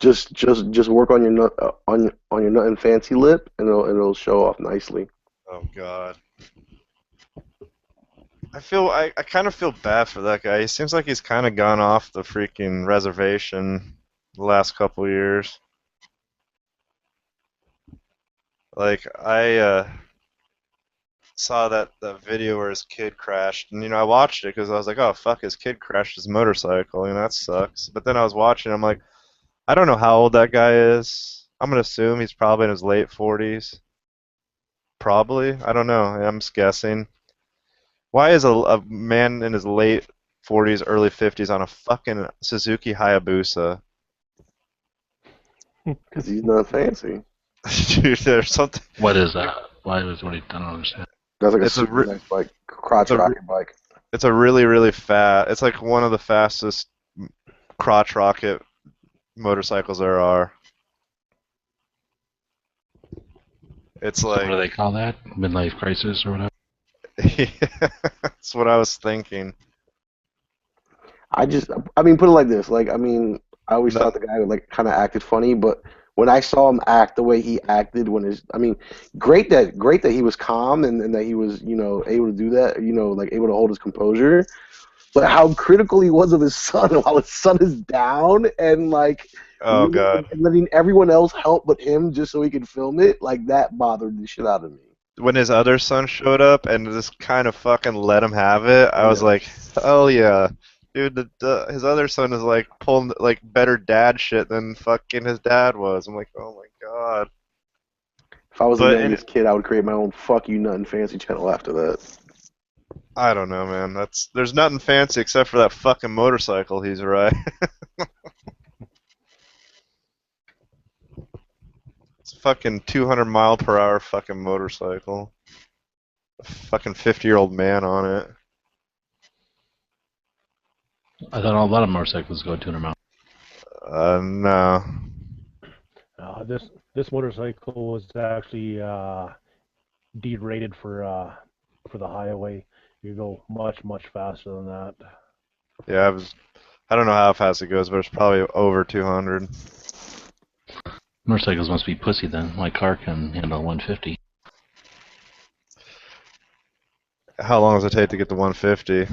Just work on your nut on your nut and fancy lip, and it'll show off nicely. Oh god. I kind of feel bad for that guy. He seems like he's kind of gone off the freaking reservation the last couple years. Like I saw that video where his kid crashed, and I watched it because I was like, oh fuck, his kid crashed his motorcycle, that sucks. But then I was watching, I'm like, I don't know how old that guy is. I'm gonna assume he's probably in his late 40s. Probably, I don't know. I'm just guessing. Why is a man in his late 40s, early 50s on a fucking Suzuki Hayabusa? Because he's not fancy. Dude, there's something. What is that? What I don't understand. That's like a super nice bike, crotch rocket bike. It's a really, really fast. It's like one of the fastest crotch rocket motorcycles there are. It's like. What do they call that? Midlife crisis or whatever? That's what I was thinking. I mean, put it like this. Like, I mean, I always thought the guy like kind of acted funny, but when I saw him act the way he acted great that he was calm and that he was, able to do that, like able to hold his composure. But how critical he was of his son while his son is down and like God, letting everyone else help but him just so he could film it, like that bothered the shit out of me. When his other son showed up and just kind of fucking let him have it, I was like, hell yeah. Dude, his other son is like pulling like better dad shit than fucking his dad was. I'm like, oh my god. If I was a youngest kid, I would create my own fuck you nothing fancy channel after that. I don't know, man. There's nothing fancy except for that fucking motorcycle he's riding. It's a fucking 200 mile per hour fucking motorcycle. A fucking 50-year-old man on it. I thought a lot of motorcycles go 200 miles. No. This motorcycle was actually derated for the highway. You go much faster than that. Yeah, I don't know how fast it goes, but it's probably over 200. Motorcycles must be pussy then. My car can handle 150. How long does it take to get to 150?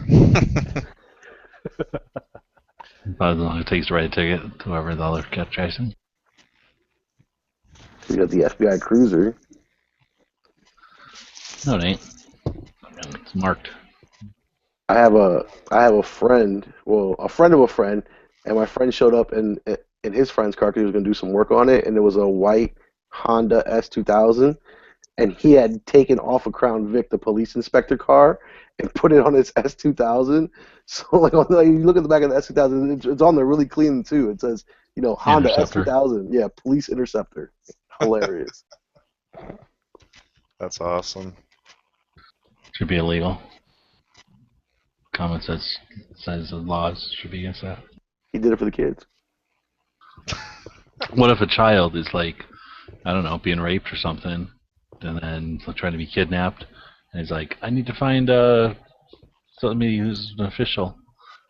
About as long as it takes to write a ticket to whoever the other catch chasing. You got the FBI Cruiser. No, it ain't. It's marked. I have a friend, well, a friend of a friend, and my friend showed up in his friend's car because he was going to do some work on it, and it was a white Honda S2000, and he had taken off a Crown Vic, the police inspector car, and put it on his S2000. So like you look at the back of the S2000, it's on there really clean too. It says, Honda S2000, yeah, police interceptor. Hilarious. That's awesome. Should be illegal. Comment says the laws should be against that. He did it for the kids. What if a child is like, I don't know, being raped or something, and then trying to be kidnapped, and he's like, I need to find somebody who's an official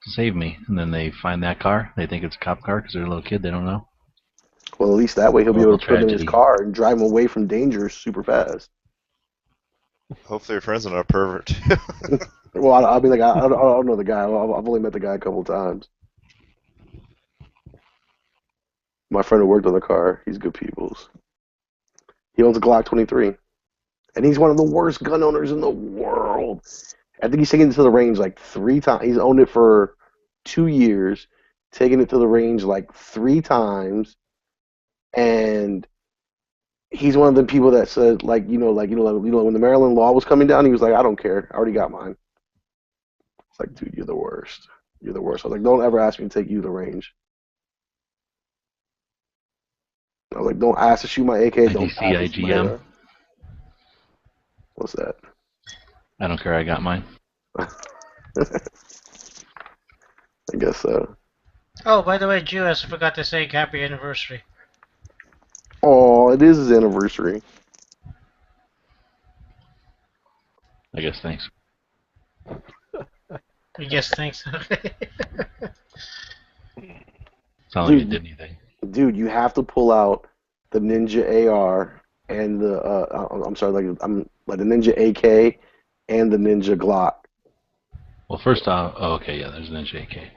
to save me, and then they find that car. They think it's a cop car because they're a little kid. They don't know. Well, at least that way he'll be able to put him in his car and drive him away from danger super fast. Hopefully your friend's not a pervert. Well, I mean, like, I don't know the guy. I've only met the guy a couple times. My friend who worked on the car, he's good peoples. He owns a Glock 23. And he's one of the worst gun owners in the world. I think he's taken it to the range like 3 times. He's owned it for 2 years, taken it to the range like 3 times. And he's one of the people that said, like, when the Maryland law was coming down, he was like, I don't care. I already got mine. It's like, dude, you're the worst. You're the worst. I was like, don't ever ask me to take you to the range. I was like, don't ask to shoot my AK. Don't ask to shoot my AR. What's that? I don't care. I got mine. I guess so. Oh, by the way, Jewess, I forgot to say happy anniversary. Oh, it is his anniversary. I guess thanks. Yes, thanks. It's not like you did anything. Dude, you have to pull out the Ninja AR and the I'm sorry, like the Ninja AK and the Ninja Glock. Well, first off, oh, okay, yeah, there's an Ninja AK.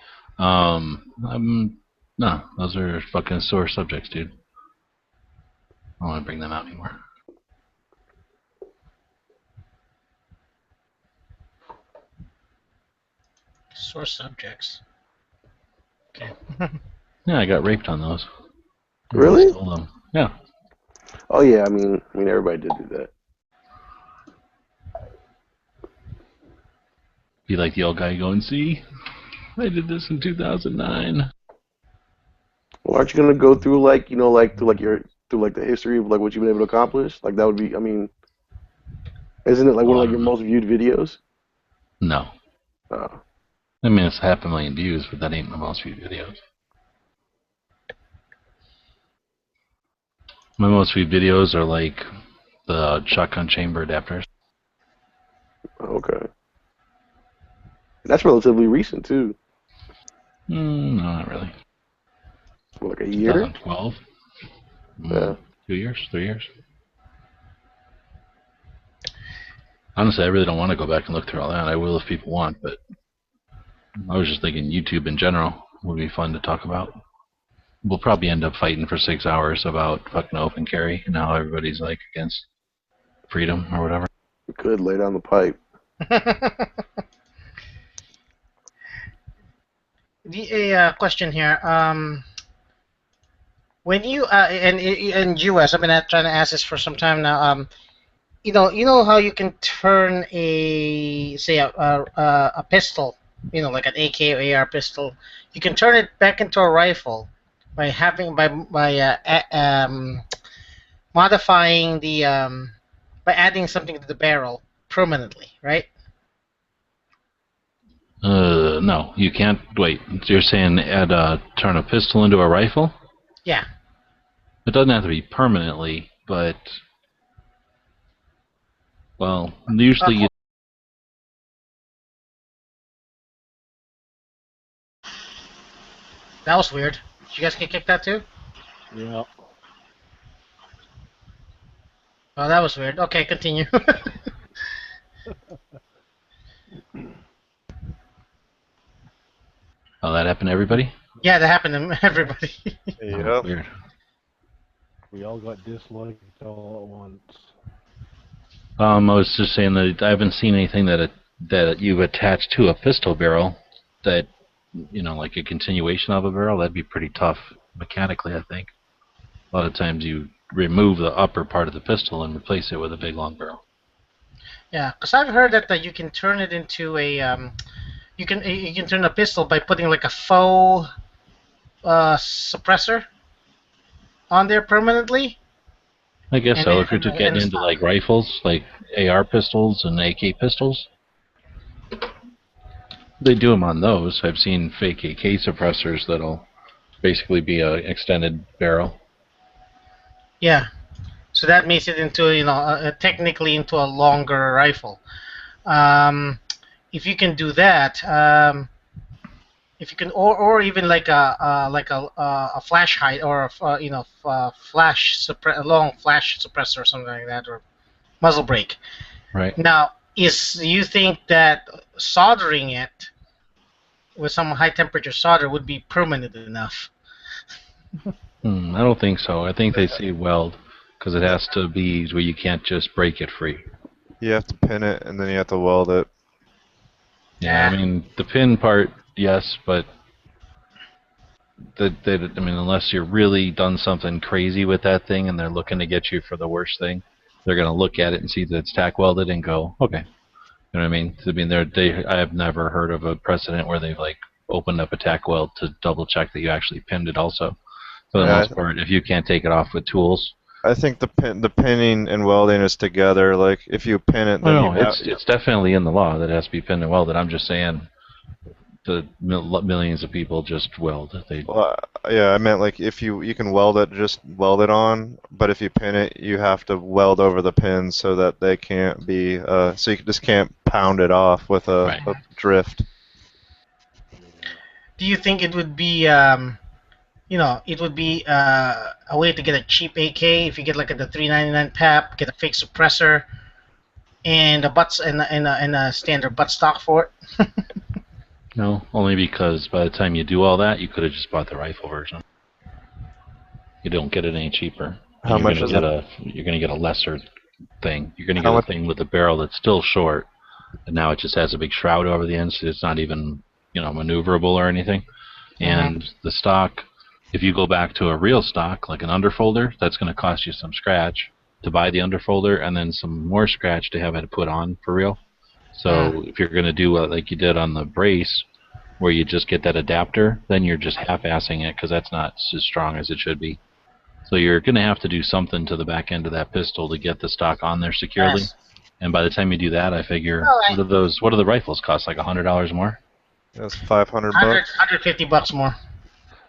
No, those are fucking sore subjects, dude. I don't want to bring them out anymore. Sore subjects. Okay. Yeah, I got raped on those. Really? Stole them. Yeah. Oh yeah, I mean everybody did do that. Be like the old guy going, see, I did this in 2009. Well, aren't you gonna go through through the history of like what you've been able to accomplish? Like that would be, I mean, isn't it like one of your most viewed videos? No. Oh. I mean, it's 500,000 views, but that ain't my most viewed videos. My most viewed videos are like the shotgun chamber adapters. Okay. That's relatively recent too. No, not really. What, like a year? 2012. Yeah. 2 years, 3 years. Honestly, I really don't want to go back and look through all that. I will if people want, but I was just thinking YouTube in general would be fun to talk about. We'll probably end up fighting for 6 hours about fucking open carry and how everybody's like against freedom or whatever. We could lay down the pipe. The question here. When you and US, I've been trying to ask this for some time now. You know how you can turn a pistol, like an AK or AR pistol, you can turn it back into a rifle by modifying by adding something to the barrel permanently, right? No, you can't. Wait, you're saying turn a pistol into a rifle? Yeah. It doesn't have to be permanently, but well, usually you. That was weird. Did you guys get kicked out too? Yeah. Oh, that was weird. Okay, continue. Oh, that happened to everybody? Yeah, that happened to everybody. Yep. Weird. We all got disliked all at once. I was just saying that I haven't seen anything that you've attached to a pistol barrel that, like a continuation of a barrel. That'd be pretty tough mechanically, I think. A lot of times you remove the upper part of the pistol and replace it with a big long barrel. Yeah, because I've heard that you can turn it into a you can turn a pistol by putting like a faux suppressor on there permanently. I guess so. If you're just getting into like rifles, like AR pistols and AK pistols, they do them on those. I've seen fake AK suppressors that'll basically be an extended barrel. Yeah, so that makes it into technically into a longer rifle. If you can do that, if you can, or even like a flash height or a long flash suppressor or something like that, or muzzle brake. Right. Now, you think that soldering it with some high temperature solder would be permanent enough? I don't think so. I think they say weld because it has to be where you can't just break it free. You have to pin it and then you have to weld it. Yeah, I mean the pin part, yes, but unless you're really done something crazy with that thing and they're looking to get you for the worst thing, they're gonna look at it and see that it's tack welded and go, okay. You know what I mean? I have never heard of a precedent where they've like opened up a tack weld to double check that you actually pinned it also. For the most part, if you can't take it off with tools, I think the pinning and welding is together. Like if you pin it, then No, it's definitely in the law that it has to be pinned and welded. I'm just saying the millions of people just weld. Well, yeah, I meant like if you can weld it, just weld it on. But if you pin it, you have to weld over the pins so that they can't be. So you just can't pound it off with a drift. Do you think it would be, it would be a way to get a cheap AK if you get like the $3.99 PAP, get a fake suppressor, and a standard buttstock for it? No, only because by the time you do all that, you could have just bought the rifle version. You don't get it any cheaper. How much is it? You're going to get a lesser thing. You're going to get a thing with a barrel that's still short, and now it just has a big shroud over the end, so it's not even maneuverable or anything. And the stock, if you go back to a real stock, like an underfolder, that's going to cost you some scratch to buy the underfolder, and then some more scratch to have it put on for real. So if you're going to do like you did on the brace, where you just get that adapter, then you're just half-assing it because that's not as strong as it should be. So you're going to have to do something to the back end of that pistol to get the stock on there securely. Yes. And by the time you do that, I figure, what do the rifles cost? Like $100 more? That's $500. $150 more.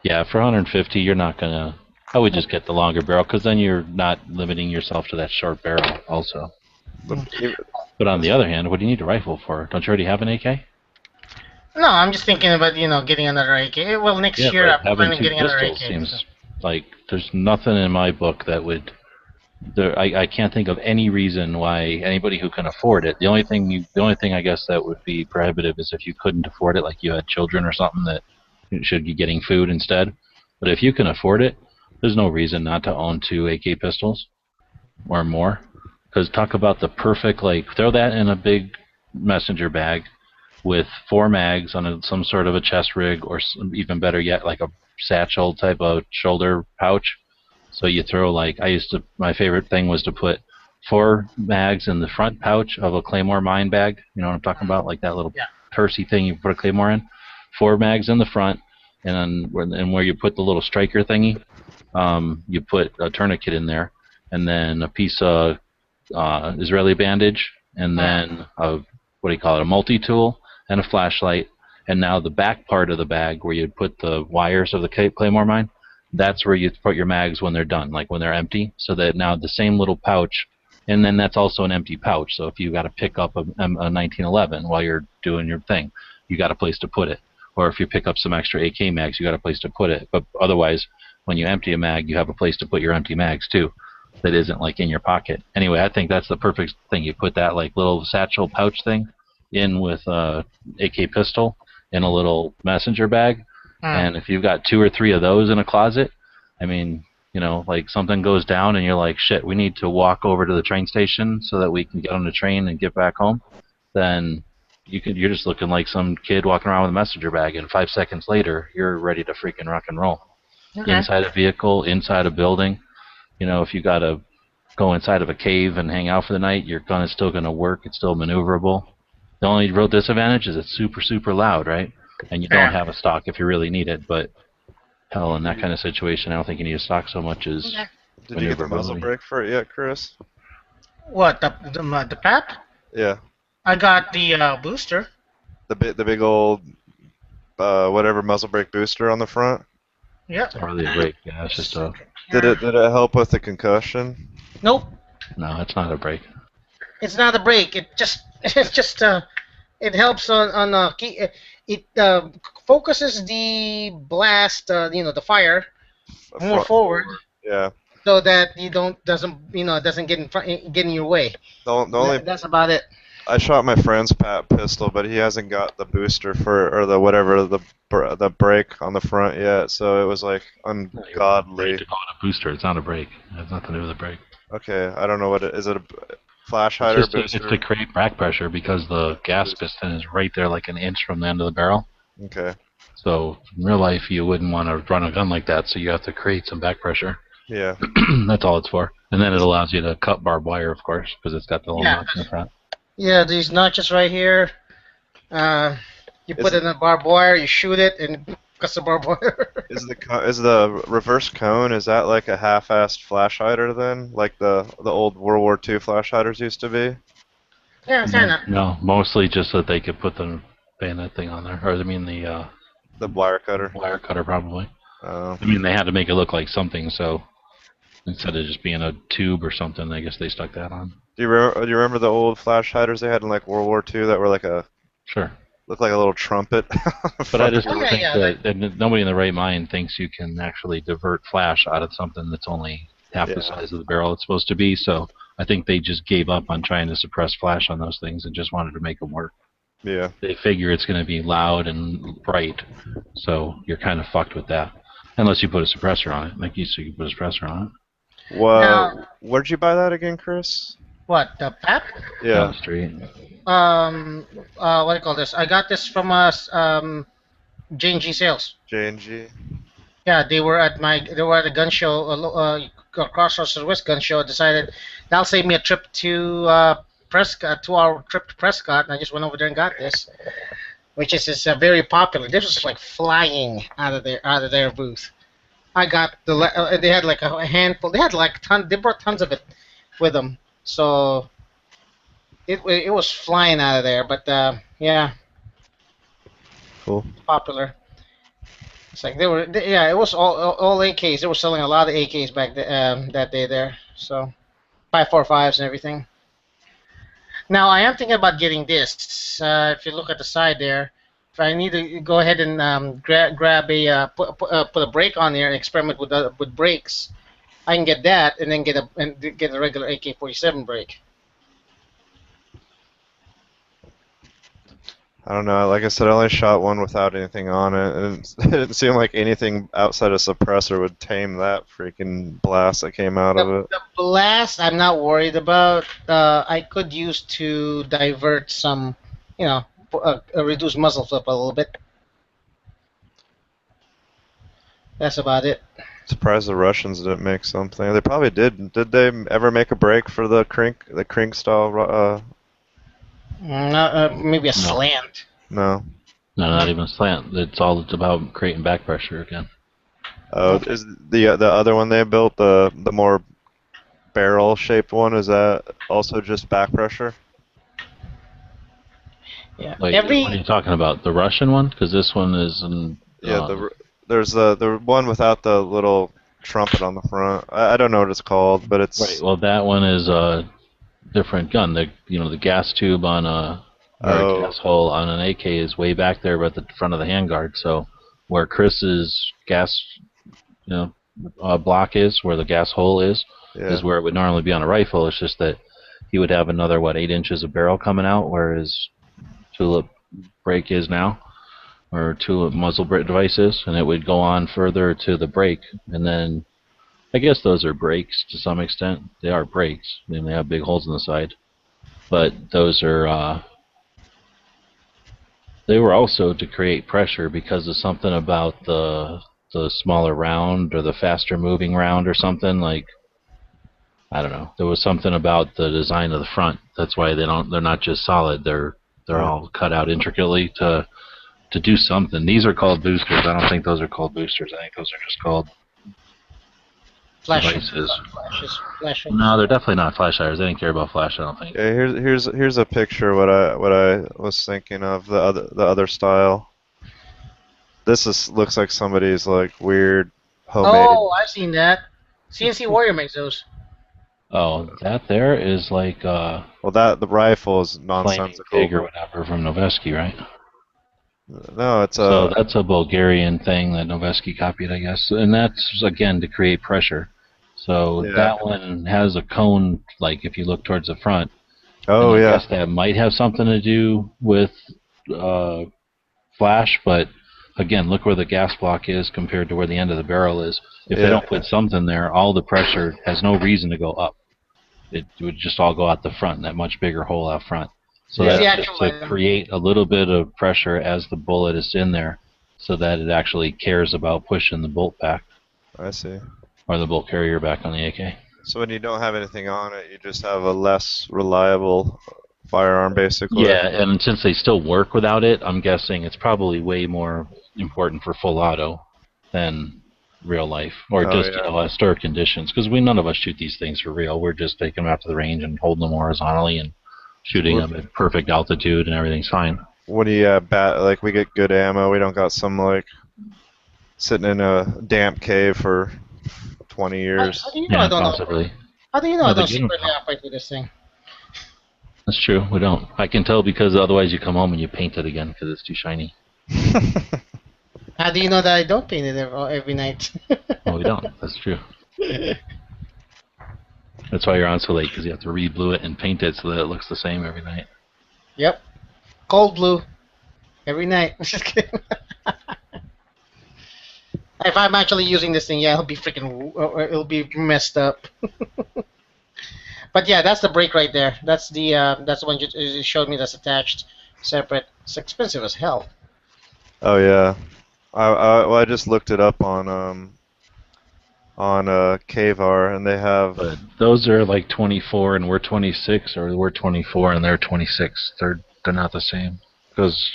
Yeah, for $150, you're not going to... I would just get the longer barrel, because then you're not limiting yourself to that short barrel also. But on the other hand, what do you need a rifle for? Don't you already have an AK? No, I'm just thinking about, getting another AK. Well, next year I'm planning on getting another AK. Seems like there's nothing in my book that would... I can't think of any reason why anybody who can afford it. The only thing I guess that would be prohibitive is if you couldn't afford it, like you had children or something that should be getting food instead. But if you can afford it, there's no reason not to own 2 AK pistols or more. Because talk about the perfect, throw that in a big messenger bag with 4 mags on some sort of a chest rig, or even better yet, like a satchel type of shoulder pouch. So you throw my favorite thing was to put 4 mags in the front pouch of a Claymore mine bag. You know what I'm talking about? Like that little pursy thing you put a Claymore in. 4 mags in the front, and where you put the little striker thingy, you put a tourniquet in there, and then a piece of Israeli bandage, and then a multi-tool, and a flashlight. And now the back part of the bag where you'd put the wires of the Claymore mine, that's where you put your mags when they're done, like when they're empty, so that now the same little pouch, and then that's also an empty pouch, so if you got to pick up a 1911 while you're doing your thing, you got a place to put it. Or if you pick up some extra AK mags, you got a place to put it. But otherwise, when you empty a mag, you have a place to put your empty mags too, that isn't like in your pocket. Anyway, I think that's the perfect thing. You put that like little satchel pouch thing in with a AK pistol in a little messenger bag. And if you've got 2 or 3 of those in a closet, I mean, like something goes down and you're like, shit, we need to walk over to the train station so that we can get on the train and get back home, then you're just looking like some kid walking around with a messenger bag, and 5 seconds later, you're ready to freaking rock and roll. Okay. Inside a vehicle, inside a building. If you got to go inside of a cave and hang out for the night, your gun is still going to work. It's still maneuverable. The only real disadvantage is it's super, super loud, right? And you don't have a stock if you really need it, but hell, in that kind of situation, I don't think you need a stock so much as Did you get the muzzle brake for it yet, Chris? What, the PAP? Yeah. I got the booster. The big old whatever muzzle brake booster on the front. Yeah. Probably a brake. Yeah, it's just a. Did it help with the concussion? Nope. No, it's not a brake. It's not a brake. It helps on it focuses the blast, the fire more forward. Yeah. So that doesn't get in your way. That's about it. I shot my friend's PAP pistol, but he hasn't got the booster the brake on the front yet, so it was like ungodly. To call it a booster, it's not a brake. It has nothing to do with a brake. Okay, I don't know what it is. It a flash hider booster? It's to create back pressure because the gas piston is right there, like an inch from the end of the barrel. Okay. So in real life, you wouldn't want to run a gun like that, so you have to create some back pressure. Yeah. That's all it's for. And then it allows you to cut barbed wire, of course, because it's got the little notch in the front. Yeah, these notches right here. You put it in a barbed wire, you shoot it, and because of barbed wire. Is the reverse cone, is that like a half-assed flash hider then, like the old World War II flash hiders used to be? Yeah, kinda. No, mostly just so that they could put the bayonet thing on there, or I mean the wire cutter. Wire cutter probably. Oh. I mean they had to make it look like something, so instead of just being a tube or something, I guess they stuck that on. Do you remember the old flash hiders they had in like World War II that were like a Sure. looked like a little trumpet? But I just Oh, yeah, think yeah, that and nobody in the right mind thinks you can actually divert flash out of something that's only half the size of the barrel it's supposed to be. So I think they just gave up on trying to suppress flash on those things and just wanted to make them work. Yeah. They figure it's going to be loud and bright, so you're kind of fucked with that. Unless you put a suppressor on it. Like you said, you put a suppressor on it. Well, Now- where'd you buy that again, Chris? What, the PAP? Yeah. Down the street. What do you call this? I got this from J&G Sales. J&G. Yeah, they were at a gun show, Crossroads West gun show. Decided that'll save me a trip to Prescott, 2-hour trip to Prescott, and I just went over there and got this, which is very popular. This was like flying out of their booth. I got they had like a handful. They had like they brought tons of it with them, so it was flying out of there. But yeah, Cool. popular. It's like it was all AKs. They were selling a lot of AKs back that day there. So 5.45s and everything. Now I am thinking about getting this. If you look at the side there, if I need to go ahead and grab a put a brake on there and experiment with brakes, I can get that and then get a regular AK-47 brake. I don't know. Like I said, I only shot one without anything on it, and it didn't seem like anything outside a suppressor would tame that freaking blast that came out of it. The blast, I'm not worried about. I could use to divert some, reduce muzzle flip a little bit. That's about it. Surprised the Russians didn't make something. They probably did. Did they ever make a break for the Krink style? Maybe a slant. No. No, not even a slant. It's all about creating back pressure again. Oh, is the other one they built, the more barrel-shaped one, is that also just back pressure? Yeah. Like, what are you talking about? The Russian one? Because this one is in... Yeah, there's the one without the little trumpet on the front. I don't know what it's called, but it's... Right, well, that one is a different gun. The gas tube on a gas hole on an AK is way back there at the front of the handguard. So where Chris's gas block is, where the gas hole is where it would normally be on a rifle. It's just that he would have another 8 inches of barrel coming out, where his tulip brake is now, or tulip muzzle brake device is, and it would go on further to the brake, and then I guess those are brakes to some extent. They are brakes. I mean, they have big holes in the side, but those are they were also to create pressure because of something about the smaller round or the faster moving round or something. Like, I don't know. There was something about the design of the front. That's why they're not just solid. They're all cut out intricately to do something. These are called boosters. I don't think those are called boosters. I think those are just called devices. Flashes. No, they're definitely not flash hiders. They didn't care about flash, I don't think. Yeah, here's a picture of what I was thinking of, the other style. This looks like somebody's weird homemade. Oh, I've seen that. CNC Warrior makes those. Oh, that there is like well, the rifle is nonsensical. Pig or whatever from Noveski, right? No, it's so that's a Bulgarian thing that Noveski copied, I guess, and that's again to create pressure. So that one has a cone, like if you look towards the front. Oh I yeah. guess that might have something to do with flash, but again, look where the gas block is compared to where the end of the barrel is. If they don't put something there, all the pressure has no reason to go up. It would just all go out the front, in that much bigger hole out front. So that's just to create a little bit of pressure as the bullet is in there, so that it actually cares about pushing the bolt back. I see. Or the bolt carrier back on the AK. So when you don't have anything on it, you just have a less reliable firearm, basically. Yeah, and since they still work without it, I'm guessing it's probably way more important for full auto than real life, or Oh, just yeah. austere conditions. Because none of us shoot these things for real. We're just taking them out to the range and holding them horizontally and shooting them at perfect altitude, and everything's fine. What do you like we get good ammo. We don't got some like sitting in a damp cave for 20 years. How do you know I don't possibly. How do you know No, I but don't you don't secretly operate with this thing? That's true. We don't. I can tell because otherwise you come home and you paint it again because it's too shiny. How do you know that I don't paint it every night? Well, we don't. That's true. That's why you're on so late, because you have to re-blue it and paint it so that it looks the same every night. Yep. Cold blue. Every night. Just kidding. If I'm actually using this thing, yeah, it'll be messed up. But yeah, that's the brake right there. That's the one you showed me that's attached, separate. It's expensive as hell. Oh yeah, I just looked it up on Kavar, and they have. But those are like 24 and we're 26, or we're 24 and they're 26. They're not the same, because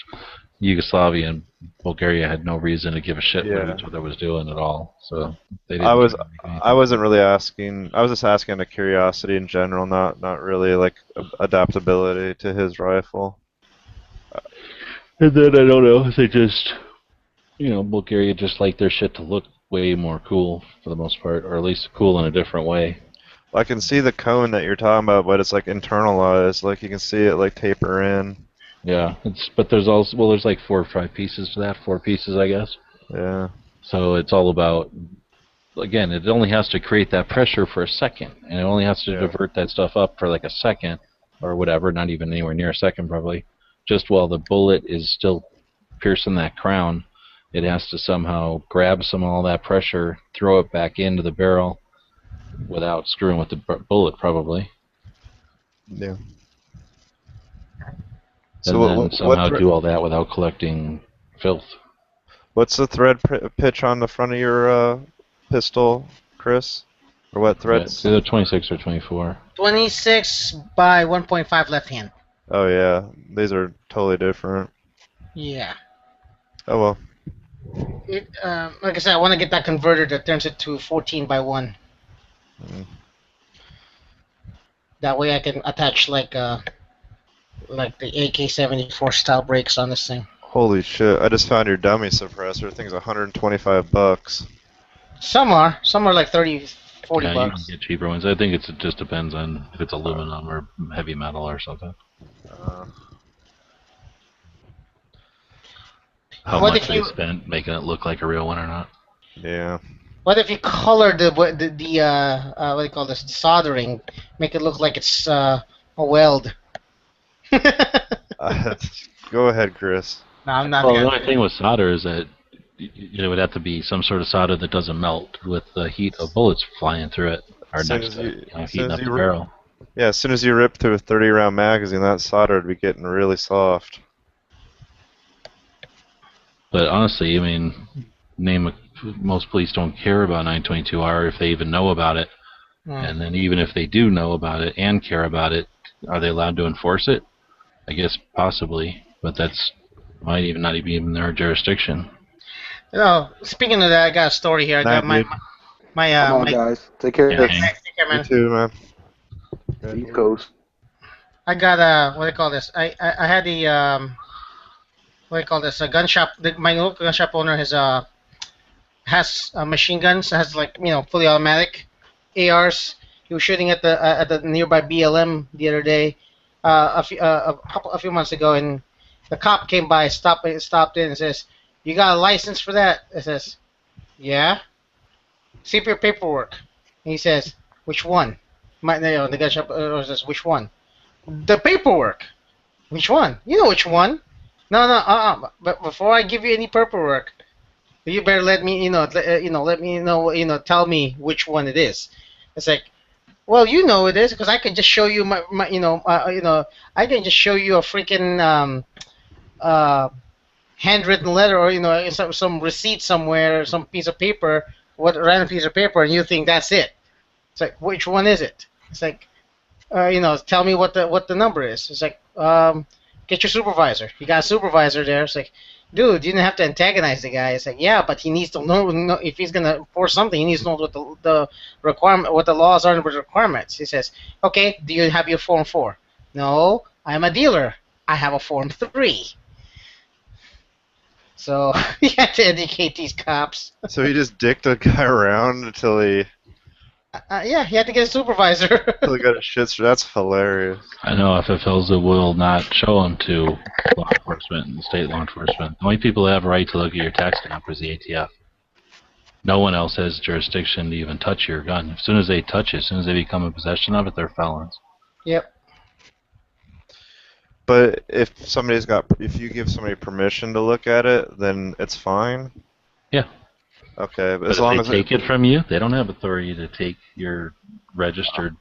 Yugoslavia and Bulgaria had no reason to give a shit what each other was doing at all. So they didn't. I wasn't really asking. I was just asking out of curiosity in general, not really like adaptability to his rifle. And then I don't know if they just, Bulgaria just like their shit to look way more cool for the most part, or at least cool in a different way. I can see the cone that you're talking about, but it's like internalized. Like you can see it like taper in. Yeah, but there's also there's like 4 or 5 pieces to that. 4 pieces, I guess. Yeah. So it's all about, again, it only has to create that pressure for a second, and it only has to divert that stuff up for like a second or whatever, not even anywhere near a second probably. Just while the bullet is still piercing that crown, it has to somehow grab some of all that pressure, throw it back into the barrel without screwing with the bullet, probably. Yeah. And then somehow do all that without collecting filth. What's the thread pitch on the front of your pistol, Chris? Or what threads? It's either 26 or 24. 26 by 1.5 left hand. Oh yeah, these are totally different. Yeah. Oh well. Like I said, I want to get that converter that turns it to 14 by 1. That way I can attach like the AK-74 style brakes on this thing. Holy shit! I just found your dummy suppressor. The thing's $125. Some are like 30, 40 yeah, bucks. You can get cheaper ones. I think it just depends on if it's aluminum or heavy metal or something. How much they spent making it look like a real one or not. Yeah. What if you color the what do you call this, the soldering, make it look like it's a weld? Go ahead, Chris. No, I'm not. Well, the only thing with solder is that it would have to be some sort of solder that doesn't melt with the heat of bullets flying through it, or next to it, heating up the barrel. Yeah, as soon as you rip through a 30-round magazine, that solder would be getting really soft. But honestly, I mean, most police don't care about 922R if they even know about it. And then even if they do know about it and care about it, are they allowed to enforce it? I guess possibly, but that's might even not be in their jurisdiction. Speaking of that, I got a story here. I got my Come on, guys. Take care. Take care, man. You too, man. East Coast. I got what do you call this? I had the what do you call this? A gun shop. My local gun shop owner has machine guns. Has fully automatic ARs. He was shooting at the nearby BLM the other day, a few months ago, and the cop came by, stopped in, and says, "You got a license for that?" I says, "Yeah." "See your paperwork." And he says, "Which one?" The gun shop says, "Which one?" "The paperwork." "Which one?" "You know which one." No. But before I give you any paperwork, you better let me, let me know, tell me which one it is. It's like, well, it is, because I can just show you I can just show you a freaking handwritten letter, or some receipt somewhere, or some piece of paper, random piece of paper, and you think that's it. It's like, which one is it? It's like, tell me what the number is. It's like, get your supervisor. You got a supervisor there. It's like, dude, you didn't have to antagonize the guy. It's like, yeah, but he needs to know if he's gonna enforce something. He needs to know what the requirement, what the laws are and what the requirements. He says, okay, do you have your Form 4? No, I'm a dealer. I have a Form 3. So you had to educate these cops. So he just dicked a guy around until he Yeah, he had to get a supervisor. until he got a shit. That's hilarious. I know FFLs will not show them to law enforcement and state law enforcement. The only people that have a right to look at your tax stamp is the ATF. No one else has jurisdiction to even touch your gun. As soon as they touch it, as soon as they become in possession of it, they're felons. Yep. But if you give somebody permission to look at it, then it's fine. Yeah. Okay, but But as if long they as take it from you, they don't have authority to take your registered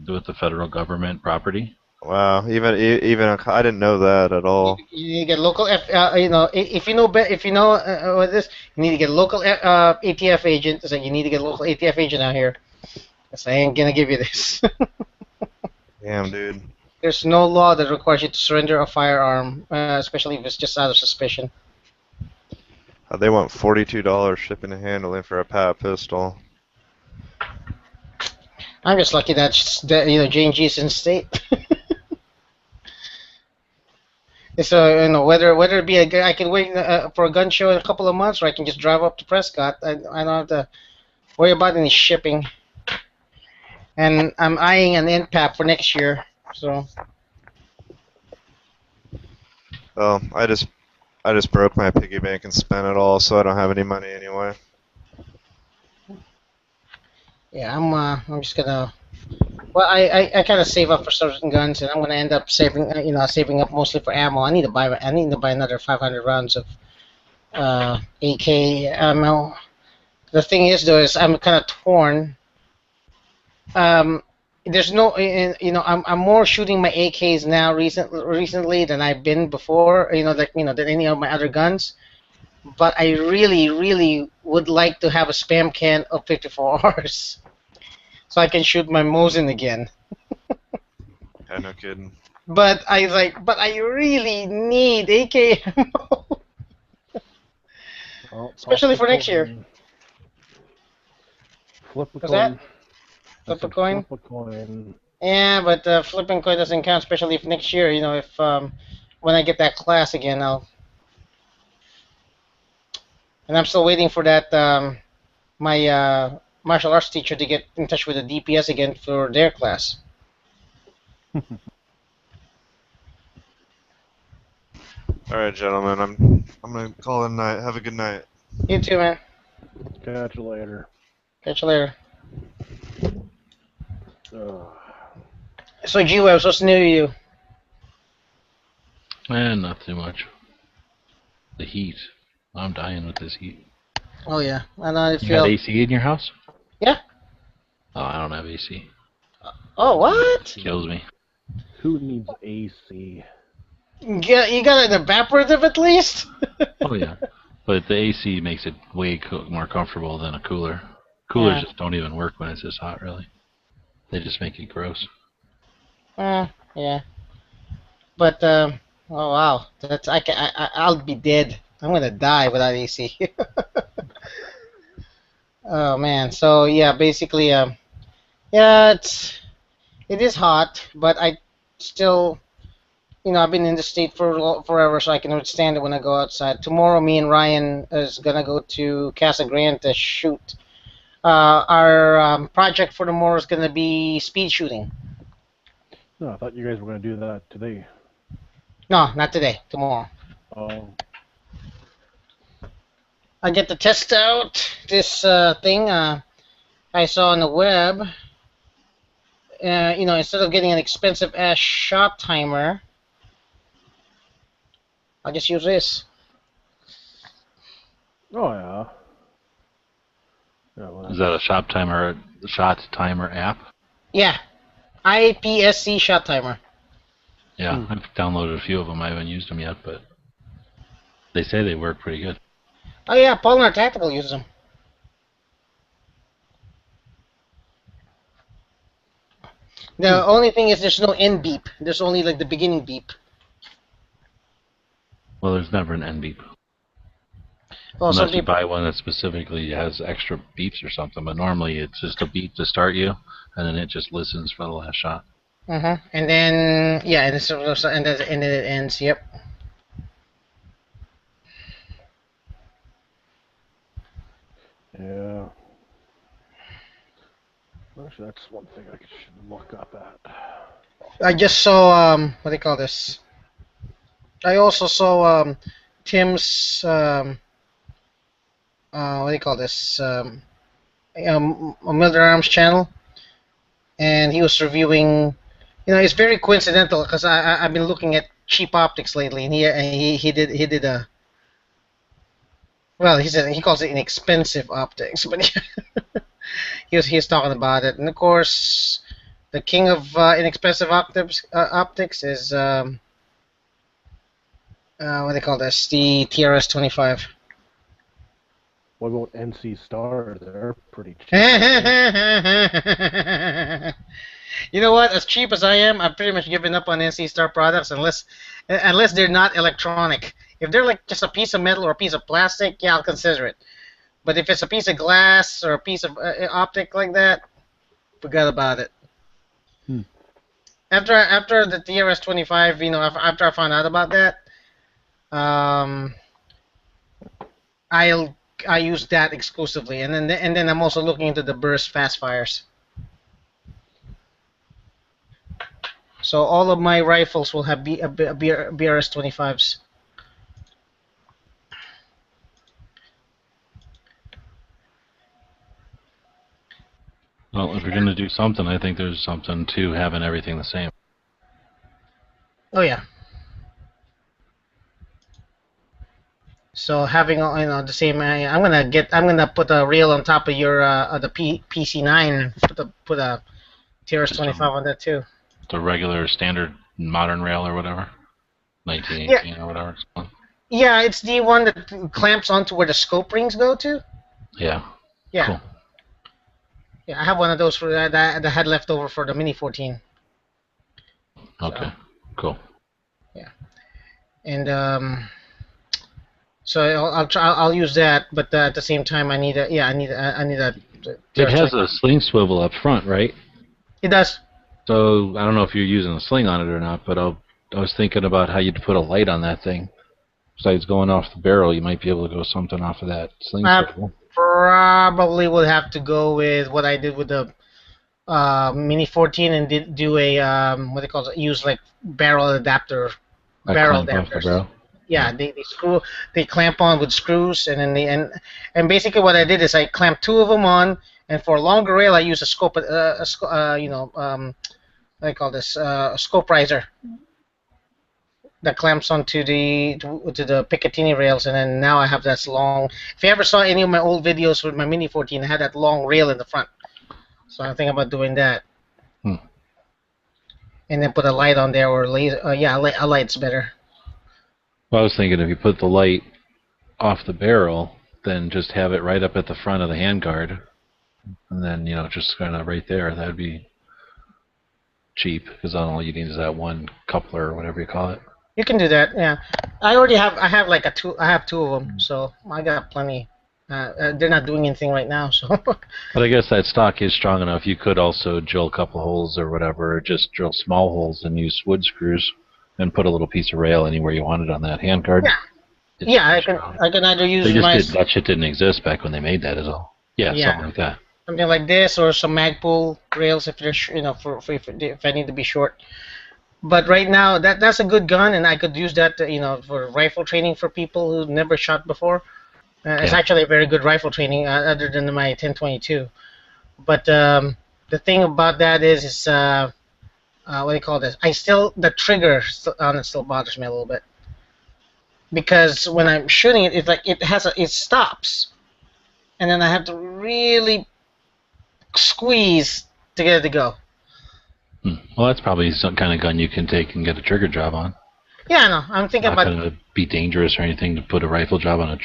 with the federal government property. wow, even I didn't know that at all. You need to get local, if you know what this, you need to get a local ATF agent. So you need to get a local ATF agent out here. So I ain't gonna give you this. Damn, dude. There's no law that requires you to surrender a firearm, especially if it's just out of suspicion. They want $42 shipping and handling for a Pat pistol. I'm just lucky that J&G's in state. So whether it be I can wait for a gun show in a couple of months, or I can just drive up to Prescott. I don't have to worry about any shipping. And I'm eyeing an NPAP for next year. So. Well, I just broke my piggy bank and spent it all, so I don't have any money anyway. Yeah, I'm just gonna. Well, I kind of save up for certain guns, and I'm gonna end up saving up mostly for ammo. I need to buy another 500 rounds of AK ammo. The thing is, though, is I'm kind of torn. There's no, I'm more shooting my AKs now recently than I've been before. Than any of my other guns. But I really, really would like to have a spam can of 54Rs, so I can shoot my Mosin again. Yeah, no kidding. But I really need AK ammo, especially for next year. Flip a What's coin. that? Flip a coin? Flip a coin. Yeah, but flipping coin doesn't count, especially if next year, if when I get that class again, and I'm still waiting for that my martial arts teacher to get in touch with the DPS again for their class. All right, gentlemen, I'm gonna call it a night. Have a good night. You too, man. Catch you later. Catch you later. So, G-Webs, what's new to you? Not too much. The heat. I'm dying with this heat. Oh, yeah. I know how you You feel. got AC in your house? Yeah. Oh, I don't have AC. Oh, what? Kills me. Who needs AC? You got an evaporative at least? Oh, yeah. But the AC makes it way more comfortable than a cooler. Coolers just don't even work when it's this hot, really. They just make it gross. Yeah. But, oh, wow. I'll be dead. I'm gonna die without AC. Oh, man. So, yeah, basically, yeah, it is hot, but I still, I've been in the state for forever, so I can understand it when I go outside. Tomorrow, me and Ryan is gonna go to Casa Grande to shoot. Our project for tomorrow is gonna be speed shooting. No, I thought you guys were going to do that today. No, not today. Tomorrow. Oh. I get to test out this thing I saw on the web. Instead of getting an expensive ass shot timer, I'll just use this. Oh, yeah. Is that a shot timer app? Yeah. IPSC shot timer. Yeah, I've downloaded a few of them. I haven't used them yet, but they say they work pretty good. Oh yeah, Polar Tactical uses them. The only thing is there's no end beep. There's only like the beginning beep. Well, there's never an end beep. Well, some Unless you people. buy one that specifically has extra beeps or something, but normally it's just a beep to start you, and then it just listens for the last shot. And then yeah, and then it ends. Yep. Yeah. Actually, that's one thing I should look up at. I just saw what do you call this? I also saw Tim's what do you call this? Mildred Arms channel, and he was reviewing. You know, it's very coincidental because I've been looking at cheap optics lately, and he did a. Well, he calls it inexpensive optics, but he was talking about it, and of course, the king of inexpensive optics is what do they call this? The TRS-25. What about NC Star? They're pretty cheap. You know what? As cheap as I am, I've pretty much given up on NC Star products unless they're not electronic. If they're like just a piece of metal or a piece of plastic, yeah, I'll consider it. But if it's a piece of glass or a piece of optic like that, forget about it. After the TRS-25, you know, after I found out about that, I use that exclusively, and then I'm also looking into the burst fastfires. So all of my rifles will have BRS-25s. Well, if you're going to do something, I think there's something to having everything the same. Oh yeah. So having the same, I'm gonna put a rail on top of your the PC9 and put a TRS-25 on that too. The regular standard modern rail or whatever, 1918 or whatever it's called. Yeah, it's the one that clamps onto where the scope rings go to. Yeah. Yeah. Cool. Yeah, I have one of those for that I had left over for the Mini 14. Okay. Cool. Yeah. And so I'll use that, but at the same time I need a. It has a sling swivel up front, right? It does. So I don't know if you're using a sling on it or not, but I was thinking about how you'd put a light on that thing. Besides going off the barrel, you might be able to go something off of that sling swivel. Probably would have to go with what I did with the Mini 14 and do a what they call it, use like barrel adapters. Yeah, they clamp on with screws, and then and basically what I did is I clamped two of them on, and for a longer rail I use a scope, what do they call this, a scope riser that clamps onto the Picatinny rails, and then now I have that long. If you ever saw any of my old videos with my Mini 14, I had that long rail in the front, so I'm thinking about doing that. And then put a light on there, or laser. A light's better. Well, I was thinking if you put the light off the barrel, then just have it right up at the front of the handguard, and then just kind of right there. That'd be cheap because all you need is that one coupler or whatever you call it. You can do that, yeah. I have like two of them, so I got plenty. They're not doing anything right now, so. But I guess that stock is strong enough. You could also drill a couple holes or whatever, or just drill small holes and use wood screws. And put a little piece of rail anywhere you wanted on that handguard. Yeah, I can either use that shit didn't exist back when they made that, is all. Yeah, something like that. Something like this, or some Magpul rails if there's if I need to be short. But right now, that's a good gun, and I could use that for rifle training for people who never shot before. It's actually a very good rifle training, other than my 1022. But the thing about that is what do you call this? The trigger on it still bothers me a little bit, because when I'm shooting it, it's like it stops, and then I have to really squeeze to get it to go. Well, that's probably some kind of gun you can take and get a trigger job on. Yeah, I know. I'm thinking about. It's not going to be dangerous or anything to put a rifle job on a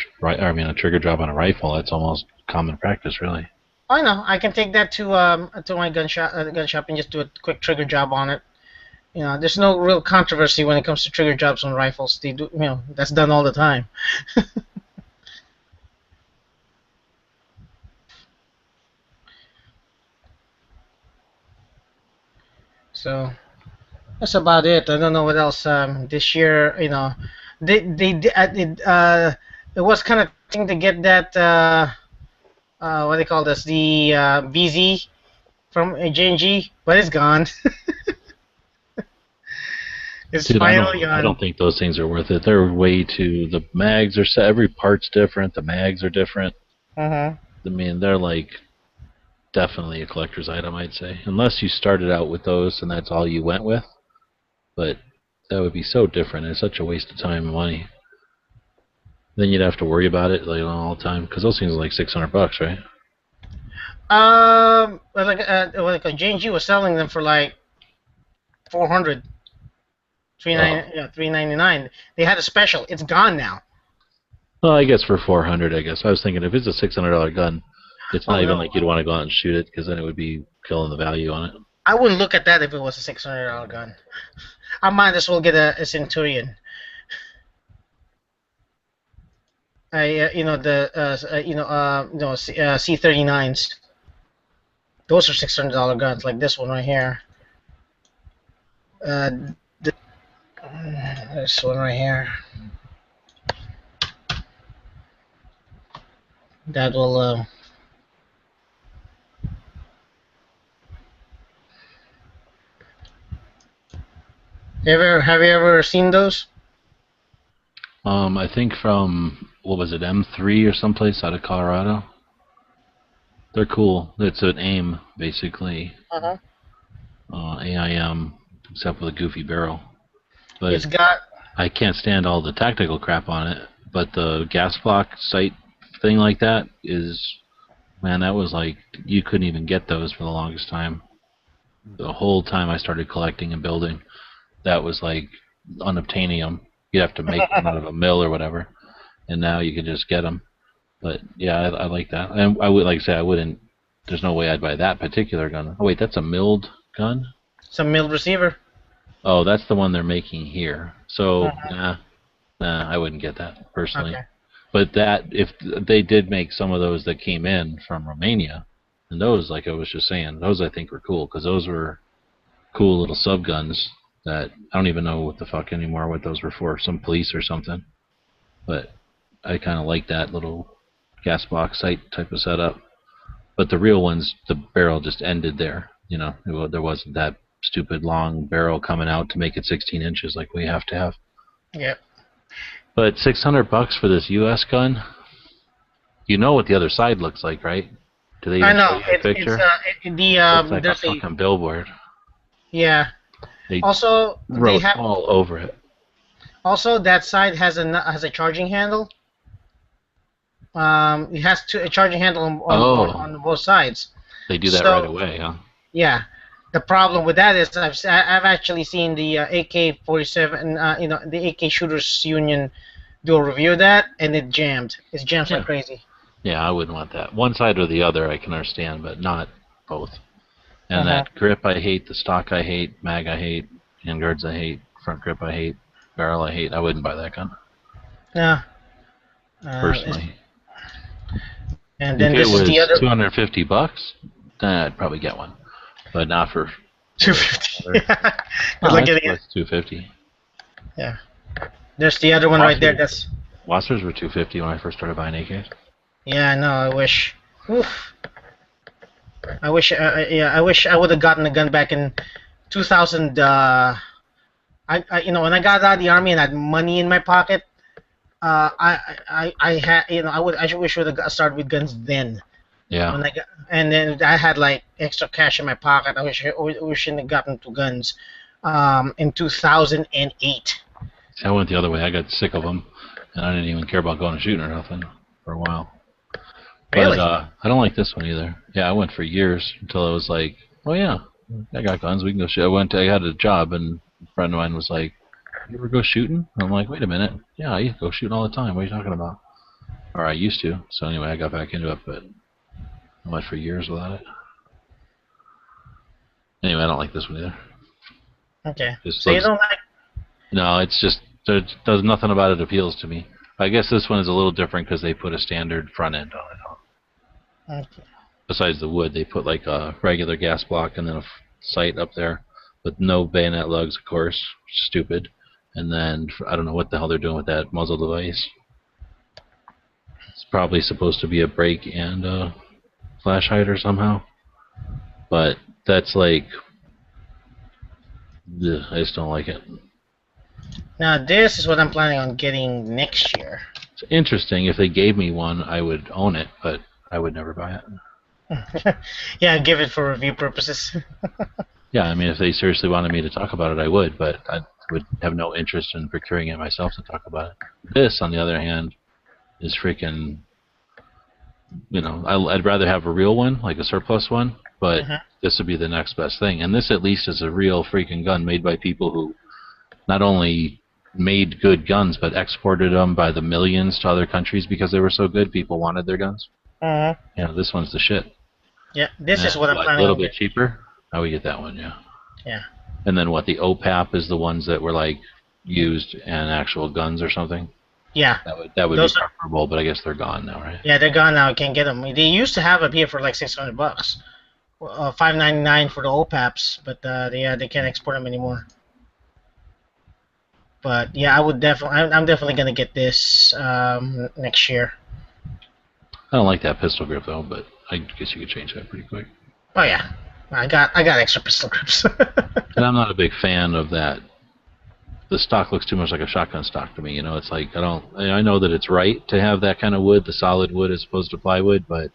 trigger job on a rifle. That's almost common practice, really. I know. I can take that to my gun shop and just do a quick trigger job on it. There's no real controversy when it comes to trigger jobs on rifles. They do, that's done all the time. So that's about it. I don't know what else. This year, it was kind of thing to get that. What do they call this? The VZ from J&G, but it's gone. It's Dude, finally I gone. don't think those things are worth it. They're way too. The mags are every part's different. The mags are different. I mean, they're like definitely a collector's item, I'd say, unless you started out with those and that's all you went with. But that would be so different. It's such a waste of time and money. Then you'd have to worry about it like all the time because those things are like $600, right? Like a J&G was selling them for like $400, $399. They had a special. It's gone now. Well, I guess for $400, I guess I was thinking if it's a $600 gun, it's not even like you'd want to go out and shoot it because then it would be killing the value on it. I wouldn't look at that if it was a $600 gun. I might as well get a Centurion. C39s. Those are $600 guns, like this one right here. This one right here. That will. Have you ever seen those? I think from what was it, M3 or someplace out of Colorado. They're cool. It's an AIM basically. AIM, except with a goofy barrel. But it's got. I can't stand all the tactical crap on it. But the gas block sight thing like that is, man, that was like you couldn't even get those for the longest time. The whole time I started collecting and building, that was like unobtainium. You'd have to make them out of a mill or whatever, and now you can just get them. But yeah, I like that. And I would, like I say, I wouldn't. There's no way I'd buy that particular gun. Oh wait, that's a milled gun. It's a milled receiver. Oh, that's the one they're making here. So nah, I wouldn't get that personally. Okay. But that if they did make some of those that came in from Romania, and those, like I was just saying, those I think were cool because those were cool little sub guns that I don't even know what the fuck anymore what those were for, some police or something. But I kind of like that little gas block sight type of setup. But the real ones, the barrel just ended there. You know, there wasn't that stupid long barrel coming out to make it 16 inches like we have to have. Yep. But $600 for this U.S. gun, you know what the other side looks like, right? Do they even I know. show you a picture? It's like a fucking billboard. Yeah. They also, wrote they have all over it. Also, that side has a charging handle. It has a charging handle on both sides. They do that right away, huh? Yeah. The problem with that is I've actually seen the AK-47, the AK Shooters Union do a review of that, and it jammed. It's jammed like crazy. Yeah, I wouldn't want that. One side or the other I can understand, but not both. And that grip I hate, the stock I hate, mag I hate, handguards I hate, front grip I hate, barrel I hate. I wouldn't buy that gun. Yeah. Personally. And then if this it was is the other. $250, then I'd probably get one, but not for $250. That's $250. Yeah. There's the other one right there. That's. Wassers were $250 when I first started buying AKs. Yeah, I know. I wish. Oof. I wish I would have gotten the gun back in 2000. When I got out of the army and had money in my pocket, I wish I would have started with guns then. Yeah. And then I had like extra cash in my pocket. I wish I shouldn't have gotten to guns in 2008. See, I went the other way. I got sick of them, and I didn't even care about going shooting or nothing for a while. Really? But I don't like this one either. Yeah, I went for years until I was like, oh yeah, I got guns. We can go shoot. I had a job, and a friend of mine was like, you ever go shooting? And I'm like, wait a minute. Yeah, I used to go shooting all the time. What are you talking about? Or I used to. So anyway, I got back into it, but I went for years without it. Anyway, I don't like this one either. Okay. So you don't like... No, it's just, there's nothing about it appeals to me. I guess this one is a little different because they put a standard front end on it. Okay. Besides the wood, they put like a regular gas block and then a sight up there. with no bayonet lugs, of course. Stupid. And then I don't know what the hell they're doing with that muzzle device. It's probably supposed to be a brake and a flash hider somehow. But that's like, ugh, I just don't like it. Now this is what I'm planning on getting next year. It's interesting. If they gave me one, I would own it, but I would never buy it. Yeah, give it for review purposes. Yeah, I mean, if they seriously wanted me to talk about it, I would, but I would have no interest in procuring it myself to talk about it. This, on the other hand, is freaking, you know, I'd rather have a real one, like a surplus one, but this would be the next best thing. And this at least is a real freaking gun made by people who not only made good guns, but exported them by the millions to other countries because they were so good, people wanted their guns. You know, this one's the shit. Yeah, this is what I'm planning on. A little bit cheaper? I would get that one, yeah. Yeah. And then what, the OPAP is the ones that were like used and actual guns or something? Yeah. That would be preferable, but I guess they're gone now, right? Yeah, they're gone now. I can't get them. They used to have them here for like $600, $599 for the OPAPs, but they can't export them anymore. But yeah, I'm definitely gonna get this next year. I don't like that pistol grip though, but I guess you could change that pretty quick. Oh yeah, I got extra pistol grips. And I'm not a big fan of that. The stock looks too much like a shotgun stock to me. You know, it's like I know that it's right to have that kind of wood, the solid wood as opposed to plywood, but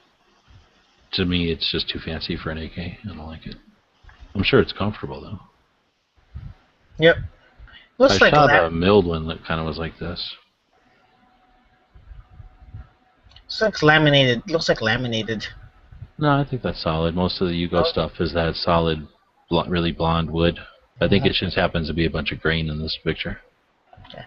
to me it's just too fancy for an AK. I don't like it. I'm sure it's comfortable though. Yep. Looks I like shot a milled one that kind of was like this. Looks laminated. Looks like laminated. No, I think that's solid. Most of the Yugo stuff is that solid, really blonde wood. I think it just happens to be a bunch of grain in this picture. Okay.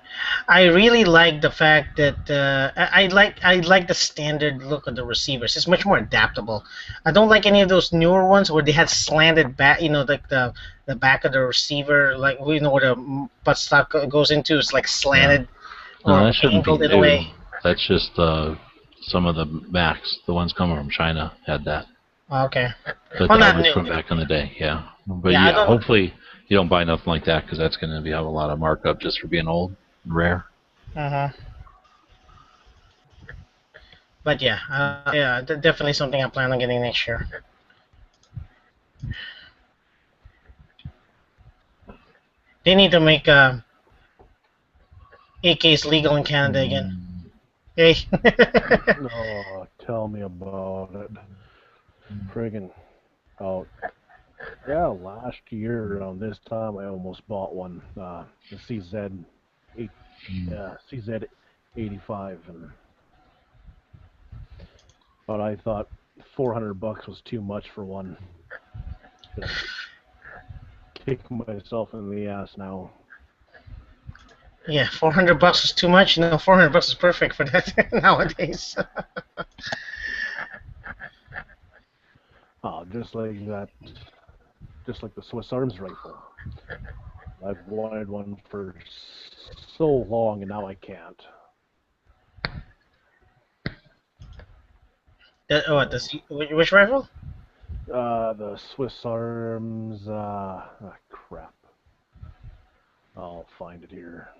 I really like the fact that I like the standard look of the receivers. It's much more adaptable. I don't like any of those newer ones where they had slanted back. You know, like the back of the receiver, like where the buttstock goes into, is like slanted or that shouldn't angled be in a way. That's just some of the Macs. The ones coming from China had that. Okay. But that was from back in the day, yeah. But yeah, hopefully you don't buy nothing like that because that's going to have a lot of markup just for being old and rare. But yeah, definitely something I plan on getting next year. They need to make AKs legal in Canada again. Hey. Oh, tell me about it. Friggin' out. Yeah, last year around this time I almost bought one, the CZ85, but I thought $400 was too much for one. Kick myself in the ass now. Yeah, $400 is too much. No, $400 is perfect for that nowadays. Oh, just like that. Just like the Swiss Arms rifle. I've wanted one for so long, and now I can't. Which rifle? The Swiss Arms. Crap. I'll find it here.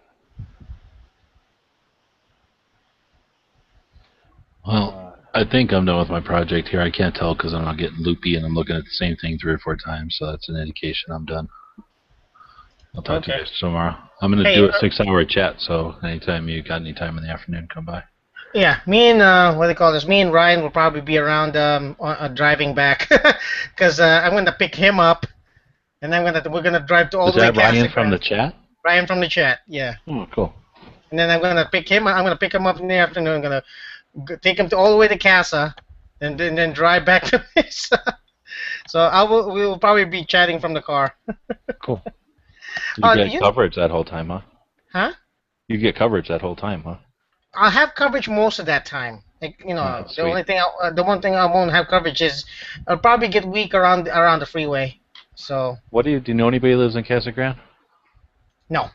Well, I think I'm done with my project here. I can't tell because I'm not getting loopy and I'm looking at the same thing 3 or 4 times, so that's an indication I'm done. I'll talk to you guys tomorrow. I'm going to do a 6-hour chat, so anytime you got any time in the afternoon, come by. Yeah, me and me and Ryan will probably be around driving back because I'm going to pick him up, and we're gonna drive to all the way. Is that Ryan from the chat? Ryan from the chat, yeah. Oh, cool. And then I'm gonna pick him up in the afternoon. I'm gonna take him all the way to Casa, and then drive back to this. So we will probably be chatting from the car. Cool. You get coverage that whole time, huh? Huh? You get coverage that whole time, huh? I'll have coverage most of that time. Like, the one thing I won't have coverage is I'll probably get weak around the freeway. So. Do you know anybody who lives in Casa Grande? No.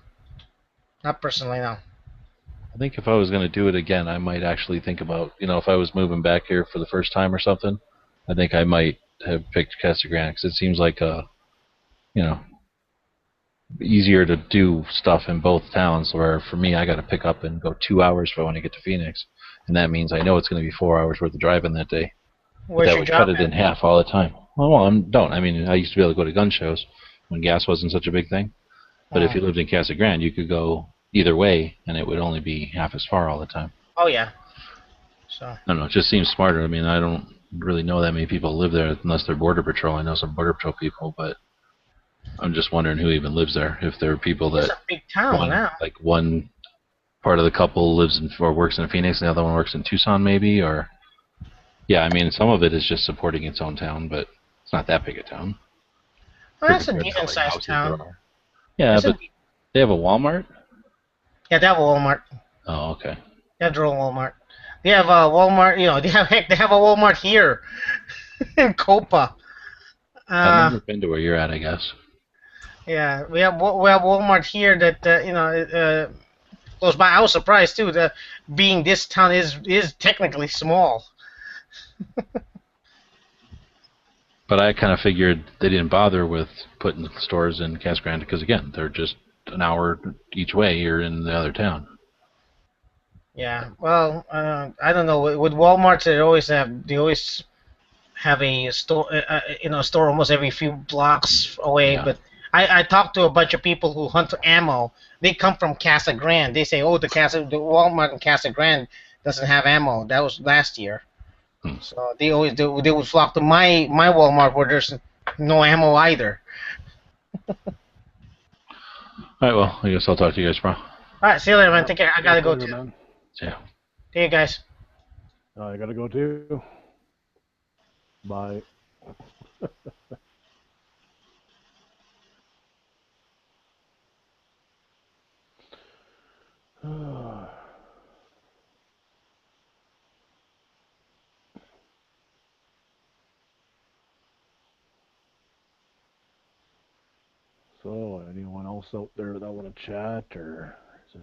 Not personally, no. I think if I was going to do it again, I might actually think about, if I was moving back here for the first time or something, I think I might have picked Casa Grande because it seems like easier to do stuff in both towns. Where for me, I got to pick up and go 2 hours if I want to get to Phoenix, and that means I know it's going to be 4 hours worth of driving that day. But Where's that your would job cut it at? in half all the time. Well, I don't. I mean, I used to be able to go to gun shows when gas wasn't such a big thing. But if you lived in Casa Grande, you could go either way, and it would only be half as far all the time. Oh yeah. So. I don't know. It just seems smarter. I mean, I don't really know that many people live there unless they're Border Patrol. I know some Border Patrol people, but I'm just wondering who even lives there. If there are people that It's a big town now. like one part of the couple lives in or works in Phoenix, and the other one works in Tucson, maybe, or yeah. I mean, some of it is just supporting its own town, but it's not that big a town. Well, that's a compared to how many decent-sized houses town. there are. Yeah, but they have a Walmart. Yeah, they have a Walmart. Oh, okay. They have their own Walmart. They have a Walmart. You know, they have a Walmart here in Copa. I've never been to where you're at, I guess. Yeah, we have Walmart here that close by. I was surprised too. Being this town is technically small. But I kind of figured they didn't bother with putting the stores in Casa Grande because, again, they're just an hour each way. You're in the other town. Yeah, well, I don't know. With Walmart, they always have a store, store almost every few blocks away. Yeah. But I talked to a bunch of people who hunt for ammo. They come from Casa Grande. They say, oh, the Walmart in Casa Grande doesn't have ammo. That was last year. So they would flock to my Walmart where there's no ammo either. All right, well, I guess I'll talk to you guys tomorrow. All right, see you later, man. Take care. I gotta go too. Man. Yeah. See you guys. I gotta go too. Bye. So, anyone else out there that want to chat, or is it?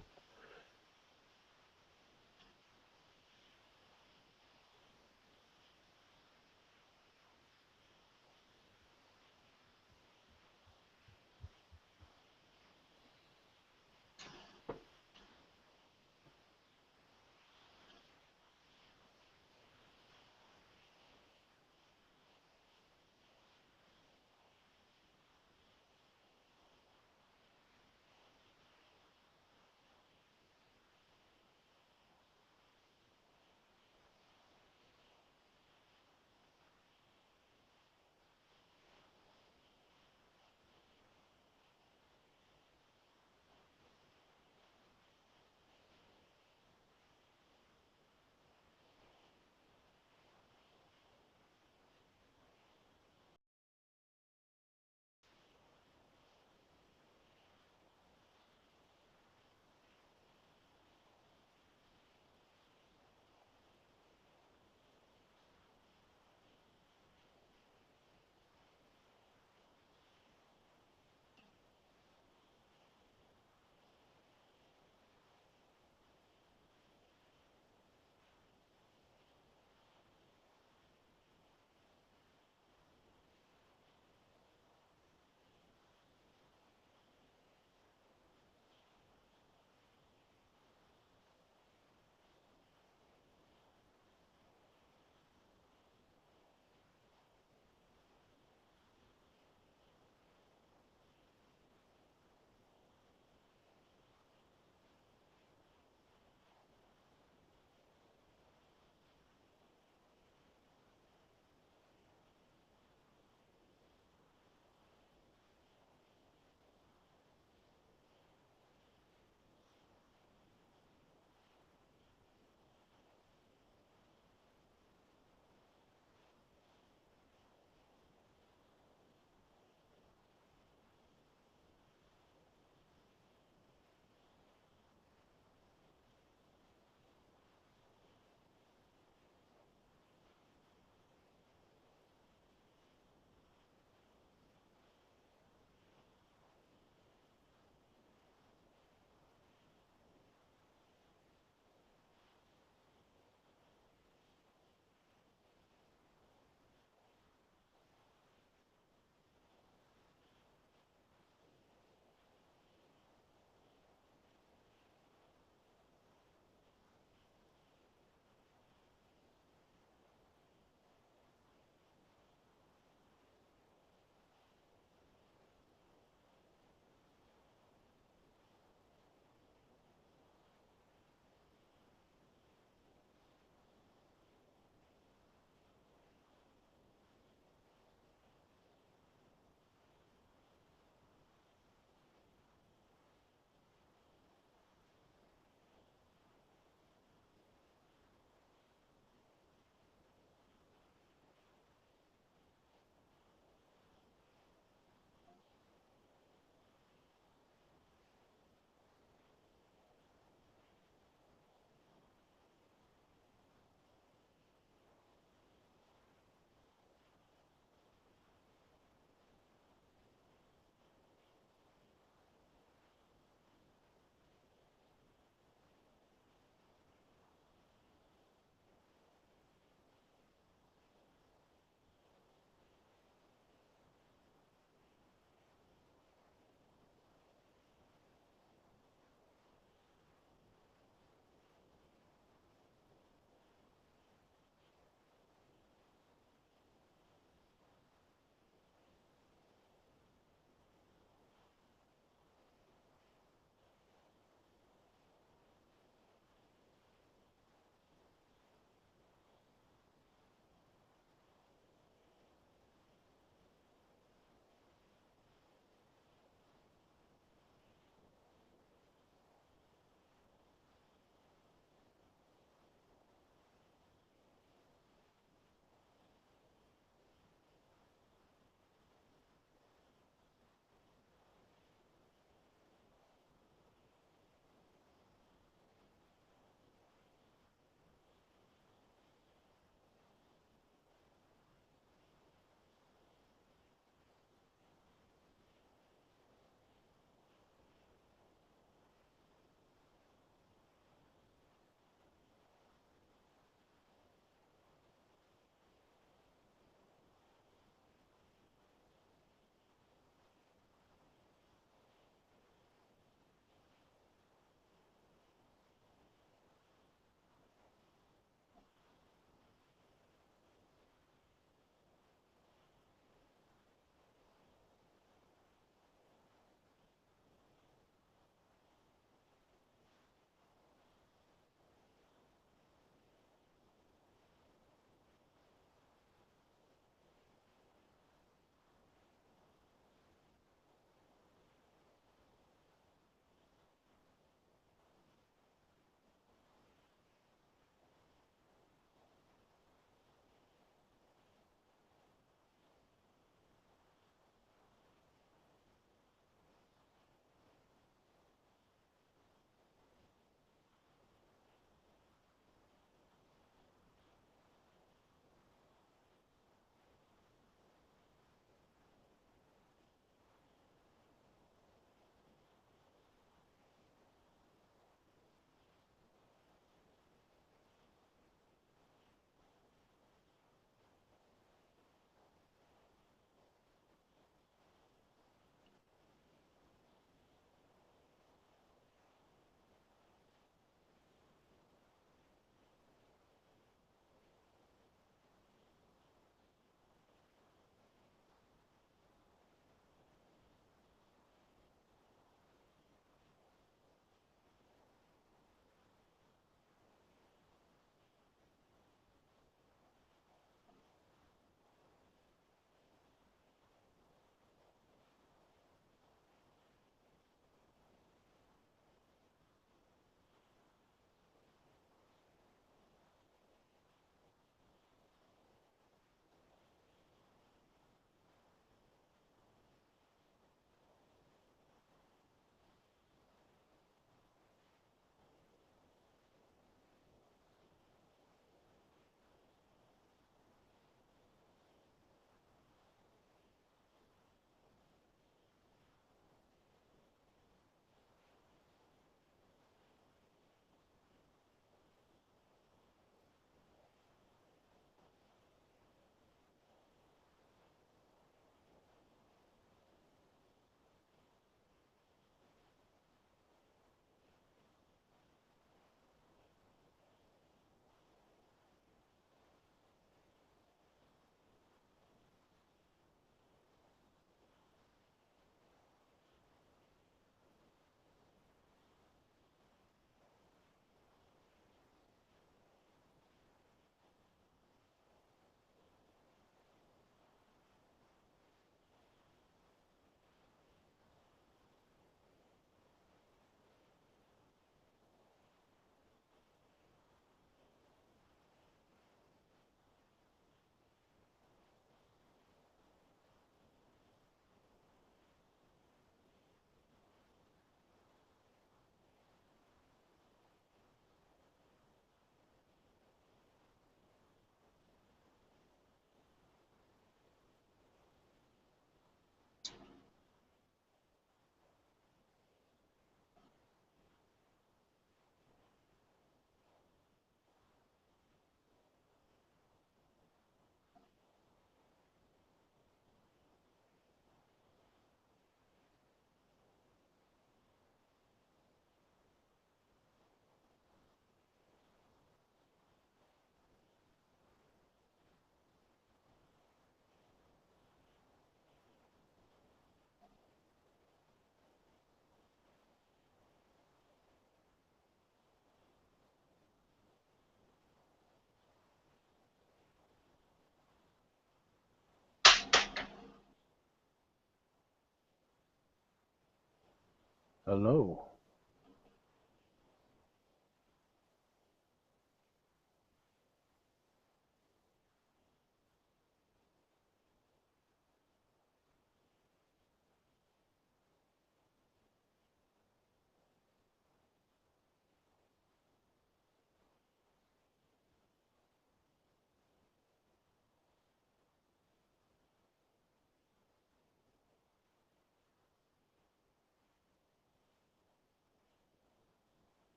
Hello.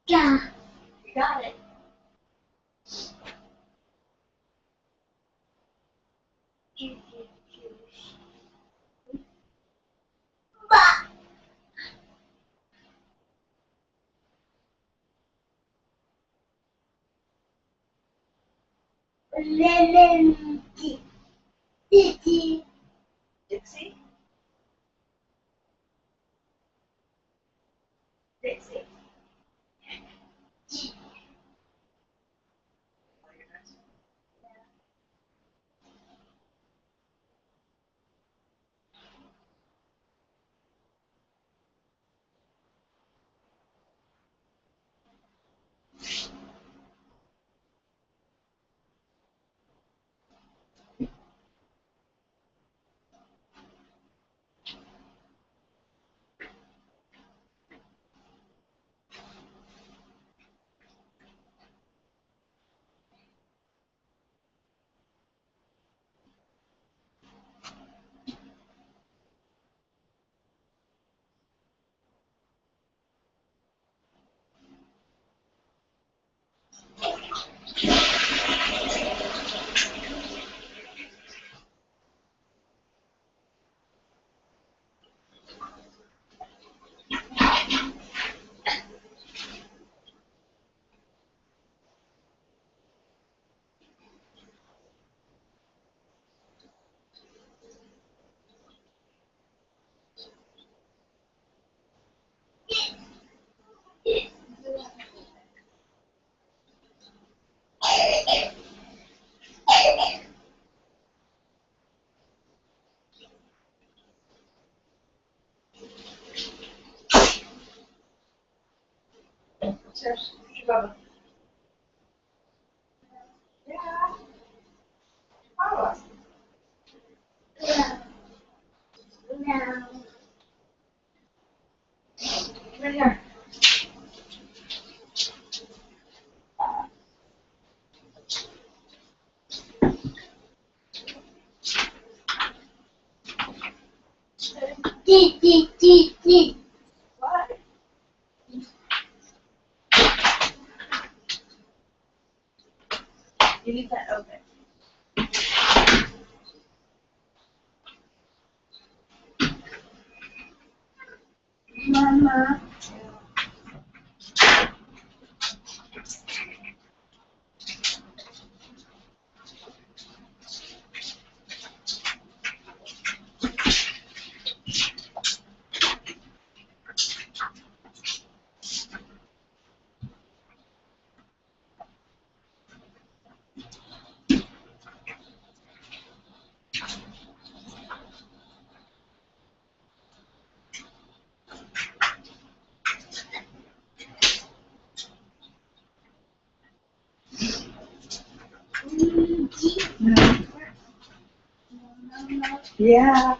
Yeah, you got it. Bah. Lemon. Dixie. Dixie? Dixie. Yeah. Oh. Yeah. No. Right here. Dee. What? You need that open. Mama. Yeah.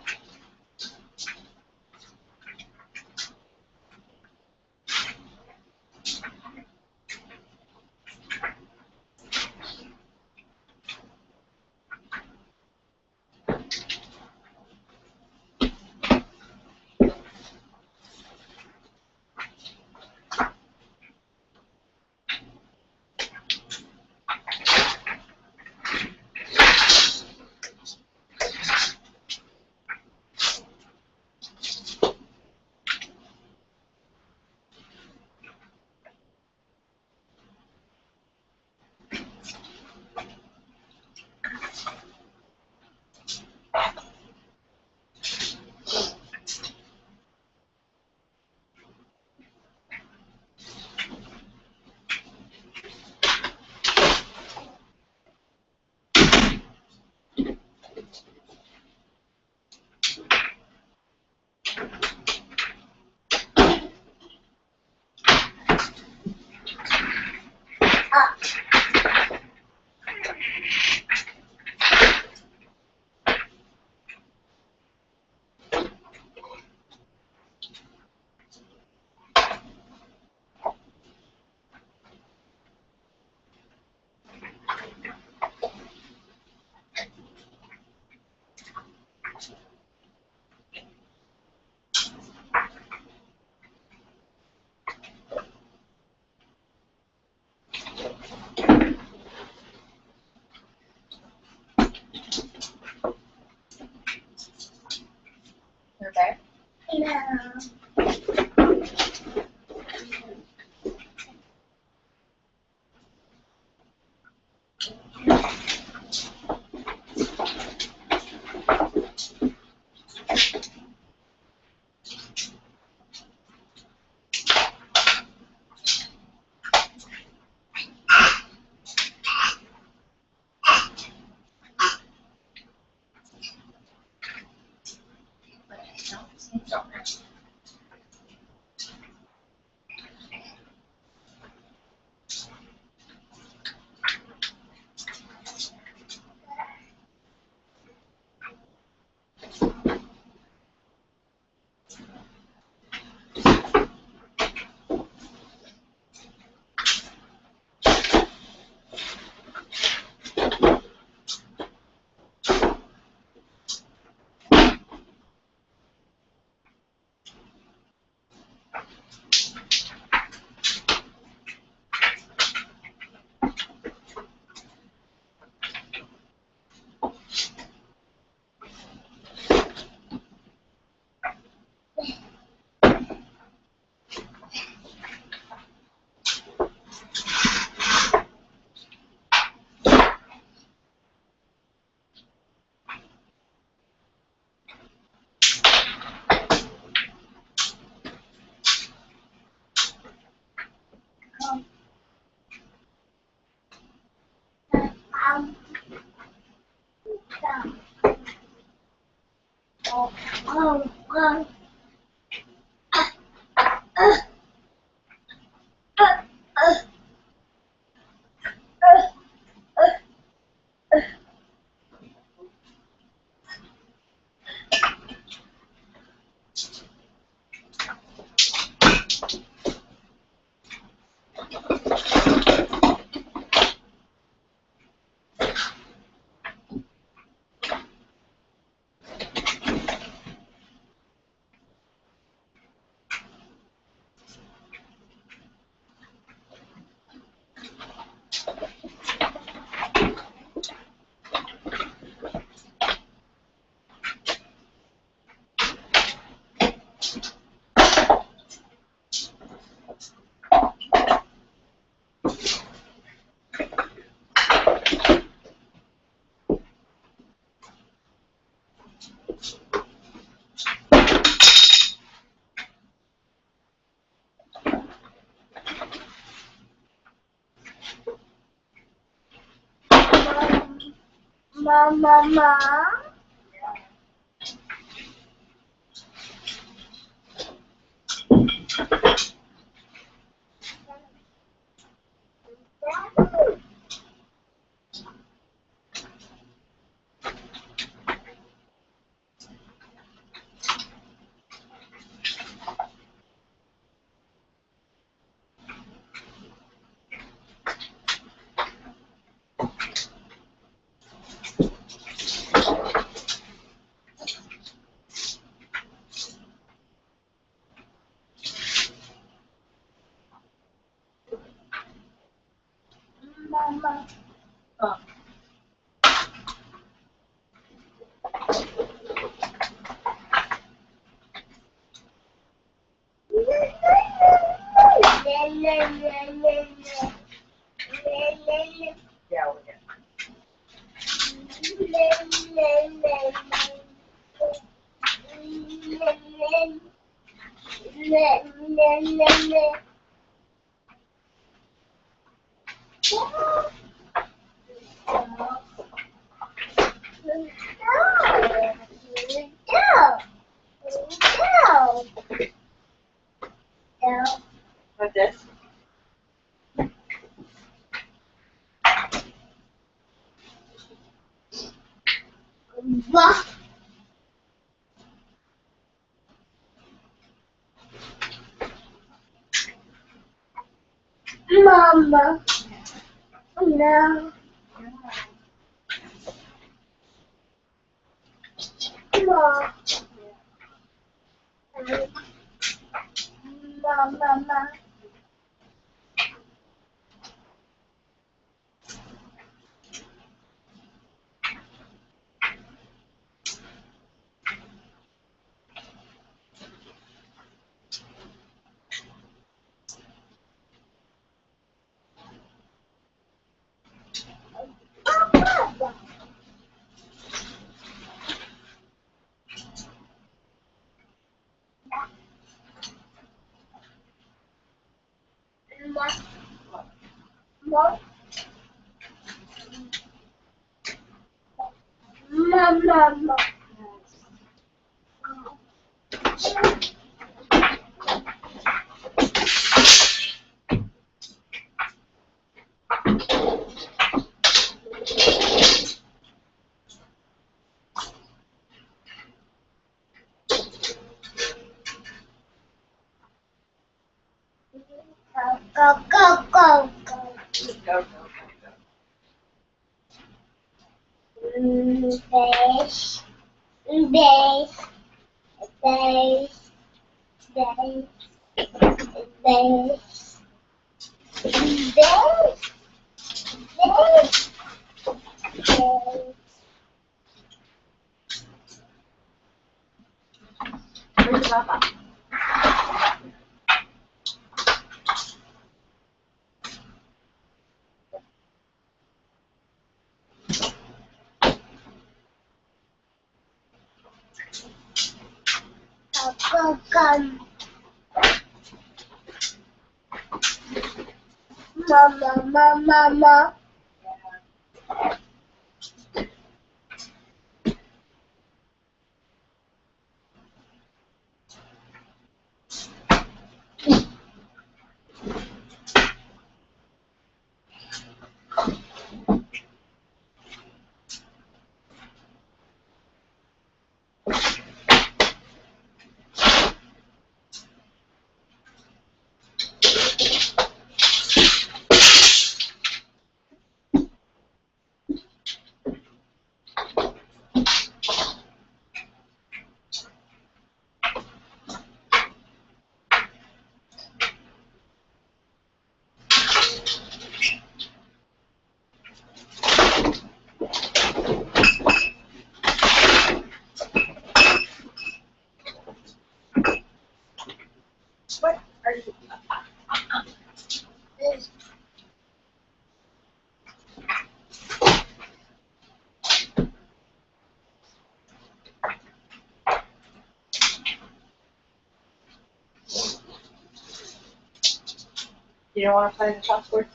Mama. Mama. Oh. What's this? Mama. No. Mama. Mama. Mama. Go, go, go, go. Go, go. Fish, fish, fish, fish, fish, fish, fish. Where's Papa? Come. Mama. What are you? You don't want to play the chalkboard?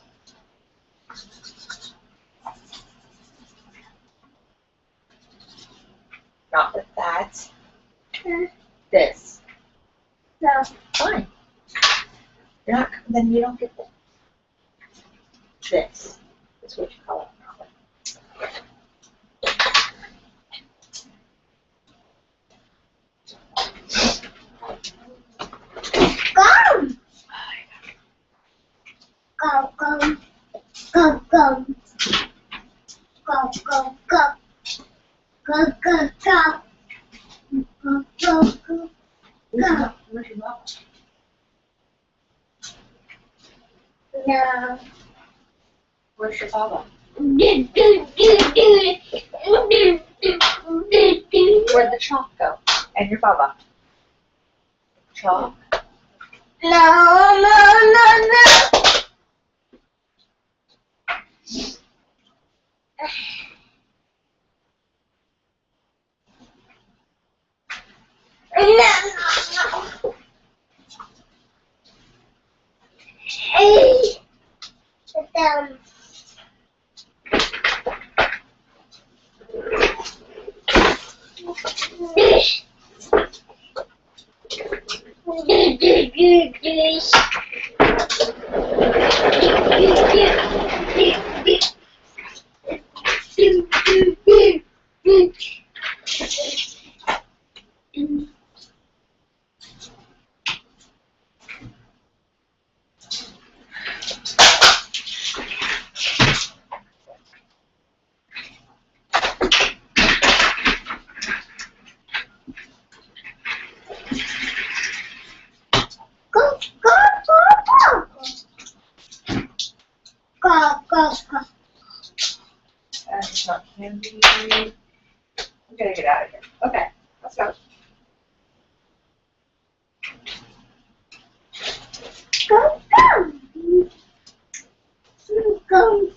not, then you don't get this. That's what you call it. Go! Go, go. Go, go. Go, go, go. Go, go, go. Go, go, go. Go. Where's your mom? No. Where's your papa? Where'd the chalk go? And your baba? Chalk? No, no, no, no. No. Hey. Sit down. Go, go, go, go. Go, go, go. That's not candy. I'm gonna get out of here. Okay, let's go. Go, go. Go.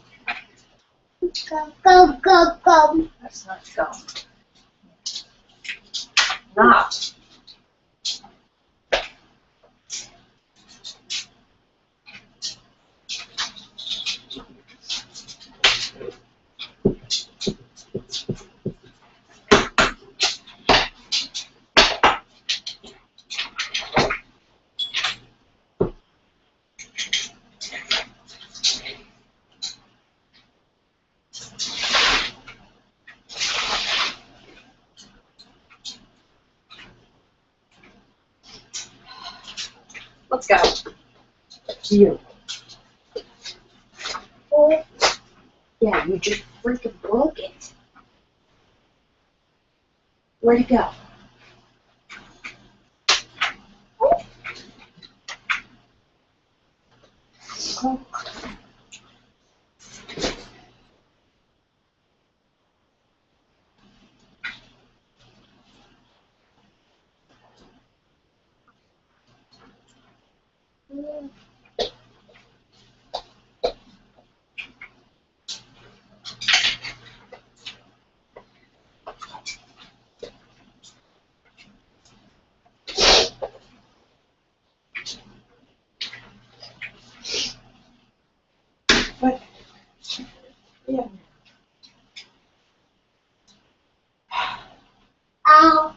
Go, go, go, go. That's not go. Not. Let's go. You. Oh. Yeah, you just freaking broke it. Where'd it go? Oh. What? Yeah. Ow.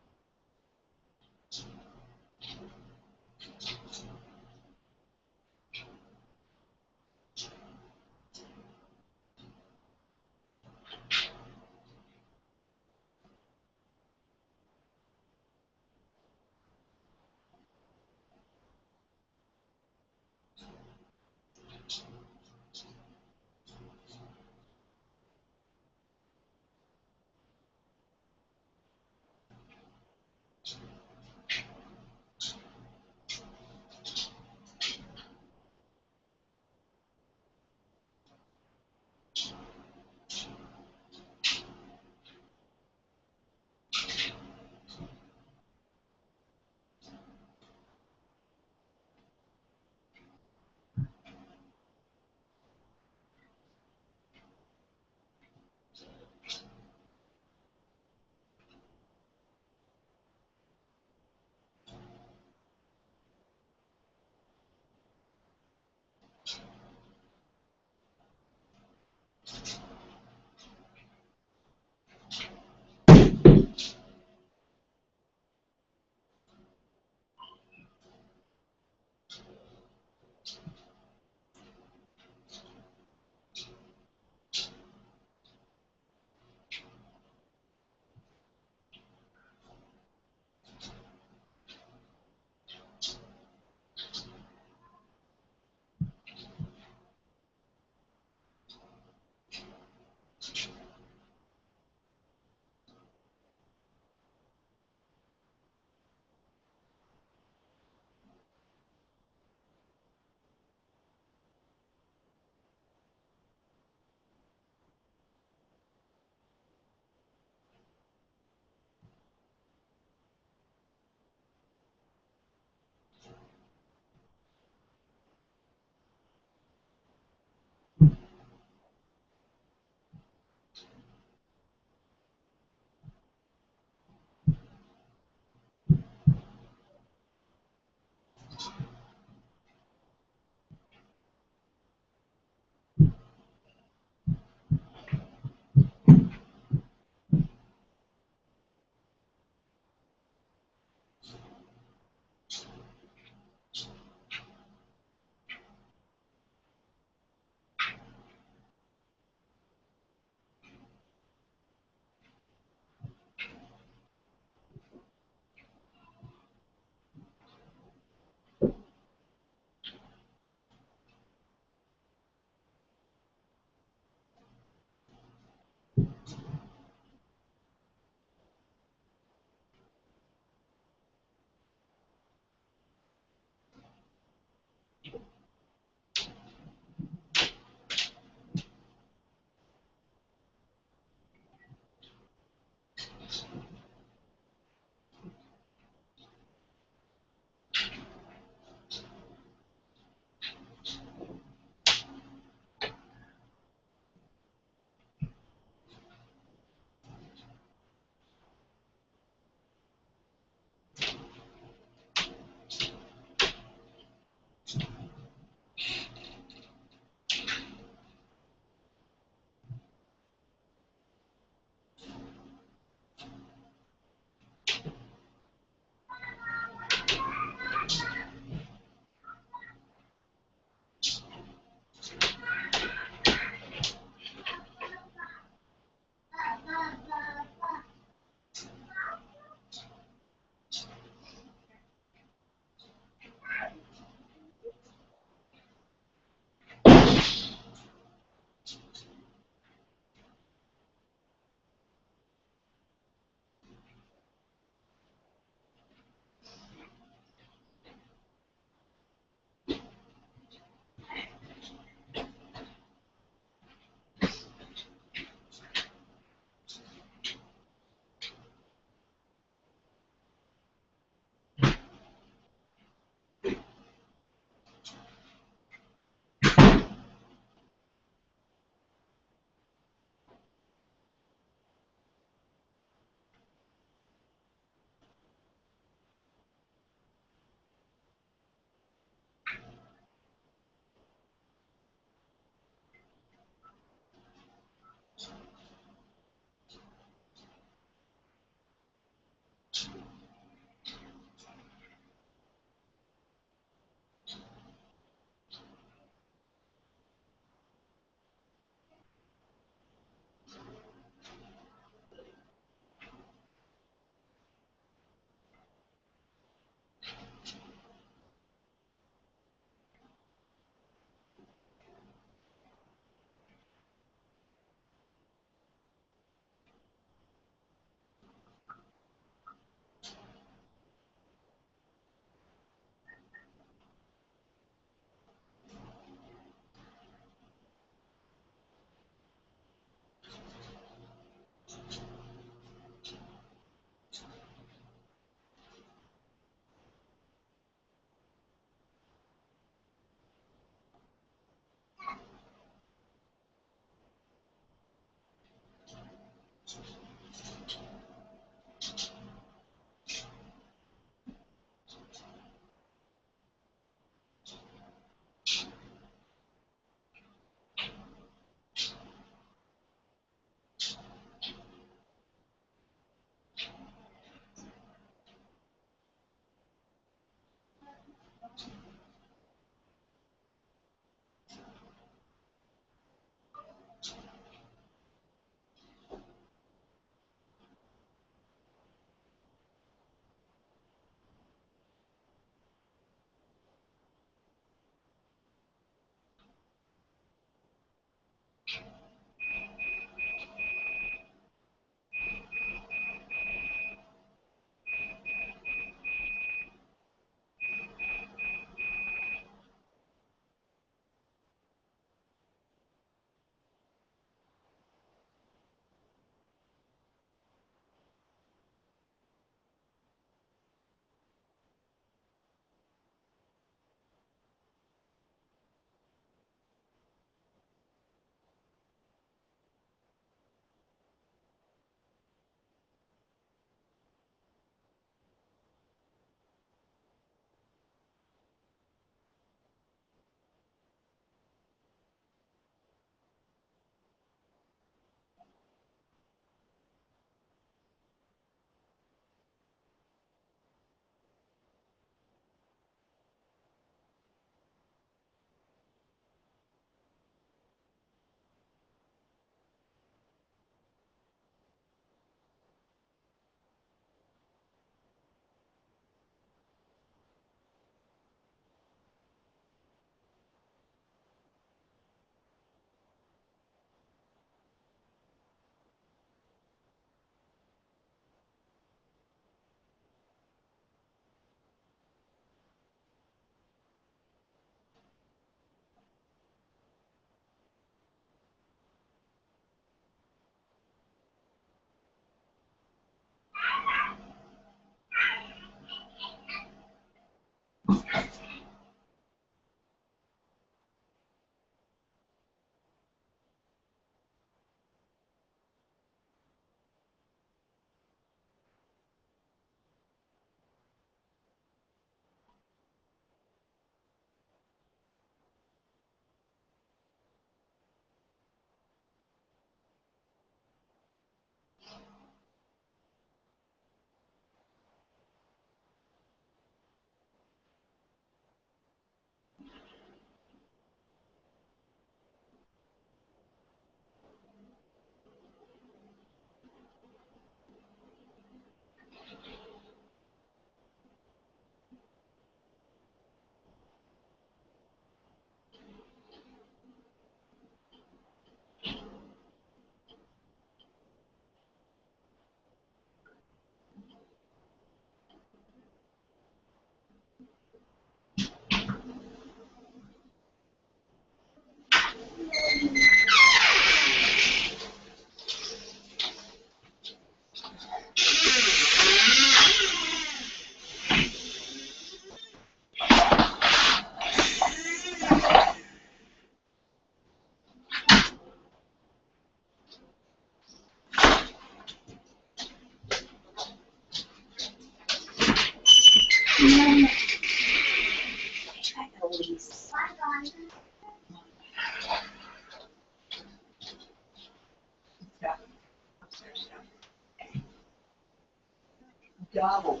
Double.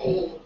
Hey.